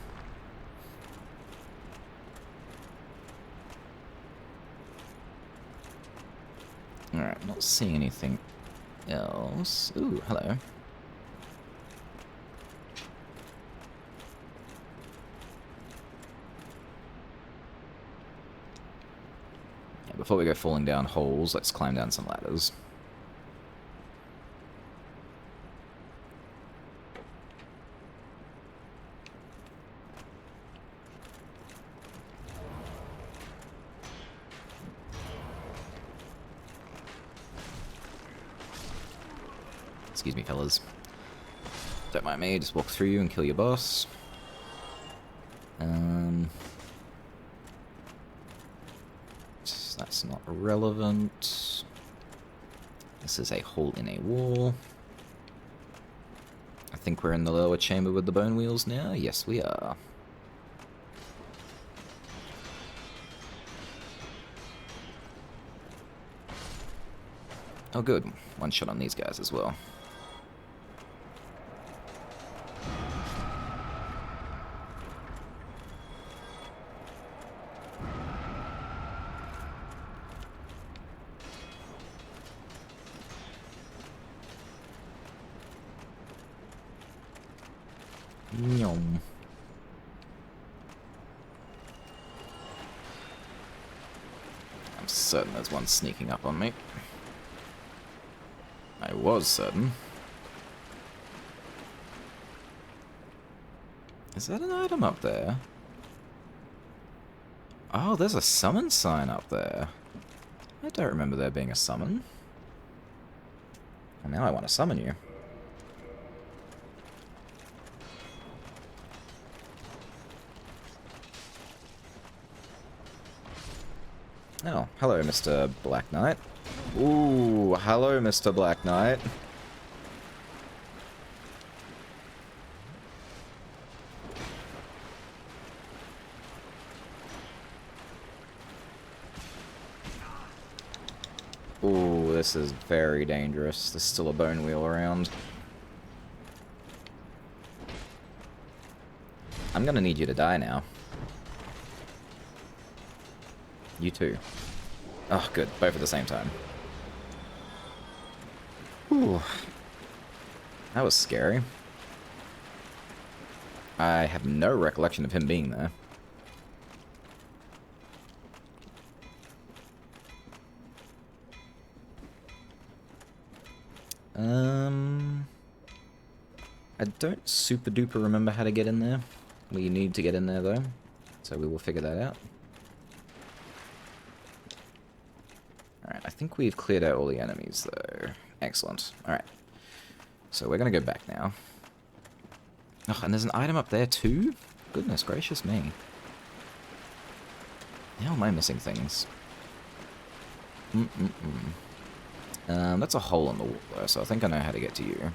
Alright, not seeing anything else. Ooh, hello. Yeah, before we go falling down holes, let's climb down some ladders. Excuse me, fellas. Don't mind me, just walk through you and kill your boss. That's not relevant. This is a hole in a wall. I think we're in the lower chamber with the bone wheels now. Yes, we are. Oh, good. One shot on these guys as well. Yum. I'm certain there's one sneaking up on me. I was certain. Is that an item up there? Oh, there's a summon sign up there. I don't remember there being a summon. And now I want to summon you. Oh, hello, Mr. Black Knight. Ooh, hello, Mr. Black Knight. Ooh, this is very dangerous. There's still a bone wheel around. I'm gonna need you to die now. You too. Oh, good. Both at the same time. Ooh. That was scary. I have no recollection of him being there. I don't super duper remember how to get in there. We need to get in there though, so we will figure that out. Alright, I think we've cleared out all the enemies though. Excellent. Alright. So we're gonna go back now. Oh, and there's an item up there too? Goodness gracious me. How am I missing things? That's a hole in the wall though, so I think I know how to get to you.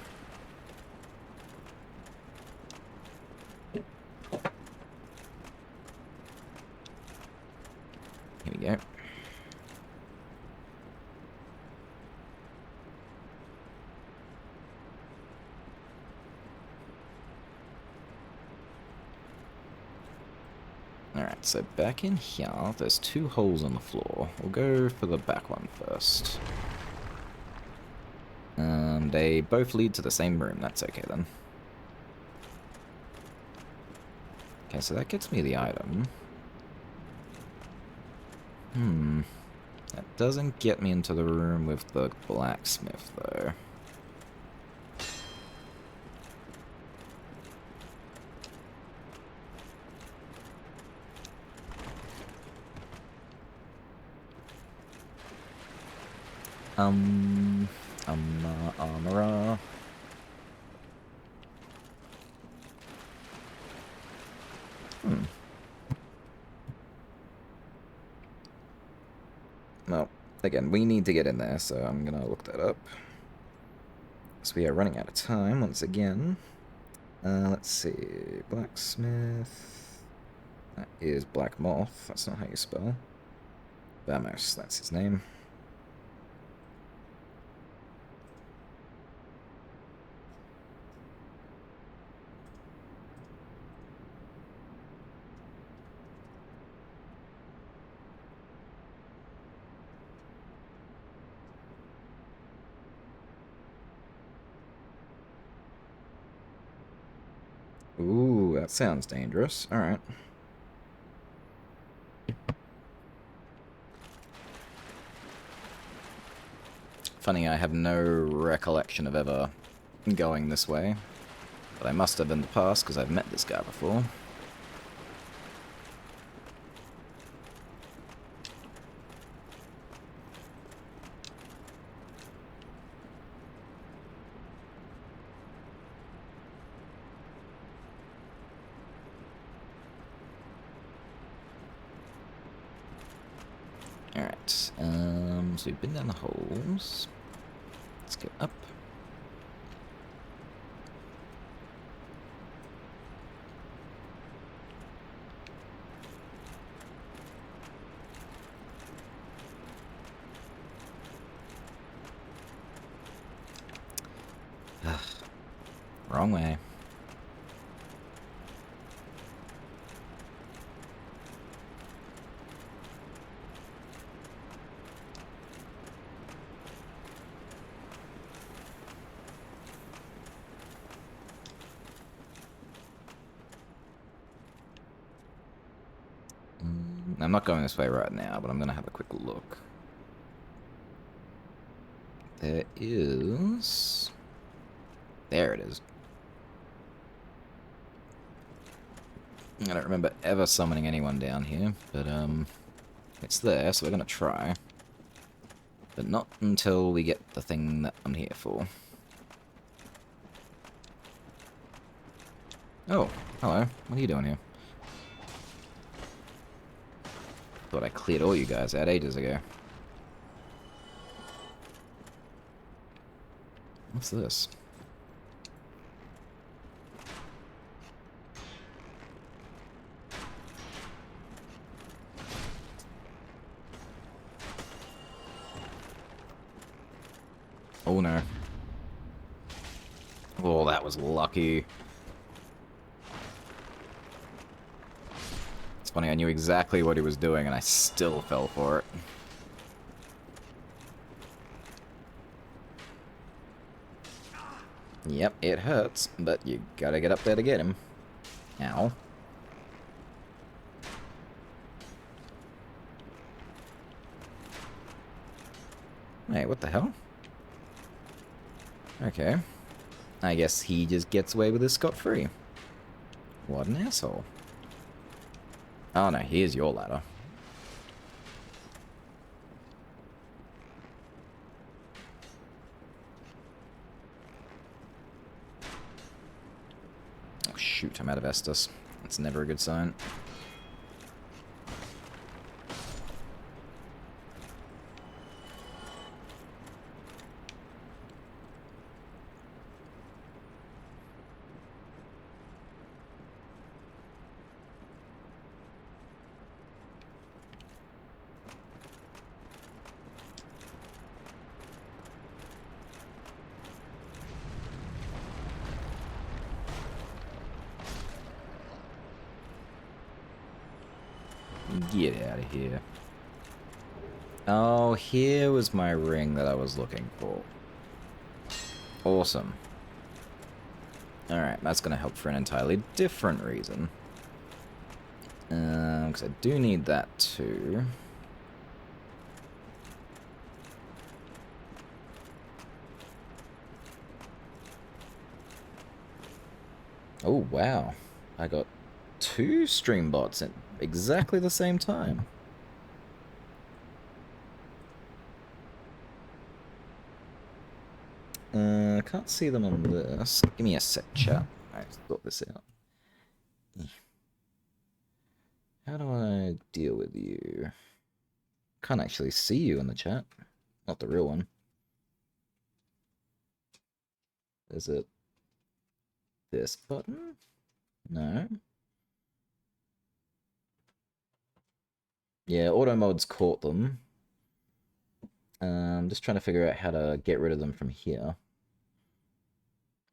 Here we go. Alright, so back in here, there's two holes on the floor. We'll go for the back one first. They both lead to the same room, that's okay then. Okay, so that gets me the item. That doesn't get me into the room with the blacksmith, though. Armora. Well, again, we need to get in there, so I'm gonna look that up. So we are running out of time once again. Let's see. Blacksmith. That is Black Moth. That's not how you spell. Vamos, that's his name. Ooh, that sounds dangerous. Alright. Funny, I have no recollection of ever going this way. But I must have in the past, because I've met this guy before. Alright, so we've been down the holes. Let's go up. Ugh. Wrong way. I'm not going this way right now, but I'm going to have a quick look. There is... There it is. I don't remember ever summoning anyone down here, but it's there, so we're going to try. But not until we get the thing that I'm here for. Oh, hello. What are you doing here? Thought I cleared all you guys out ages ago. What's this? Oh no. Oh, that was lucky. It's funny, I knew exactly what he was doing and I still fell for it. Yep, it hurts, but you gotta get up there to get him. Ow. Wait, what the hell? Okay. I guess he just gets away with this scot-free. What an asshole. Oh no, here's your ladder. Oh shoot, I'm out of Estus. That's never a good sign. Get out of here. Oh, here was my ring that I was looking for. Awesome. Alright, that's going to help for an entirely different reason. Because I do need that too. Oh, wow. I got 2 stream bots at exactly the same time. I can't see them on this. Give me a sec, chat. I thought this out. How do I deal with you? Can't actually see you in the chat. Not the real one. Is it this button? No. Yeah, auto mods caught them. Just trying to figure out how to get rid of them from here.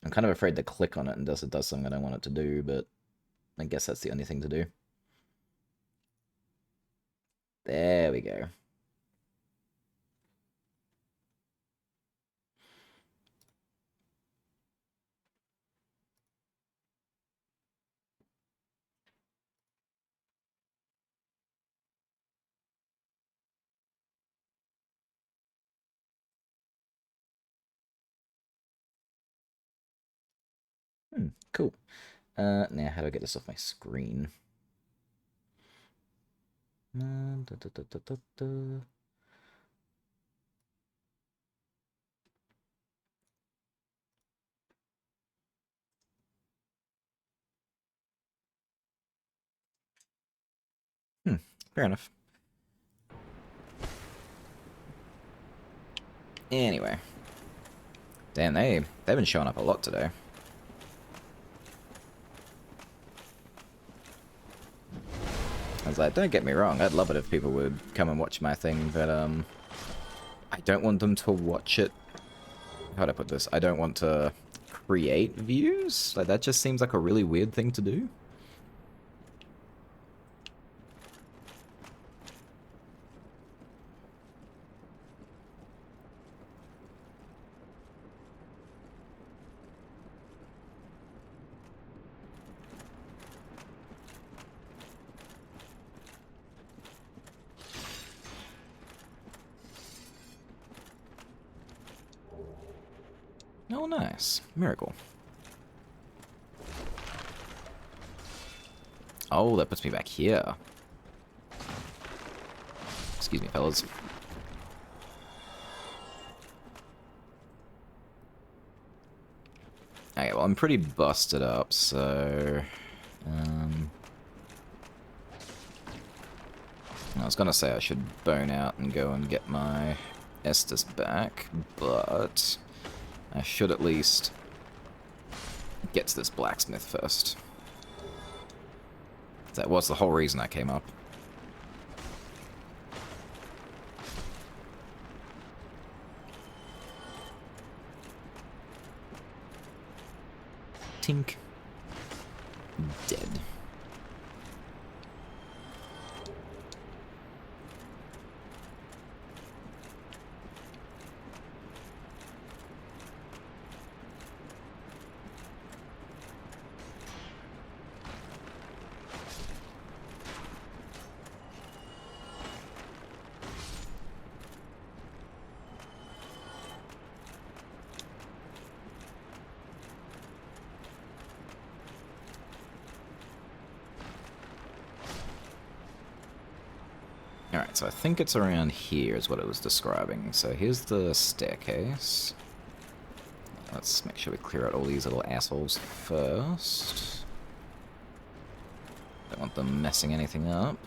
I'm kind of afraid to click on it and it does something I don't want it to do, but I guess that's the only thing to do. There we go. Cool. Now how do I get this off my screen? Da, da, da, da, da, da. Fair enough. Anyway. Damn, they've been showing up a lot today. I was like, don't get me wrong, I'd love it if people would come and watch my thing, but I don't want them to watch it. How'd I put this? I don't want to create views? Like, that just seems like a really weird thing to do. Oh, nice. Miracle. Oh, that puts me back here. Excuse me, fellas. Okay, well, I'm pretty busted up, so... I was gonna say I should bone out and go and get my Estus back, but... I should at least get to this blacksmith first. That was the whole reason I came up. Tink. Dead. Alright, so I think it's around here is what it was describing. So here's the staircase. Let's make sure we clear out all these little assholes first. Don't want them messing anything up.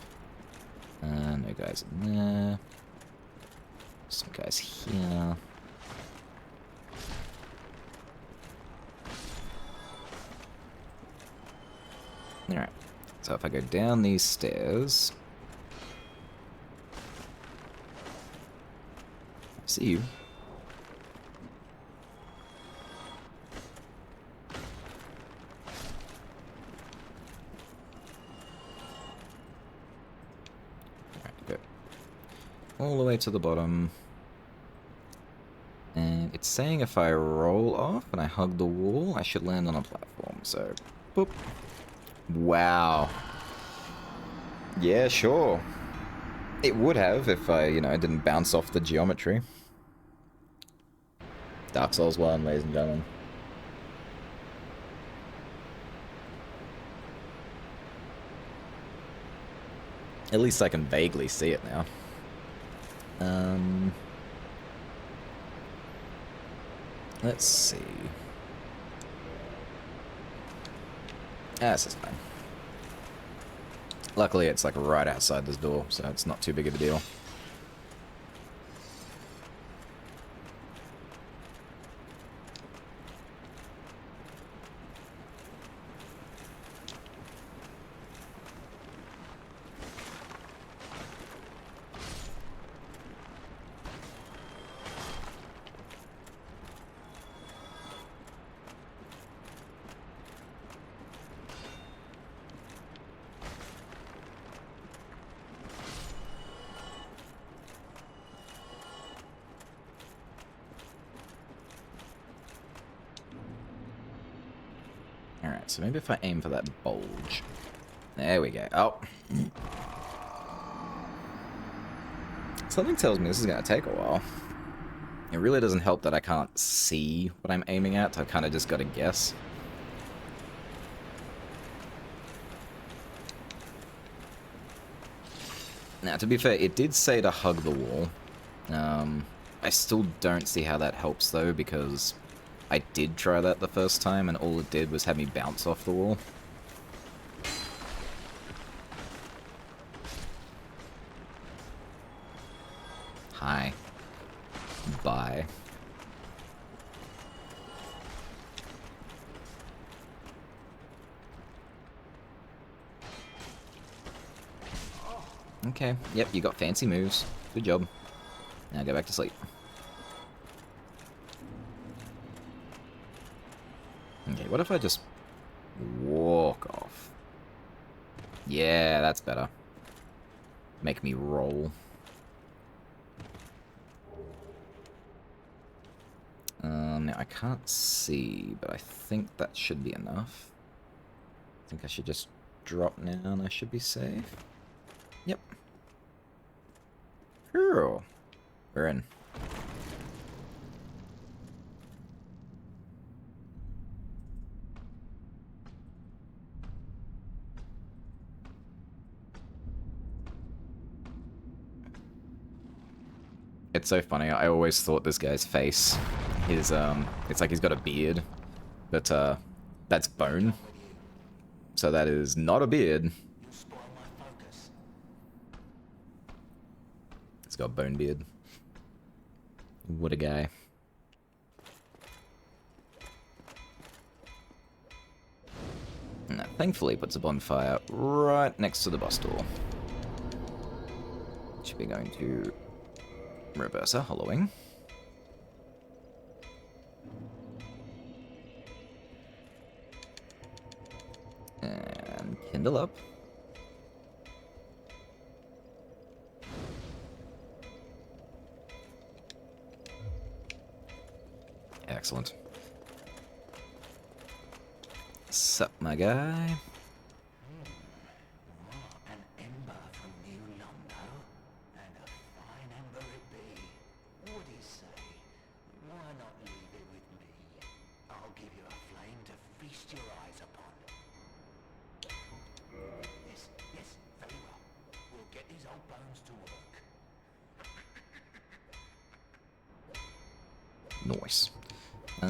No guys in there. Some guys here. Alright, so if I go down these stairs... See you. Alright, go. All the way to the bottom. And it's saying if I roll off and I hug the wall, I should land on a platform. So, boop. Wow. Yeah, sure. It would have if I, didn't bounce off the geometry. Dark Souls 1, ladies and gentlemen. At least I can vaguely see it now. Let's see. This is fine. Luckily, it's like right outside this door, so it's not too big of a deal. Alright, so maybe if I aim for that bulge. There we go. Oh. Something tells me this is going to take a while. It really doesn't help that I can't see what I'm aiming at. I've kind of just got to guess. Now, to be fair, it did say to hug the wall. I still don't see how that helps, though, because I did try that the first time, and all it did was have me bounce off the wall. Hi. Bye. Okay, yep, you got fancy moves. Good job. Now go back to sleep. Okay, what if I just walk off? Yeah, that's better. Make me roll. Now I can't see, but I think that should be enough. I think I should just drop now and I should be safe. Yep. Cool. We're in. It's so funny. I always thought this guy's face is it's like he's got a beard, but that's bone. So that is not a beard. He's got bone beard. What a guy. And that thankfully puts a bonfire right next to the bus door. Should be going to reverse our hollowing. And kindle up. Excellent. Sup, my guy? An ember from New Londo, and a fine ember it be. What do you say? Why not leave it with me? I'll give you a flame to feast your eyes upon. Yes, yes, very well. We'll get these old bones to work. Nice. I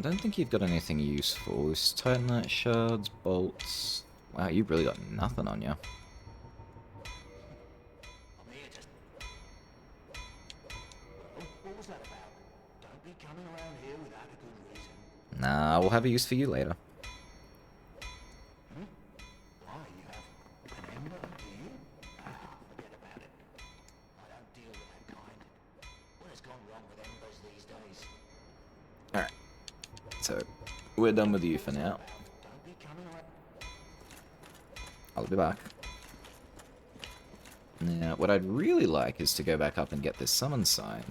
don't think you've got anything useful. Titanite shards, bolts. Wow, you've really got nothing on you. I'm here to... Oh, what was that about? Don't be coming around here without a good reason. Nah, we'll have a use for you later. Why, you have an ember, do you? Forget about it. I don't deal with that kind. What has gone wrong with embers these days? Alright. So, we're done with you for now. Don't be coming around... I'll be back. Now, what I'd really like is to go back up and get this summon sign.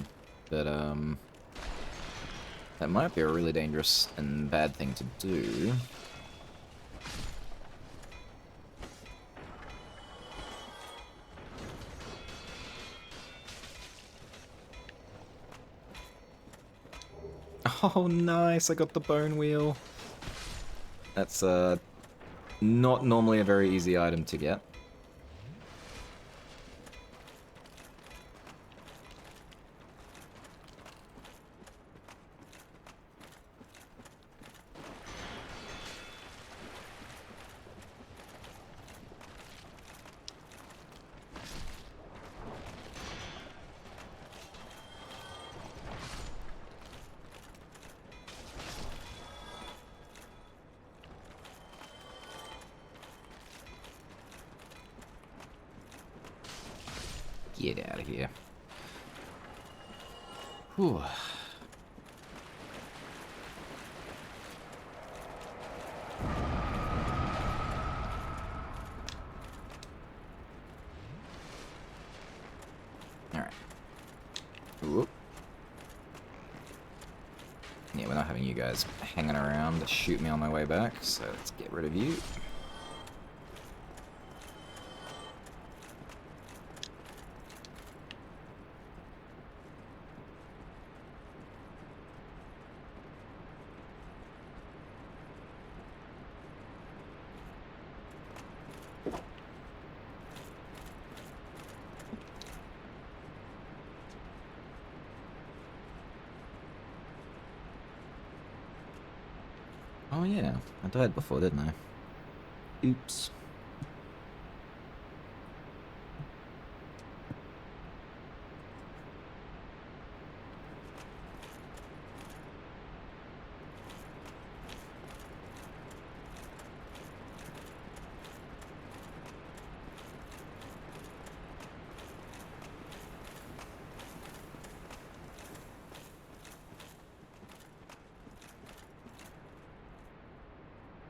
But, that might be a really dangerous and bad thing to do. Oh, nice! I got the bone wheel. That's, not normally a very easy item to get. Get out of here. Whew. Alright. Whoop. Yeah, Yeah, we're not having you guys hanging around to shoot me on my way back, so let's get rid of you. Oh yeah, I died before, didn't I? Oops.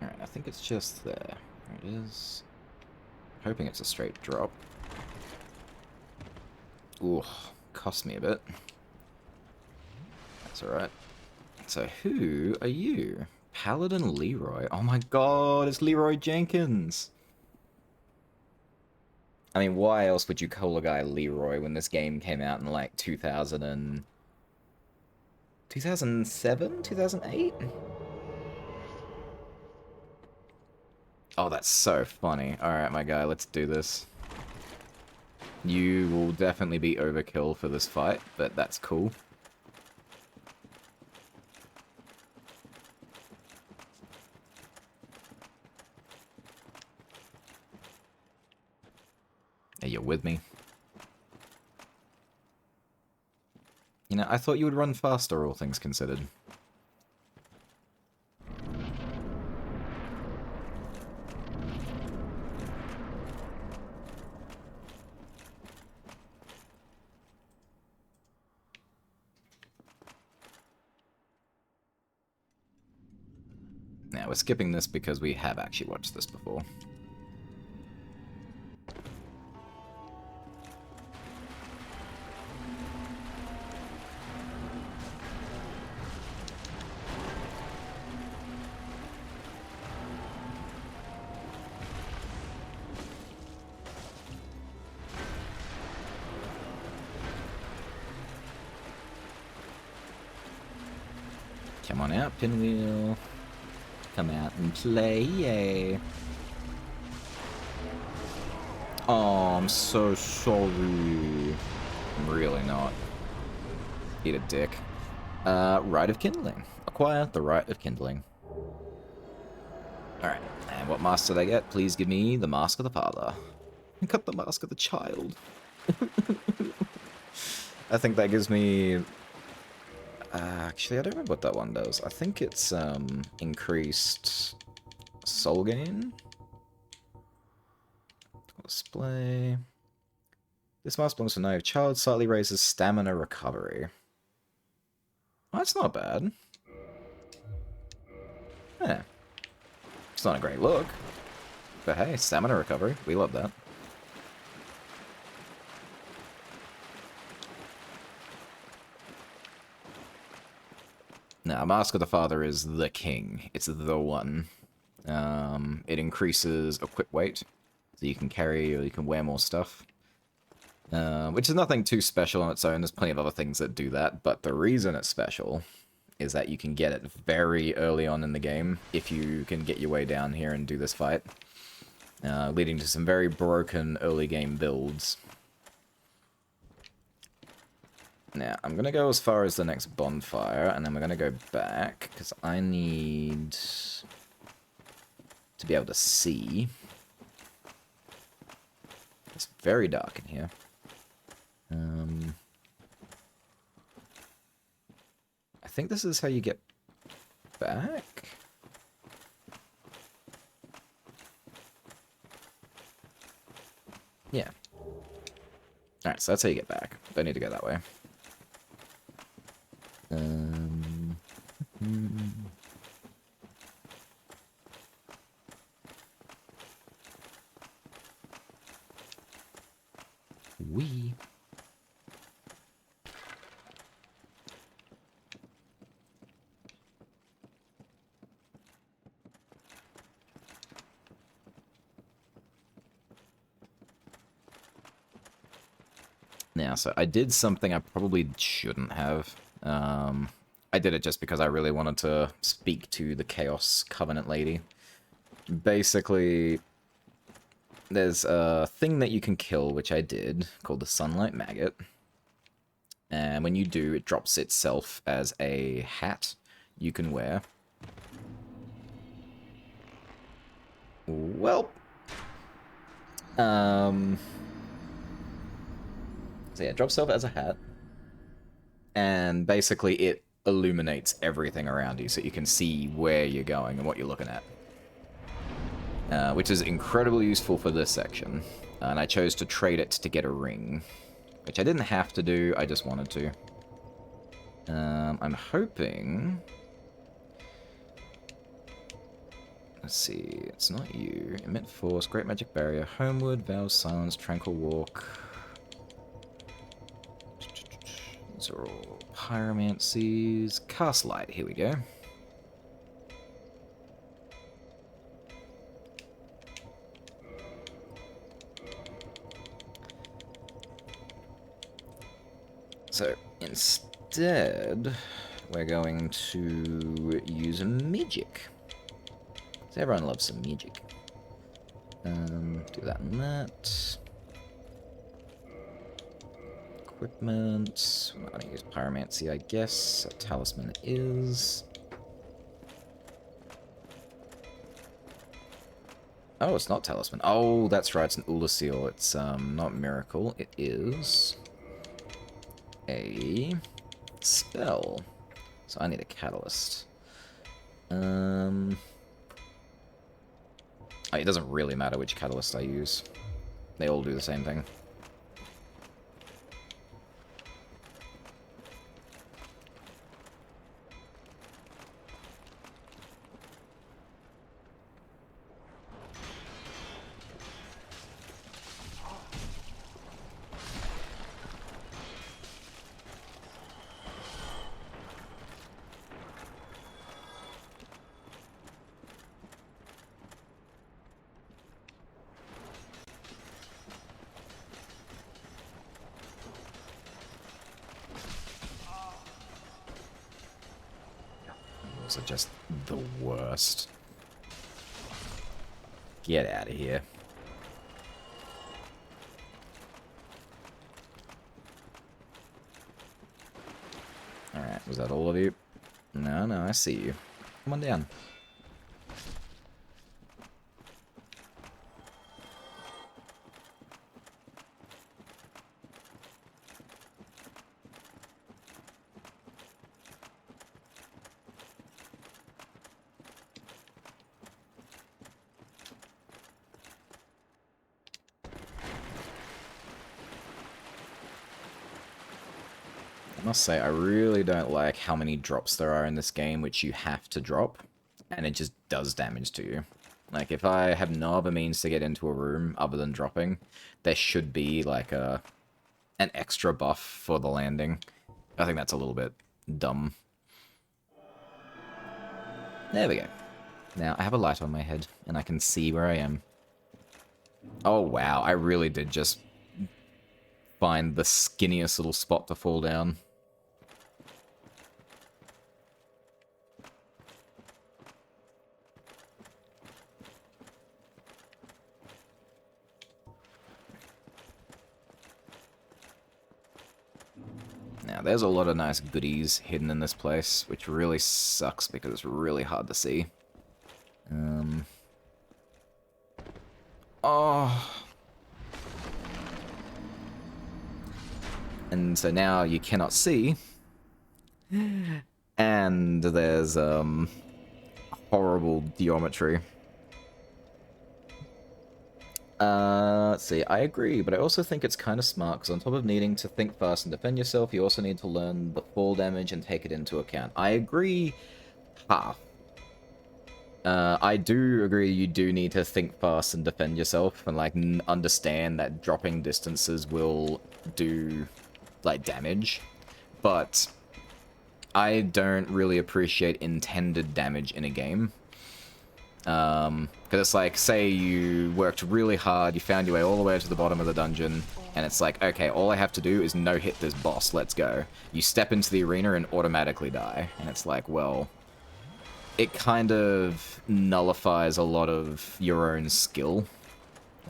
Alright, I think it's just there. There it is. Hoping it's a straight drop. Ooh, cost me a bit. That's alright. So who are you? Paladin Leroy. Oh my god, it's Leroy Jenkins! I mean, why else would you call a guy Leroy when this game came out in like 2007? 2008? Oh, that's so funny. Alright, my guy, let's do this. You will definitely be overkill for this fight, but that's cool. Are you with me? You know, I thought you would run faster, all things considered. Now, we're skipping this because we have actually watched this before. Come on out, Pinwheel. Come out and play, yay. Oh, I'm so sorry. I'm really not. Eat a dick. Rite of Kindling. Acquire the Rite of Kindling. Alright, and what mask did I get? Please give me the Mask of the Father. And cut the Mask of the Child. I think that gives me... actually, I don't remember what that one does. I think it's increased soul gain. Display. This mask belongs to no child. Slightly raises stamina recovery. Oh, that's not bad. Yeah. It's not a great look. But hey, stamina recovery. We love that. Now, Mask of the Father is the king. It's the one. It increases equip weight, so you can carry or you can wear more stuff. Which is nothing too special on its own. There's plenty of other things that do that, but the reason it's special is that you can get it very early on in the game if you can get your way down here and do this fight, leading to some very broken early game builds. Now, I'm going to go as far as the next bonfire, and then we're going to go back, because I need to be able to see. It's very dark in here. I think this is how you get back? Yeah. Alright, so that's how you get back. Don't need to go that way. Wee. Yeah, so I did something I probably shouldn't have. I did it just because I really wanted to speak to the Chaos Covenant lady. Basically, there's a thing that you can kill, which I did, called the Sunlight Maggot. And when you do, it drops itself as a hat you can wear. Well, so yeah, it drops itself as a hat. And basically it illuminates everything around you so you can see where you're going and what you're looking at. Which is incredibly useful for this section. And I chose to trade it to get a ring. Which I didn't have to do, I just wanted to. I'm hoping... Let's see, it's not you. Emit Force, Great Magic Barrier, Homeward, Vows, Silence, Tranquil Walk. These are all pyromancies. Cast Light, here we go. So, instead, we're going to use magic. So everyone loves some magic. Do that and that. Equipment. I'm not going to use pyromancy, I guess. A talisman is. Oh, it's not talisman. Oh, that's right. It's an Ulasil. It's not miracle. It is a spell. So I need a catalyst. It doesn't really matter which catalyst I use. They all do the same thing. Those are just the worst. Get out of here. Alright, was that all of you? No, I see you. Come on down. I must say, I really don't like how many drops there are in this game which you have to drop, and it just does damage to you. Like, if I have no other means to get into a room other than dropping, there should be, like, an extra buff for the landing. I think that's a little bit dumb. There we go. Now, I have a light on my head, and I can see where I am. Oh, wow, I really did just find the skinniest little spot to fall down. Now, there's a lot of nice goodies hidden in this place, which really sucks because it's really hard to see. Oh. And so now you cannot see. And there's, horrible geometry. Let's see, I agree, but I also think it's kind of smart, because on top of needing to think fast and defend yourself, you also need to learn the fall damage and take it into account. I agree half. I do agree you do need to think fast and defend yourself, and, like, understand that dropping distances will do, like, damage. But I don't really appreciate intended damage in a game. Because it's like, say you worked really hard, you found your way all the way to the bottom of the dungeon, And it's like, okay, all I have to do is no-hit this boss, let's go. You step into the arena and automatically die. And it's like, well, it kind of nullifies a lot of your own skill.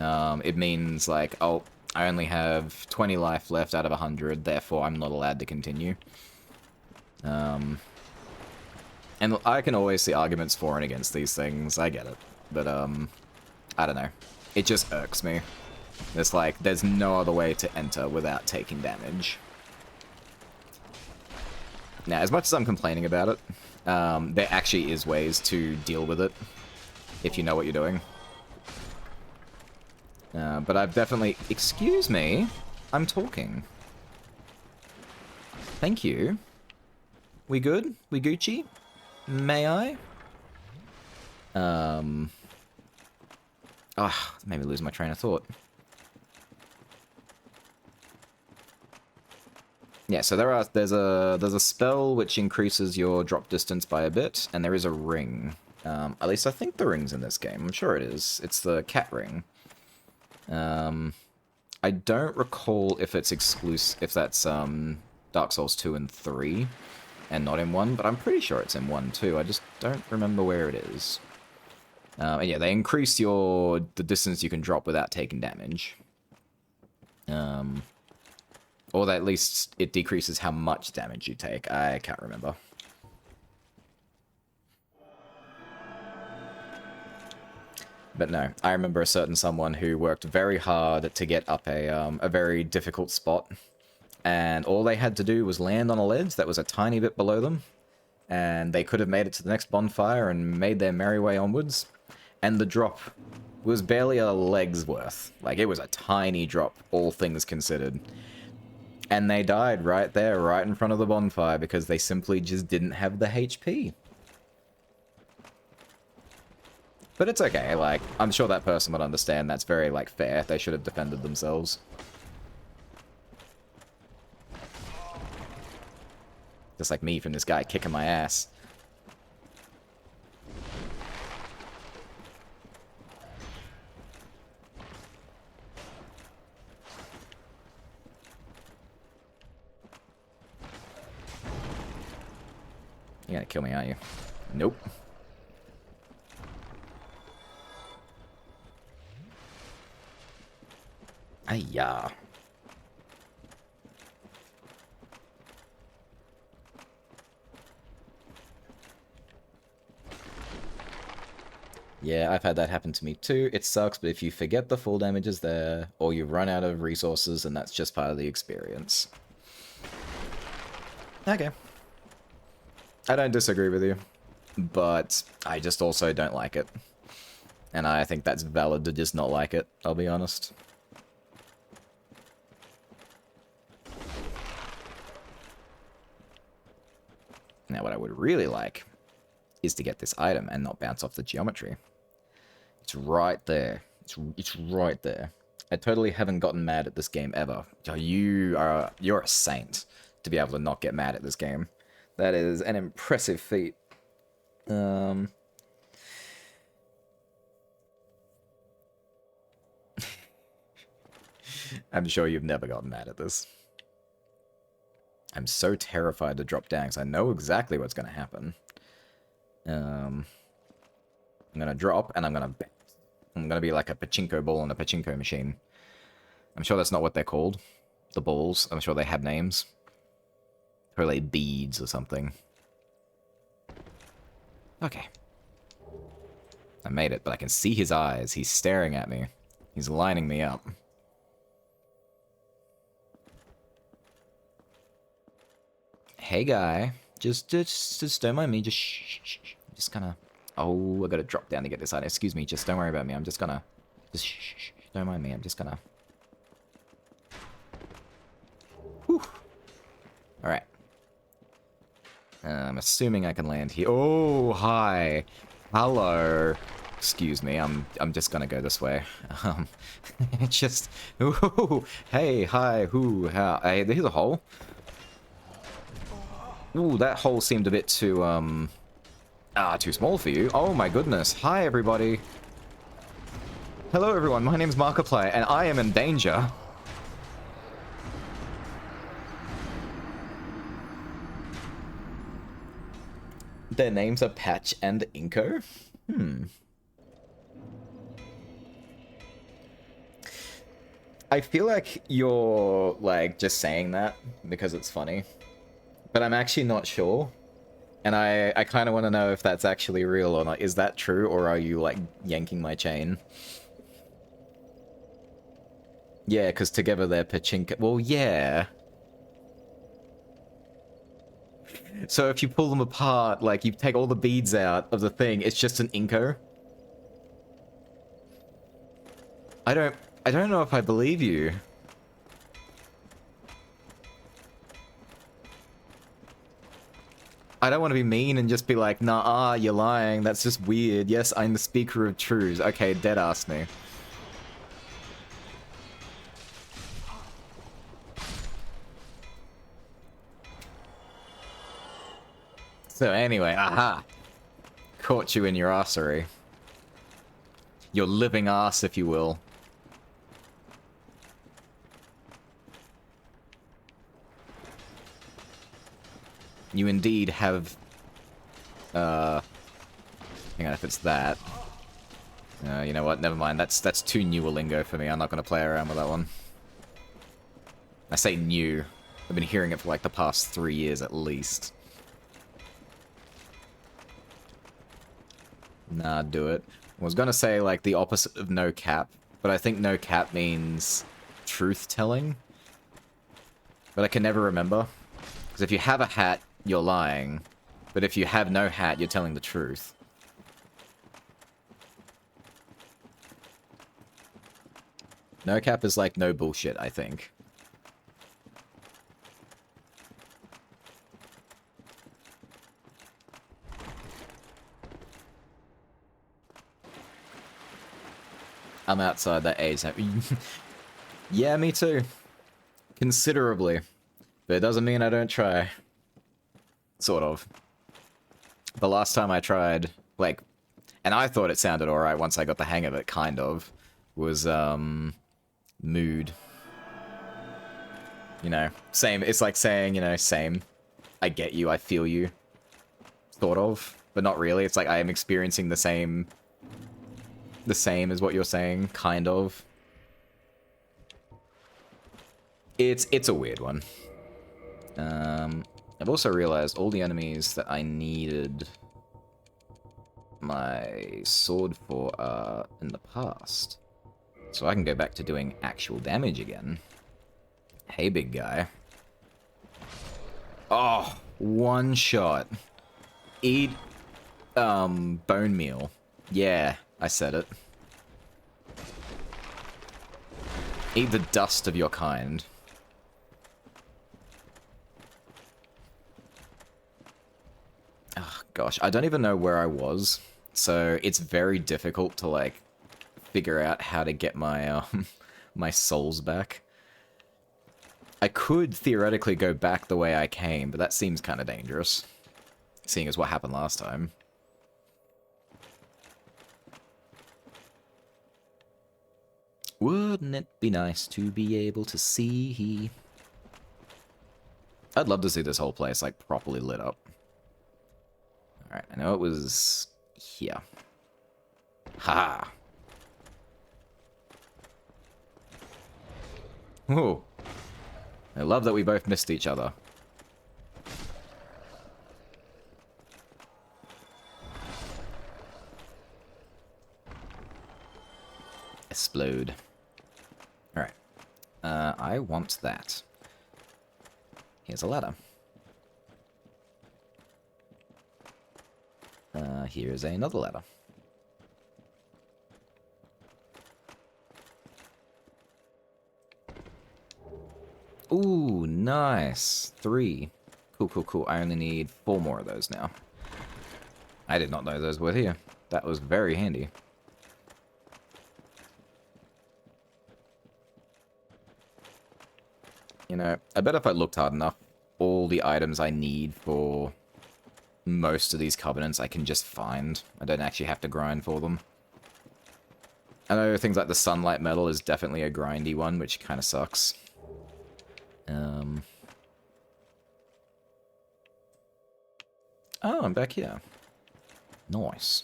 It means like, oh, I only have 20 life left out of 100, therefore I'm not allowed to continue. And I can always see arguments for and against these things, I get it. But, I don't know. It just irks me. It's like, there's no other way to enter without taking damage. Now, as much as I'm complaining about it, there actually is ways to deal with it, if you know what you're doing. But I've definitely... Excuse me? I'm talking. Thank you. We good? We Gucci? May I? Ah, made me lose my train of thought. Yeah, so there's a spell which increases your drop distance by a bit, and there is a ring. At least I think the ring's in this game. I'm sure it is. It's the cat ring. I don't recall if it's exclusive, if that's Dark Souls 2 and 3, and not in 1, but I'm pretty sure it's in 1 too. I just don't remember where it is. And yeah, they increase the distance you can drop without taking damage. Or at least it decreases how much damage you take. I can't remember. But no, I remember a certain someone who worked very hard to get up a very difficult spot. And all they had to do was land on a ledge that was a tiny bit below them. And they could have made it to the next bonfire and made their merry way onwards. And the drop was barely a leg's worth. Like, it was a tiny drop, all things considered. And they died right there, right in front of the bonfire, because they simply just didn't have the HP. But it's okay, like, I'm sure that person would understand that's very, like, fair. They should have defended themselves. Just like me from this guy kicking my ass. You're gonna kill me, aren't you? Nope. Ayah. Yeah, I've had that happen to me too. It sucks, but if you forget the full damage is there, or you run out of resources, then that's just part of the experience. Okay. I don't disagree with you, but I just also don't like it. And I think that's valid to just not like it, I'll be honest. Now what I would really like is to get this item and not bounce off the geometry. It's right there. It's right there. I totally haven't gotten mad at this game ever. You're a saint to be able to not get mad at this game. That is an impressive feat. I'm sure you've never gotten mad at this. I'm so terrified to drop down because I know exactly what's going to happen. I'm going to drop and I'm going to be like a pachinko ball on a pachinko machine. I'm sure that's not what they're called. The balls. I'm sure they have names. Probably beads or something. Okay. I made it, but I can see his eyes. He's staring at me. He's lining me up. Hey, guy. Just don't mind me. Just shh. I'm just gonna... Oh, I gotta drop down to get this item. Excuse me. Just don't worry about me. I'm just gonna... Just shh. Don't mind me. I'm just gonna... Whew. Alright. I'm assuming I can land here. Oh, hi. Hello. Excuse me, I'm just gonna go this way. Just... Ooh, hey, hi, who, how... Hey, here's a hole. Ooh, that hole seemed a bit too, too small for you. Oh my goodness. Hi, everybody. Hello, everyone. My name's Markiplier, and I am in danger. Their names are Patch and Inko? Hmm. I feel like you're, like, just saying that because it's funny. But I'm actually not sure. And I kind of want to know if that's actually real or not. Is that true, or are you, like, yanking my chain? Yeah, because together they're Pachinko. Well, yeah. So if you pull them apart, like, you take all the beads out of the thing, it's just an Inko? I don't know if I believe you. I don't want to be mean and just be like, nah, you're lying. That's just weird. Yes, I'm the speaker of truths. Okay, dead ass me. So anyway, aha. Caught you in your arsery. Your living ass, if you will. You indeed have... hang on, if it's that. You know what? Never mind. That's too new a lingo for me. I'm not going to play around with that one. I say new. I've been hearing it for like the past 3 years at least. Nah, do it. I was going to say like the opposite of no cap, but I think no cap means truth-telling. But I can never remember. Because if you have a hat, you're lying. But if you have no hat, you're telling the truth. No cap is like no bullshit, I think. I'm outside that age. Yeah, me too. Considerably. But it doesn't mean I don't try. Sort of. The last time I tried, like, and I thought it sounded alright once I got the hang of it, kind of, was, mood. You know, same, it's like saying, you know, same. I get you, I feel you. Sort of, but not really. It's like I am experiencing the same as what you're saying, kind of. It's a weird one. I've also realized all the enemies that I needed my sword for are in the past. So I can go back to doing actual damage again. Hey, big guy. Oh, one shot. Eat, bone meal. Yeah, I said it. Eat the dust of your kind. Oh, gosh, I don't even know where I was, so it's very difficult to, like, figure out how to get my, my souls back. I could theoretically go back the way I came, but that seems kind of dangerous, seeing as what happened last time. Wouldn't it be nice to be able to see? I'd love to see this whole place, like, properly lit up. Alright, I know it was here. Ha! Ooh. I love that we both missed each other. Explode. Alright. I want that. Here's a ladder. Here's another ladder. Ooh, nice. 3. Cool, cool, cool. I only need 4 more of those now. I did not know those were here. That was very handy. You know, I bet if I looked hard enough, all the items I need for most of these covenants I can just find. I don't actually have to grind for them. I know things like the sunlight metal is definitely a grindy one, which kind of sucks. Oh, I'm back here. Nice.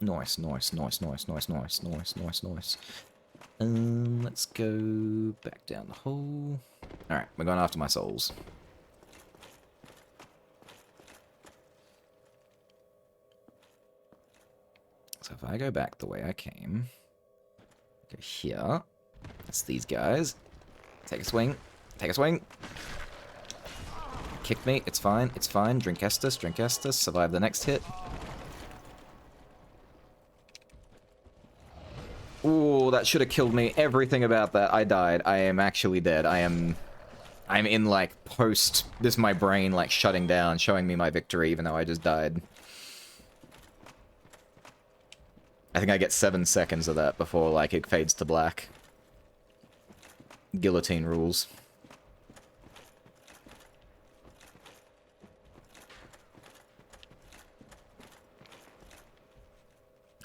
Nice, nice, nice, nice, nice, nice, nice, nice, nice. Let's go back down the hole. Alright, we're going after my souls. So if I go back the way I came, go here. That's these guys. Take a swing. Take a swing. Kick me. It's fine. It's fine. Drink Estus. Drink Estus. Survive the next hit. Ooh, that should have killed me. Everything about that. I died. I am actually dead. I'm in, like, post... This is my brain, like, shutting down, showing me my victory, even though I just died. I think I get 7 seconds of that before, like, it fades to black. Guillotine rules.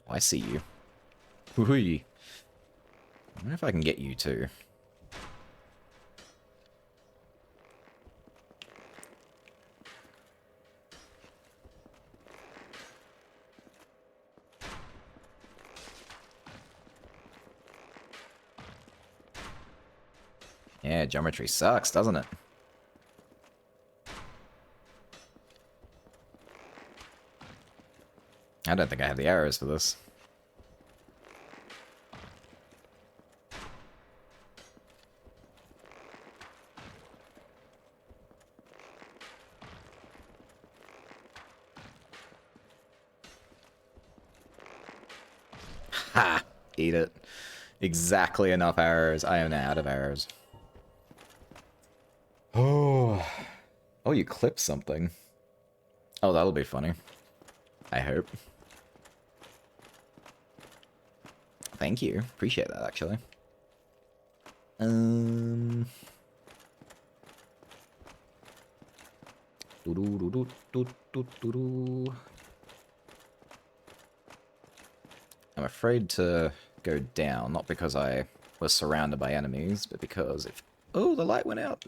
Oh, I see you. Woohoo! I wonder if I can get you too. Yeah, geometry sucks, doesn't it? I don't think I have the arrows for this. Ha! Eat it. Exactly enough arrows. I am now out of arrows. Oh. Oh, you clipped something. Oh, that'll be funny. I hope. Thank you. Appreciate that, actually. I'm afraid to go down, not because I was surrounded by enemies, but because if... Oh, the light went out!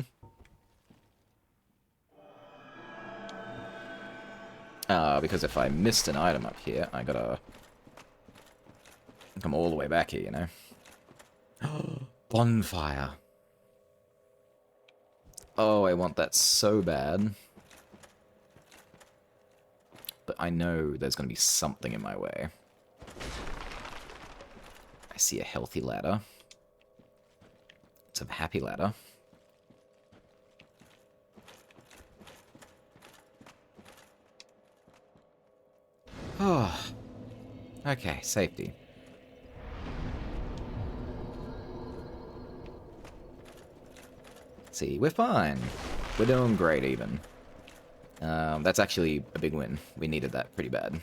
Because if I missed an item up here, I gotta come all the way back here, you know? Bonfire! Oh, I want that so bad. But I know there's gonna be something in my way. I see a healthy ladder. It's a happy ladder. Oh. Okay, safety. See, we're fine. We're doing great, even. That's actually a big win. We needed that pretty bad.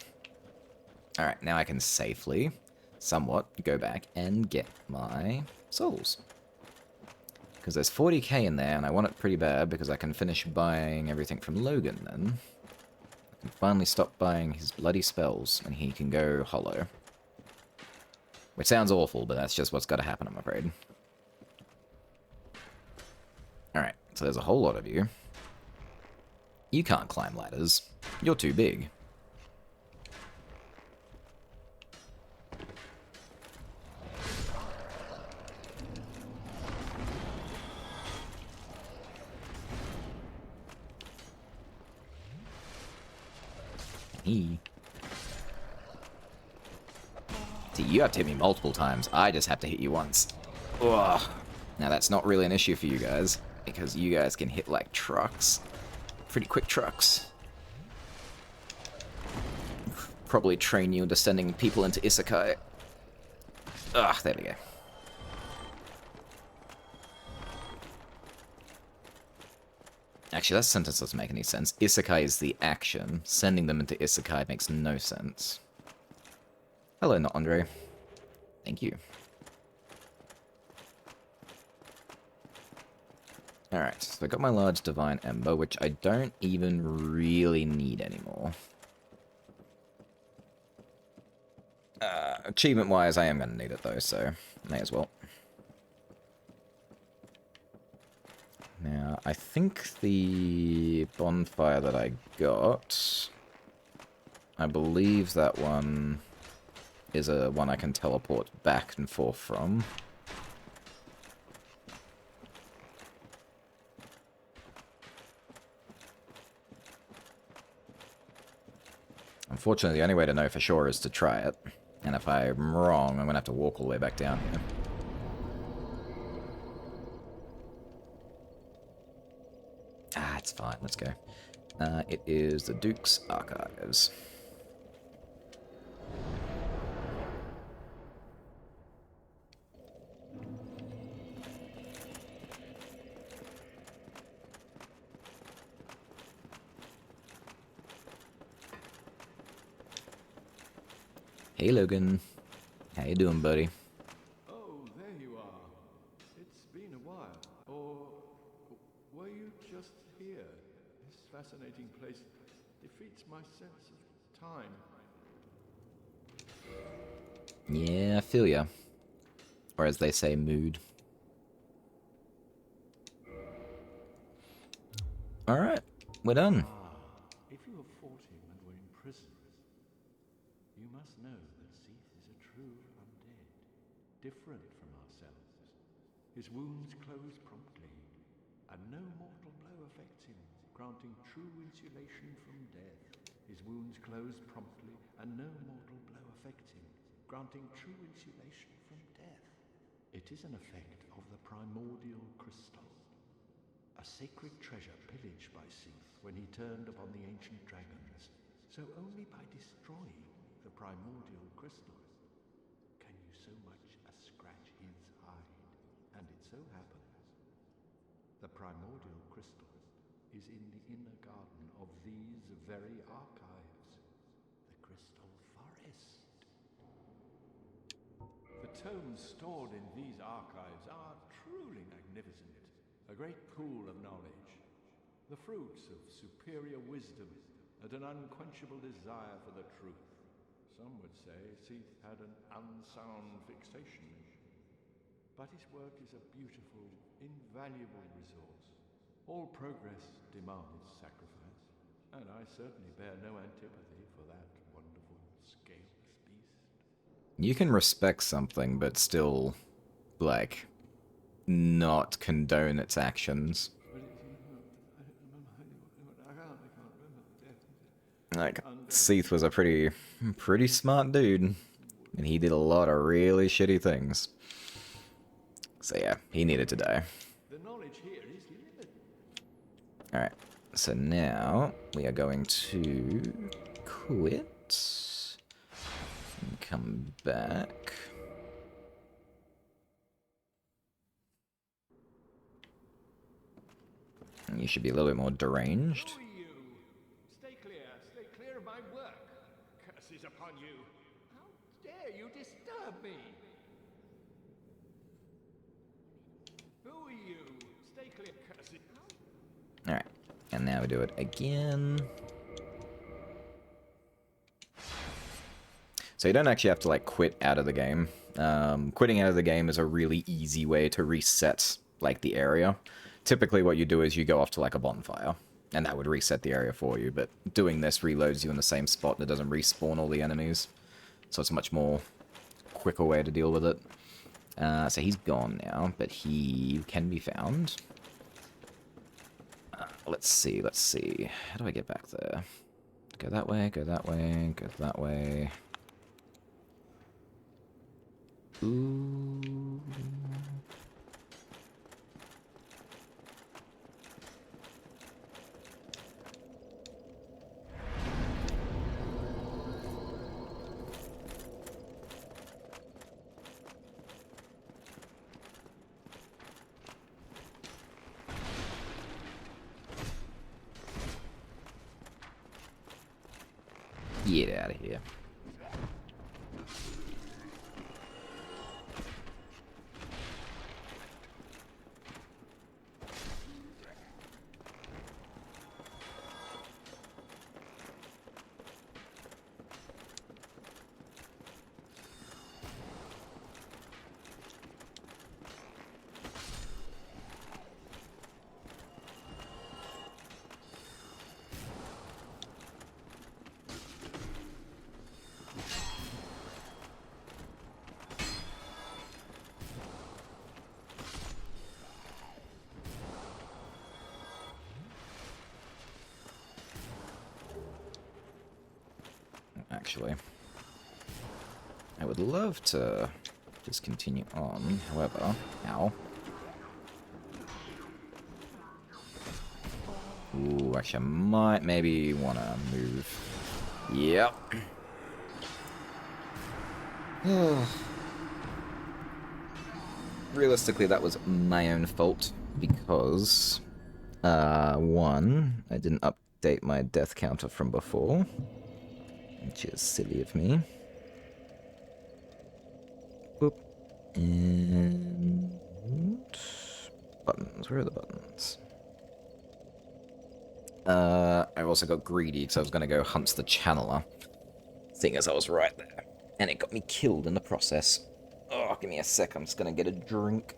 Alright, now I can safely, somewhat, go back and get my souls. Because there's 40k in there, and I want it pretty bad because I can finish buying everything from Logan then. I can finally stop buying his bloody spells, and he can go hollow. Which sounds awful, but that's just what's got to happen, I'm afraid. Alright, so there's a whole lot of you. You can't climb ladders. You're too big. See, you have to hit me multiple times. I just have to hit you once. Ugh. Now, that's not really an issue for you guys, because you guys can hit like trucks. Pretty quick trucks. Probably train you into sending people into isekai. Ugh, there we go. Actually, that sentence doesn't make any sense. Isekai is the action. Sending them into isekai makes no sense. Hello, not Andre. Thank you. Alright, so I got my large divine ember, which I don't even really need anymore. Achievement-wise, I am going to need it though, so may as well. Now, I think the bonfire that I got, I believe that one is a one I can teleport back and forth from. Unfortunately, the only way to know for sure is to try it. And if I'm wrong, I'm going to have to walk all the way back down here. Ah, it's fine. Let's go. It is the Duke's Archives. Hey, Logan. How you doing, buddy? Oh, there you are. It's been a while. Or were you just here? This fascinating place defeats my sense of time. Yeah, I feel ya. Or as they say, mood. Alright, we're done. If you have fought him and were imprisoned, you must know that Seath is a true undead, different from ourselves. His wounds close promptly, and no mortal blow affects him, granting true insulation from death. His wounds close promptly, and no mortal blow affects him, granting true insulation from death. It is an effect of the primordial crystal, a sacred treasure pillaged by Seath when he turned upon the ancient dragons. So only by destroying the primordial crystal can you so much as scratch his hide. And it so happens, the primordial crystal is in the inner garden of these very archives, the Crystal Forest. The tomes stored in these archives are truly magnificent. A great pool of knowledge, the fruits of superior wisdom and an unquenchable desire for the truth. Some would say Seath had an unsound fixation, but his work is a beautiful, invaluable resource. All progress demands sacrifice, and I certainly bear no antipathy for that wonderful scaleless beast. You can respect something, but still, like, not condone its actions. Like, Seath was a pretty smart dude, and he did a lot of really shitty things. So yeah, he needed to die. The knowledge here is limited. Alright, so now we are going to quit and come back. You should be a little bit more deranged. Who are you? Stay clear of my work. Curses upon you. How dare you disturb me? Who are you? Stay clear, curses. Alright, and now we do it again. So you don't actually have to, like, quit out of the game. Quitting out of the game is a really easy way to reset, like, the area. Typically what you do is you go off to, like, a bonfire, and that would reset the area for you, but doing this reloads you in the same spot and it doesn't respawn all the enemies. So it's a much more quicker way to deal with it. So he's gone now, but he can be found. Let's see. How do I get back there? Go that way, go that way, go that way. Ooh. Get out of here. actually. I would love to just continue on, however... Ow. Ooh, actually, I might maybe want to move. Yep. Realistically, that was my own fault, because... one, I didn't update my death counter from before, which is silly of me. Boop. And... buttons, where are the buttons? I also got greedy because I was going to go hunt the channeler, seeing as I was right there. And it got me killed in the process. Oh, give me a sec, I'm just going to get a drink.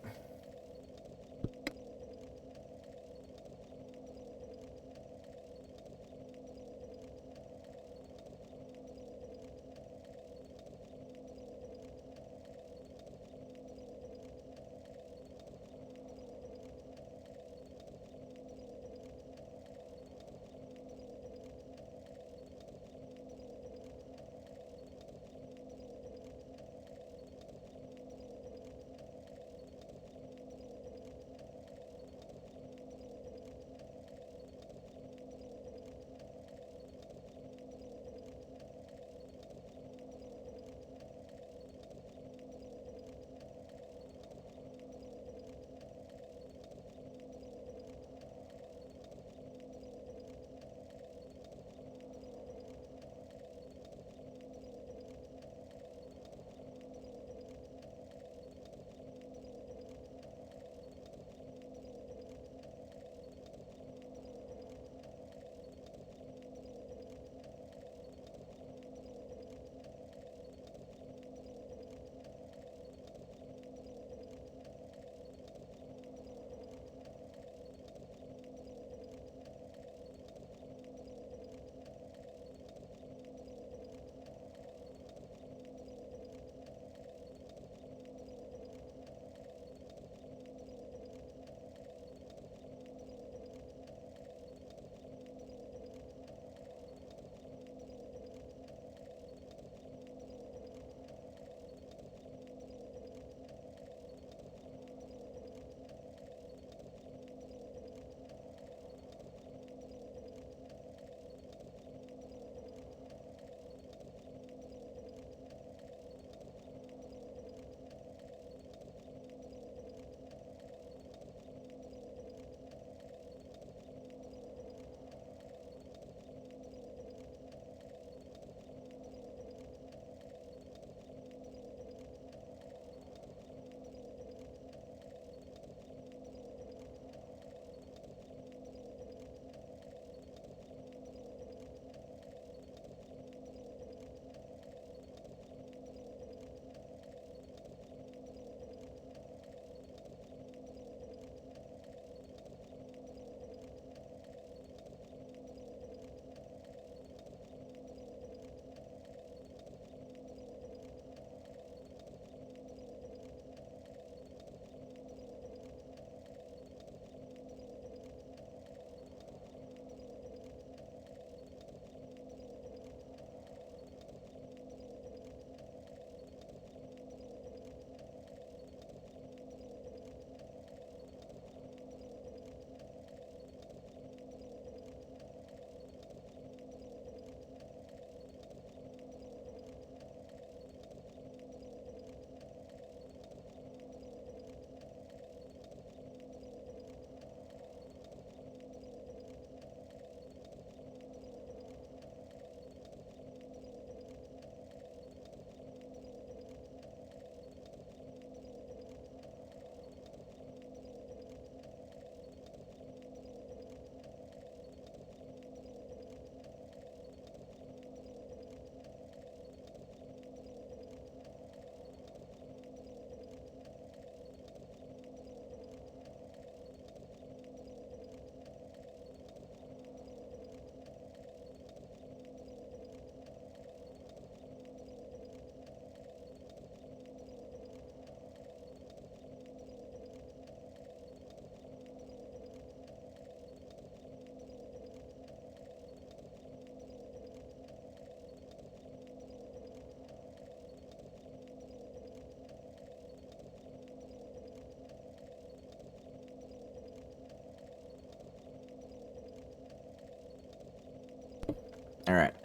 Alright.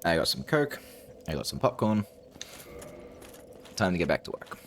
I got some Coke. I got some popcorn. Time to get back to work.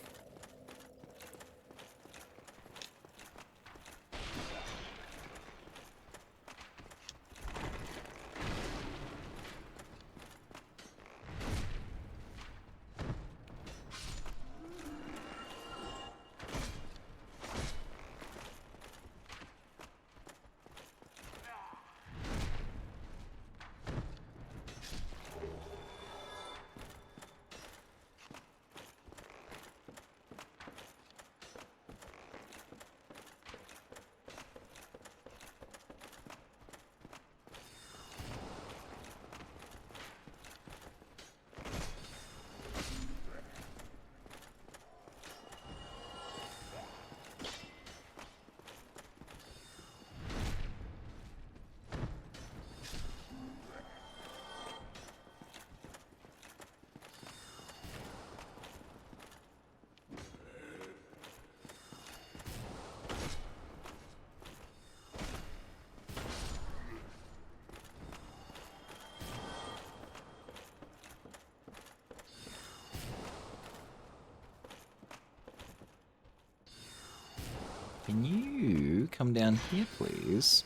Can you come down here, please?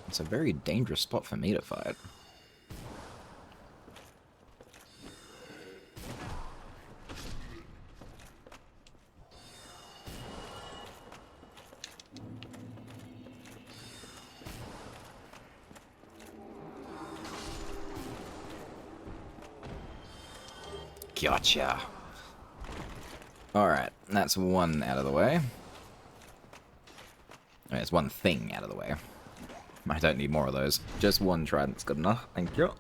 It's a very dangerous spot for me to fight. Gotcha. Alright, that's one out of the way. There's one thing out of the way. I don't need more of those. Just one trident's good enough. Thank you.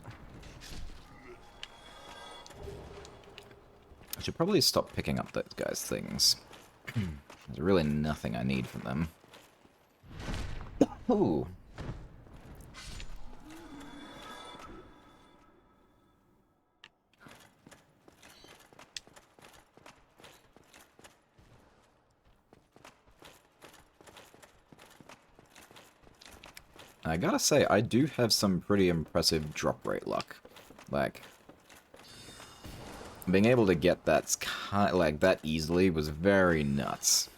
I should probably stop picking up those guys' things. There's really nothing I need from them. Ooh. I gotta say, I do have some pretty impressive drop rate luck. Like, being able to get that like that easily was very nuts.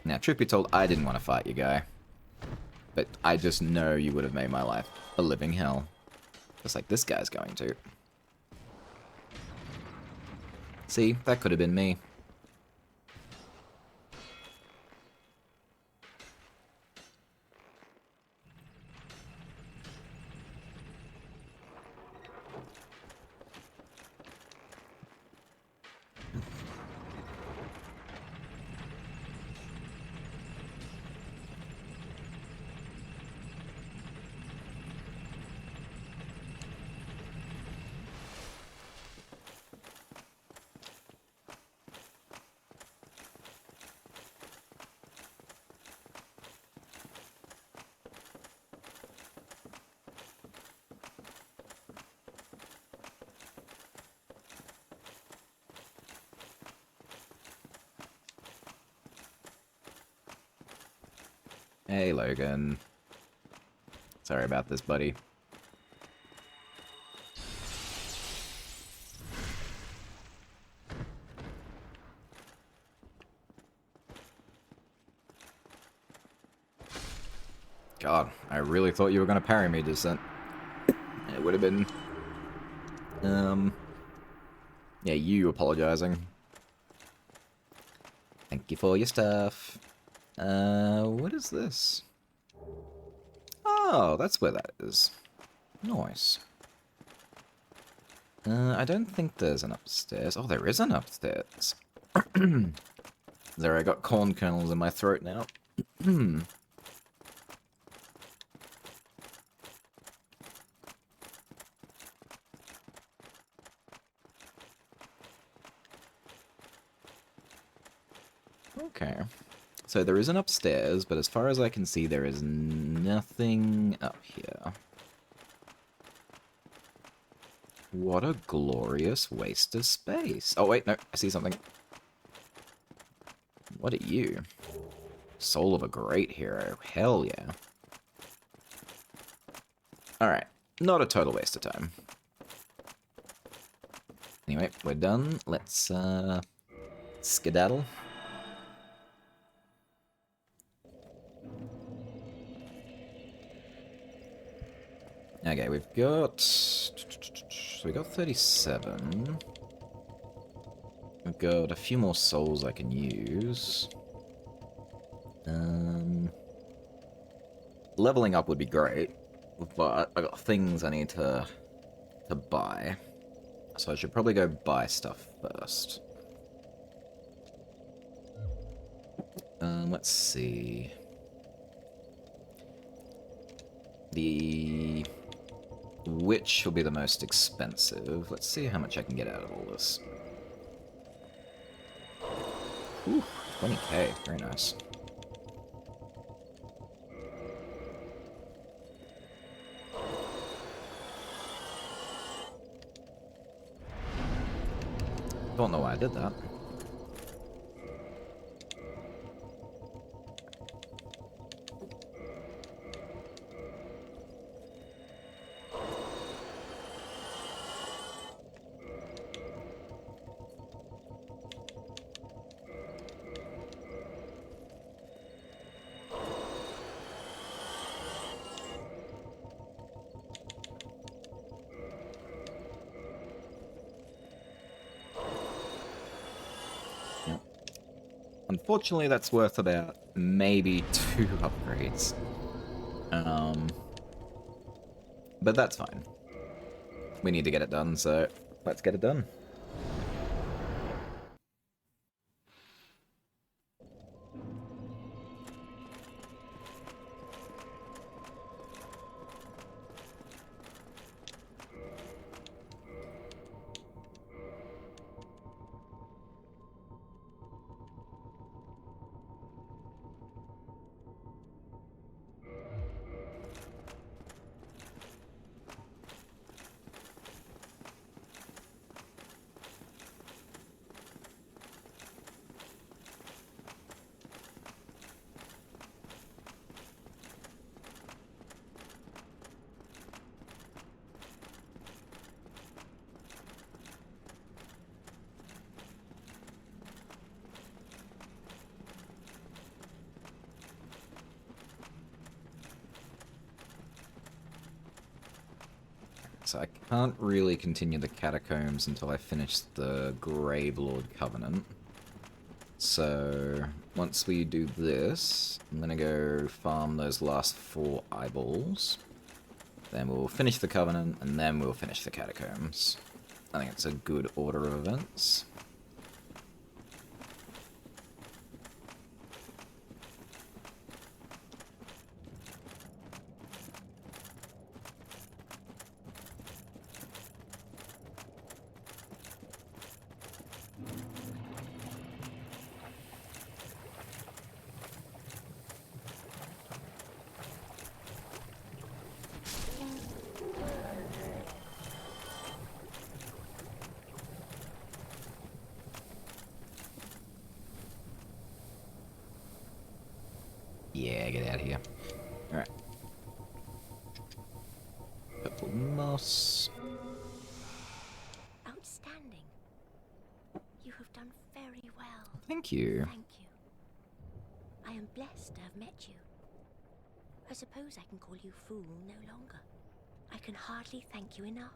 Now, truth be told, I didn't want to fight you, guy. But I just know you would have made my life a living hell. Just like this guy's going to. See, that could have been me. Hey, Logan. Sorry about this, buddy. God, I really thought you were gonna parry me just then. It would have been... Yeah, you apologizing. Thank you for your stuff. What is this? Oh, that's where that is. Nice. I don't think there's an upstairs. Oh, there is an upstairs. There, I got corn kernels in my throat now. Okay. So there is an upstairs, but as far as I can see, there is nothing up here. What a glorious waste of space. Oh, wait, no, I see something. What are you? Soul of a great hero. Hell yeah. Alright. Not a total waste of time. Anyway, we're done. Let's, skedaddle. Okay, we've got... So we got 37. We've got a few more souls I can use. Leveling up would be great, but I got things I need to buy. So I should probably go buy stuff first. Let's see. The witch will be the most expensive. Let's see how much I can get out of all this. Ooh, 20k. Very nice. Don't know why I did that. Unfortunately, that's worth about maybe 2 upgrades. But that's fine. We need to get it done, so let's get it done. So I can't really continue the catacombs until I finish the Gravelord Covenant. So once we do this, I'm gonna go farm those last 4 eyeballs. Then we'll finish the Covenant, and then we'll finish the catacombs. I think it's a good order of events. Yeah, get out of here. Alright. Purple moss. Outstanding. You have done very well. Thank you. Thank you. I am blessed to have met you. I suppose I can call you fool no longer. I can hardly thank you enough.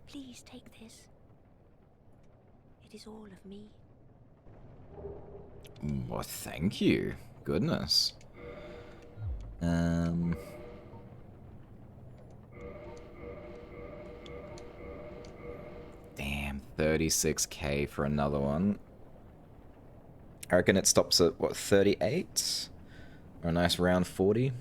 Please take this. It is all of me. Well, thank you. Goodness. Damn, 36k for another one. I reckon it stops at, what, 38? Or a nice round 40?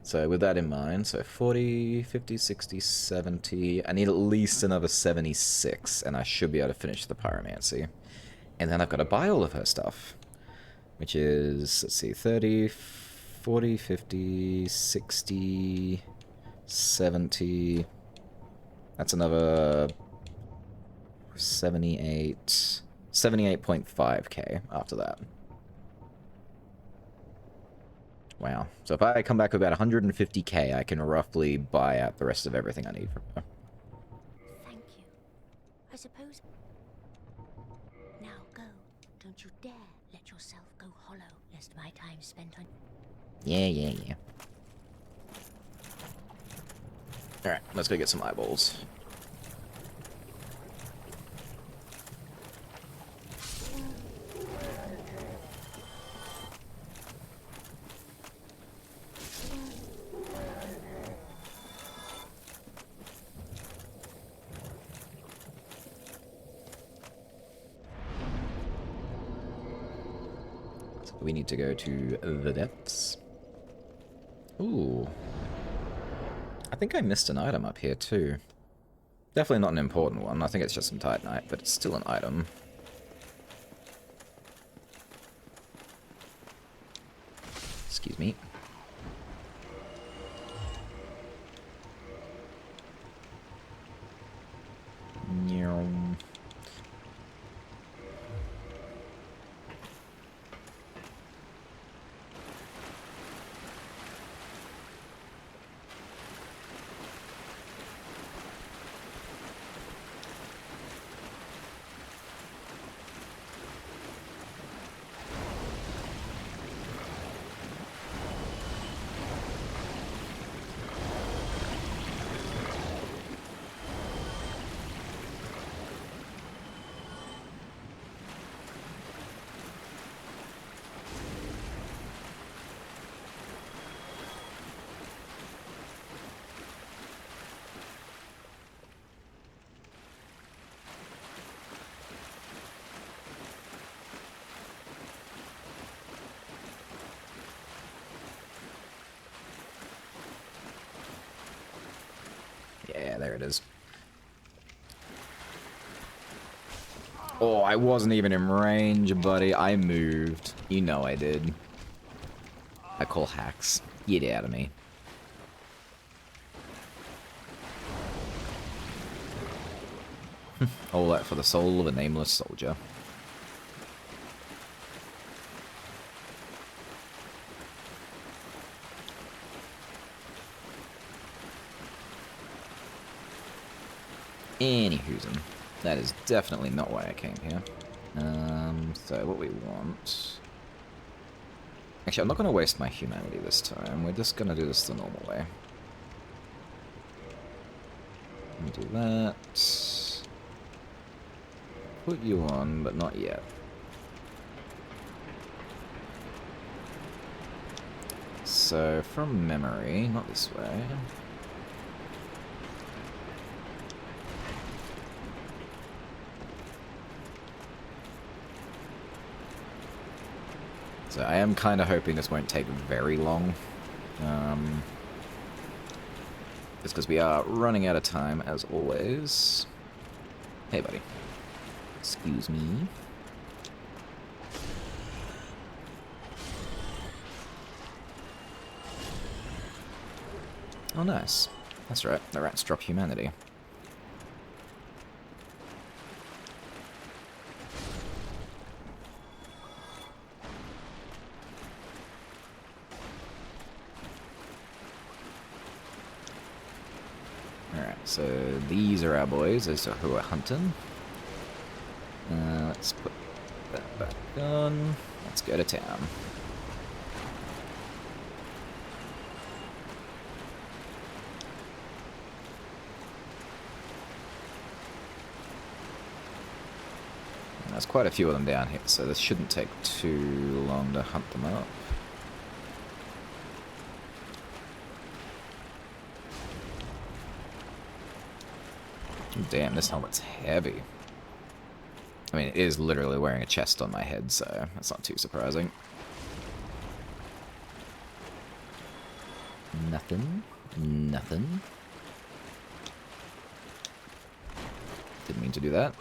So with that in mind, so 40, 50, 60, 70... I need at least another 76, and I should be able to finish the Pyromancy. And then I've got to buy all of her stuff. Which is, let's see, 30, 40, 50, 60, 70... That's another 78... 78.5k after that. Wow. So if I come back with about 150k, I can roughly buy out the rest of everything I need from her. Thank you. I suppose... Now go. Don't you dare let yourself go hollow, lest my time spent on... Yeah. Alright, let's go get some eyeballs. So we need to go to the depths. Ooh. I think I missed an item up here too. Definitely not an important one. I think it's just some Titanite, but it's still an item. Excuse me. Nyum. Yeah, there it is. Oh, I wasn't even in range, buddy. I moved. You know I did. I call hacks. Get out of me. All that for the soul of a nameless soldier. Anywhoozin'. That is definitely not why I came here. So what we want... Actually, I'm not going to waste my humanity this time. We're just going to do this the normal way. Do that. Put you on, but not yet. So, from memory, not this way. So I am kind of hoping this won't take very long. Just because we are running out of time, as always. Hey, buddy. Excuse me. Oh, nice. That's right, the rats drop humanity. Alright, so these are our boys, those are who are hunting. Let's put that back on. Let's go to town. And there's quite a few of them down here, so this shouldn't take too long to hunt them up. Damn, this helmet's heavy. I mean, it is literally wearing a chest on my head, so that's not too surprising. Nothing. Nothing. Didn't mean to do that.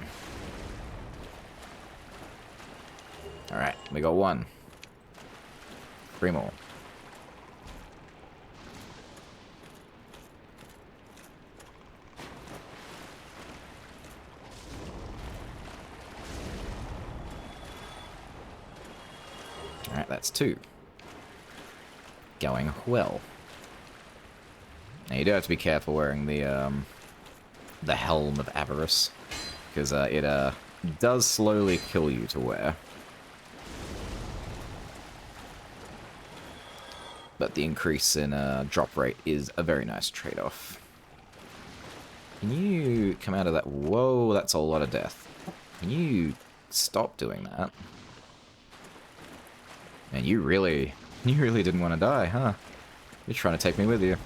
Alright, we got one. 3 more. Alright, that's 2. going well. Now you do have to be careful wearing the Helm of Avarice, because it does slowly kill you to wear. But the increase in drop rate is a very nice trade-off. Can you come out of that? Whoa, that's a lot of death. Can you stop doing that? Man, you really didn't want to die, huh? You're trying to take me with you.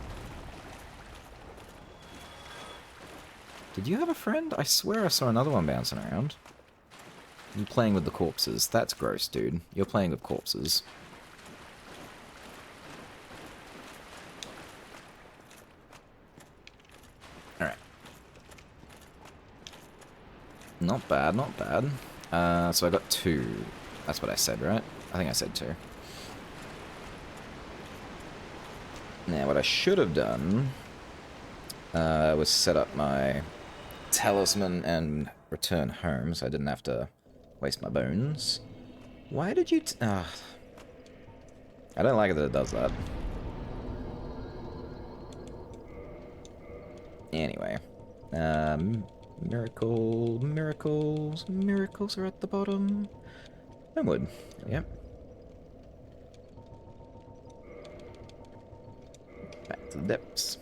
Did you have a friend? I swear I saw another one bouncing around. You playing with the corpses. That's gross, dude. You're playing with corpses. Alright. Not bad, not bad. So I got 2. That's what I said, right? I think I said 2. Now, what I should have done was set up my talisman and return home, so I didn't have to waste my bones. Why did you... I don't like it that it does that. Anyway. Miracles are at the bottom. Homewood. Yep. Back to the depths.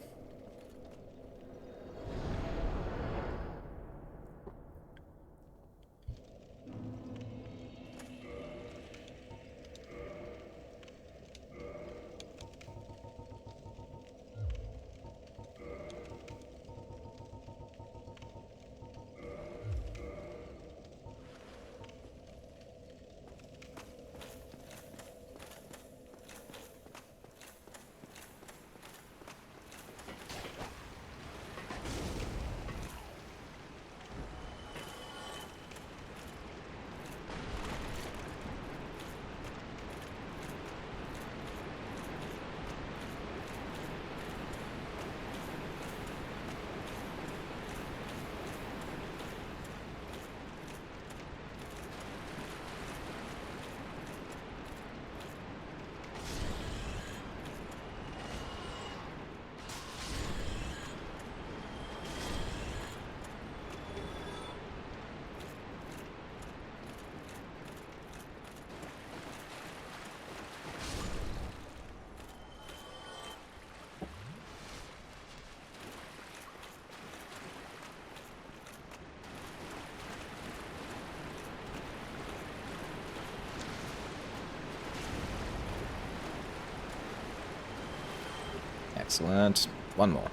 Excellent. One more.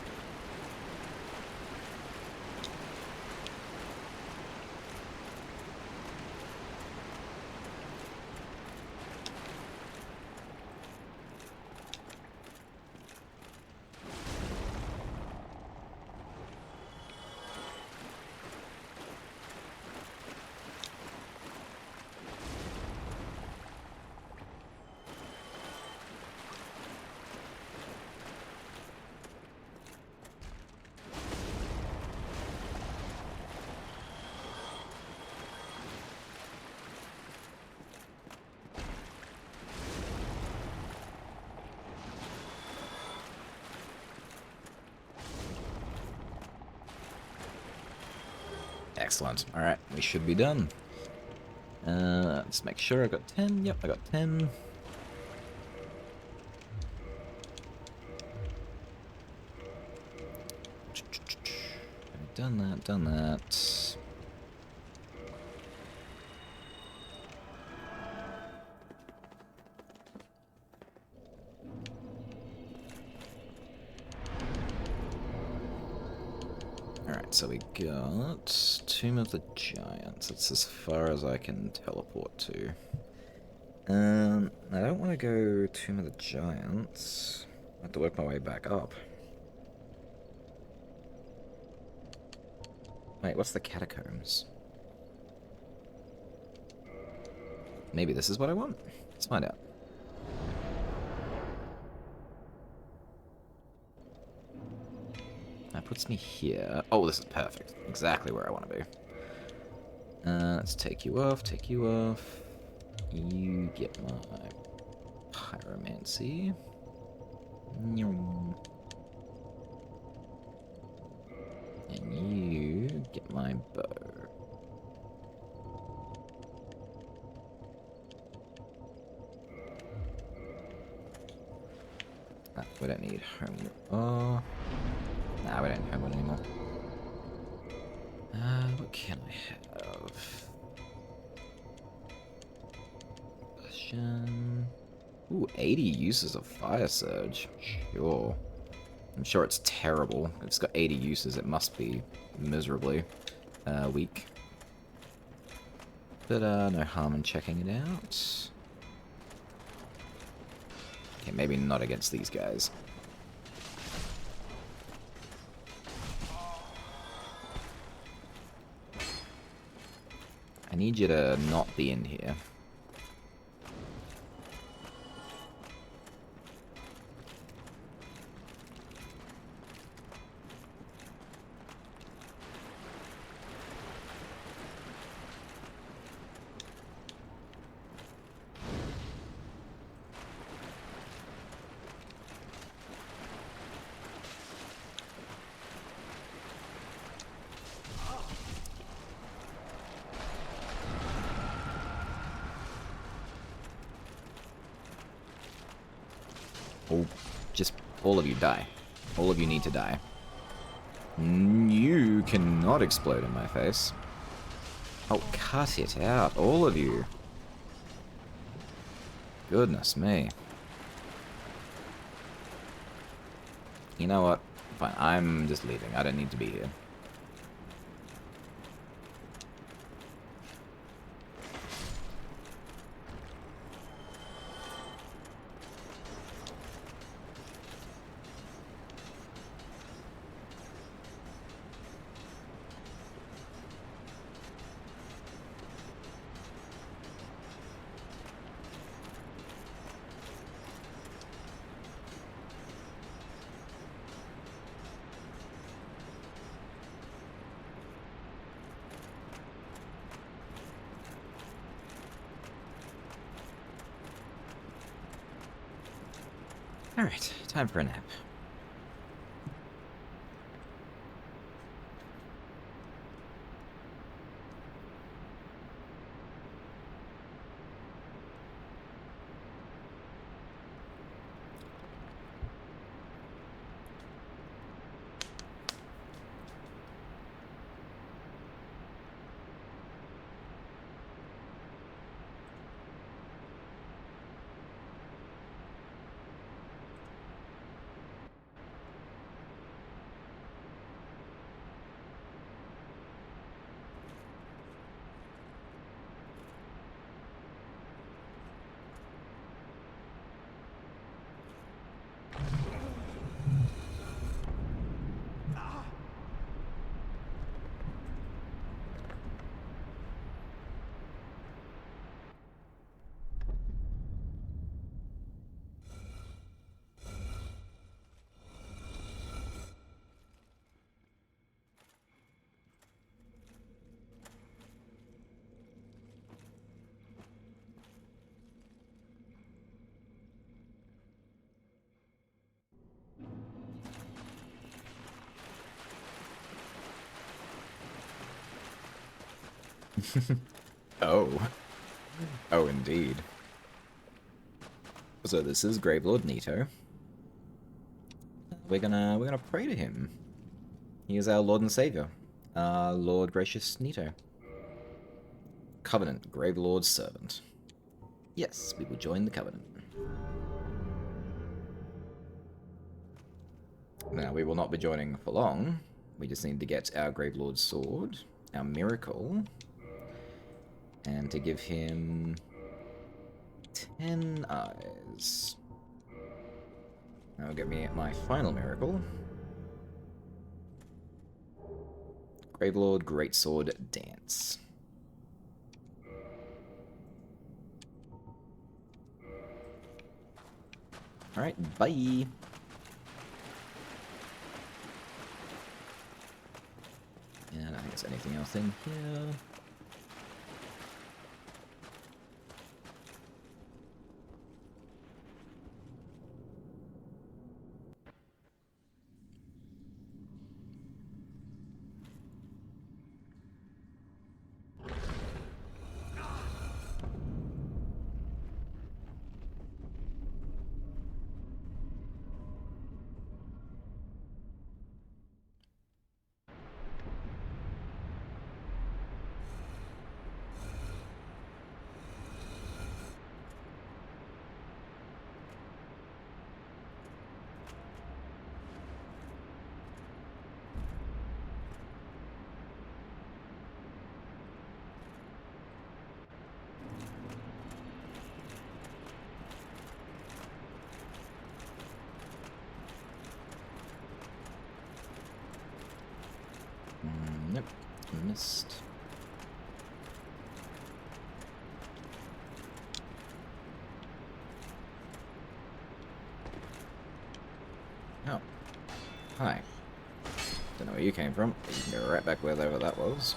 Excellent. Alright, we should be done. Let's make sure I got 10. Yep, I got 10. Done that, done that. Alright, so we got Tomb of the Giants. That's as far as I can teleport to. I don't want to go Tomb of the Giants. I have to work my way back up. Wait, what's the catacombs? Maybe this is what I want. Let's find out. That puts me here. Oh, this is perfect. Exactly where I want to be. Let's take you off, take you off. You get my pyromancy. Nyum. And you get my bow. Ah, we don't need homewood. Oh. Nah, we don't need homewood anymore. What can I have? Potion. Ooh, 80 uses of Fire Surge. Sure. I'm sure it's terrible. If it's got 80 uses, it must be miserably weak. But no harm in checking it out. Okay, maybe not against these guys. I need you to not be in here. Oh, just all of you die. All of you need to die. You cannot explode in my face. Oh, cut it out, all of you. Goodness me. You know what? Fine, I'm just leaving. I don't need to be here. Alright, time for a nap. Oh. Oh, indeed. So this is Gravelord Nito. We're gonna pray to him. He is our Lord and Savior. Lord Gracious Nito. Covenant, Gravelord's servant. Yes, we will join the Covenant. Now, we will not be joining for long. We just need to get our Gravelord's sword, our miracle, and to give him 10 eyes. That will get me my final miracle. Gravelord Greatsword Dance. Alright, bye! And I think there's anything else in here. missed. Oh. Hi. Don't know where you came from, but you can go right back wherever that was.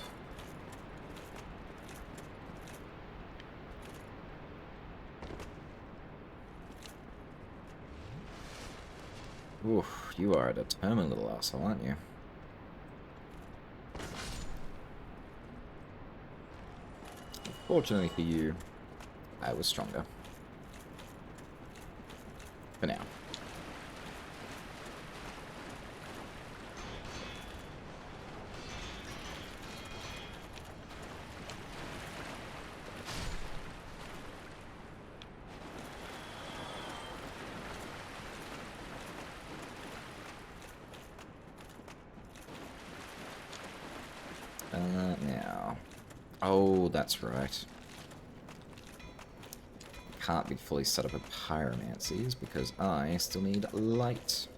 Oof, you are a determined little asshole, aren't you? Fortunately for you, I was stronger. For now. Now. Oh, that's right. Can't be fully set up with pyromancies because I still need light.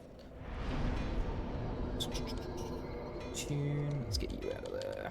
Tune. Let's get you out of there.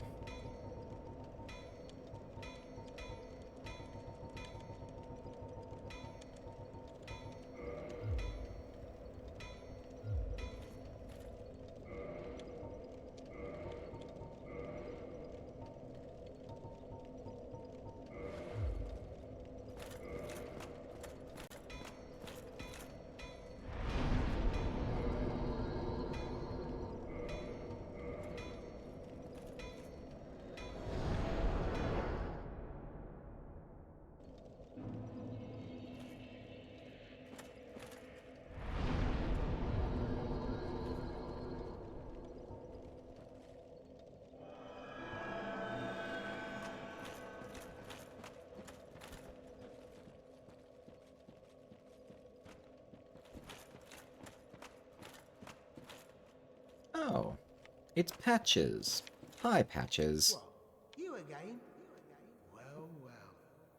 Oh, it's Patches. Hi, Patches. What? You again? Well, well.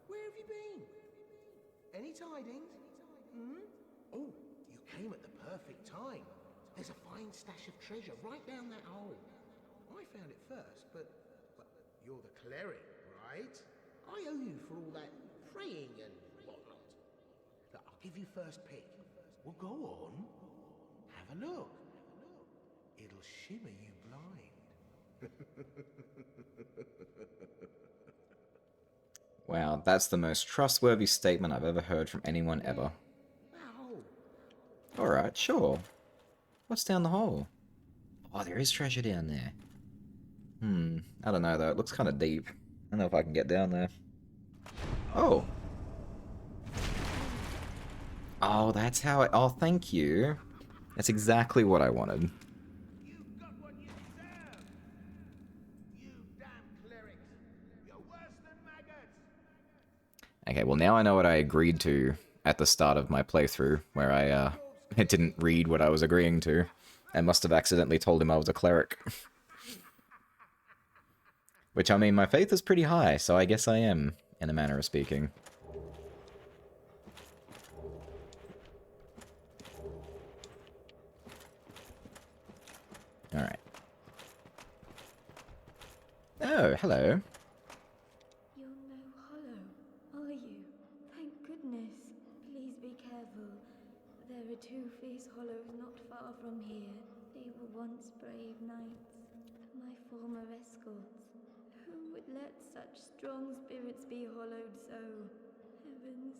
Where have you been? Any tidings? Hmm? Oh, you came at the perfect time. There's a fine stash of treasure right down that hole. I found it first, but you're the cleric, right? I owe you for all that praying and whatnot. Look, I'll give you first pick. Well, go on. Have a look. It'll shimmer you blind. Wow, that's the most trustworthy statement I've ever heard from anyone ever. Wow. Alright, sure. What's down the hole? Oh, there is treasure down there. I don't know though, it looks kind of deep. I don't know if I can get down there. Oh! Oh, that's how it... Oh, thank you. That's exactly what I wanted. You've got what you deserve! You damn clerics! You're worse than maggots! Okay, well now I know what I agreed to at the start of my playthrough, where I didn't read what I was agreeing to. I must have accidentally told him I was a cleric. Which, I mean, my faith is pretty high, so I guess I am, in a manner of speaking. Alright. Oh, hello. You're no hollow, are you? Thank goodness. Please be careful. There are two fierce hollows not far from here. They were once brave knights, my former escorts. Who would let such strong spirits be hollowed so? Heavens,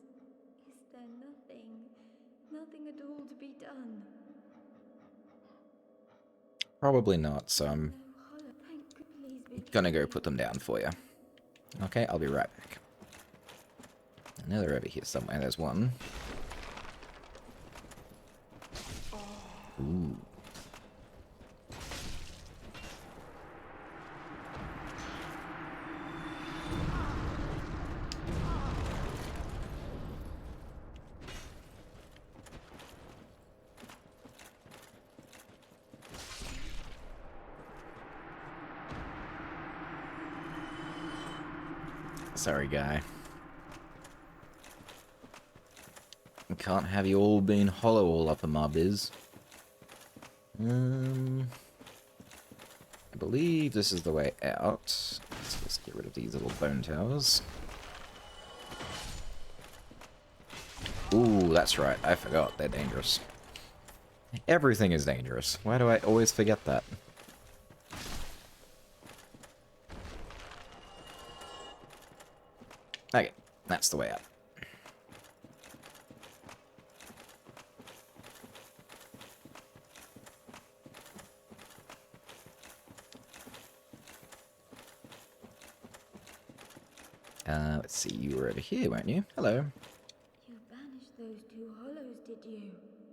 is there nothing, nothing at all to be done? Probably not, so I'm No hollow. Please be gonna go careful. put them down for you. Okay, I'll be right back. I know they're over here somewhere. There's one. Ooh. Sorry, guy. Can't have you all being hollow all up in my biz. I believe this is the way out. Let's just get rid of these little bone towers. Ooh, that's right. I forgot. They're dangerous. Everything is dangerous. Why do I always forget that? Okay, that's the way out. Let's see, you were over here, weren't you? Hello. You banished those two hollows, did you?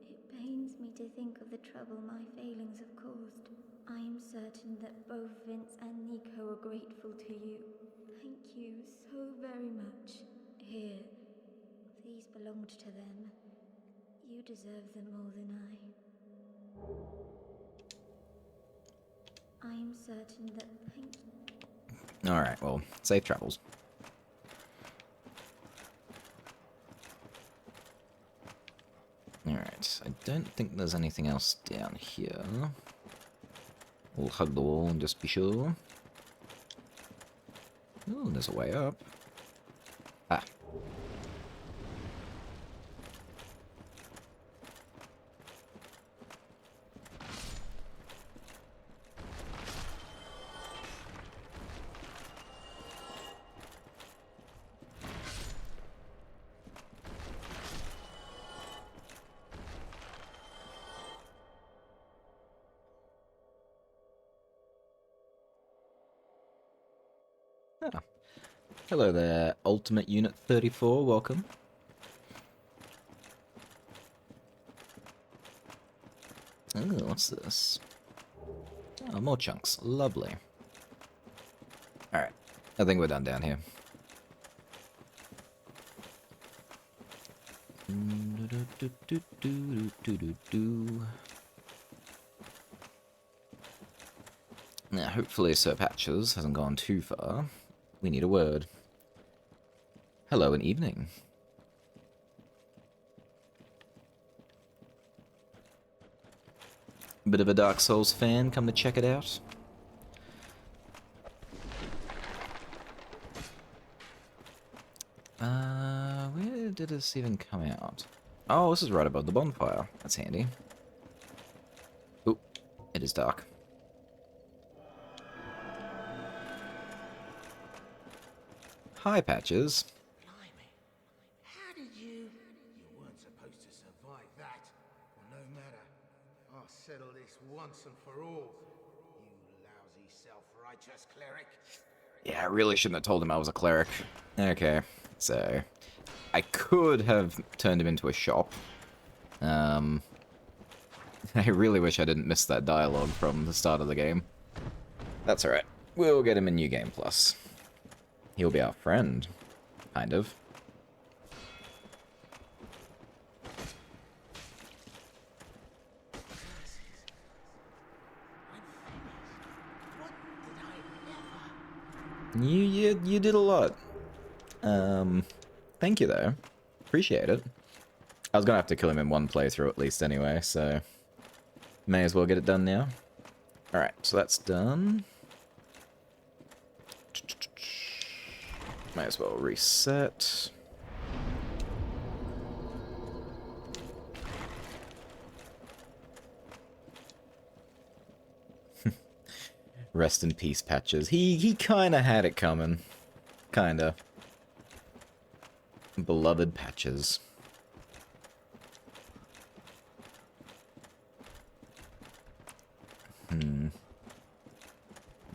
It pains me to think of the trouble my failings have caused. I am certain that both Vince and Nico are grateful to you. Thank you so very much. Here, these belonged to them. You deserve them more than I am certain that Alright, well, safe travels. Alright, I don't think there's anything else down here. We'll hug the wall and just be sure. Oh, there's a way up. Ah. Ah. Hello there, Ultimate Unit 34, welcome. Oh, what's this? Oh, more chunks. Lovely. Alright, I think we're done down here. Now, hopefully Sir Patches hasn't gone too far. We need a word. Hello and evening. Bit of a Dark Souls fan, come to check it out. Where did this even come out? Oh, this is right above the bonfire. That's handy. Ooh, it is dark. Hi, Patches. Blimey. How did you... You weren't supposed to survive that. Well, no matter. I'll settle this once and for all. You lousy self-righteous cleric. Yeah, I really shouldn't have told him I was a cleric. Okay, so... I could have turned him into a shop. I really wish I didn't miss that dialogue from the start of the game. That's alright. We'll get him a New Game Plus. He'll be our friend. Kind of. You did a lot. Thank you though. Appreciate it. I was gonna have to kill him in one playthrough at least anyway, so may as well get it done now. Alright, so that's done. Might as well reset. Rest in peace, Patches. He kinda had it coming. Kinda. Beloved Patches.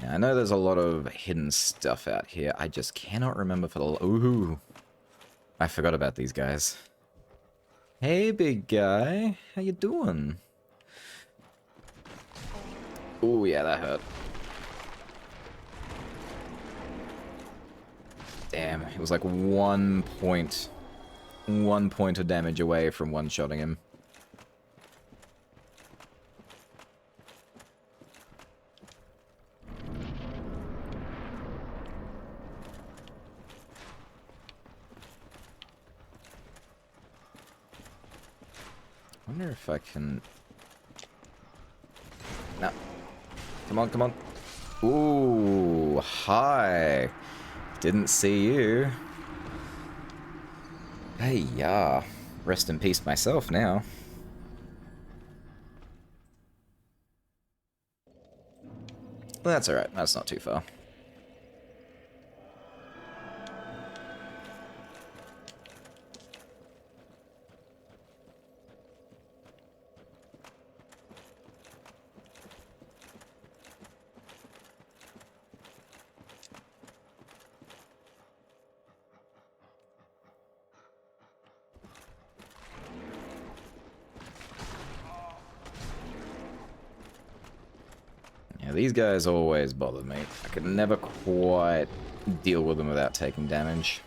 Yeah, I know there's a lot of hidden stuff out here. I just cannot remember for the... Ooh. I forgot about these guys. Hey, big guy. How you doing? Ooh, yeah, that hurt. Damn, it was like 1 point. 1 point of damage away from one-shotting him. I wonder if I can... No. Come on, come on. Ooh, hi. Didn't see you. Hey, yeah. Rest in peace myself now. That's alright, that's not too far. Yeah, these guys always bother me. I could never quite deal with them without taking damage.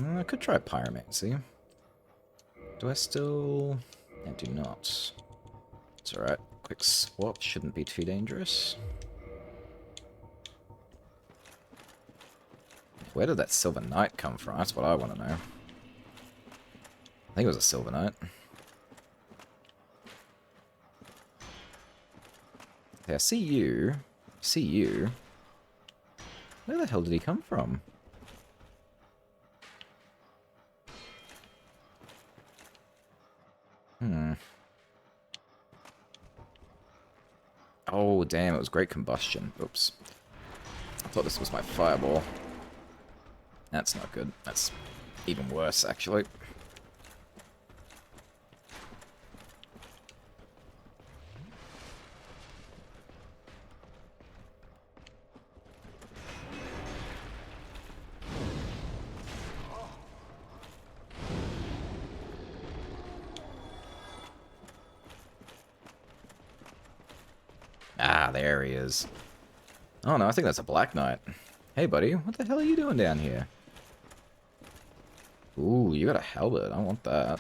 I could try pyromancy. Do I still... I do not. It's alright. Quick swap shouldn't be too dangerous. Where did that Silver Knight come from? That's what I want to know. I think it was a Silver Knight. Okay, I see you. See you. Where the hell did he come from? Oh, damn, it was Great Combustion. Oops. I thought this was my Fireball. That's not good. That's even worse, actually. Ah, there he is. Oh no, I think that's a Black Knight. Hey buddy, what the hell are you doing down here? Ooh, you got a halberd. I want that.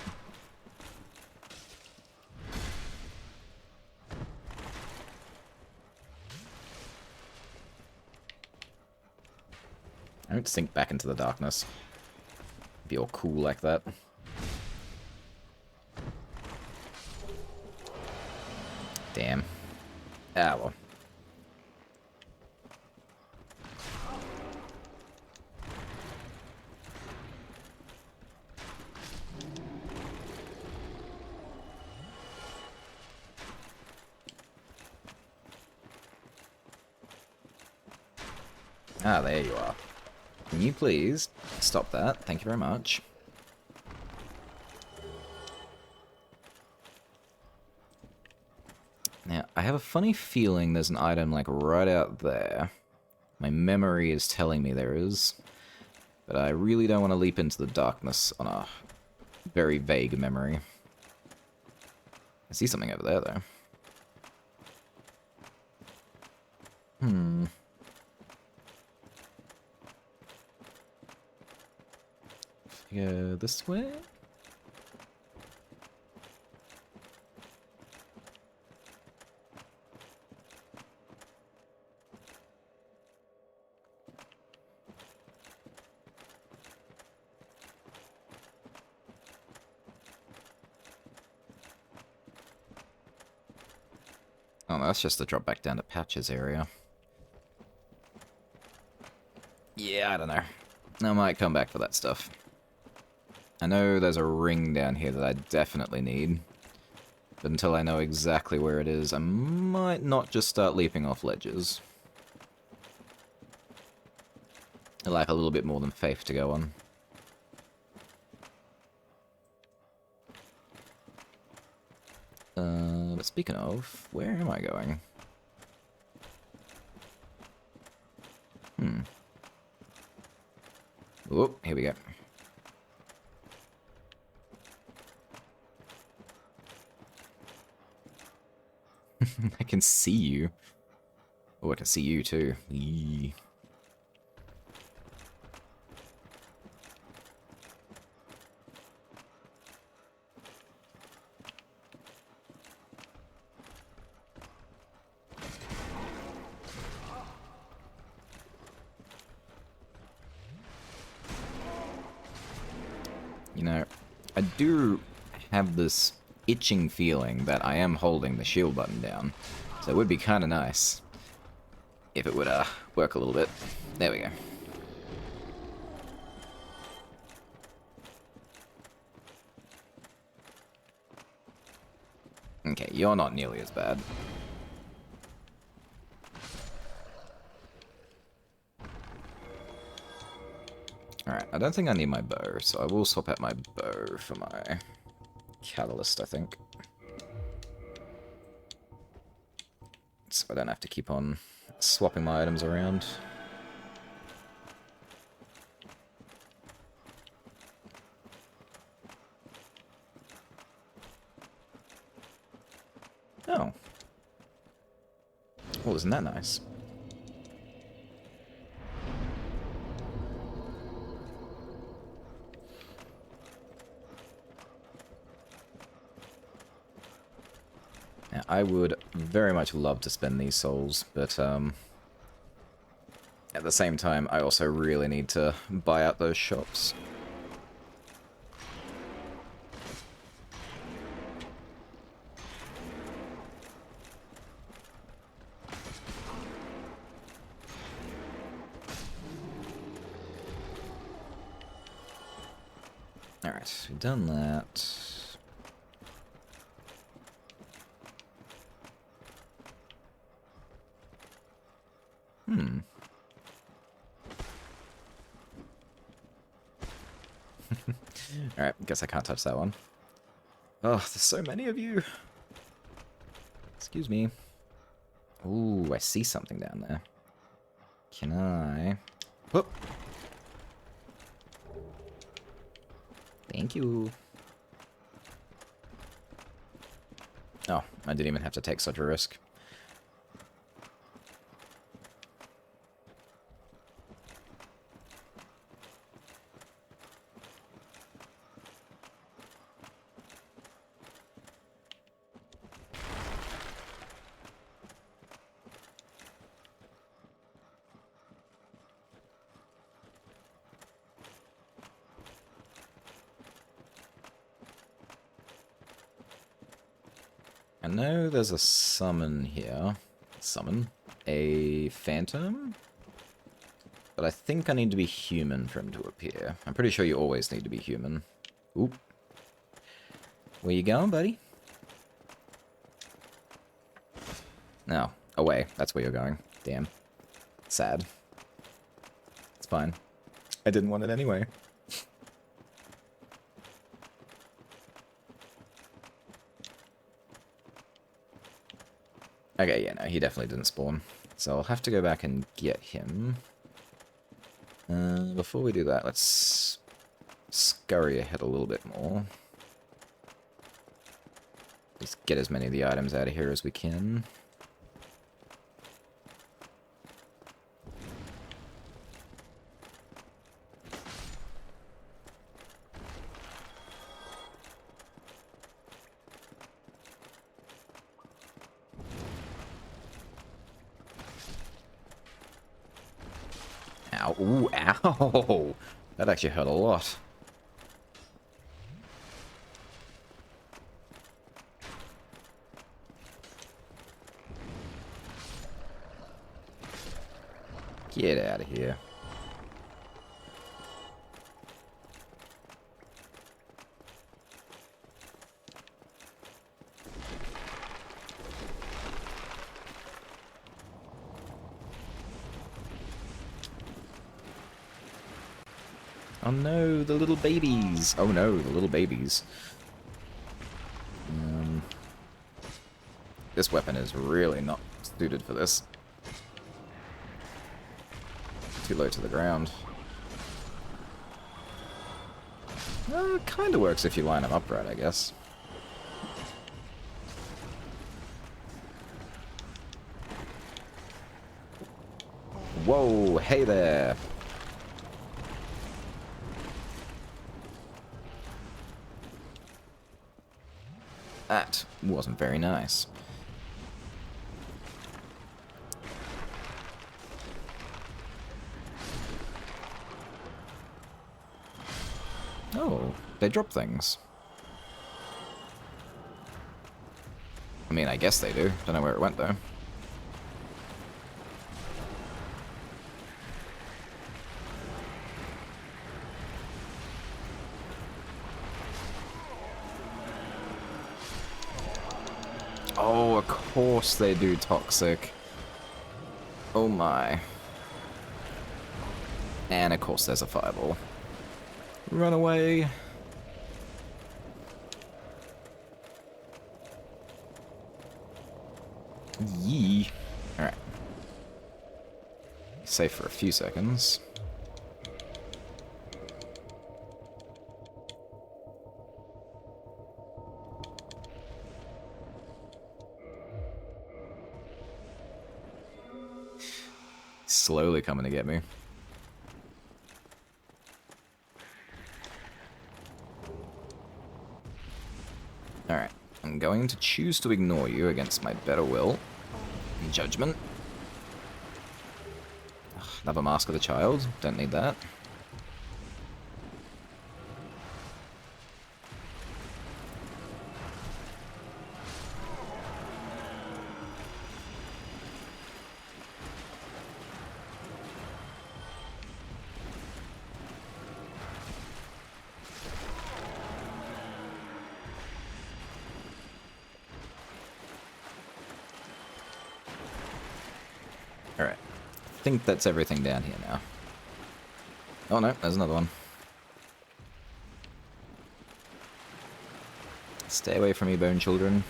I don't sink back into the darkness. Be all cool like that. Damn. Ah, well. Ah, there you are. Can you please stop that? Thank you very much. Now, I have a funny feeling there's an item, like, right out there. My memory is telling me there is. But I really don't want to leap into the darkness on a very vague memory. I see something over there, though. Go this way? Oh, that's just the drop back down to Patches area. Yeah, I don't know. I might come back for that stuff. I know there's a ring down here that I definitely need. But until I know exactly where it is, I might not just start leaping off ledges. I like a little bit more than faith to go on. But speaking of, where am I going? Whoop, here we go. I can see you. Oh, I can see you too. Eee. You know, I do have this itching feeling that I am holding the shield button down. So it would be kind of nice if it would work a little bit. There we go. Okay, you're not nearly as bad. Alright, I don't think I need my bow, so I will swap out my bow for my catalyst, I think. So I don't have to keep on swapping my items around. Oh. Well, isn't that nice? Now, I would very much love to spend these souls, but at the same time, I also really need to buy out those shops. Alright, we've done that. Alright, guess I can't touch that one. Oh, there's so many of you. Excuse me. Ooh, I see something down there. Can I... Whoop! Thank you. Oh, I didn't even have to take such a risk. I know there's a summon here. Summon? A phantom? But I think I need to be human for him to appear. I'm pretty sure you always need to be human. Oop. Where you going, buddy? No. Away. That's where you're going. Damn. Sad. It's fine. I didn't want it anyway. Okay, yeah, no, he definitely didn't spawn. So I'll have to go back and get him. Before we do that, let's scurry ahead a little bit more. Just get as many of the items out of here as we can. Ow. Ooh, ow! That actually hurt a lot. Get out of here. Oh no, the little babies. Oh no, the little babies. This weapon is really not suited for this. Too low to the ground. Kinda works if you line them up right, I guess. Whoa, hey there! That wasn't very nice. Oh, they drop things. I mean, I guess they do. Don't know where it went, though. Oh, of course they do toxic. Oh my. And of course there's a fireball. Run away. Yee. Alright. Safe for a few seconds. Slowly coming to get me. Alright. I'm going to choose to ignore you against my better will and judgment. Ugh, another Mask of the Child. Don't need that. Alright. I think that's everything down here now. Oh no, there's another one. Stay away from me, bone children.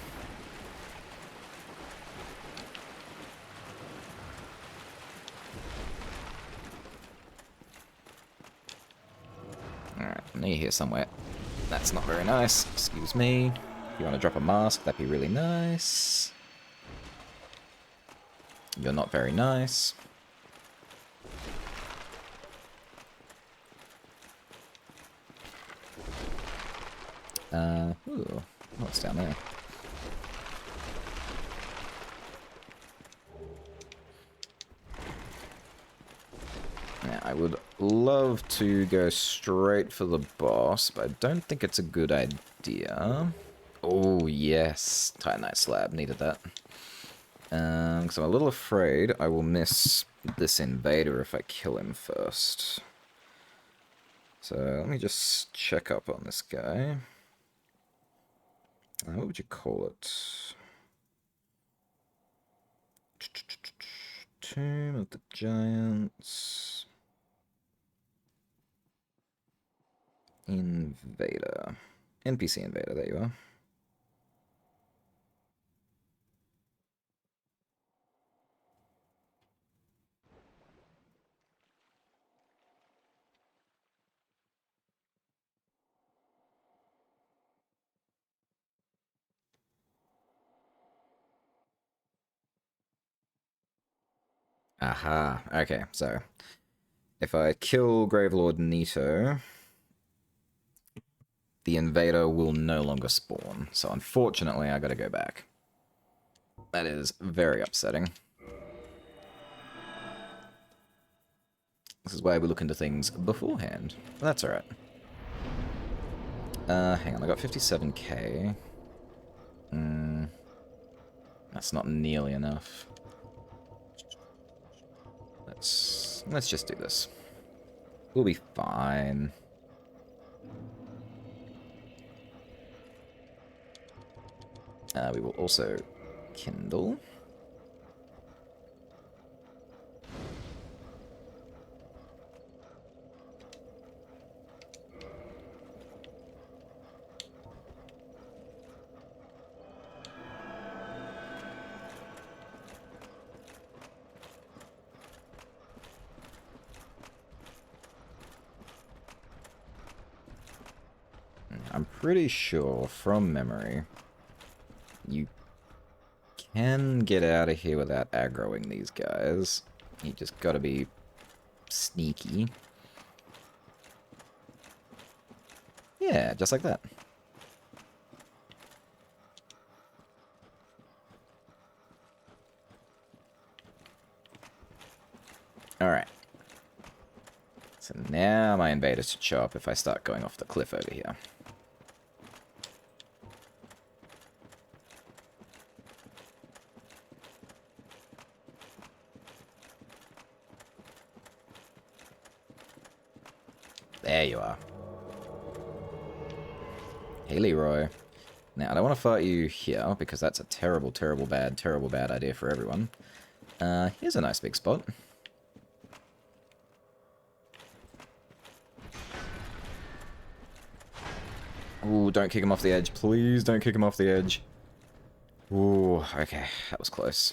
Alright, near here somewhere. That's not very nice. Excuse me. If you want to drop a mask, that'd be really nice. You're not very nice. Ooh, what's down there? Now, I would love to go straight for the boss, but I don't think it's a good idea. Oh, yes. Titanite slab. Needed that. Because I'm a little afraid I will miss this invader if I kill him first. So, let me just check up on this guy. What would you call it? Tomb of the Giants. Invader. NPC Invader, there you are. Aha, okay, so if I kill Gravelord Nito, the invader will no longer spawn. So unfortunately, I gotta go back. That is very upsetting. This is why we look into things beforehand. But that's alright. Hang on, I got 57k. That's not nearly enough. Let's just do this. We'll be fine. We will also kindle. I'm pretty sure, from memory, you can get out of here without aggroing these guys. You just gotta be sneaky. Yeah, just like that. Alright. So now my invaders should show up if I start going off the cliff over here. There you are. Hey, Leroy. Now, I don't want to fight you here, because that's a terrible, terrible bad idea for everyone. Here's a nice big spot. Ooh, don't kick him off the edge. Please don't kick him off the edge. Ooh, okay. That was close.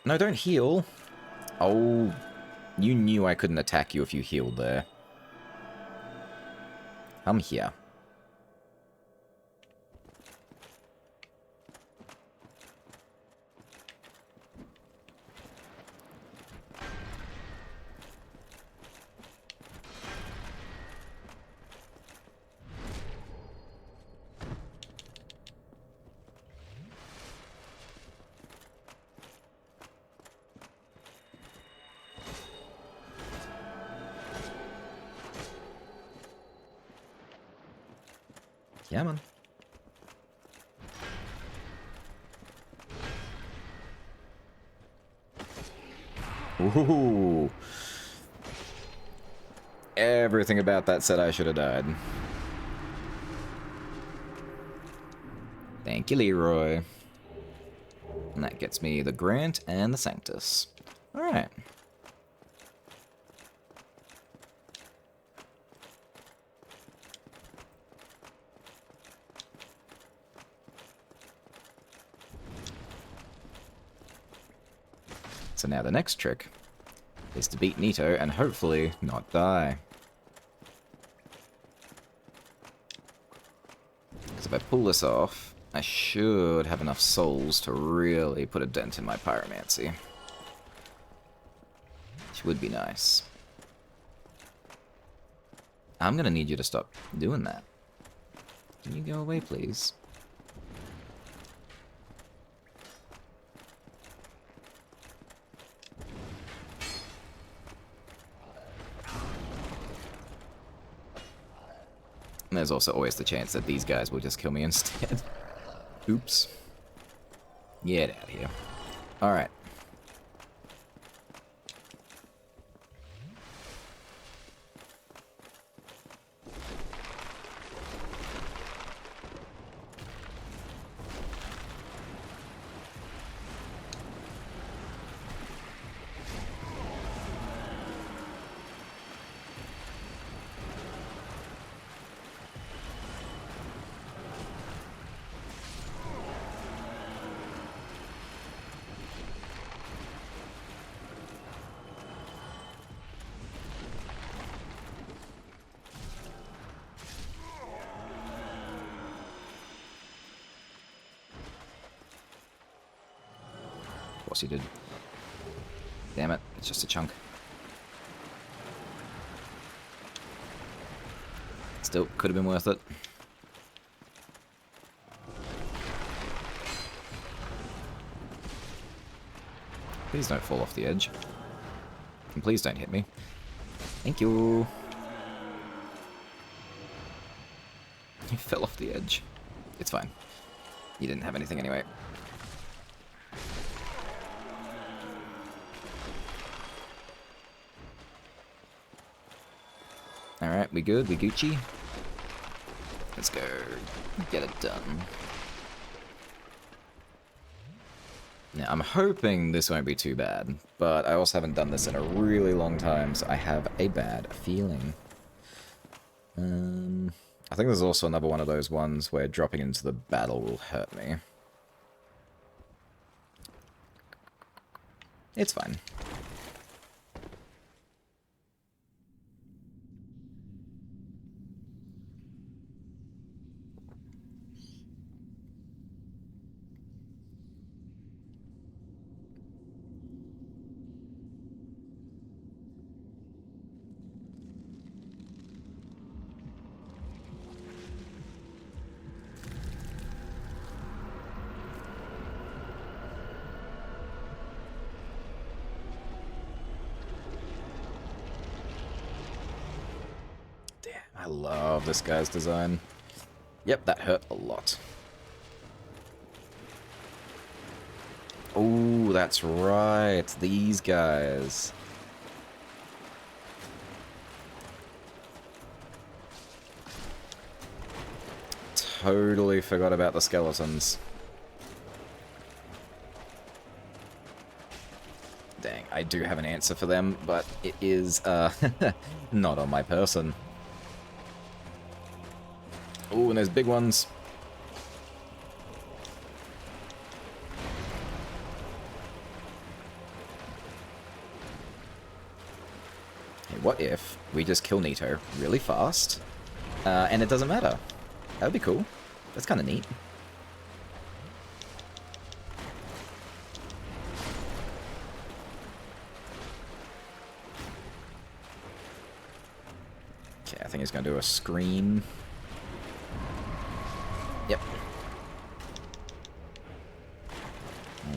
No, don't heal. Oh, you knew I couldn't attack you if you healed there. I'm here. Yeah, man. Ooh. Everything about that said I should have died. Thank you, Leroy. And that gets me the Grant and the Sanctus. Alright. So now the next trick is to beat Nito and hopefully not die. Because if I pull this off, I should have enough souls to really put a dent in my pyromancy. Which would be nice. I'm gonna need you to stop doing that. Can you go away, please? And there's also always the chance that these guys will just kill me instead. Oops. Get out of here. Alright. Of course he did. Damn it, it's just a chunk. Still, could have been worth it. Please don't fall off the edge. And please don't hit me. Thank you. You fell off the edge. It's fine. You didn't have anything anyway. Alright, we good? We Gucci? Let's go. Get it done. Now, I'm hoping this won't be too bad, but I also haven't done this in a really long time, so I have a bad feeling. I think there's also another one of those ones where dropping into the battle will hurt me. It's fine. I love this guy's design. Yep, that hurt a lot. Oh, that's right. These guys. Totally forgot about the skeletons. Dang, I do have an answer for them, but it is, not on my person. Oh, and there's big ones. Hey, what if we just kill Nito really fast, and it doesn't matter? That would be cool. That's kind of neat. Okay, I think he's going to do a scream. Yep.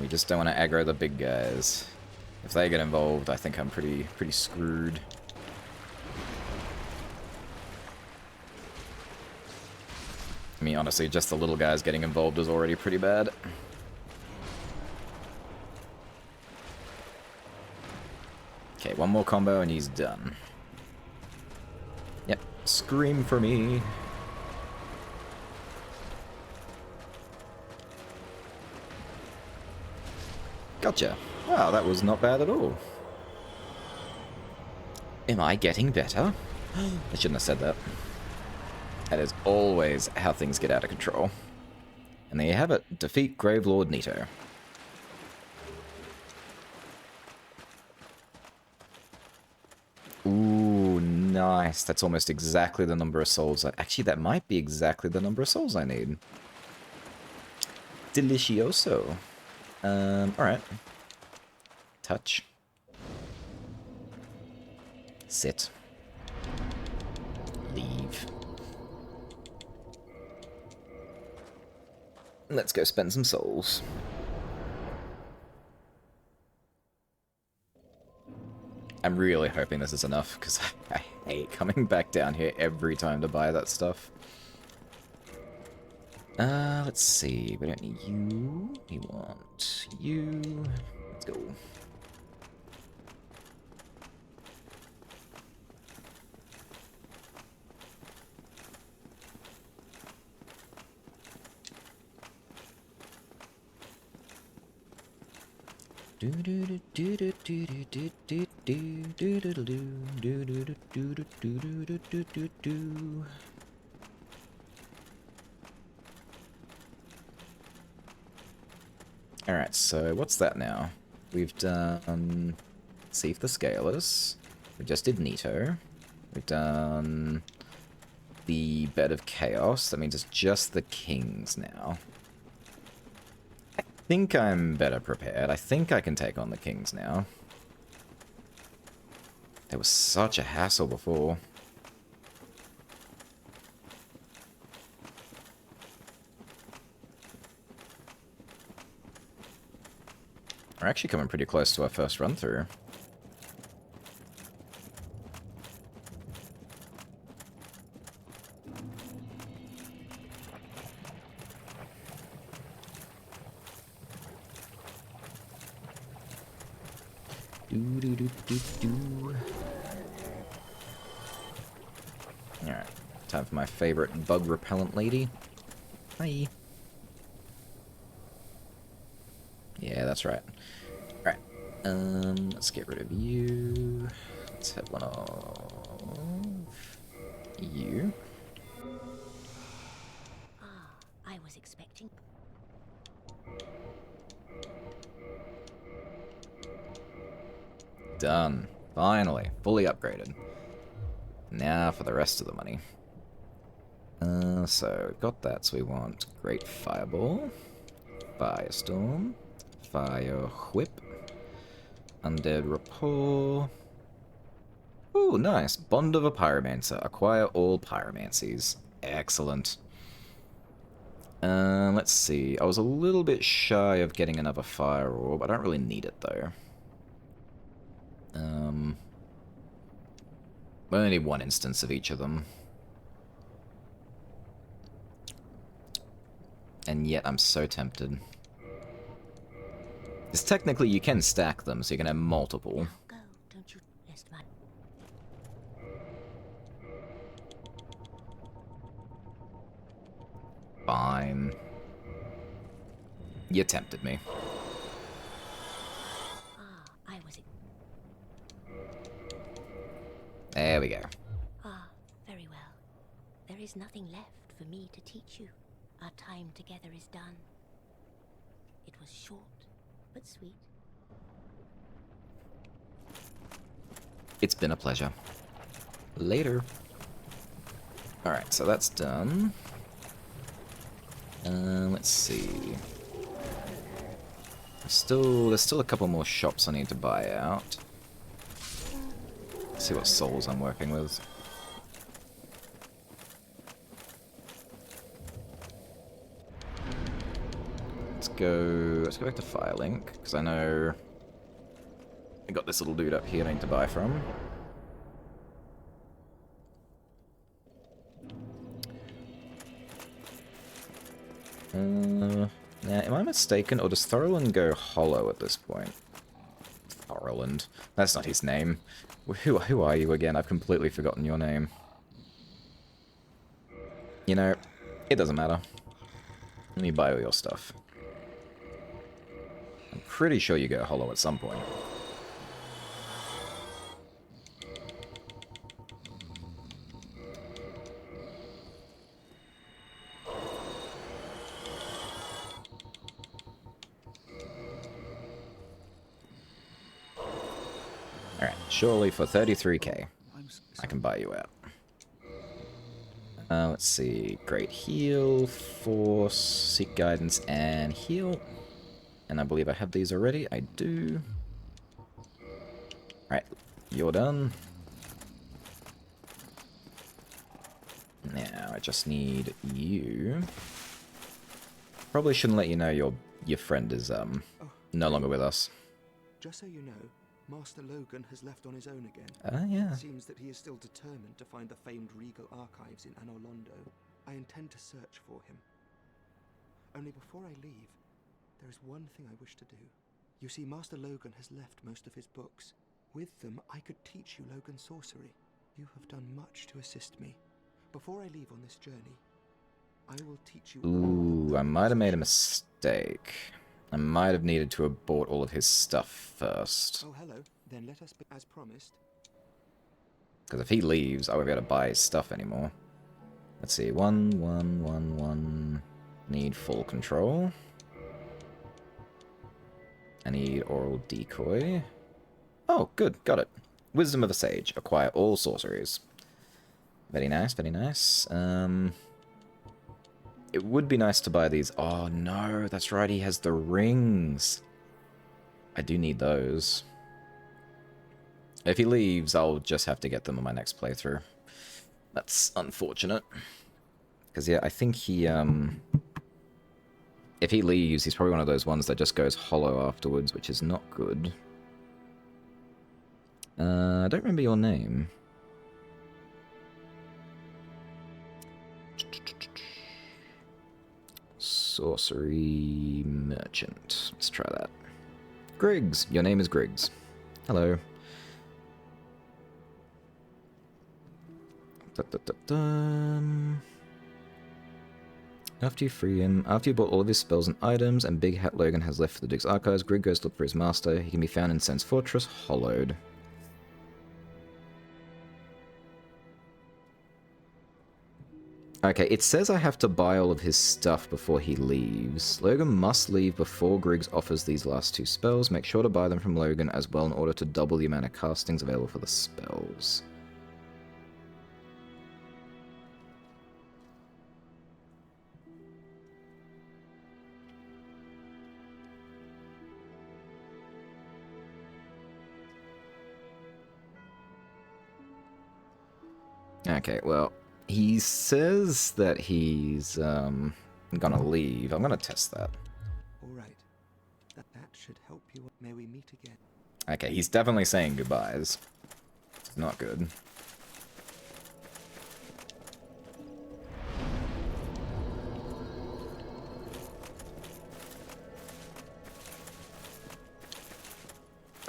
We just don't want to aggro the big guys. If they get involved, I think I'm pretty screwed. I mean, honestly, just the little guys getting involved is already pretty bad. Okay, one more combo and he's done. Yep, scream for me. Gotcha. Wow, that was not bad at all. Am I getting better? I shouldn't have said that. That is always how things get out of control. And there you have it. Defeat Gravelord Nito. Ooh, nice. That's almost exactly the number of souls. Actually, that might be exactly the number of souls I need. Delicioso. Alright. Touch. Sit. Leave. Let's go spend some souls. I'm really hoping this is enough, because I hate coming back down here every time to buy that stuff. Let's see. We don't need you. We want you. Let's go. Alright, so what's that now? We've done See if the Scalers. We just did Nito. We've done the Bed of Chaos. That means it's just the Kings now. I think I'm better prepared. I think I can take on the Kings now. It was such a hassle before. We're actually coming pretty close to our first run through. Alright, time for my favorite bug repellent lady. Hi. Yeah, that's right. Alright, let's get rid of you. Let's hit one of you. I was expecting... Done. Finally. Fully upgraded. Now for the rest of the money. So we've got that, so we want Great Fireball, Firestorm, Fire Whip, Undead Rapport. Ooh, nice. Bond of a Pyromancer. Acquire all Pyromancies. Excellent. Let's see. I was a little bit shy of getting another Fire Orb. I don't really need it, though. I only need one instance of each of them. And yet I'm so tempted. Because technically you can stack them, so you can have multiple. Now go, don't you, lest my... Fine. You tempted me. I was... There we go. Very well. There is nothing left for me to teach you. Our time together is done. It was short, but sweet. It's been a pleasure. Later. Alright, so that's done. Let's see. There's still a couple more shops I need to buy out. Let's see what souls I'm working with. Let's go back to Firelink, because I know I got this little dude up here I need to buy from. Now, am I mistaken, or does Thorland go hollow at this point? Thorland. That's not his name. Who are you again? I've completely forgotten your name. You know, it doesn't matter. Let me buy all your stuff. I'm pretty sure you go hollow at some point. Alright, surely for 33k, I can buy you out. Let's see. Great heal, force, seek guidance, and heal. And I believe I have these already. I do. Alright, you're done. Now, I just need you. Probably shouldn't let you know your friend is, no longer with us. Just so you know, Master Logan has left on his own again. Ah, yeah. It seems that he is still determined to find the famed regal archives in Anor Londo. I intend to search for him. Only before I leave, there is one thing I wish to do. You see, Master Logan has left most of his books. With them, I could teach you Logan sorcery. You have done much to assist me. Before I leave on this journey, I will teach you... Ooh, I might have made a mistake. I might have needed to have bought all of his stuff first. Oh, hello. Then let us be as promised. Because if he leaves, I won't be able to buy his stuff anymore. Let's see. 1, 1, 1, 1. Need full control. I need oral decoy. Oh, good. Got it. Wisdom of a Sage. Acquire all sorceries. Very nice, very nice. It would be nice to buy these. Oh, no. That's right. He has the rings. I do need those. If he leaves, I'll just have to get them on my next playthrough. That's unfortunate. Because, yeah, I think he, if he leaves, he's probably one of those ones that just goes hollow afterwards, which is not good. I don't remember your name. Sorcery Merchant. Let's try that. Griggs. Your name is Griggs. Hello. After you free him, after you bought all of his spells and items, and Big Hat Logan has left for the Duke's Archives, Griggs goes to look for his master. He can be found in Sen's Fortress, Hollowed. Okay, it says I have to buy all of his stuff before he leaves. Logan must leave before Griggs offers these last two spells. Make sure to buy them from Logan as well in order to double the amount of castings available for the spells. Okay, well, he says that he's gonna leave. I'm gonna test that. All right. That should help you. May we meet again. Okay, he's definitely saying goodbyes. Not good.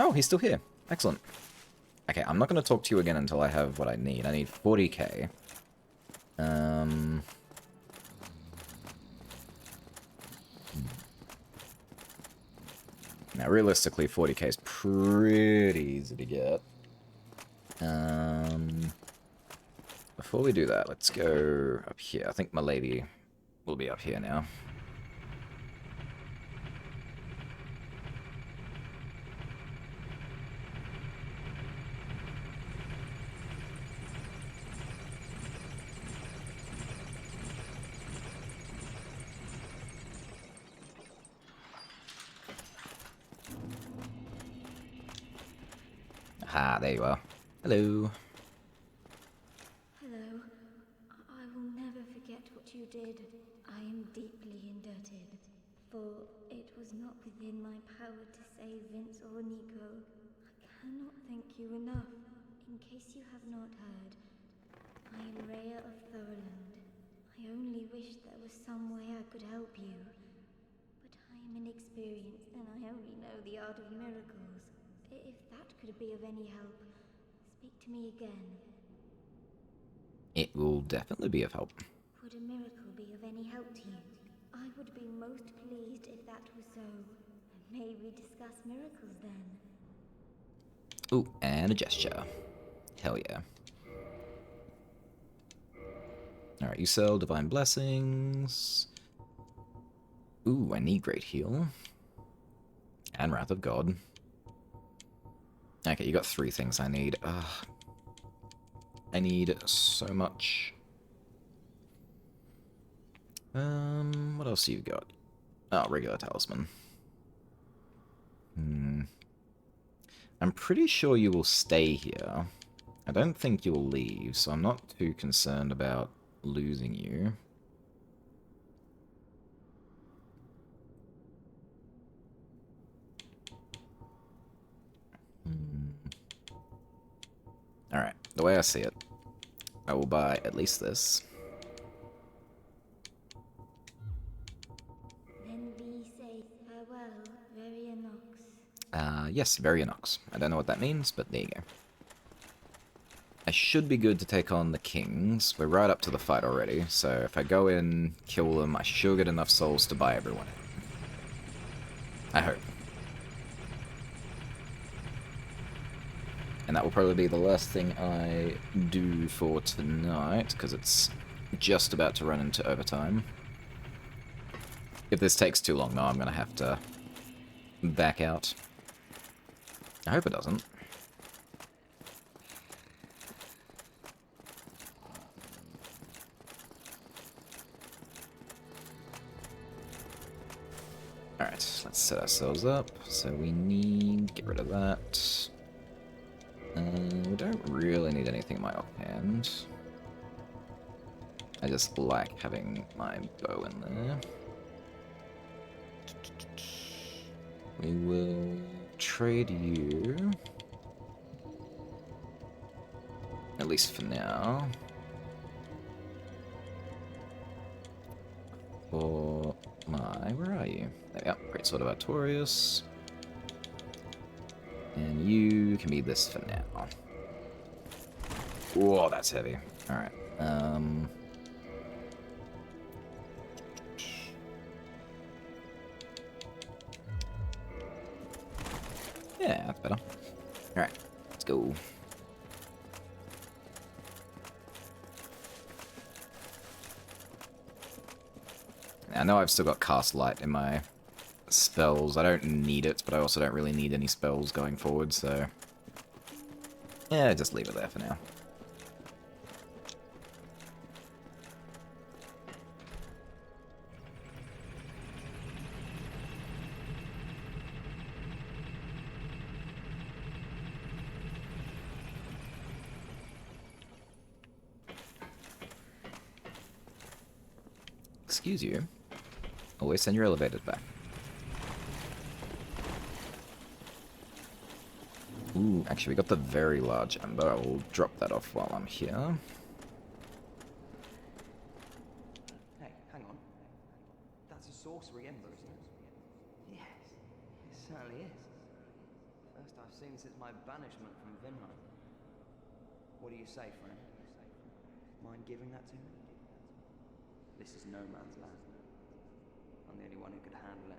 Oh, he's still here. Excellent. Okay, I'm not going to talk to you again until I have what I need. I need 40k. Now, realistically, 40k is pretty easy to get. Before we do that, let's go up here. I think my lady will be up here now. Ah, there you are. Hello. Hello. I will never forget what you did. I am deeply indebted, for it was not within my power to save Vince or Nico. I cannot thank you enough. In case you have not heard, I am Rhea of Thorland. I only wish there was some way I could help you. But I am inexperienced and I only know the art of miracles. If that could be of any help, speak to me again. It will definitely be of help. Would a miracle be of any help to you? I would be most pleased if that was so. May we discuss miracles then? Ooh, and a gesture. Hell yeah. Alright, you sell Divine Blessings. Ooh, I need Great Heal. And Wrath of God. Okay, you got 3 things I need. I need so much. What else you got? Oh, regular talisman. I'm pretty sure you will stay here. I don't think you'll leave, so I'm not too concerned about losing you. Alright, the way I see it, I will buy at least this. Then we say farewell, Verionox. Yes, Verionox. I don't know what that means, but there you go. I should be good to take on the kings. We're right up to the fight already, so if I go in, kill them, I should get enough souls to buy everyone in. I hope. And that will probably be the last thing I do for tonight, because it's just about to run into overtime. If this takes too long, though, I'm going to have to back out. I hope it doesn't. Alright, let's set ourselves up. So we need... get rid of that. We don't really need anything in my offhand. I just like having my bow in there. We will trade you. At least for now. For my... where are you? There we go. Great Sword of Artorias. And you can be this for now. Whoa, that's heavy. Alright. Yeah, that's better. Alright, let's go. I know I've still got Cast Light in my spells. I don't need it, but I also don't really need any spells going forward, so... yeah, just leave it there for now. Excuse you. Always send your elevators back. Ooh, actually, we got the very large ember. I will drop that off while I'm here. Hey, hang on. That's a sorcery ember, isn't it? Yes, it certainly is. First I've seen my banishment from Vinheim. What do you say, friend? Mind giving that to me? This is no man's land. I'm the only one who could handle it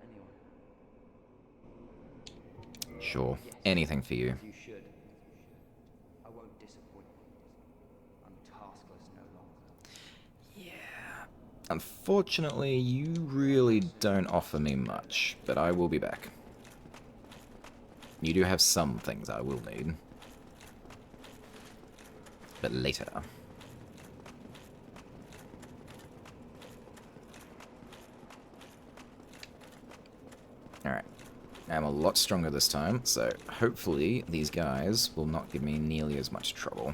anyway. Sure. Yes, Anything for you. as you should. I won't disappoint you. I'm taskless no longer. Yeah. Unfortunately, you really don't offer me much, but I will be back. You do have some things I will need. But later. Alright. I'm a lot stronger this time, so hopefully these guys will not give me nearly as much trouble.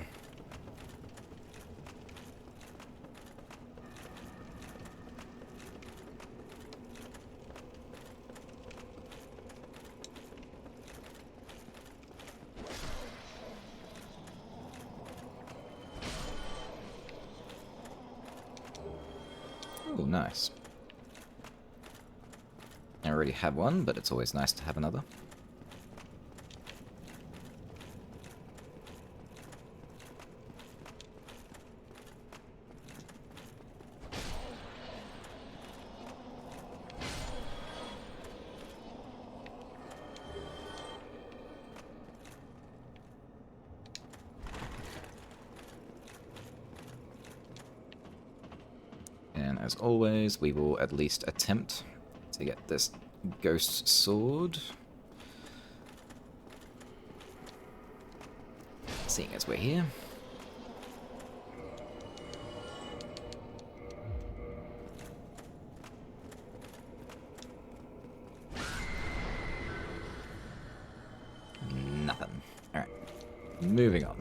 Oh, nice. I already have one, but it's always nice to have another. And as always, we will at least attempt to get this ghost sword. Seeing as we're here. Nothing. Alright. Moving on.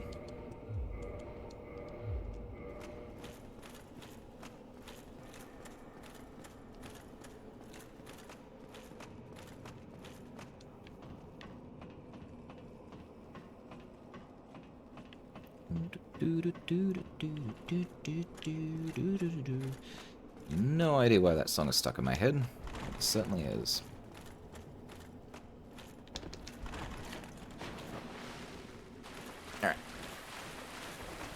No idea why that song is stuck in my head. It certainly is. Alright.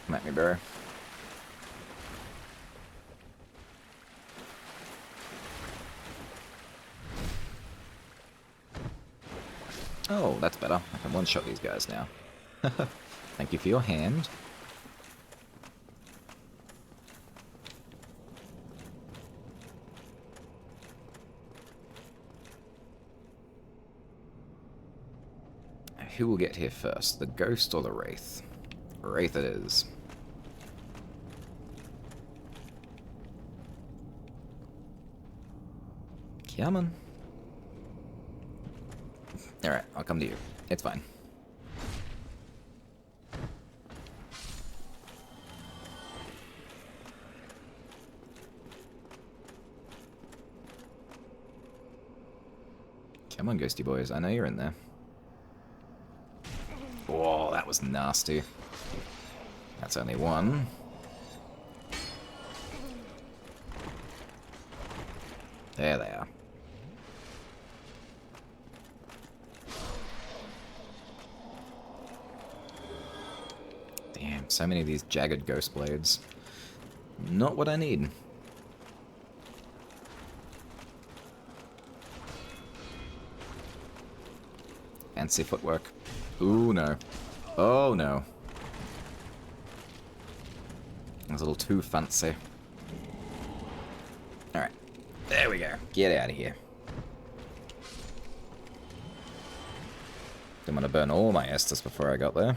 Come at me, bro. Oh, that's better. I can one-shot these guys now. Thank you for your hand. Who will get here first, the ghost or the wraith? Wraith it is. Come on. Alright, I'll come to you. It's fine. Come on, ghosty boys. I know you're in there. Whoa, that was nasty. That's only one. There they are. Damn, so many of these jagged ghost blades. Not what I need. Fancy footwork. Ooh, no. Oh, no. That's a little too fancy. Alright. There we go. Get out of here. Didn't want to burn all my Estus before I got there.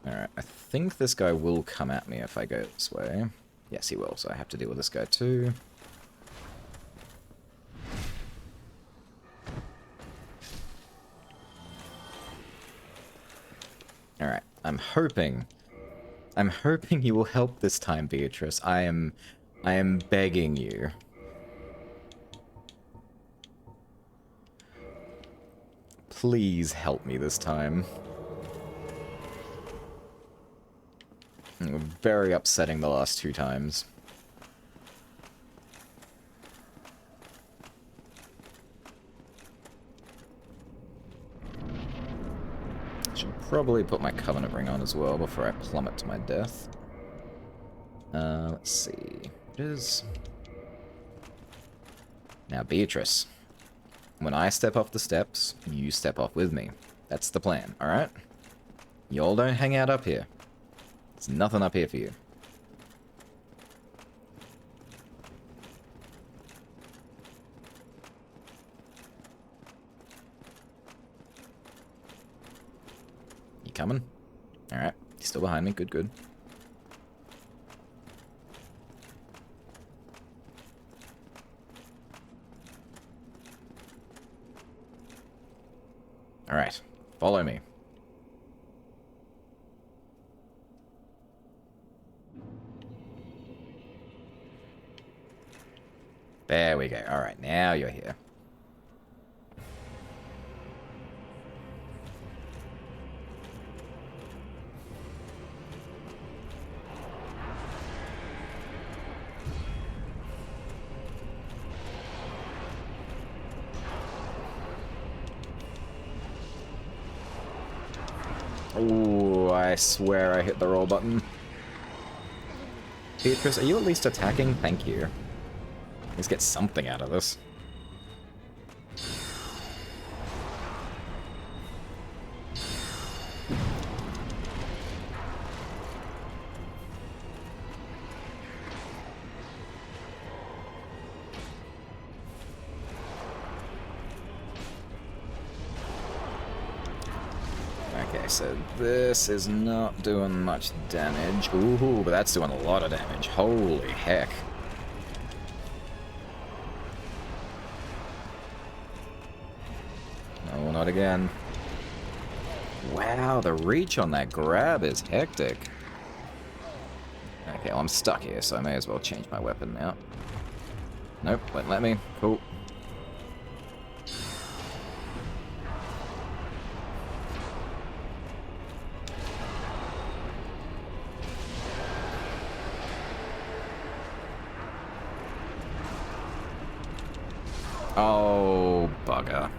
Alright, I think this guy will come at me if I go this way. Yes, he will, so I have to deal with this guy too. Alright, I'm hoping you will help this time, Beatrice. I am begging you. Please help me this time. Very upsetting the last two times. Should probably put my Covenant ring on as well before I plummet to my death. Let's see. It is... Now, Beatrice. When I step off the steps, you step off with me. That's the plan, alright? Y'all don't hang out up here. There's nothing up here for you. You coming? Alright. You're still behind me. Good, good. Alright. Follow me. There we go. Alright, now you're here. Ooh, I swear I hit the roll button. Beatrice, are you at least attacking? Thank you. Let's get something out of this. Okay, so this is not doing much damage. Ooh, but that's doing a lot of damage. Holy heck. No, not again. Wow, the reach on that grab is hectic. Okay, well, I'm stuck here, so I may as well change my weapon now. Nope, won't let me. Cool. Oh, bugger.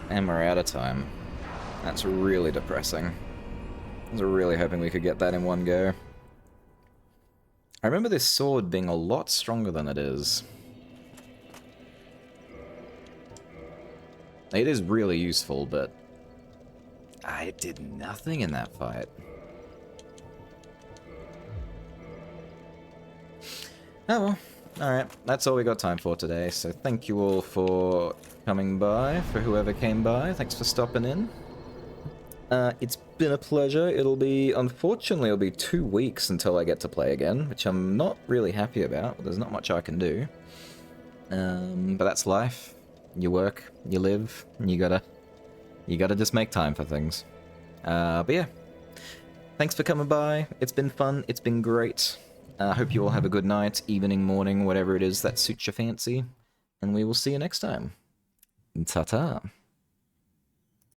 And we're out of time. That's really depressing. I was really hoping we could get that in one go. I remember this sword being a lot stronger than it is. It is really useful, but I did nothing in that fight. Oh well. Alright, that's all we got time for today, so thank you all for coming by, for whoever came by. Thanks for stopping in. It's been a pleasure. Unfortunately, it'll be 2 weeks until I get to play again, which I'm not really happy about. There's not much I can do. But that's life. You work, you live, and you gotta just make time for things. But yeah. Thanks for coming by. It's been fun. It's been great. I hope you all have a good night, evening, morning, whatever it is that suits your fancy. And we will see you next time. Ta-ta.